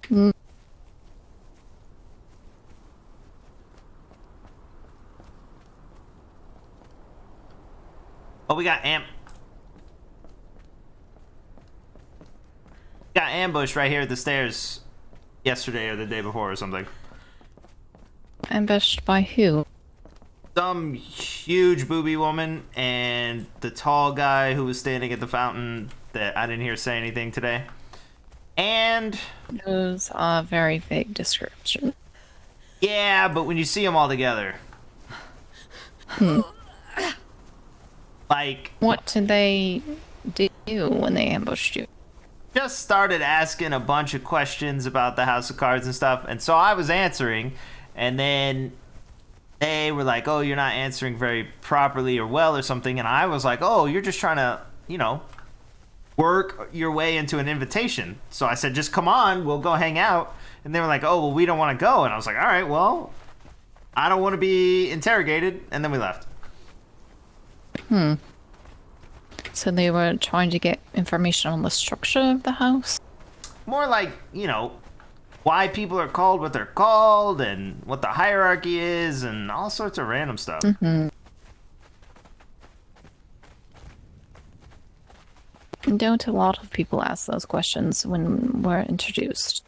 Mm. Oh, we got ambushed right here at the stairs yesterday or the day before or something. Ambushed by who? Some huge booby woman and the tall guy who was standing at the fountain that I didn't hear say anything today. And Those are very vague descriptions. yeah, but when you see them all together, like, what did they do when they ambushed you? just started asking a bunch of questions about the House of Cards and stuff, and so I was answering, and then they were like, oh, you're not answering very properly or well or something, and I was like, oh, you're just trying to, you know, work your way into an invitation. So I said, just come on, we'll go hang out. And they were like, oh, well, we don't want to go. And I was like, all right, well, I don't want to be interrogated. And then we left. So they were trying to get information on the structure of the house? More like, you know, why people are called what they're called and what the hierarchy is and all sorts of random stuff. Don't a lot of people ask those questions when we're introduced?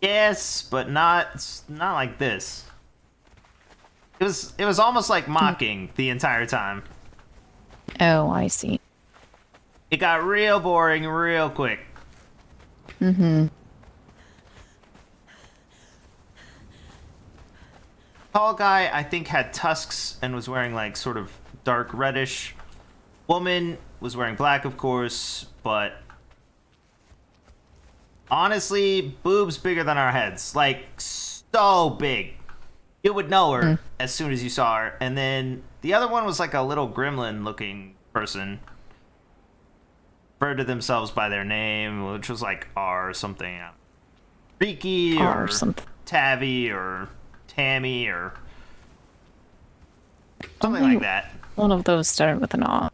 Yes, but not like this. It was almost like mocking the entire time. Oh, I see. It got real boring real quick. Tall guy, I think, had tusks and was wearing like sort of dark reddish. Woman was wearing black, of course, but honestly, boobs bigger than our heads. Like, so big. You would know her as soon as you saw her. And then the other one was like a little gremlin looking person. Referred to themselves by their name, which was like R something. Riki or something. Tavi or Tammy or something like that. One of those started with an R.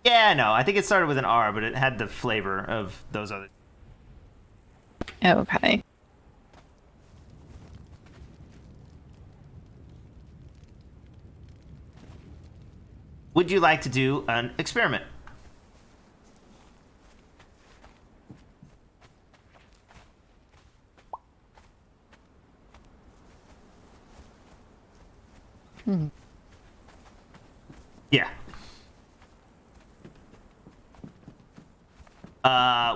Yeah, no, I think it started with an R, but it had the flavor of those other. Okay. Would you like to do an experiment? Yeah.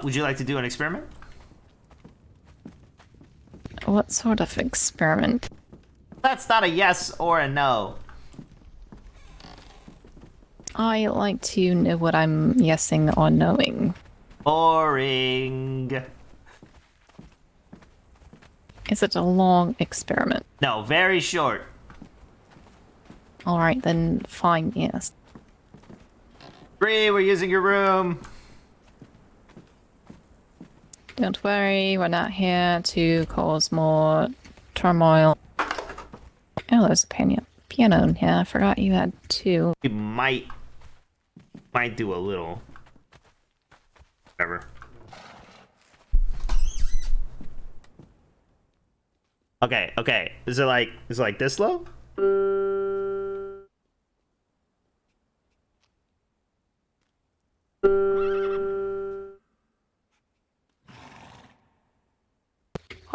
Would you like to do an experiment? What sort of experiment? That's not a yes or a no. I like to know what I'm yesing or knowing. Boring. Is it a long experiment? No, very short. Alright, then fine, yes. Bree, we're using your room. Don't worry, we're not here to cause more turmoil. Oh, there's a piano in here. I forgot you had two. We might do a little. Whatever. Okay. Is it like this low?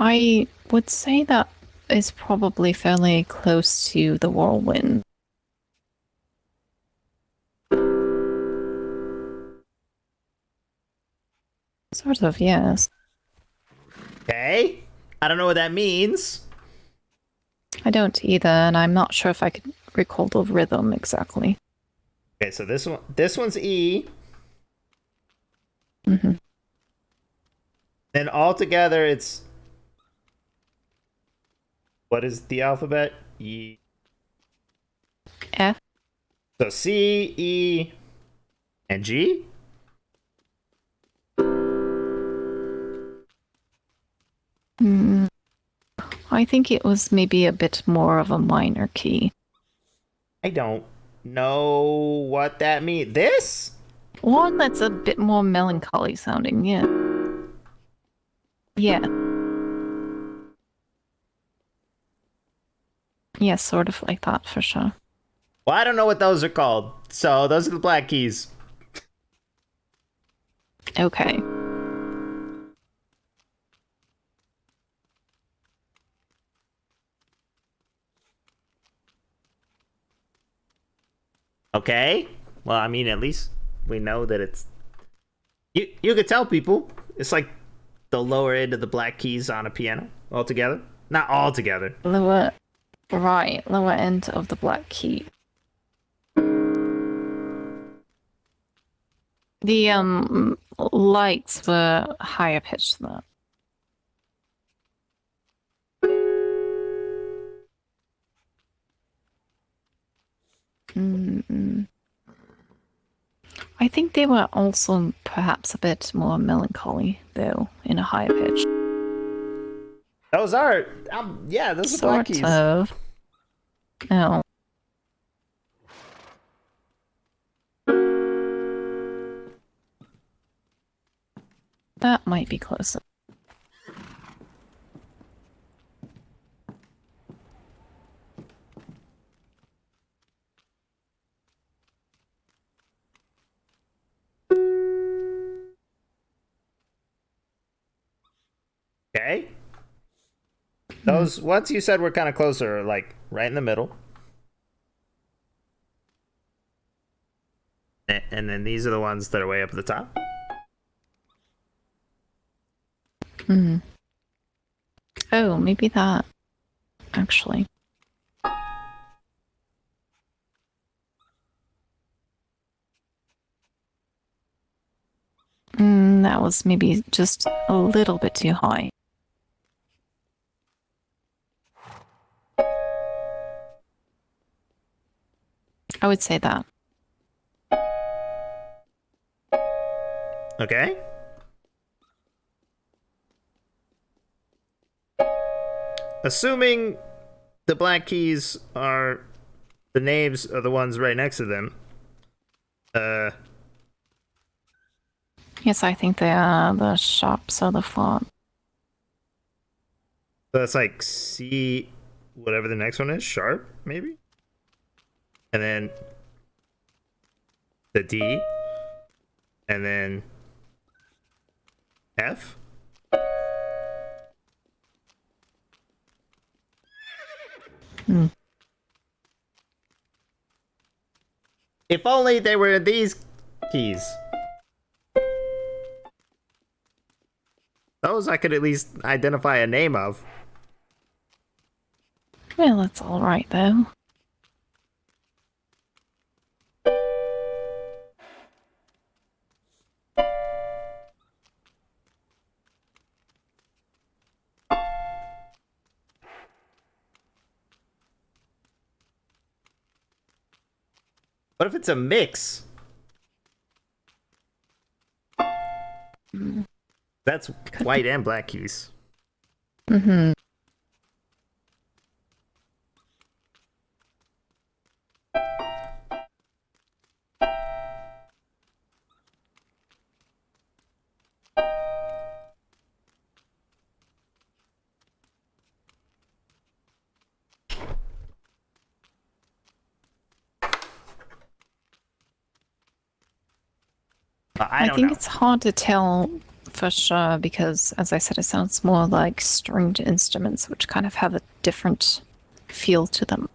I would say that is probably fairly close to the whirlwind. Sort of, yes. Okay. I don't know what that means. I don't either, and I'm not sure if I could recall the rhythm exactly. Okay, so this one's E. And all together it's, what is the alphabet? E. F. So C, E, and G? Hmm. I think it was maybe a bit more of a minor key. I don't know what that means. This? One that's a bit more melancholy sounding, yeah. Yeah. Yeah, sort of like that for sure. Well, I don't know what those are called. So those are the black keys. Okay. Okay. Well, I mean, at least we know that it's. You could tell people it's like the lower end of the black keys on a piano altogether. Not all together. Lower end of the black key. The lights were higher pitched than that. Mm-mm. I think they were also perhaps a bit more melancholy, though, in a higher pitch. Those are, yeah, those are black keys. Sort of. Oh. That might be closer. Okay. Those ones you said were kind of closer, like right in the middle. And then these are the ones that are way up at the top. Hmm. Oh, maybe that. Actually. That was maybe just a little bit too high. I would say that. Okay. Assuming the black keys are the names of the ones right next to them. Yes, I think they are the shops or the font. So that's like C, whatever the next one is, sharp, maybe? And then the D, and then F? If only they were these keys. Those I could at least identify a name of. Well, that's alright though. What if it's a mix? That's white and black keys. Mm-hmm. I think it's hard to tell for sure because, as I said, it sounds more like stringed instruments, which kind of have a different feel to them.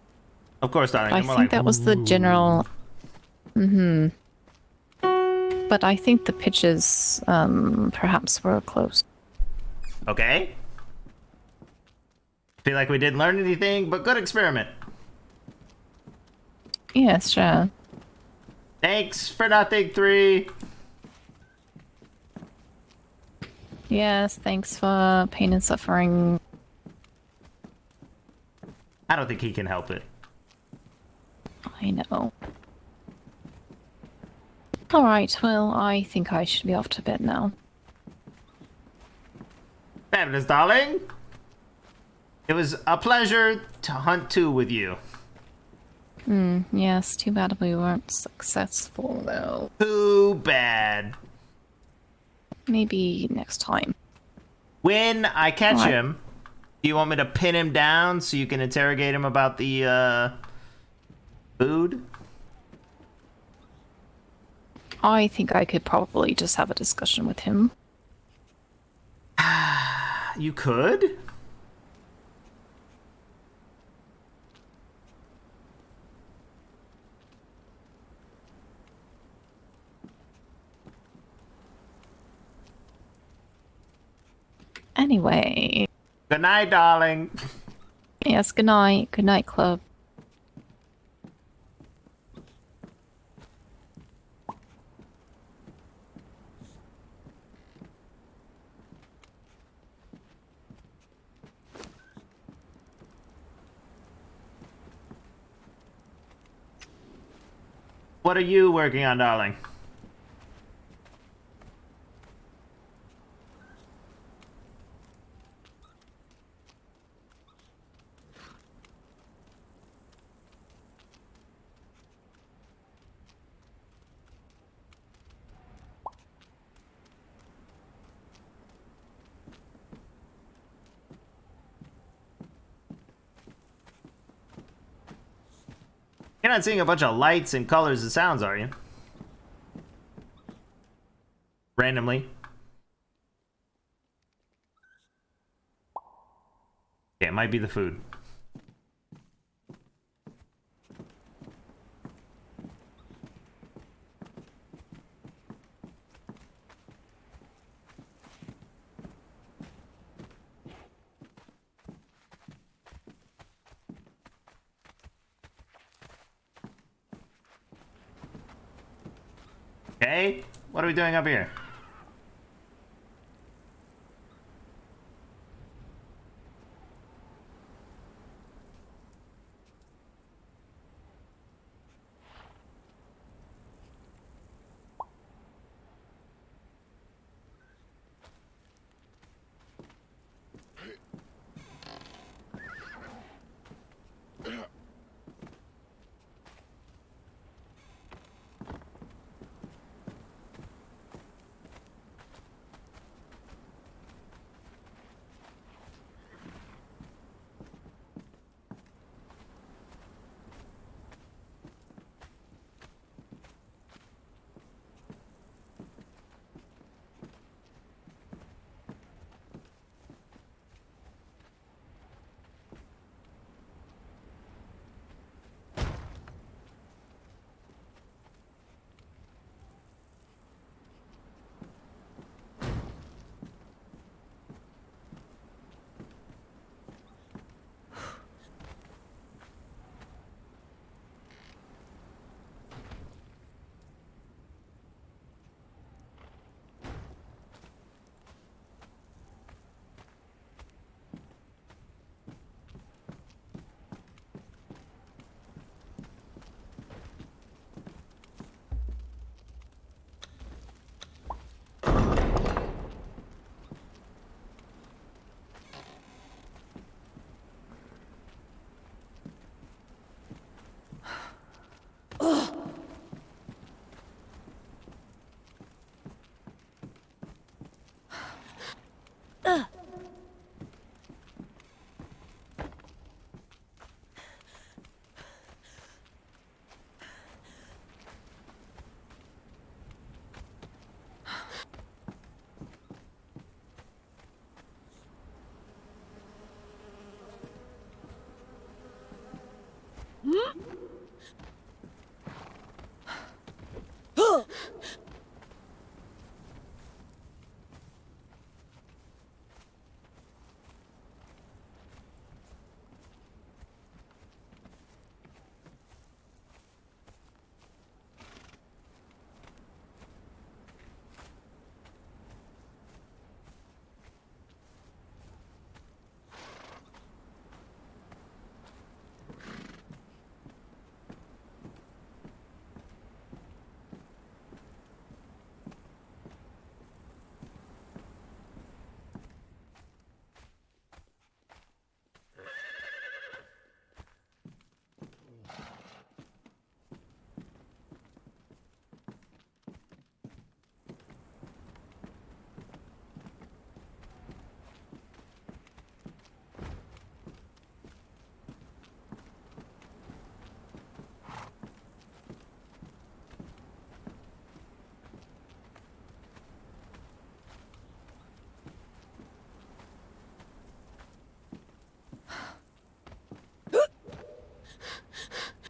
Of course, darling. I think that was the general. Mm-hmm. But I think the pitches perhaps were close. Okay. Feel like we didn't learn anything, but good experiment. Yeah, sure. Thanks for nothing, 3. Yes, thanks for pain and suffering. I don't think he can help it. I know. Alright, well, I think I should be off to bed now. Fabulous, darling. It was a pleasure to hunt too with you. Yes, too bad we weren't successful, though. Too bad. Maybe next time. When I catch Alright. him, do you want me to pin him down so you can interrogate him about the, food? I think I could probably just have a discussion with him. You could? Anyway. Good night, darling. Yes, good night. Good night, club. What are you working on, darling? You're not seeing a bunch of lights and colors and sounds, are you? Randomly. Yeah, it might be the food. Okay, what are we doing up here?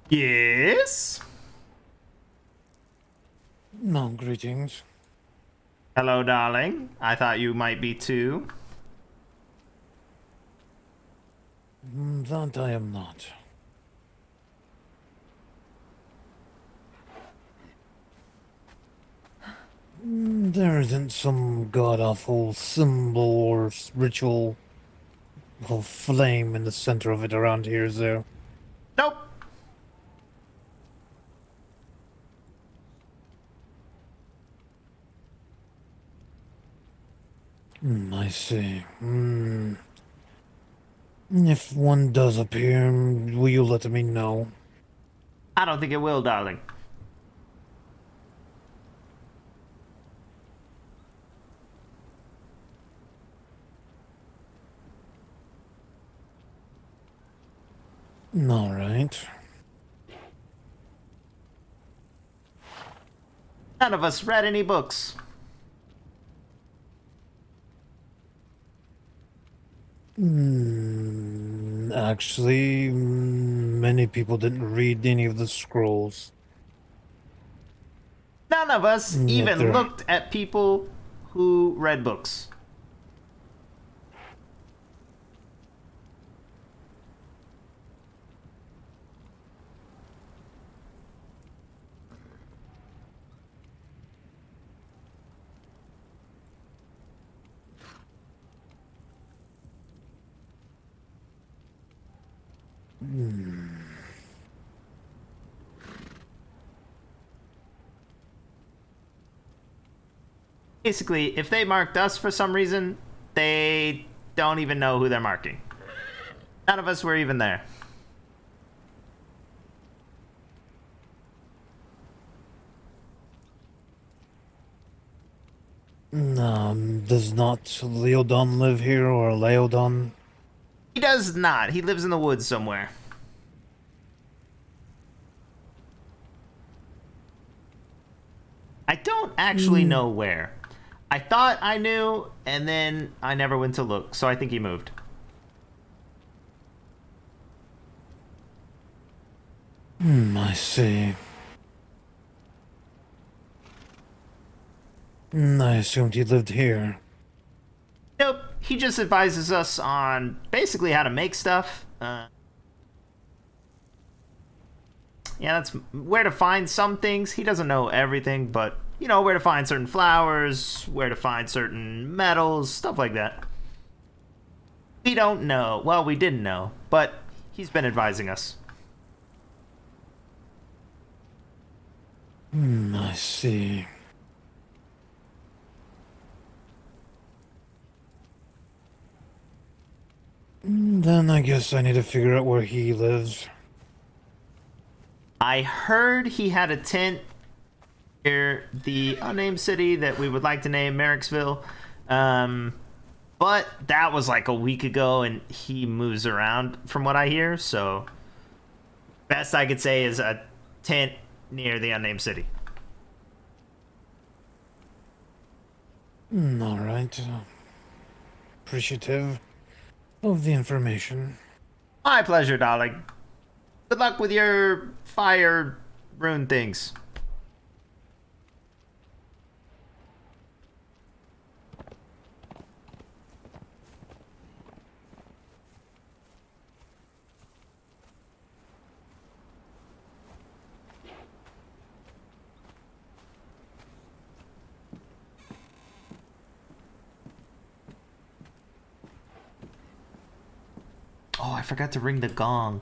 Yes? No, greetings. Hello, darling. I thought you might be too. That I am not. There isn't some god-awful symbol or ritual of flame in the center of it around here, is there? Nope. I see. If one does appear, will you let me know? I don't think it will, darling. All right. None of us read any books. Actually, many people didn't read any of the scrolls. None of us Yet even there- looked at people who read books. Basically, if they marked us for some reason, they don't even know who they're marking. None of us were even there. Does not Leodon live here, or Leodon? He does not. He lives in the woods somewhere. I don't actually know where. I thought I knew, and then I never went to look, so I think he moved. I see. I assumed he lived here. Nope. He just advises us on basically how to make stuff. Yeah, that's where to find some things. He doesn't know everything, but you know, where to find certain flowers, where to find certain metals, stuff like that. We don't know. Well, we didn't know, but he's been advising us. I see. Then I guess I need to figure out where he lives. I heard he had a tent near the unnamed city that we would like to name Merricksville. But that was like a week ago, and he moves around from what I hear, so best I could say is a tent near the unnamed city. All right. Appreciative of the information. My pleasure, darling. Good luck with your fire rune things. Oh, I forgot to ring the gong.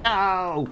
No!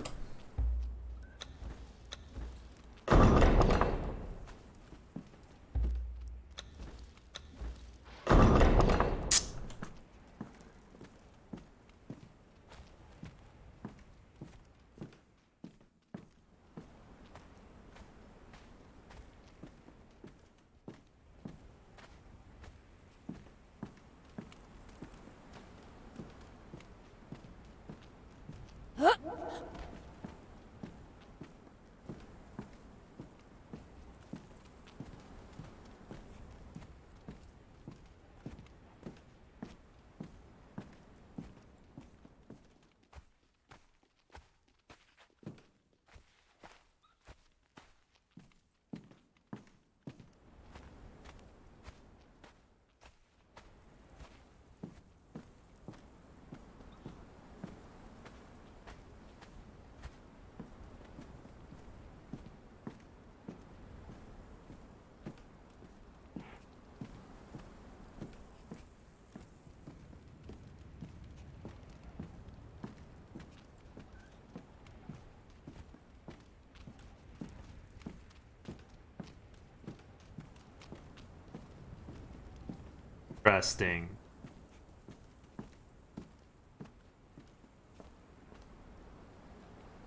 Interesting.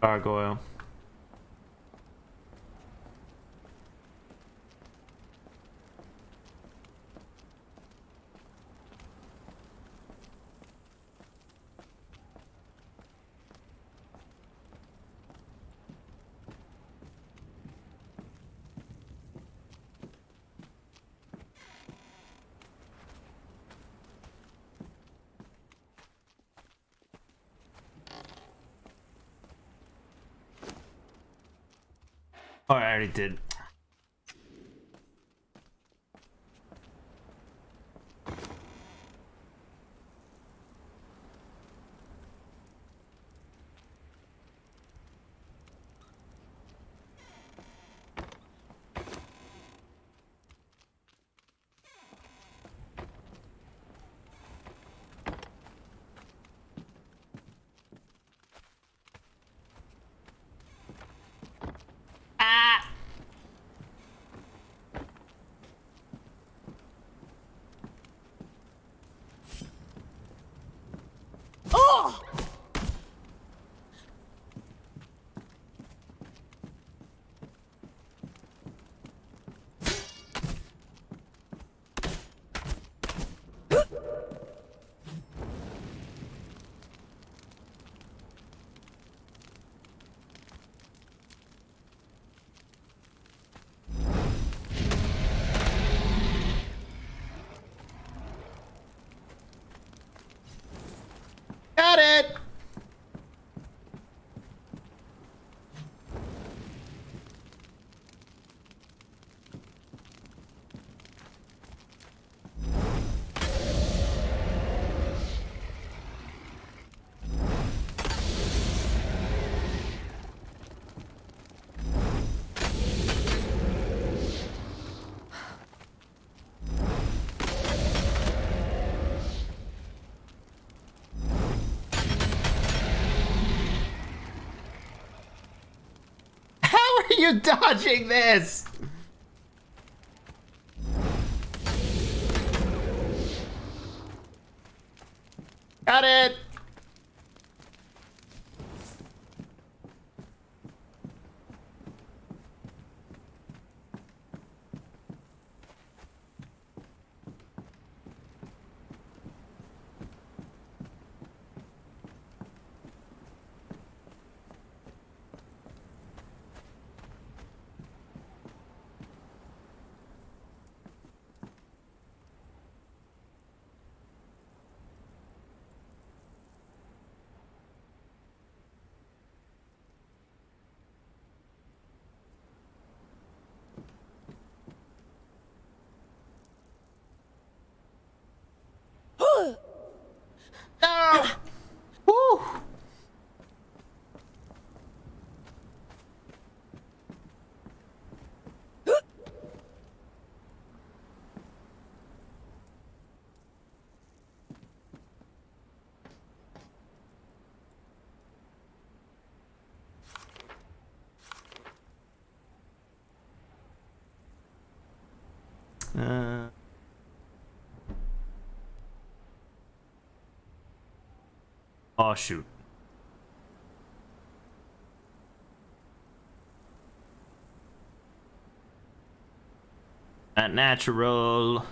Gargoyle. Oh, I already did. Oh! Got it! How are you dodging this? Got it! Oh shoot. Not natural.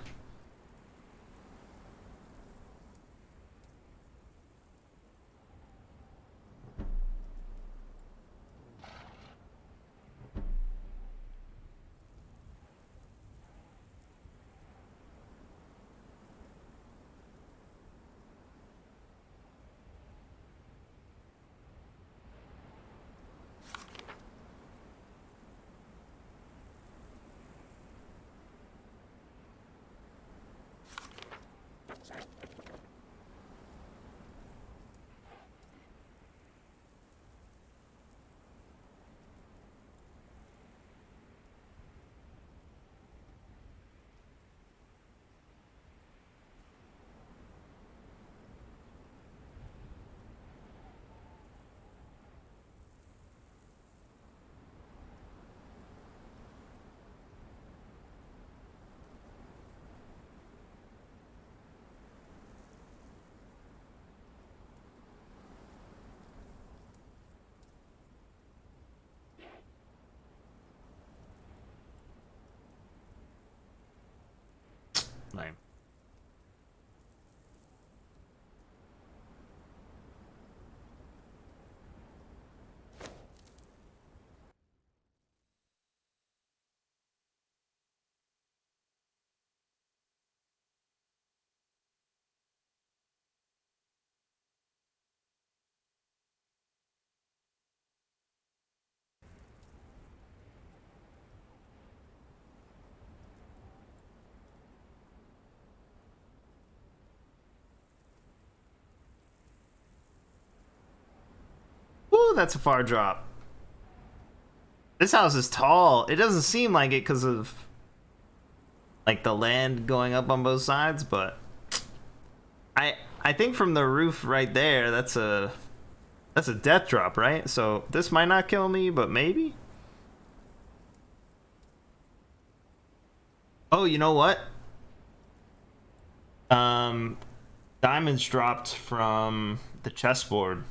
Lame. Ooh, that's a far drop. This house is tall. It doesn't seem like it because of like the land going up on both sides, but I think from the roof right there, that's a death drop, right? So this might not kill me, but maybe. Oh, you know what? Diamonds dropped from the chessboard.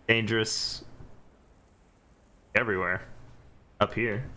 Dangerous everywhere up here.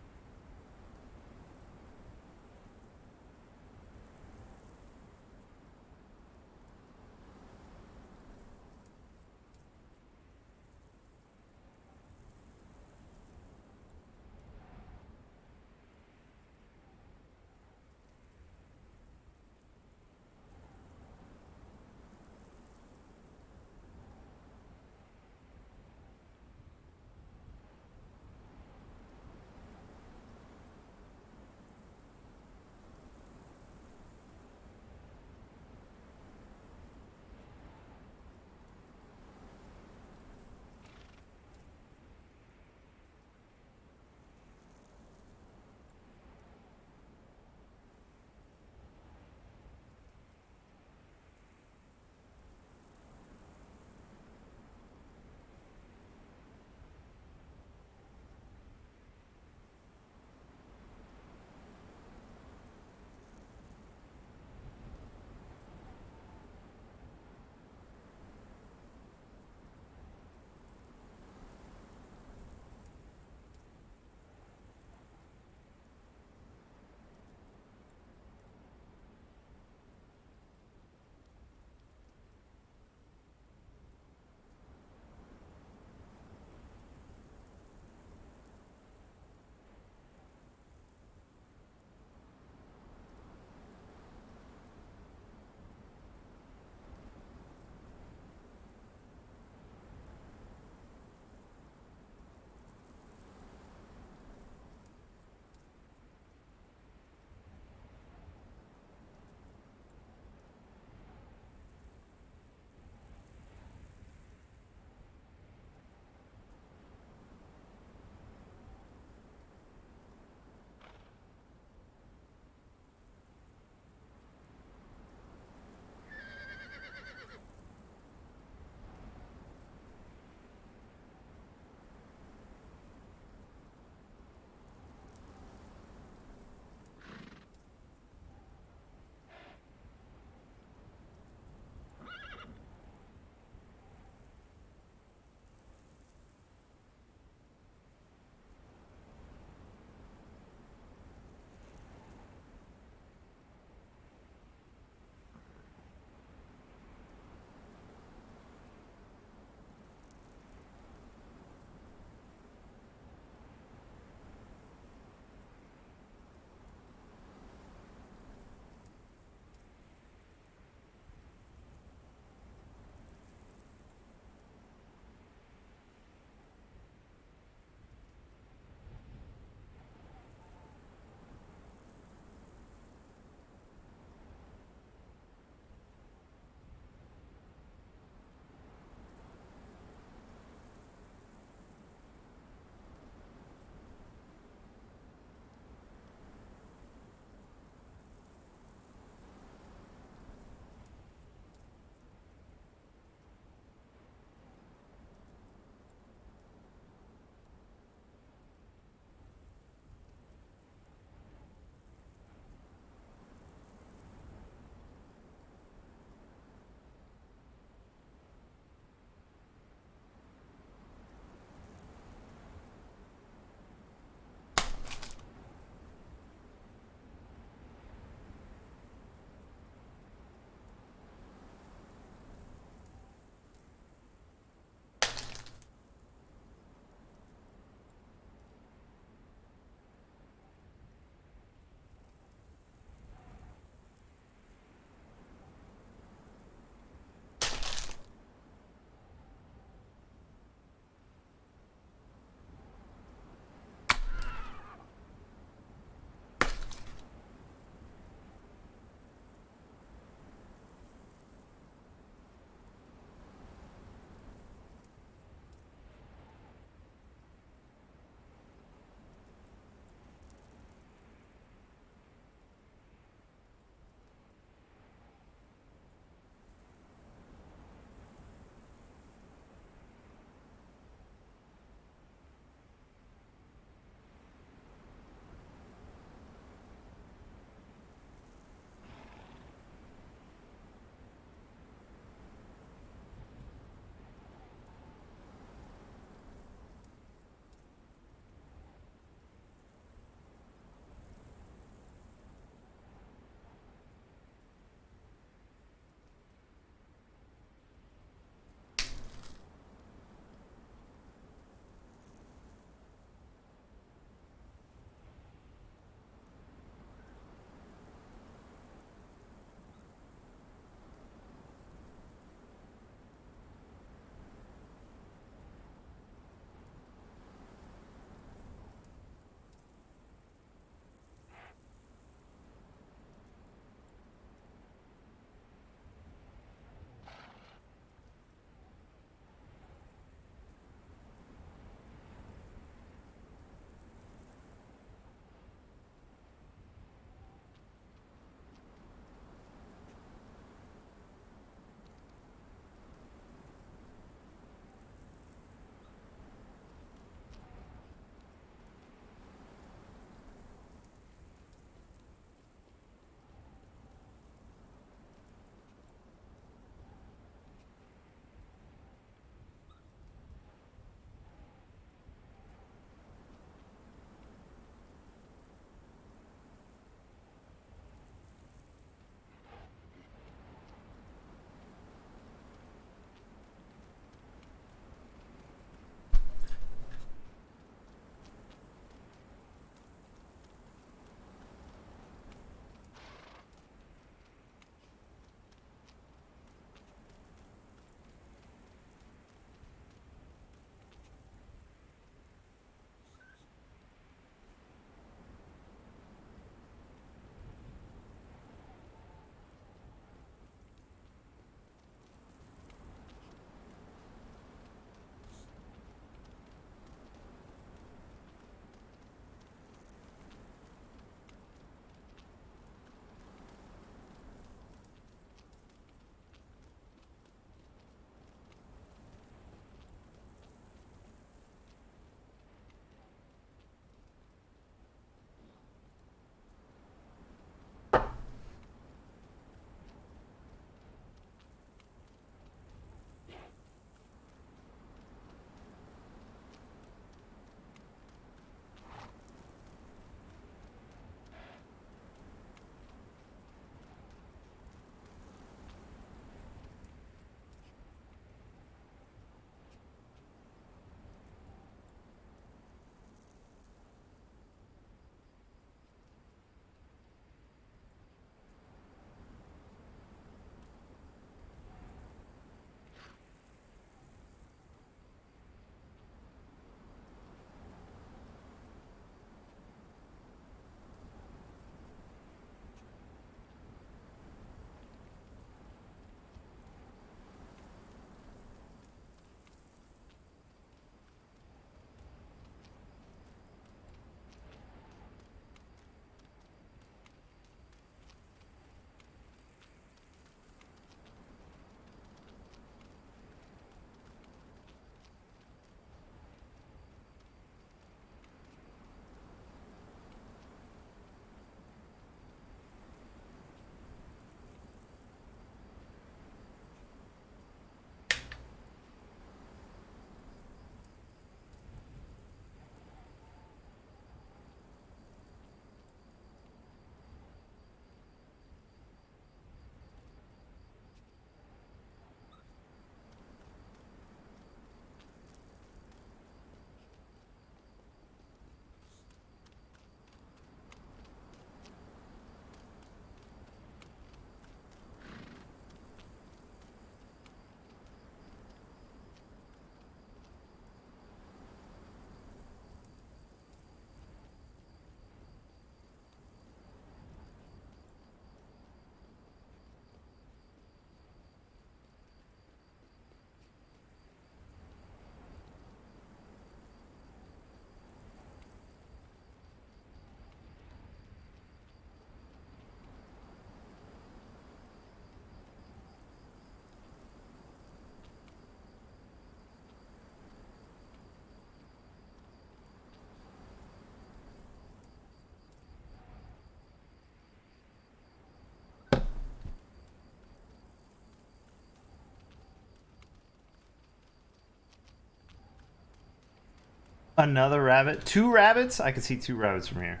Another rabbit. 2 rabbits? I can see 2 rabbits from here.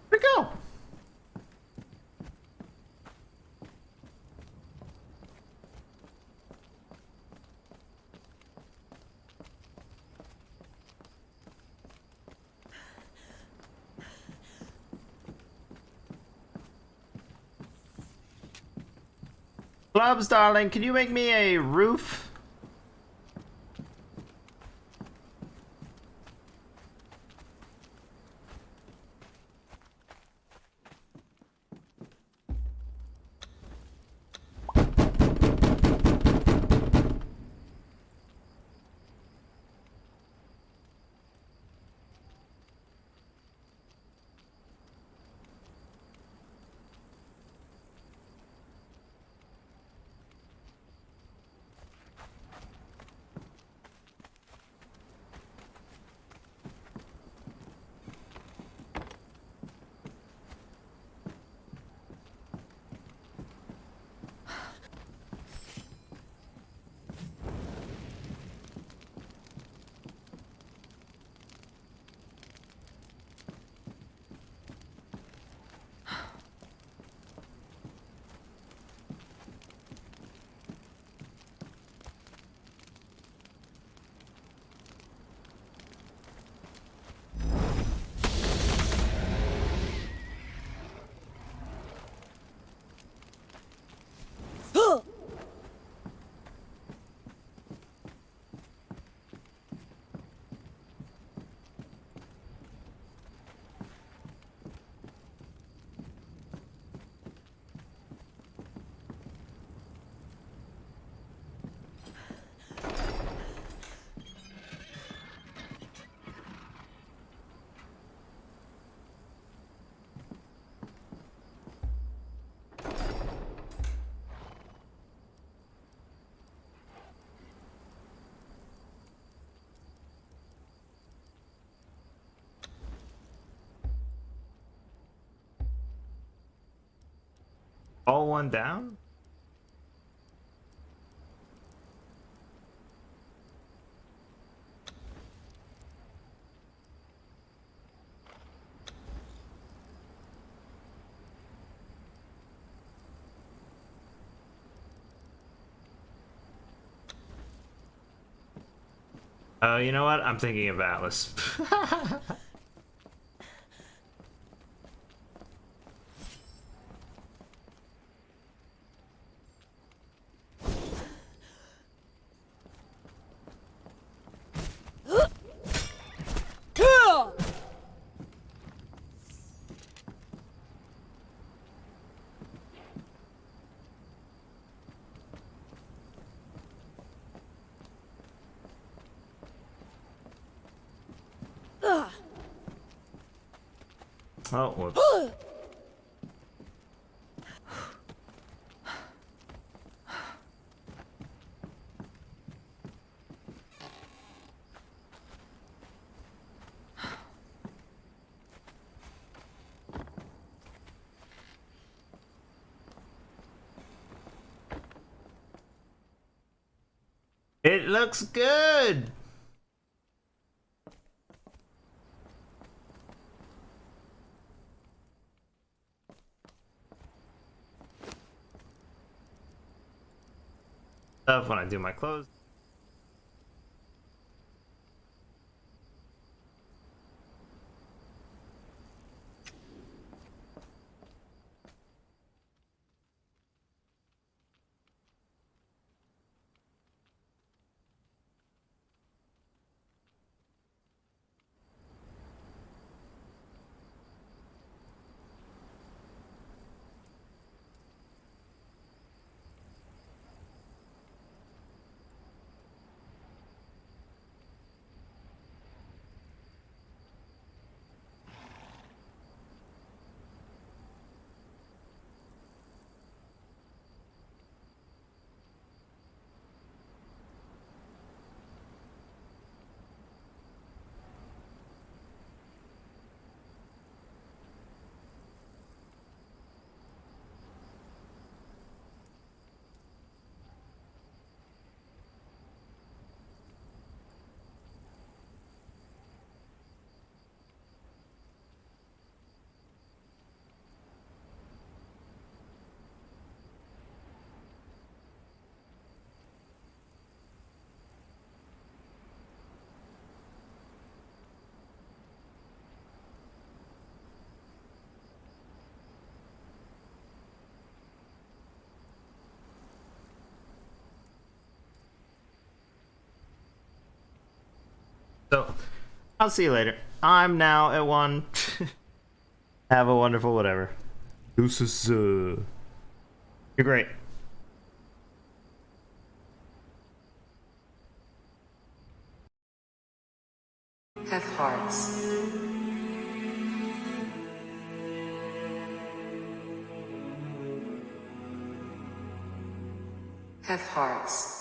Where'd it go? Clubs, darling, can you make me a roof? All one down? Oh, you know what? I'm thinking of Atlas. Oh, whoops. It looks good! Stuff when I do my clothes. So, I'll see you later. I'm now at 1. Have a wonderful whatever. Deuces. You're great. Have hearts. Have hearts.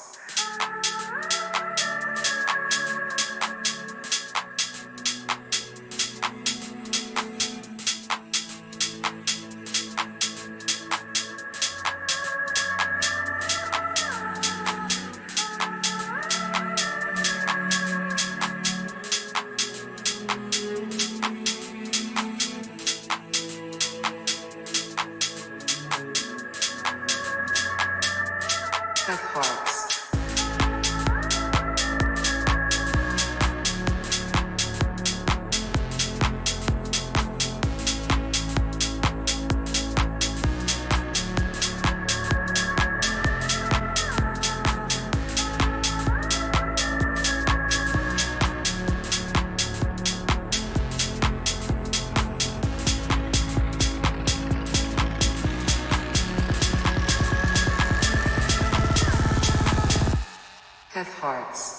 Have hearts. Have hearts.